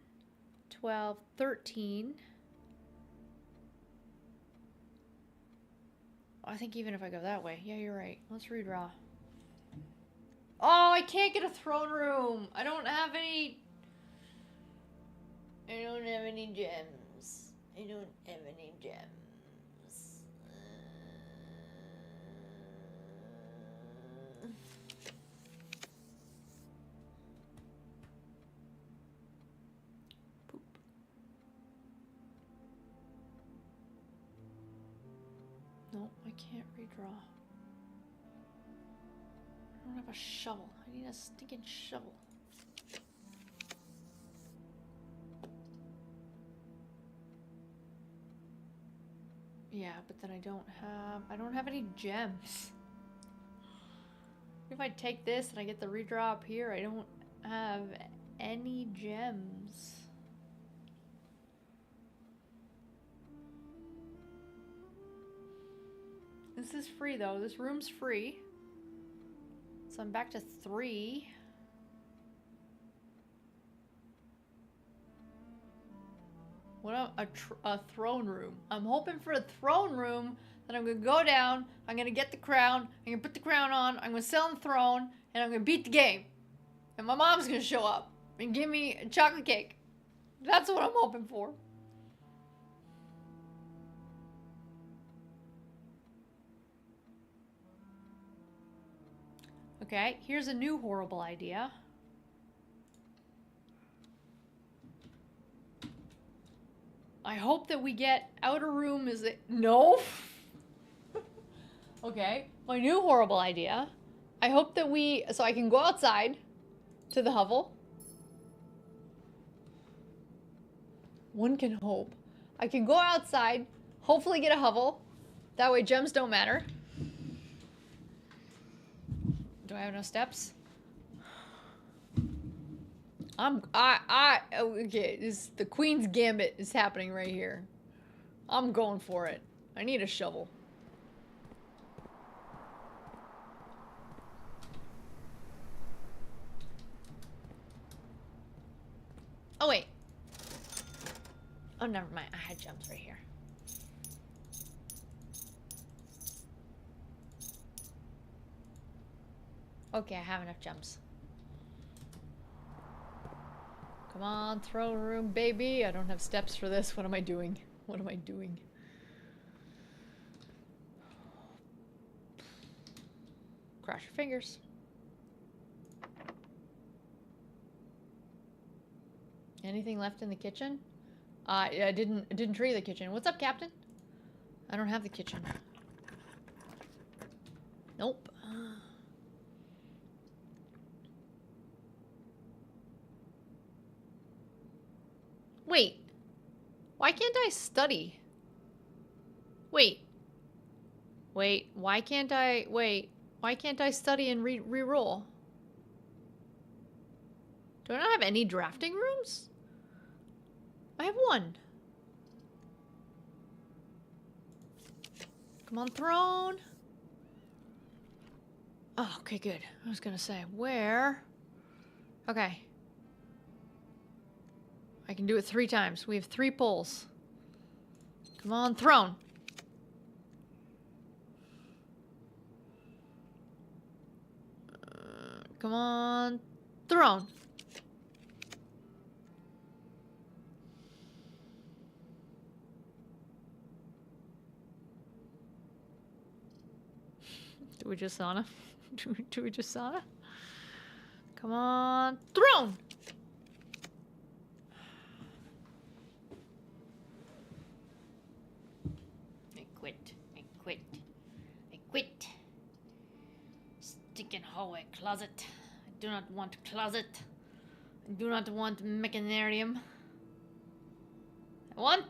12, 13. I think even if I go that way. Yeah, you're right. Let's redraw. Oh, I can't get a throne room. I don't have any gems. I don't have any gems. Poop. No, I can't redraw. I don't have a shovel. I need a stinking shovel. Yeah, but then I don't have any gems. If I take this and I get the redraw up here, I don't have any gems. This is free though. This room's free. So I'm back to 3. What a throne room. I'm hoping for a throne room that I'm gonna go down, I'm gonna get the crown, I'm gonna put the crown on, I'm gonna sit on the throne, and I'm gonna beat the game. And my mom's gonna show up and give me a chocolate cake. That's what I'm hoping for. Okay, here's a new horrible idea. I hope that we get outer room is it? No? Okay, my new horrible idea. I hope that so I can go outside to the hovel. One can hope. I can go outside, hopefully get a hovel. That way gems don't matter. Do I have enough steps? Okay, the Queen's Gambit is happening right here. I'm going for it. I need a shovel. Oh, never mind. I had jumps right here. Okay, I have enough jumps. Come on, throne room, baby. I don't have steps for this. What am I doing? What am I doing? Cross your fingers. Anything left in the kitchen? I didn't tree the kitchen. What's up, Captain? I don't have the kitchen. Nope. Wait. Why can't I study? Wait. Wait. Why can't I... Wait. Why can't I study and re-roll? Do I not have any drafting rooms? I have one. Come on, throne. Oh, okay, good. I was gonna say, where? Okay. I can do it 3 times. We have 3 pulls. Come on, throne. Come on, throne. Do we just sauna? Do we just sauna? Come on, throne. I quit. I quit. I quit. Stinking hallway closet. I do not want closet. I do not want mechanarium. I want...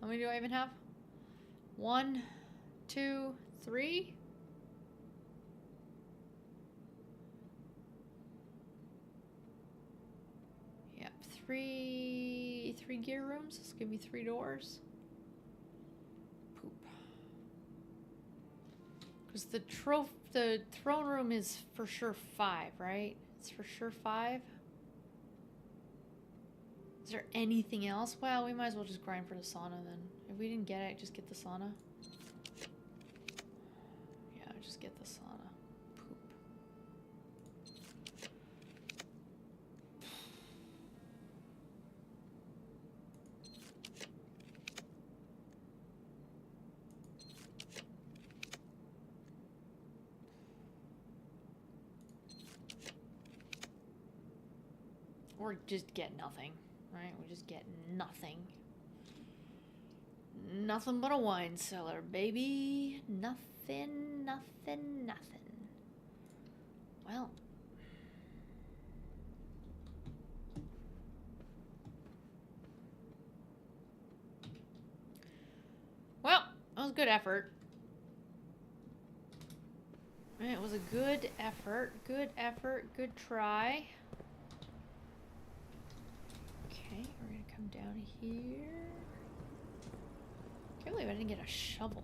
How many do I even have? 1, 2, 3. Yep, 3 gear rooms. This will give me 3 doors. Poop. Because the throne room is for sure 5, right? It's for sure 5. Is there anything else? Well, we might as well just grind for the sauna then. If we didn't get it, just get the sauna. Yeah, just get the sauna. Poop. Or just get nothing. Right, we just get nothing. Nothing but a wine cellar, baby. Nothing, nothing, nothing. Well. Well, that was a good effort. It was a good effort. Good effort. Good try. Okay, we're gonna come down here. Can't believe I didn't get a shovel.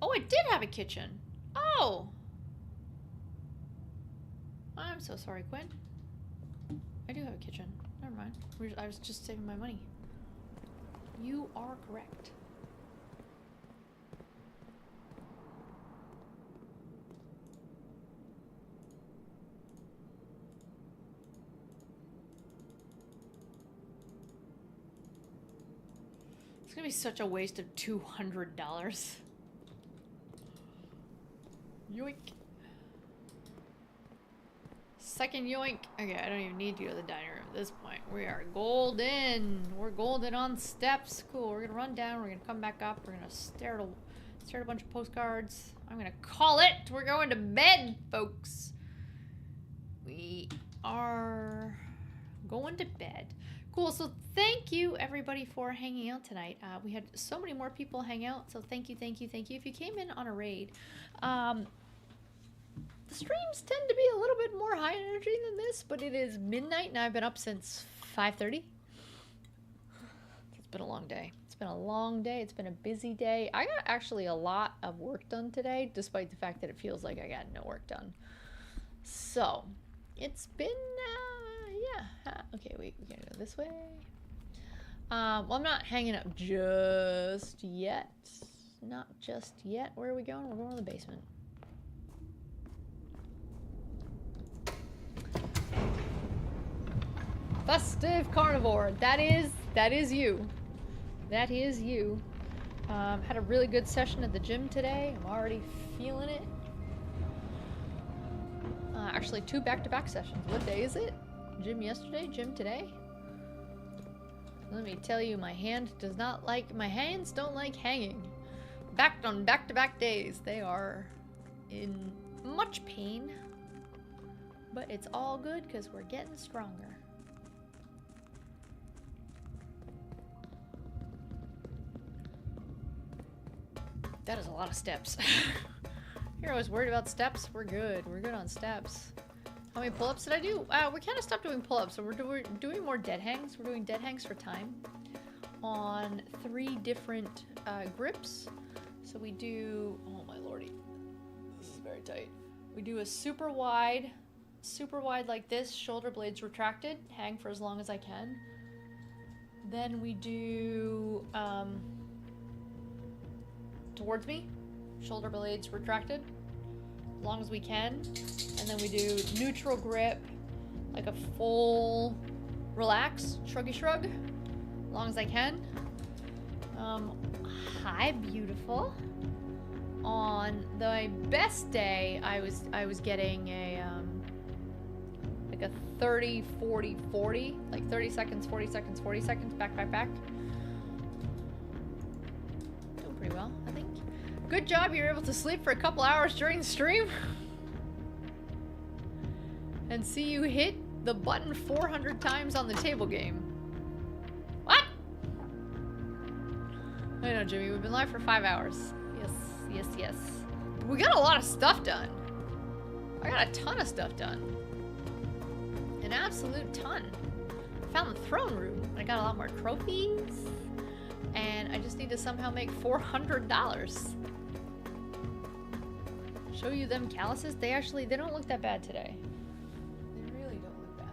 Oh, I did have a kitchen. Oh! I'm so sorry, Quinn. I do have a kitchen. Never mind. I was just saving my money. You are correct. It's gonna be such a waste of $200. Yoink. Second yoink. Okay, I don't even need to go to the dining room at this point. We are golden. We're golden on steps. Cool. We're gonna run down. We're gonna come back up. We're gonna stare at a bunch of postcards. I'm gonna call it. We're going to bed, folks. We are going to bed. Cool, so thank you everybody for hanging out tonight. We had so many more people hang out, so thank you, thank you, thank you. If you came in on a raid, the streams tend to be a little bit more high energy than this, but it is midnight and I've been up since 5:30. It's been a long day. It's been a long day. It's been a busy day. I got actually a lot of work done today, despite the fact that it feels like I got no work done. So, It's been, yeah. Okay, wait, we're gonna go this way. Well, I'm not hanging up just yet. Not just yet. Where are we going? We're going to the basement. Festive carnivore. That is you. That is you. Had a really good session at the gym today. I'm already feeling it. Actually, 2 back-to-back sessions. What day is it? Gym yesterday, gym today. Let me tell you, my hands don't like hanging. On back-to-back days, they are in much pain. But it's all good because we're getting stronger. That is a lot of steps. You're always worried about steps. We're good. We're good on steps. How many pull-ups did I do? We kind of stopped doing pull-ups, so we're doing more dead hangs. We're doing dead hangs for time on 3 different grips. So we do, oh my lordy, this is very tight. We do a super wide like this, shoulder blades retracted, hang for as long as I can. Then we do towards me, shoulder blades retracted, as long as we can. And then we do neutral grip, like a full relax, shruggy shrug, as long as I can. Hi, beautiful. On the best day, I was getting a like a 30, 40, 40, like 30 seconds, 40 seconds, 40 seconds, back. Doing pretty well, I think. Good job, you were able to sleep for a couple hours during the stream. And see you hit the button 400 times on the table game. What? I know, Jimmy, we've been live for 5 hours. Yes. We got a lot of stuff done. I got a ton of stuff done. An absolute ton. I found the throne room. I got a lot more trophies. And I just need to somehow make $400. Show you them calluses. They don't look that bad today. They really don't look bad.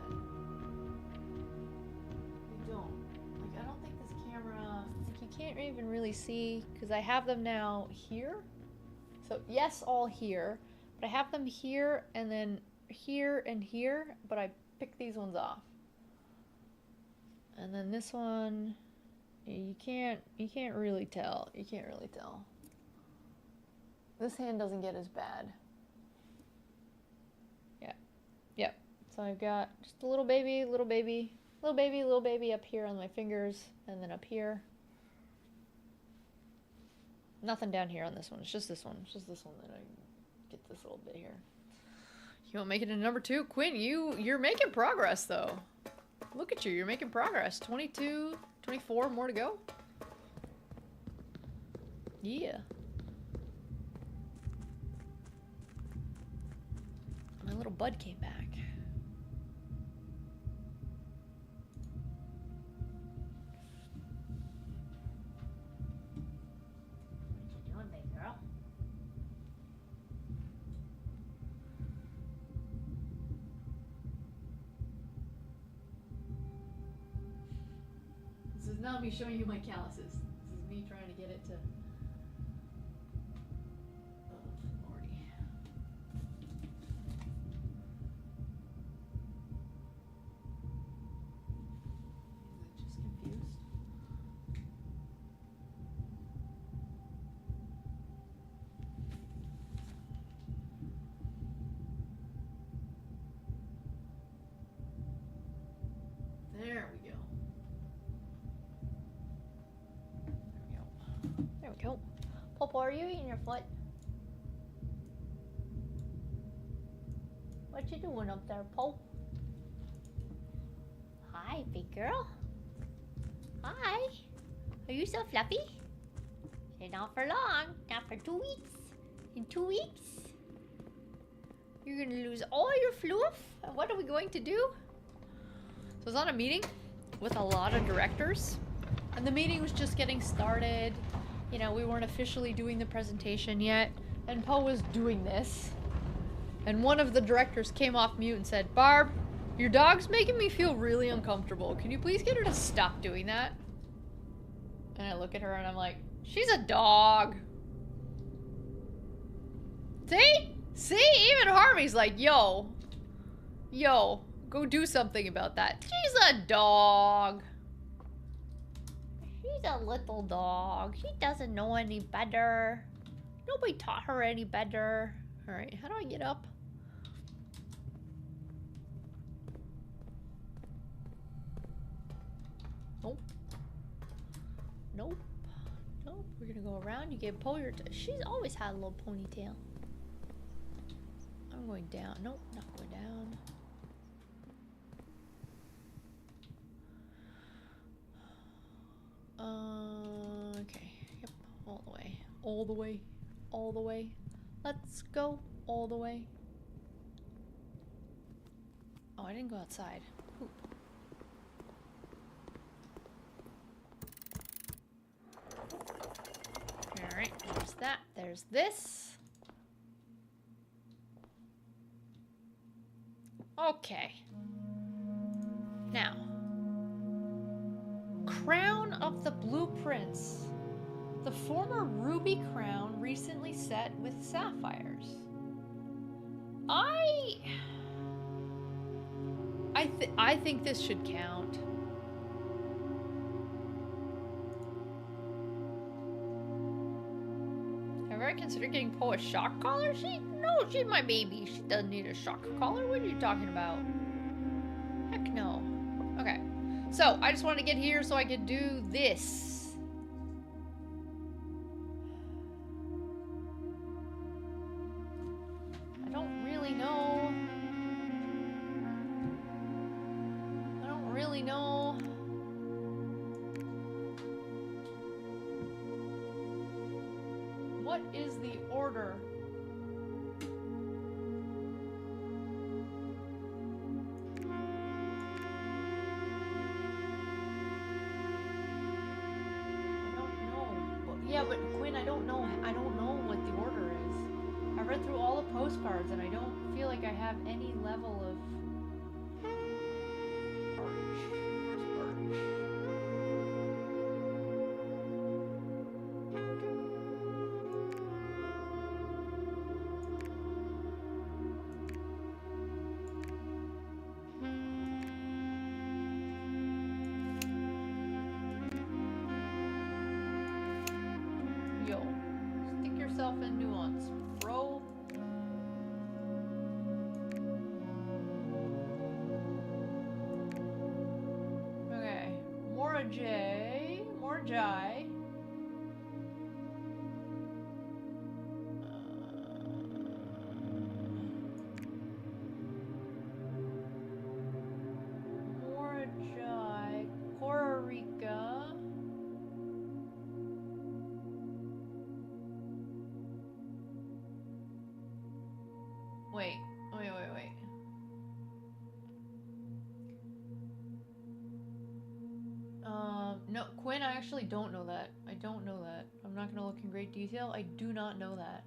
They don't. Like, I don't think this camera, like, you can't even really see, because I have them now here. So yes, all here, but I have them here and then here and here, but I picked these ones off. And then this one, you can't really tell. You can't really tell. This hand doesn't get as bad. Yeah. Yep. So I've got just a little baby up here on my fingers, and then up here. Nothing down here on this one. It's just this one. It's just this one that I get this little bit here. You won't make it into number 2? Quinn, you're making progress, though. Look at you. You're making progress. 22, 24 more to go. Yeah. My little bud came back. This is not me showing you my calluses. This is me trying to get it to... Oh, lordy. Is it just confused? There we go. There we go. Popo, are you eating your foot? What you doing up there, Pope? Hi, big girl. Hi. Are you so fluffy? Say not for long. Not for 2 weeks. In 2 weeks, you're gonna lose all your fluff. And what are we going to do? So I was on a meeting with a lot of directors, and the meeting was just getting started. You know, we weren't officially doing the presentation yet, and Poe was doing this. And one of the directors came off mute and said, Barb, your dog's making me feel really uncomfortable. Can you please get her to stop doing that? And I look at her and I'm like, she's a dog. See? See? Even Harvey's like, yo, go do something about that. She's a dog. She's a little dog. She doesn't know any better. Nobody taught her any better. Alright, how do I get up? Nope. Nope. Nope. We're gonna go around. You get pull your... She's always had a little ponytail. I'm going down. Nope, not going down. Okay. Yep. All the way. All the way. All the way. Let's go all the way. Oh, I didn't go outside. Poop. Alright, there's that. There's this. Okay. Now. Crown of the Blueprints. The former ruby crown recently set with sapphires. I think this should count. Have I considered getting Poe a shock collar? No, she's my baby. She doesn't need a shock collar. What are you talking about? Heck no. Okay. So, I just wanted to get here so I could do this. I don't really know. What is the order? Yeah, but Quinn, I don't know what the order is. I read through all the postcards and I don't feel like I have any level of in nuance, bro. Okay, Morajai. Morajai, Costa Rica. Wait. No, Quinn, I actually don't know that. I don't know that. I'm not gonna look in great detail. I do not know that.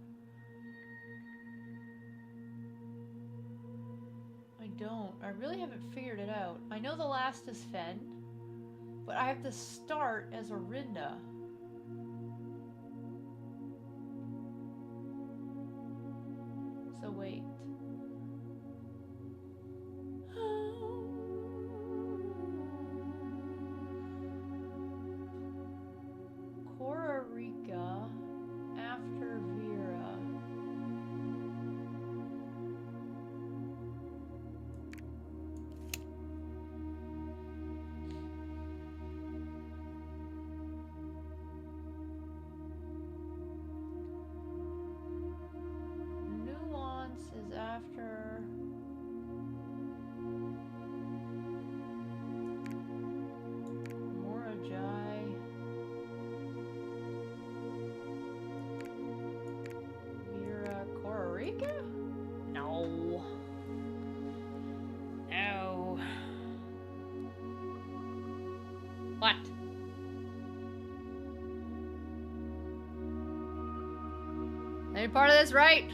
I don't. I really haven't figured it out. I know the last is Fen, but I have to start as Orinda. So wait. Costa Rica after Vera. Nuance is after Morajai. Vera, Costa Rica? No. No. What? Any part of this right?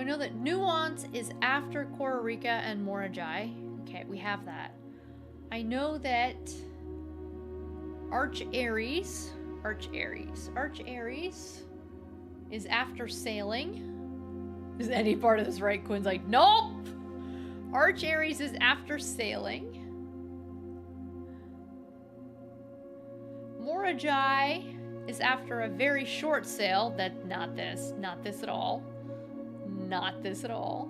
I know that Nuance is after Kororika and Morajai. Okay, we have that. I know that Arch Ares is after Sailing. Is any part of this right? Quinn's like, nope! Arch Ares is after Sailing. Morajai is after a very short sail. Not this at all. Not this at all.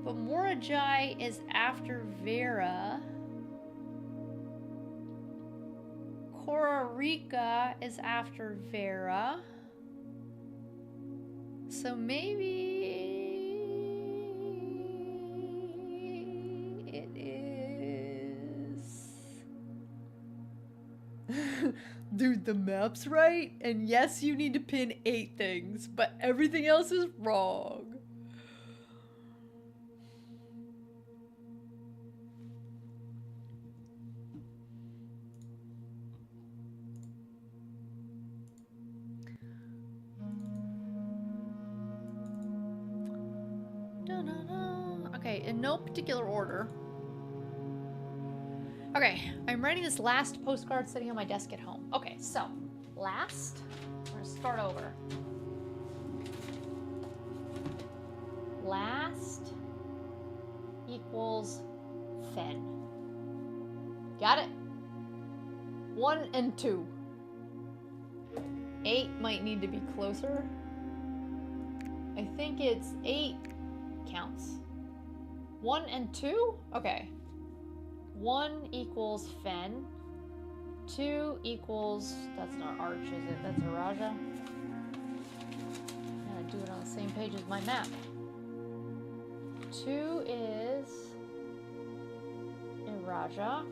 But Morajai is after Vera. Kororika is after Vera. So maybe it is... Dude, the map's right, and yes, you need to pin 8 things, but everything else is wrong. Okay, in no particular order. Okay, I'm writing this last postcard sitting on my desk at home. Okay, so, last, we're gonna start over. Last equals Fen. Got it? 1 and 2. 8 might need to be closer. I think it's 8 counts. 1 and 2? Okay. 1 equals Fen. 2 equals... That's not Arch, is it? That's a Raja. I gotta do it on the same page as my map. 2 is... a Raja.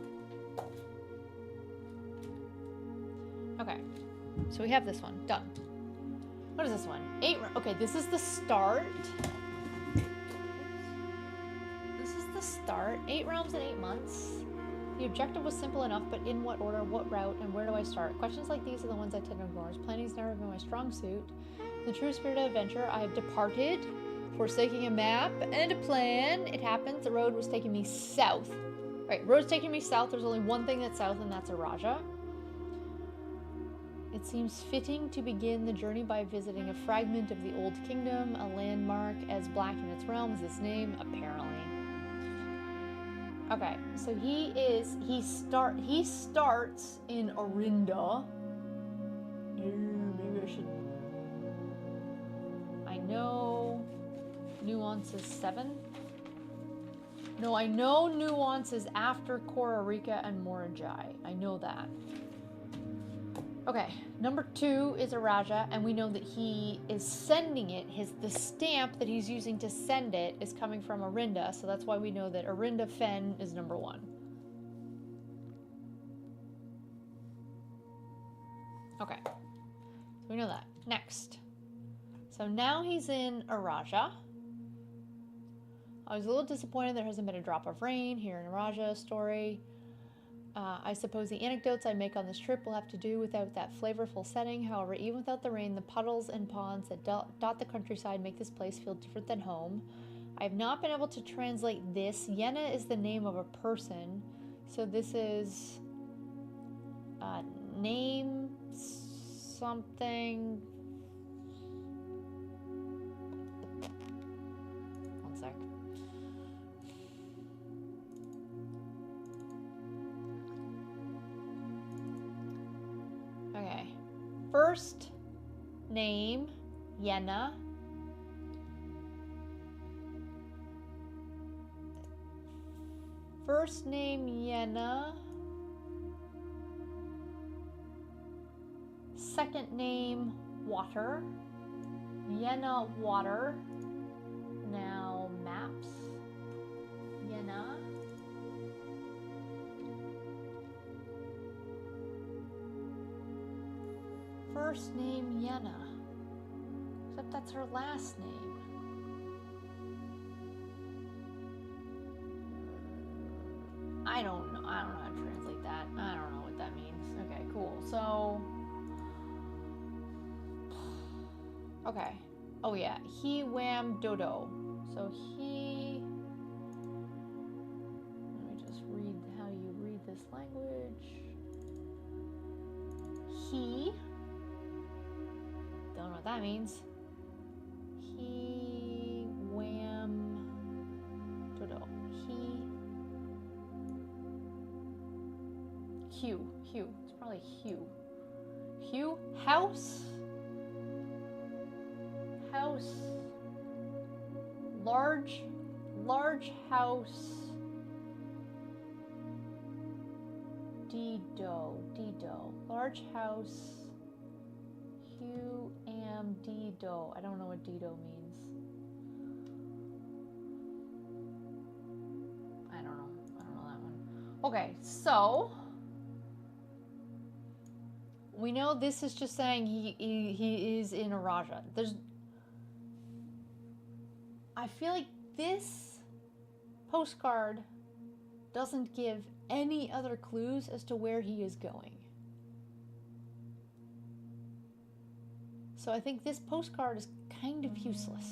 Okay. So we have this one. Done. What is this one? 8... Okay, this is the start. Start 8 realms in 8 months. The objective was simple enough, but in what order, what route, and where do I start? Questions like these are the ones I tend to ignore. Planning's never been my strong suit. In the true spirit of adventure, I have departed, forsaking a map and a plan. It happens. The road was taking me south. Right, road's taking me south. There's only one thing that's south, and that's a Raja. It seems fitting to begin the journey by visiting a fragment of the Old Kingdom. A landmark as black in its realm as its name, apparently. Okay, so he starts in Orinda. Maybe I should... I know Nuance is 7. No, I know Nuance is after Kororika and Morajai. I know that. Okay, number 2 is a Raja, and we know that he is sending it. The stamp that he's using to send it is coming from Orinda, so that's why we know that Orinda Fen is number 1. Okay, so we know that. Next. So now he's in a Raja. I was a little disappointed there hasn't been a drop of rain here in a Raja story. I suppose the anecdotes I make on this trip will have to do without that flavorful setting. However, even without the rain, the puddles and ponds that dot the countryside make this place feel different than home. I have not been able to translate this. Yenna is the name of a person. So this is... name... something... One sec. Okay. First name, Yenna. First name, Yenna. Second name, Water. Yenna, Water. Now, maps. Yenna. First name, Yenna. Except that's her last name. I don't know how to translate that. I don't know what that means. Okay, cool. So... Okay. Oh yeah, he wham dodo. So he. Let me just read how you read this language. He. Don't know what that means. He wham dodo. He. Hugh. It's probably Hugh. Hugh. House. Large house. Dido. Large house. Hugh am Dido. I don't know what Dido means. I don't know that one. Okay, so we know this is just saying he is in a Raja. I feel like this postcard doesn't give any other clues as to where he is going. So I think this postcard is kind of useless.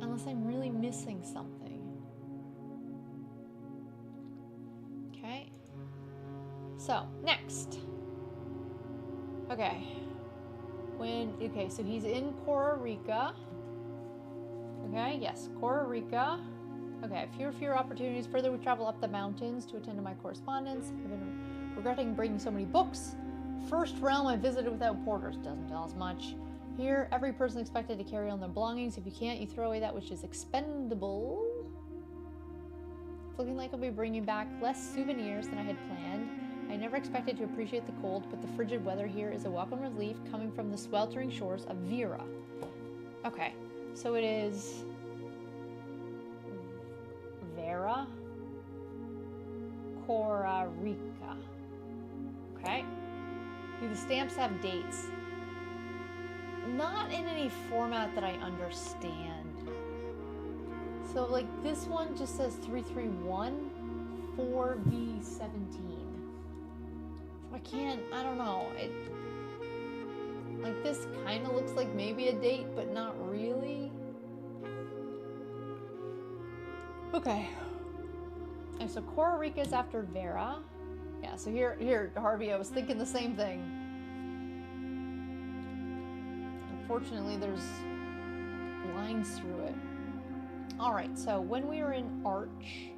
Unless I'm really missing something. Okay. So, next. Okay. So he's in Costa Rica. Okay, yes, Costa Rica. Okay, fewer opportunities. Further, we travel up the mountains to attend to my correspondence. I've been regretting bringing so many books. First realm I visited without porters. Doesn't tell us much. Here, every person is expected to carry on their belongings. If you can't, you throw away that which is expendable. It's looking like I'll be bringing back less souvenirs than I had planned. I never expected to appreciate the cold, but the frigid weather here is a welcome relief coming from the sweltering shores of Vera. Okay, so it is Vera, Costa Rica. Okay. Do the stamps have dates? Not in any format that I understand. So like this one just says 331 4V17. I don't know. Like this kind of looks like maybe a date, but not really. Okay. And so Costa Rica is after Vera. Yeah, so here, Harvey, I was thinking the same thing. Unfortunately, there's lines through it. All right, so when we were in Arch,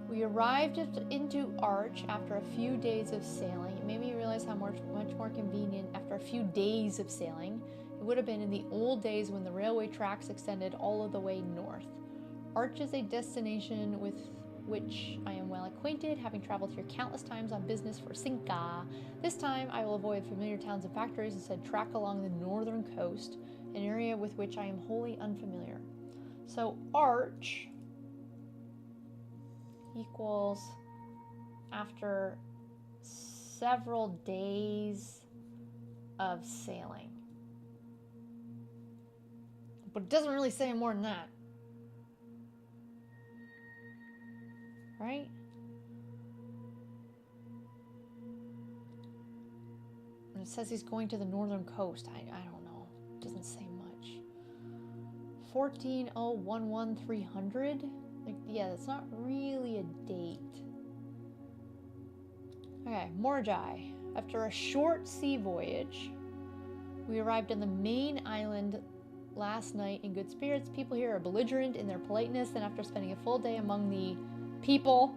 we arrived into Arch after a few days of sailing. It made me realize how much more convenient after a few days of sailing it would have been in the old days when the railway tracks extended all of the way north. Arch is a destination with which I am well acquainted, having traveled here countless times on business for Cinca. This time I will avoid familiar towns and factories and instead track along the northern coast, an area with which I am wholly unfamiliar. So Arch equals after several days of sailing. But it doesn't really say more than that. Right? And it says he's going to the northern coast. I don't know. It doesn't say much. 14011300? Like, yeah, that's not really a date. Okay, Morjai. After a short sea voyage, we arrived on the main island last night in good spirits. People here are belligerent in their politeness, and after spending a full day among the people,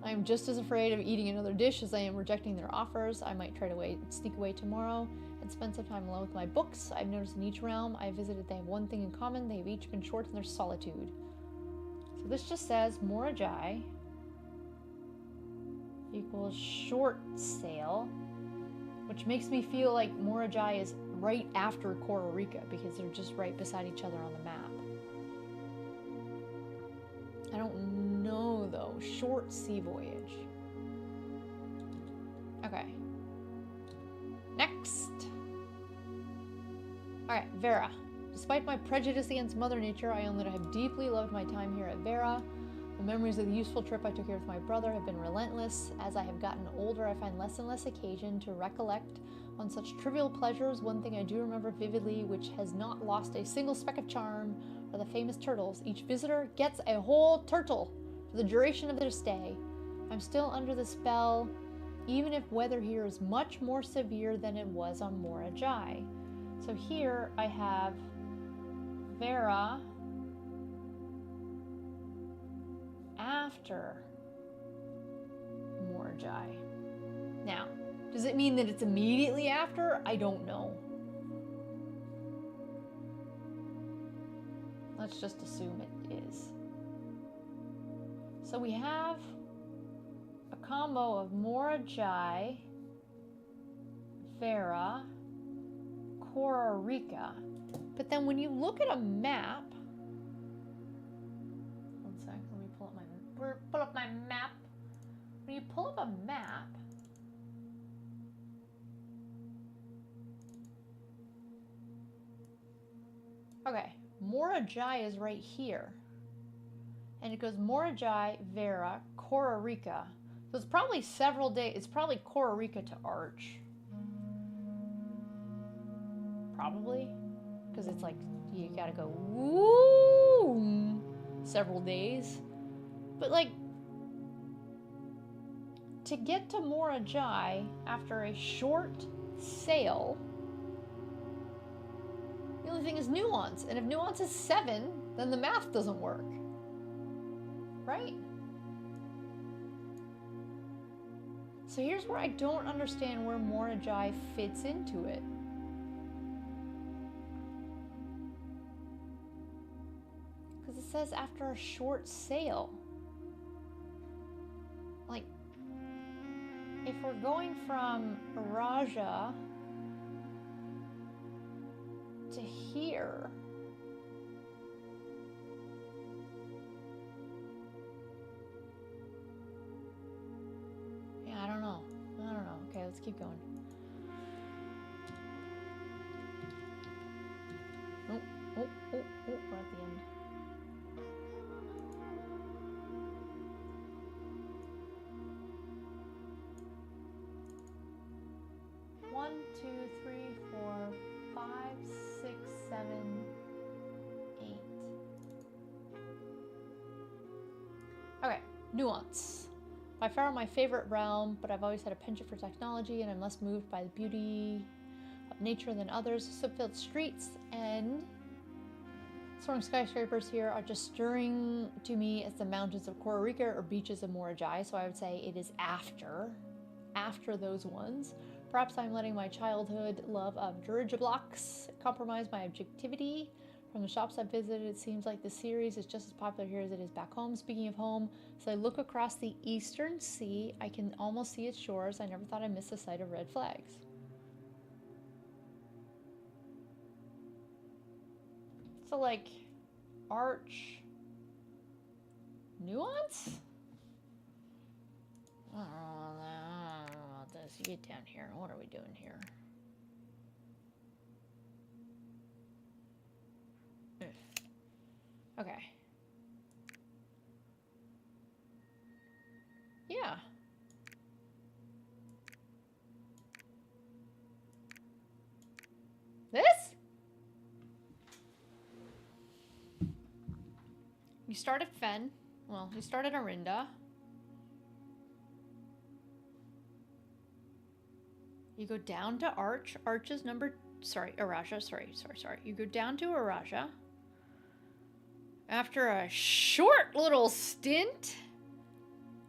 I am just as afraid of eating another dish as I am rejecting their offers. I might try to sneak away tomorrow and spend some time alone with my books. I've noticed in each realm I visited they have one thing in common. They have each been short in their solitude. So this just says Morjai equals short sail, which makes me feel like Morjai is right after Costa Rica because they're just right beside each other on the map. I don't know though. Short sea voyage. Okay. Next. Alright, Vera. Despite my prejudice against Mother Nature, I own that I have deeply loved my time here at Vera. The memories of the useful trip I took here with my brother have been relentless. As I have gotten older, I find less and less occasion to recollect on such trivial pleasures. One thing I do remember vividly, which has not lost a single speck of charm, are the famous turtles. Each visitor gets a whole turtle for the duration of their stay. I'm still under the spell, even if weather here is much more severe than it was on Mora Jai. So here I have Vera after Mora Jai. Now, does it mean that it's immediately after? I don't know. Let's just assume it is. So we have a combo of Mora Jai, Vera, Costa Rica. But then when you look at a map, one sec, let me pull up my map. When you pull up a map, okay, Mora Jai is right here. And it goes Mora Jai, Vera, Costa Rica. So it's probably several days. It's probably Costa Rica to Arch. Probably. Because it's like, you gotta go woo several days. But like, to get to Mora Jai after a short sail, the only thing is nuance. And if nuance is 7, then the math doesn't work. Right? So here's where I don't understand where Mora Jai fits into it. Because it says after a short sail. Like, if we're going from Raja to here, I don't know. Okay, let's keep going. Oh, we're at the end. One, 2, 3, 4, 5, 6, 7, 8. Okay, nuance. By far my favorite realm, but I've always had a penchant for technology, and I'm less moved by the beauty of nature than others. Soot-filled streets and soaring skyscrapers here are just stirring to me as the mountains of Costa Rica or beaches of Mora Jai, so I would say it is after those ones. Perhaps I'm letting my childhood love of dirigiblocks compromise my objectivity. From the shops I've visited, it seems like the series is just as popular here as it is back home. Speaking of home, as I look across the eastern sea, I can almost see its shores. I never thought I'd miss the sight of red flags. So like, Arch, nuance? I don't know about this. You get down here. What are we doing here? Okay. Yeah. This? You start at Fen. Well, you start at Arinda. You go down to Arch. Arch is Araja. Sorry. You go down to Araja. After a short little stint,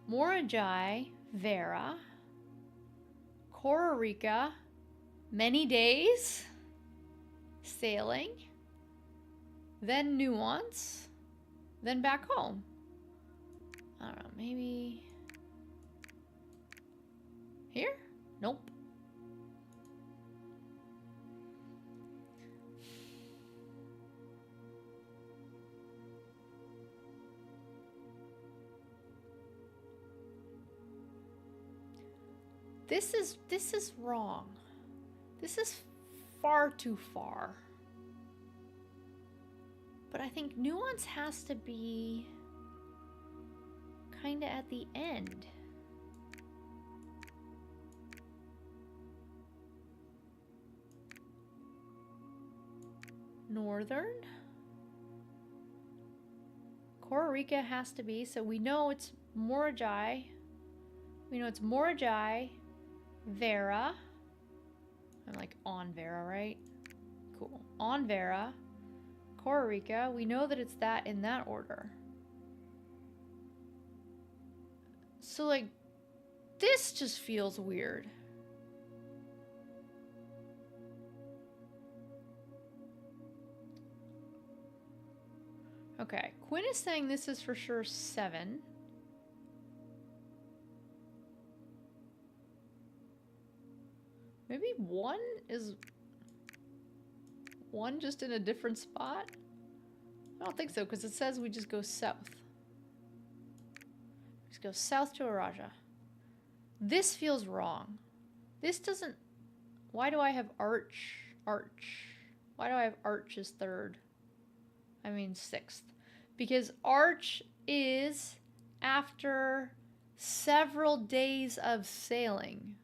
Mora Jai, Vera, Costa Rica, many days, sailing, then nuance, then back home. I don't know, maybe here? Nope. This is wrong. This is far too far. But I think nuance has to be kind of at the end. Northern? Costa Rica has to be, so we know it's Morajai. We know it's Morajai, Vera. I'm like on Vera, right? Cool. On Vera, Costa Rica. We know that it's that in that order. So, like, this just feels weird. Okay, Quinn is saying this is for sure 7. Maybe 1 is 1 just in a different spot? I don't think so, because it says we just go south. Just go south to Araja. This feels wrong. This doesn't... Why do I have arch? Why do I have arch as 3rd? I mean 6th. Because arch is after several days of sailing.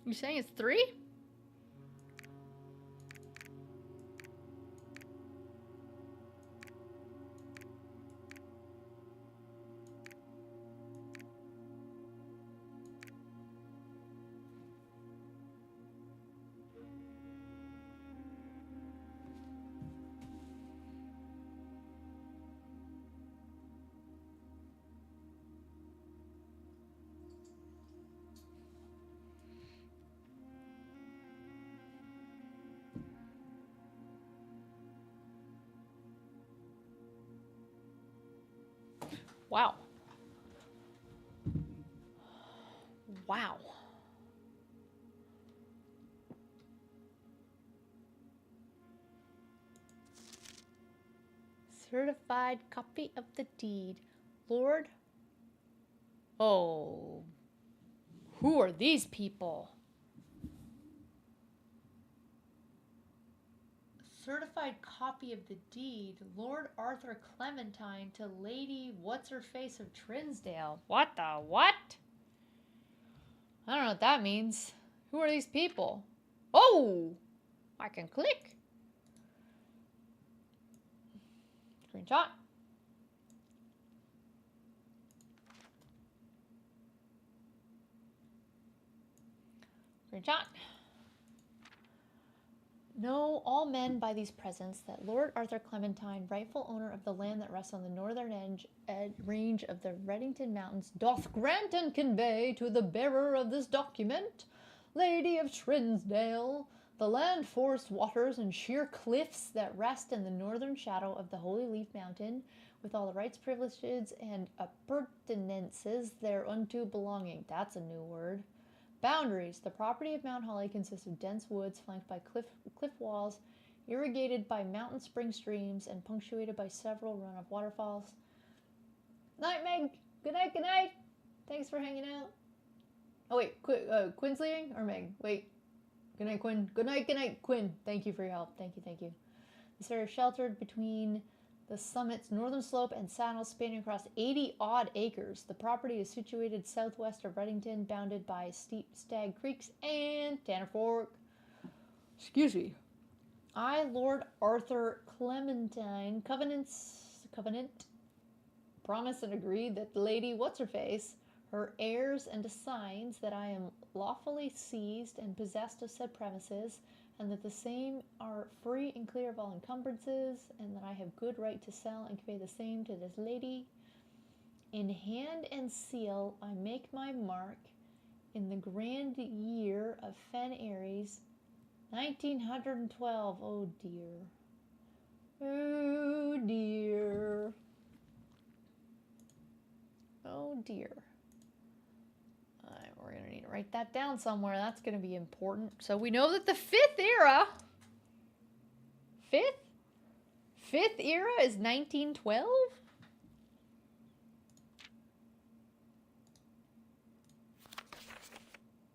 You saying it's 3? Wow. Wow. Certified copy of the deed. Lord? Oh. Who are these people? Certified copy of the deed. Lord Arthur Clementine to Lady What's-Her-Face of Trinsdale. What the what? I don't know what that means. Who are these people? Oh! I can click. Screenshot. Screenshot. Know all men by these presents that Lord Arthur Clementine, rightful owner of the land that rests on the northern range of the Reddington Mountains, doth grant and convey to the bearer of this document, Lady of Trinsdale, the land, forest, waters, and sheer cliffs that rest in the northern shadow of the Holy Leaf Mountain, with all the rights, privileges, and appurtenances thereunto belonging. That's a new word. Boundaries. The property of Mount Holly consists of dense woods flanked by cliff walls, irrigated by mountain spring streams, and punctuated by several run-off waterfalls. Night, Meg. Good night, good night. Thanks for hanging out. Oh, wait. Quinn's leaving? Or Meg? Wait. Good night, Quinn. Good night, Quinn. Thank you for your help. Thank you. This area is sheltered between the summit's northern slope and saddles spanning across 80-odd acres. The property is situated southwest of Reddington, bounded by steep Stag Creeks and Tanner Fork. Excuse me. I, Lord Arthur Clementine, covenant, promise and agree that the Lady What's-Her-Face, her heirs, and assigns that I am lawfully seized and possessed of said premises, and that the same are free and clear of all encumbrances, and that I have good right to sell and convey the same to this lady. In hand and seal I make my mark in the grand year of Fen Aries, 1912. Oh dear. Oh dear. Oh dear. We're going to need to write that down somewhere. That's going to be important. So we know that the 5th era... 5th era is 1912?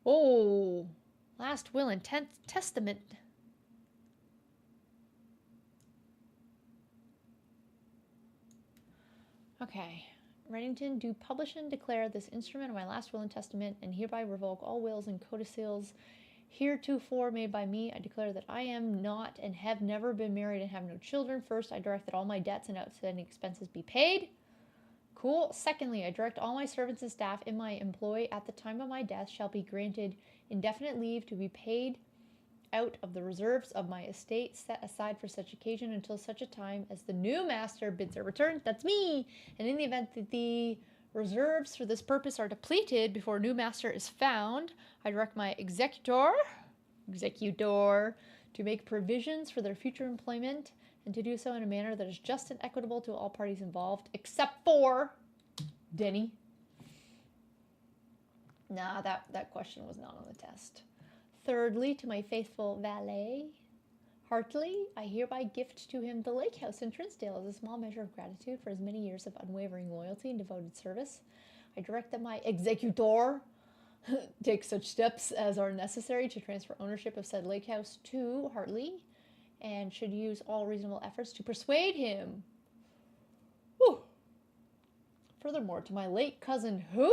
Oh, last will and testament. Okay. Reddington, do publish and declare this instrument of my last will and testament, and hereby revoke all wills and codicils heretofore made by me. I declare that I am not and have never been married and have no children. First, I direct that all my debts and outstanding expenses be paid. Cool. Secondly, I direct all my servants and staff in my employ at the time of my death shall be granted indefinite leave to be paid out of the reserves of my estate set aside for such occasion until such a time as the new master bids their return. That's me. And in the event that the reserves for this purpose are depleted before a new master is found, I direct my executor to make provisions for their future employment and to do so in a manner that is just and equitable to all parties involved, except for Denny. Nah, that question was not on the test. Thirdly, to my faithful valet, Hartley, I hereby gift to him the lake house in Trinsdale as a small measure of gratitude for his many years of unwavering loyalty and devoted service. I direct that my executor take such steps as are necessary to transfer ownership of said lake house to Hartley, and should use all reasonable efforts to persuade him. Whew. Furthermore, to my late cousin, who?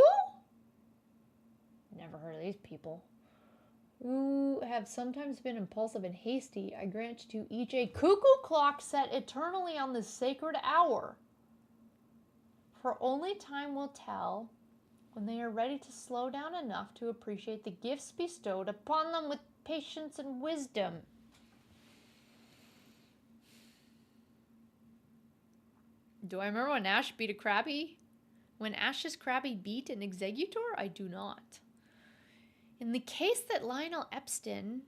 Never heard of these people. Who have sometimes been impulsive and hasty, I grant to each a cuckoo clock set eternally on the sacred hour. For only time will tell when they are ready to slow down enough to appreciate the gifts bestowed upon them with patience and wisdom. Do I remember when Ash beat a Krabby? When Ash's Krabby beat an executor? I do not. In the case that Lionel Epson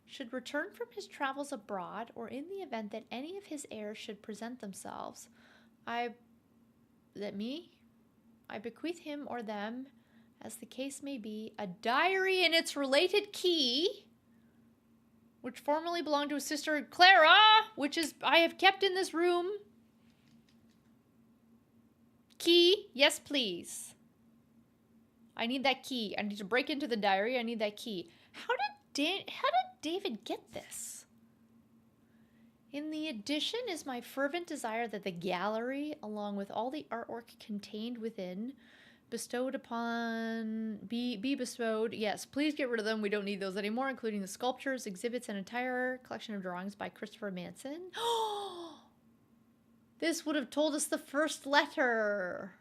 should return from his travels abroad, or in the event that any of his heirs should present themselves, I bequeath him or them, as the case may be, a diary and its related key, which formerly belonged to his sister Clara, which I have kept in this room. Key, yes please. I need that key. I need to break into the diary. I need that key. How did David get this? In the addition is my fervent desire that the gallery, along with all the artwork contained within, be bestowed. Yes, please get rid of them. We don't need those anymore, including the sculptures, exhibits, and entire collection of drawings by Christopher Manson. This would have told us the first letter.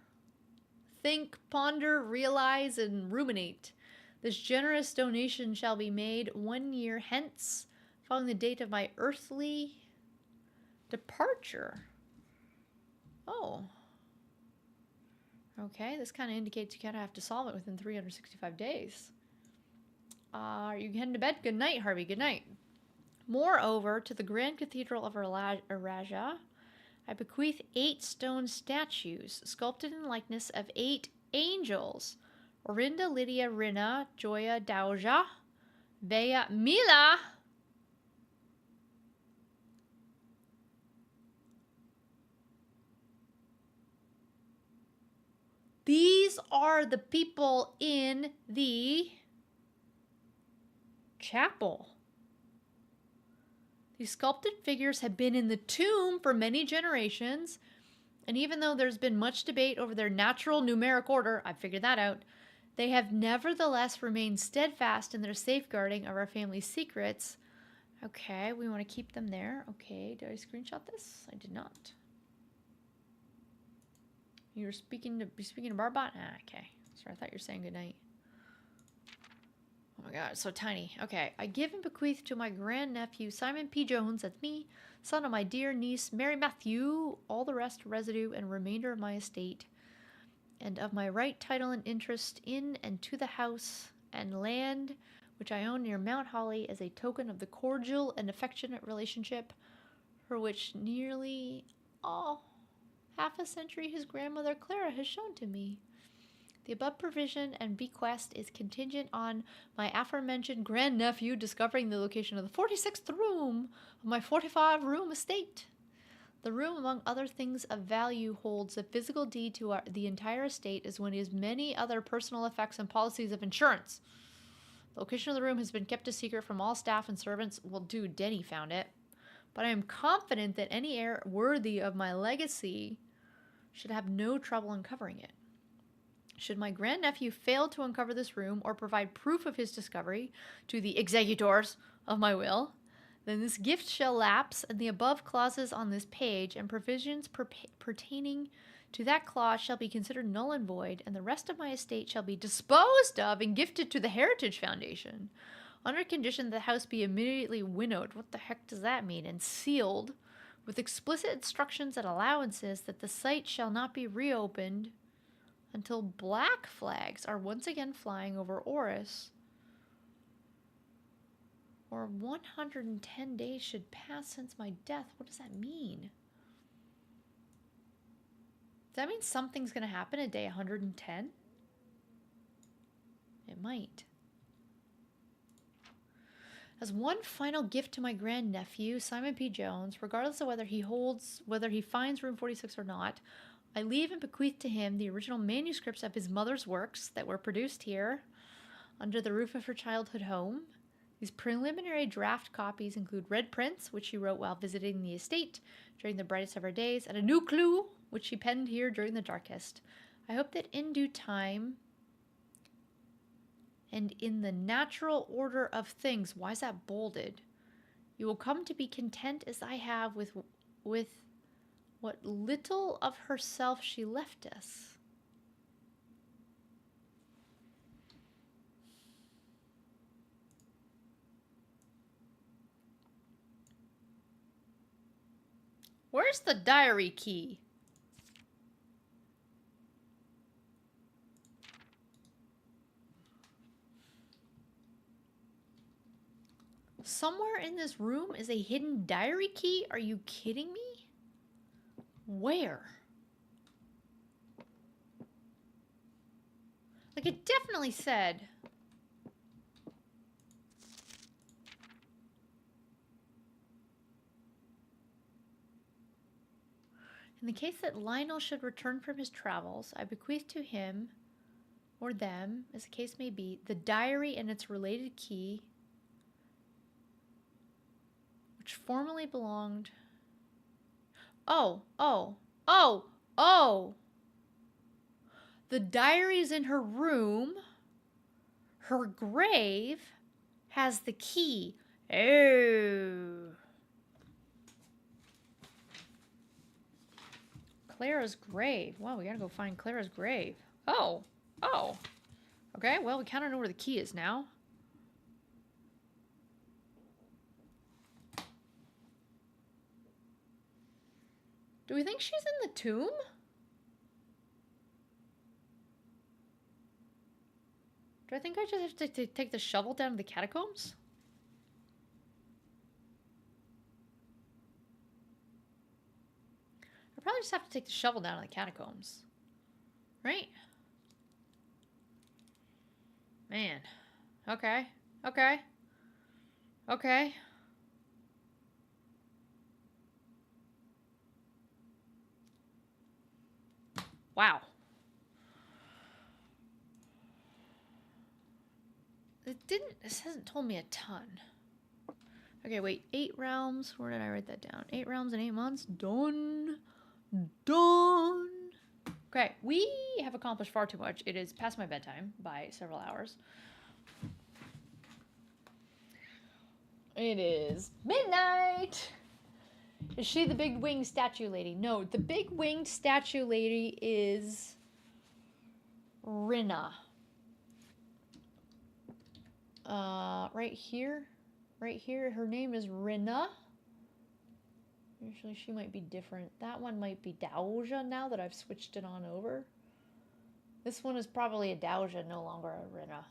Think, ponder, realize, and ruminate. This generous donation shall be made 1 year hence, following the date of my earthly departure. Oh. Okay, this kind of indicates you kind of have to solve it within 365 days. Are you heading to bed? Good night, Harvey. Good night. Moreover, to the Grand Cathedral of Araja, I bequeath 8 stone statues, sculpted in likeness of 8 angels. Orinda, Lydia, Rina, Joya, Dauja, Bea, Mila. These are the people in the chapel. These sculpted figures have been in the tomb for many generations, and even though there's been much debate over their natural numeric order, I figured that out, they have nevertheless remained steadfast in their safeguarding of our family's secrets. Okay, we want to keep them there. Okay, did I screenshot this? I did not. You were speaking to Barbot? Ah, okay. Sorry, I thought you were saying goodnight. Oh my god, it's so tiny. Okay, I give and bequeath to my grandnephew, Simon P. Jones, that's me, son of my dear niece, Mary Matthew, all the rest, residue, and remainder of my estate, and of my right, title, and interest in and to the house and land which I own near Mount Holly as a token of the cordial and affectionate relationship for which nearly half a century his grandmother Clara has shown to me. The above provision and bequest is contingent on my aforementioned grandnephew discovering the location of the 46th room of my 45-room estate. The room, among other things of value, holds a physical deed to the entire estate, as well as many other personal effects and policies of insurance. The location of the room has been kept a secret from all staff and servants. Well, dude, Denny found it. But I am confident that any heir worthy of my legacy should have no trouble uncovering it. Should my grandnephew fail to uncover this room or provide proof of his discovery to the executors of my will, then this gift shall lapse, and the above clauses on this page and provisions pertaining to that clause shall be considered null and void, and the rest of my estate shall be disposed of and gifted to the Heritage Foundation, under condition that the house be immediately winnowed. What the heck does that mean? And sealed, with explicit instructions and allowances that the site shall not be reopened until black flags are once again flying over Oris, or 110 days should pass since my death. What does that mean? Does that mean something's going to happen at day 110? It might. As one final gift to my grandnephew, Simon P. Jones, regardless of whether he finds room 46 or not, I leave and bequeath to him the original manuscripts of his mother's works that were produced here under the roof of her childhood home. These preliminary draft copies include red prints, which she wrote while visiting the estate during the brightest of her days, and a new clue, which she penned here during the darkest. I hope that in due time and in the natural order of things, why is that bolded? You will come to be content as I have with what little of herself she left us. Where's the diary key? Somewhere in this room is a hidden diary key? Are you kidding me? Where? Like, it definitely said... In the case that Lionel should return from his travels, I bequeath to him, or them, as the case may be, the diary and its related key, which formerly belonged... Oh. The diary's in her room. Her grave has the key. Oh. Clara's grave. Wow, we gotta go find Clara's grave. Oh. Okay, well, we kind of know where the key is now. Do we think she's in the tomb? Do I think I just have to take the shovel down to the catacombs? I probably just have to take the shovel down to the catacombs. Right? Man. Okay. Wow. This hasn't told me a ton. Okay, wait. 8 realms. Where did I write that down? 8 realms in 8 months. Done. Okay, we have accomplished far too much. It is past my bedtime by several hours. It is midnight. Is she the big winged statue lady? No, the big winged statue lady is Rinna. Right here. Her name is Rinna. Usually she might be different. That one might be Dowager now that I've switched it on over. This one is probably a Dowager, no longer a Rinna.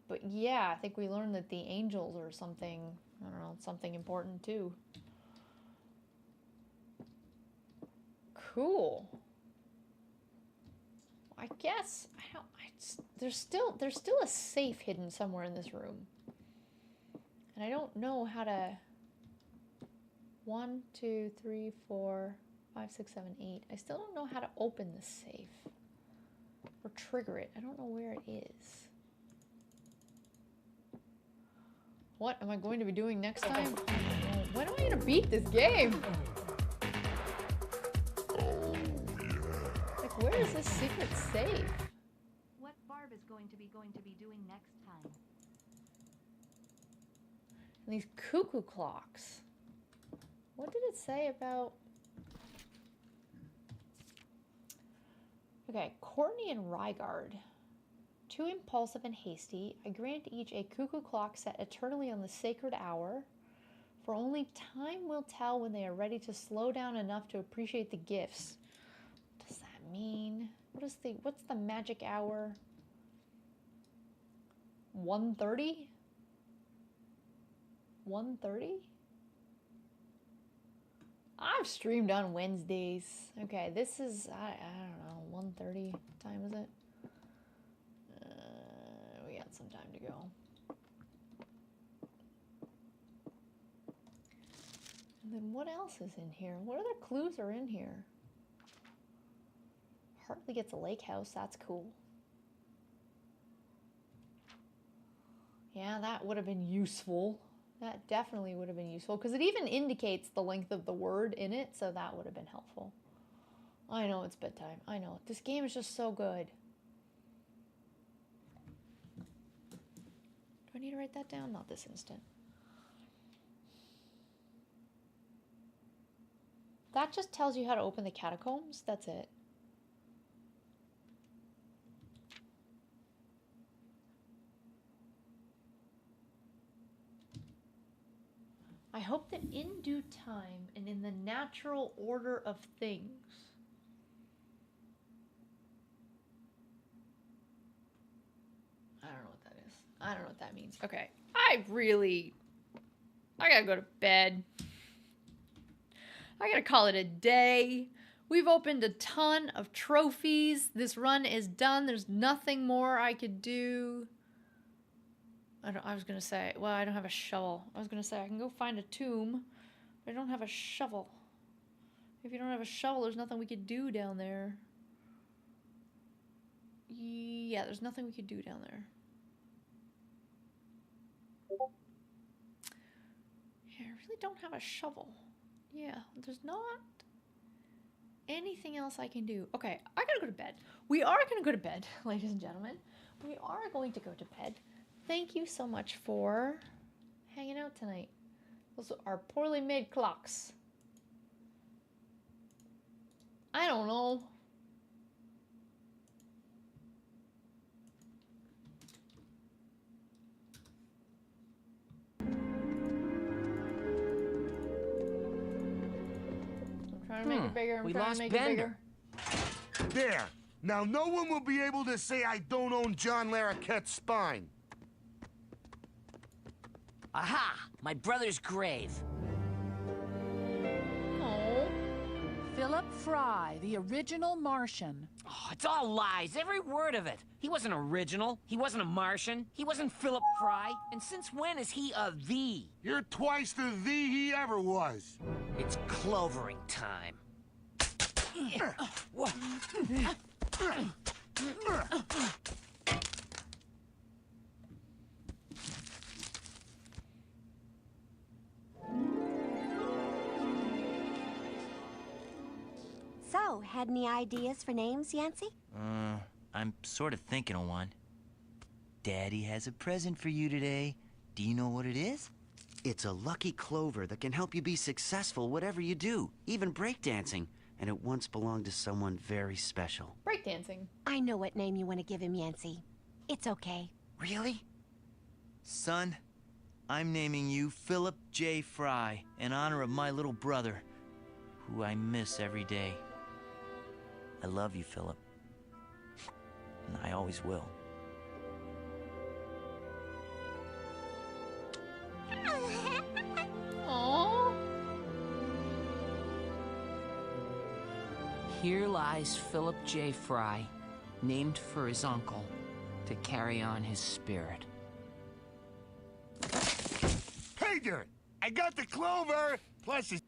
But yeah, I think we learned that the angels are something, I don't know, something important too. Cool. I guess there's still a safe hidden somewhere in this room. And I don't know how to 1, 2, 3, 4, 5, 6, 7, 8. I still don't know how to open this safe. Or trigger it. I don't know where it is. What am I going to be doing next time? I don't know. When am I going to beat this game? Like, where is this secret safe? What Barb is going to be doing next time. And these cuckoo clocks. What did it say about... Okay, Courtney and Rygard. Too impulsive and hasty, I grant each a cuckoo clock set eternally on the sacred hour, for only time will tell when they are ready to slow down enough to appreciate the gifts. What does that mean? What's the magic hour? 1:30? 1:30? I've streamed on Wednesdays. Okay, this is, I don't know, 1:30 time is it? We got some time to go. And then what else is in here? What other clues are in here? Hartley gets a lake house, that's cool. Yeah, that would have been useful. That definitely would have been useful because it even indicates the length of the word in it, so that would have been helpful. I know it's bedtime. I know. This game is just so good. Do I need to write that down? Not this instant. That just tells you how to open the catacombs. That's it. I hope that in due time and in the natural order of things, I don't know what that is. I don't know what that means. Okay. I gotta go to bed. I gotta call it a day. We've opened a ton of trophies. This run is done. There's nothing more I could do. I was gonna say, well, I don't have a shovel. I was gonna say I can go find a tomb, but I don't have a shovel. If you don't have a shovel, there's nothing we could do down there. Yeah, there's nothing we could do down there. Yeah, I really don't have a shovel. Yeah, there's not anything else I can do. Okay, I gotta go to bed. We are gonna go to bed, ladies and gentlemen. We are going to go to bed. Thank you so much for hanging out tonight. Those are poorly made clocks. I don't know. I'm trying to make it bigger. I'm trying to make it bigger. There. Now no one will be able to say I don't own John Larroquette's spine. Aha! My brother's grave. Oh. Philip Fry, the original Martian. Oh, it's all lies, every word of it. He wasn't original. He wasn't a Martian. He wasn't Philip Fry. And since when is he a the? You're twice the he ever was. It's clovering time. So, had any ideas for names, Yancey? I'm sort of thinking of one. Daddy has a present for you today. Do you know what it is? It's a lucky clover that can help you be successful whatever you do, even breakdancing. And it once belonged to someone very special. Breakdancing. I know what name you want to give him, Yancey. It's okay. Really? Son, I'm naming you Philip J. Fry in honor of my little brother, who I miss every day. I love you, Philip. And I always will. Aww. Here lies Philip J. Fry, named for his uncle, to carry on his spirit. Hey there! I got the clover! Plus it's...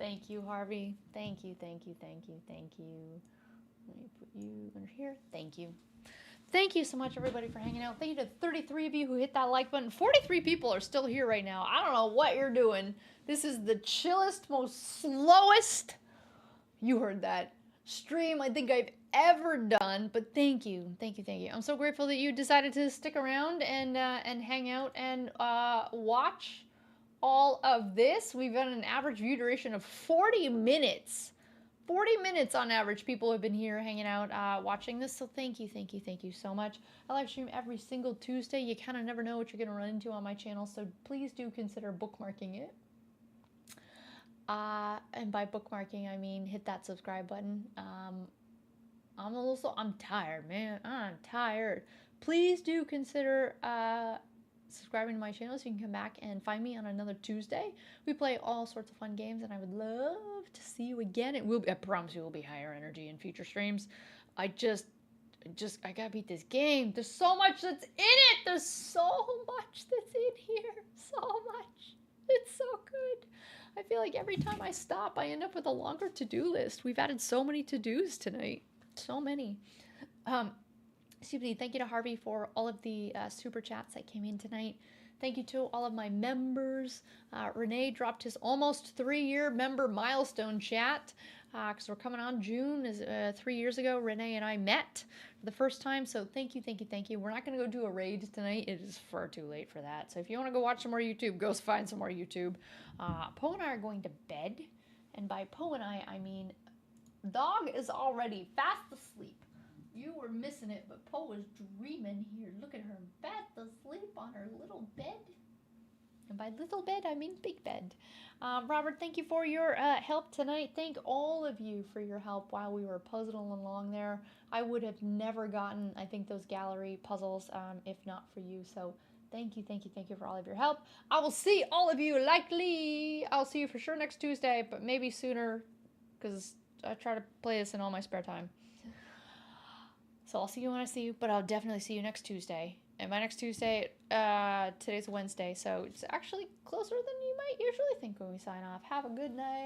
Thank you, Harvey. Thank you, thank you, thank you, thank you. Let me put you under here. Thank you. Thank you so much, everybody, for hanging out. Thank you to 33 of you who hit that like button. 43 people are still here right now. I don't know what you're doing. This is the chillest, most slowest, you heard that, stream I think I've ever done. But thank you, thank you, thank you. I'm so grateful that you decided to stick around and hang out and watch all of this. We've got an average view duration of 40 minutes. 40 minutes on average people have been here hanging out watching this, so thank you, thank you, thank you so much. I live stream every single Tuesday. You kind of never know what you're going to run into on my channel, so please do consider bookmarking it. And by bookmarking, I mean hit that subscribe button. I'm tired, man. I'm tired. Please do consider subscribing to my channel so you can come back and find me on another Tuesday. We play all sorts of fun games, and I would love to see you again. It will be, I promise you, it will be higher energy in future streams. I gotta beat this game. There's so much that's in it. There's so much that's in here. So much. It's so good. I feel like every time I stop, I end up with a longer to-do list. We've added so many to-dos tonight. So many. Thank you to Harvey for all of the super chats that came in tonight. Thank you to all of my members. Renee dropped his almost 3-year member milestone chat because we're coming on June. 3 years ago, Renee and I met for the first time. So thank you, thank you, thank you. We're not going to go do a raid tonight. It is far too late for that. So if you want to go watch some more YouTube, go find some more YouTube. Poe and I are going to bed. And by Poe and I mean dog is already fast asleep. You were missing it, but Poe was dreaming here. Look at her, fast asleep on her little bed. And by little bed, I mean big bed. Robert, thank you for your help tonight. Thank all of you for your help while we were puzzling along there. I would have never gotten, I think, those gallery puzzles if not for you. So thank you, thank you, thank you for all of your help. I will see all of you likely. I'll see you for sure next Tuesday, but maybe sooner because I try to play this in all my spare time. So I'll see you when I see you, but I'll definitely see you next Tuesday. And by next Tuesday, today's Wednesday, so it's actually closer than you might usually think when we sign off. Have a good night.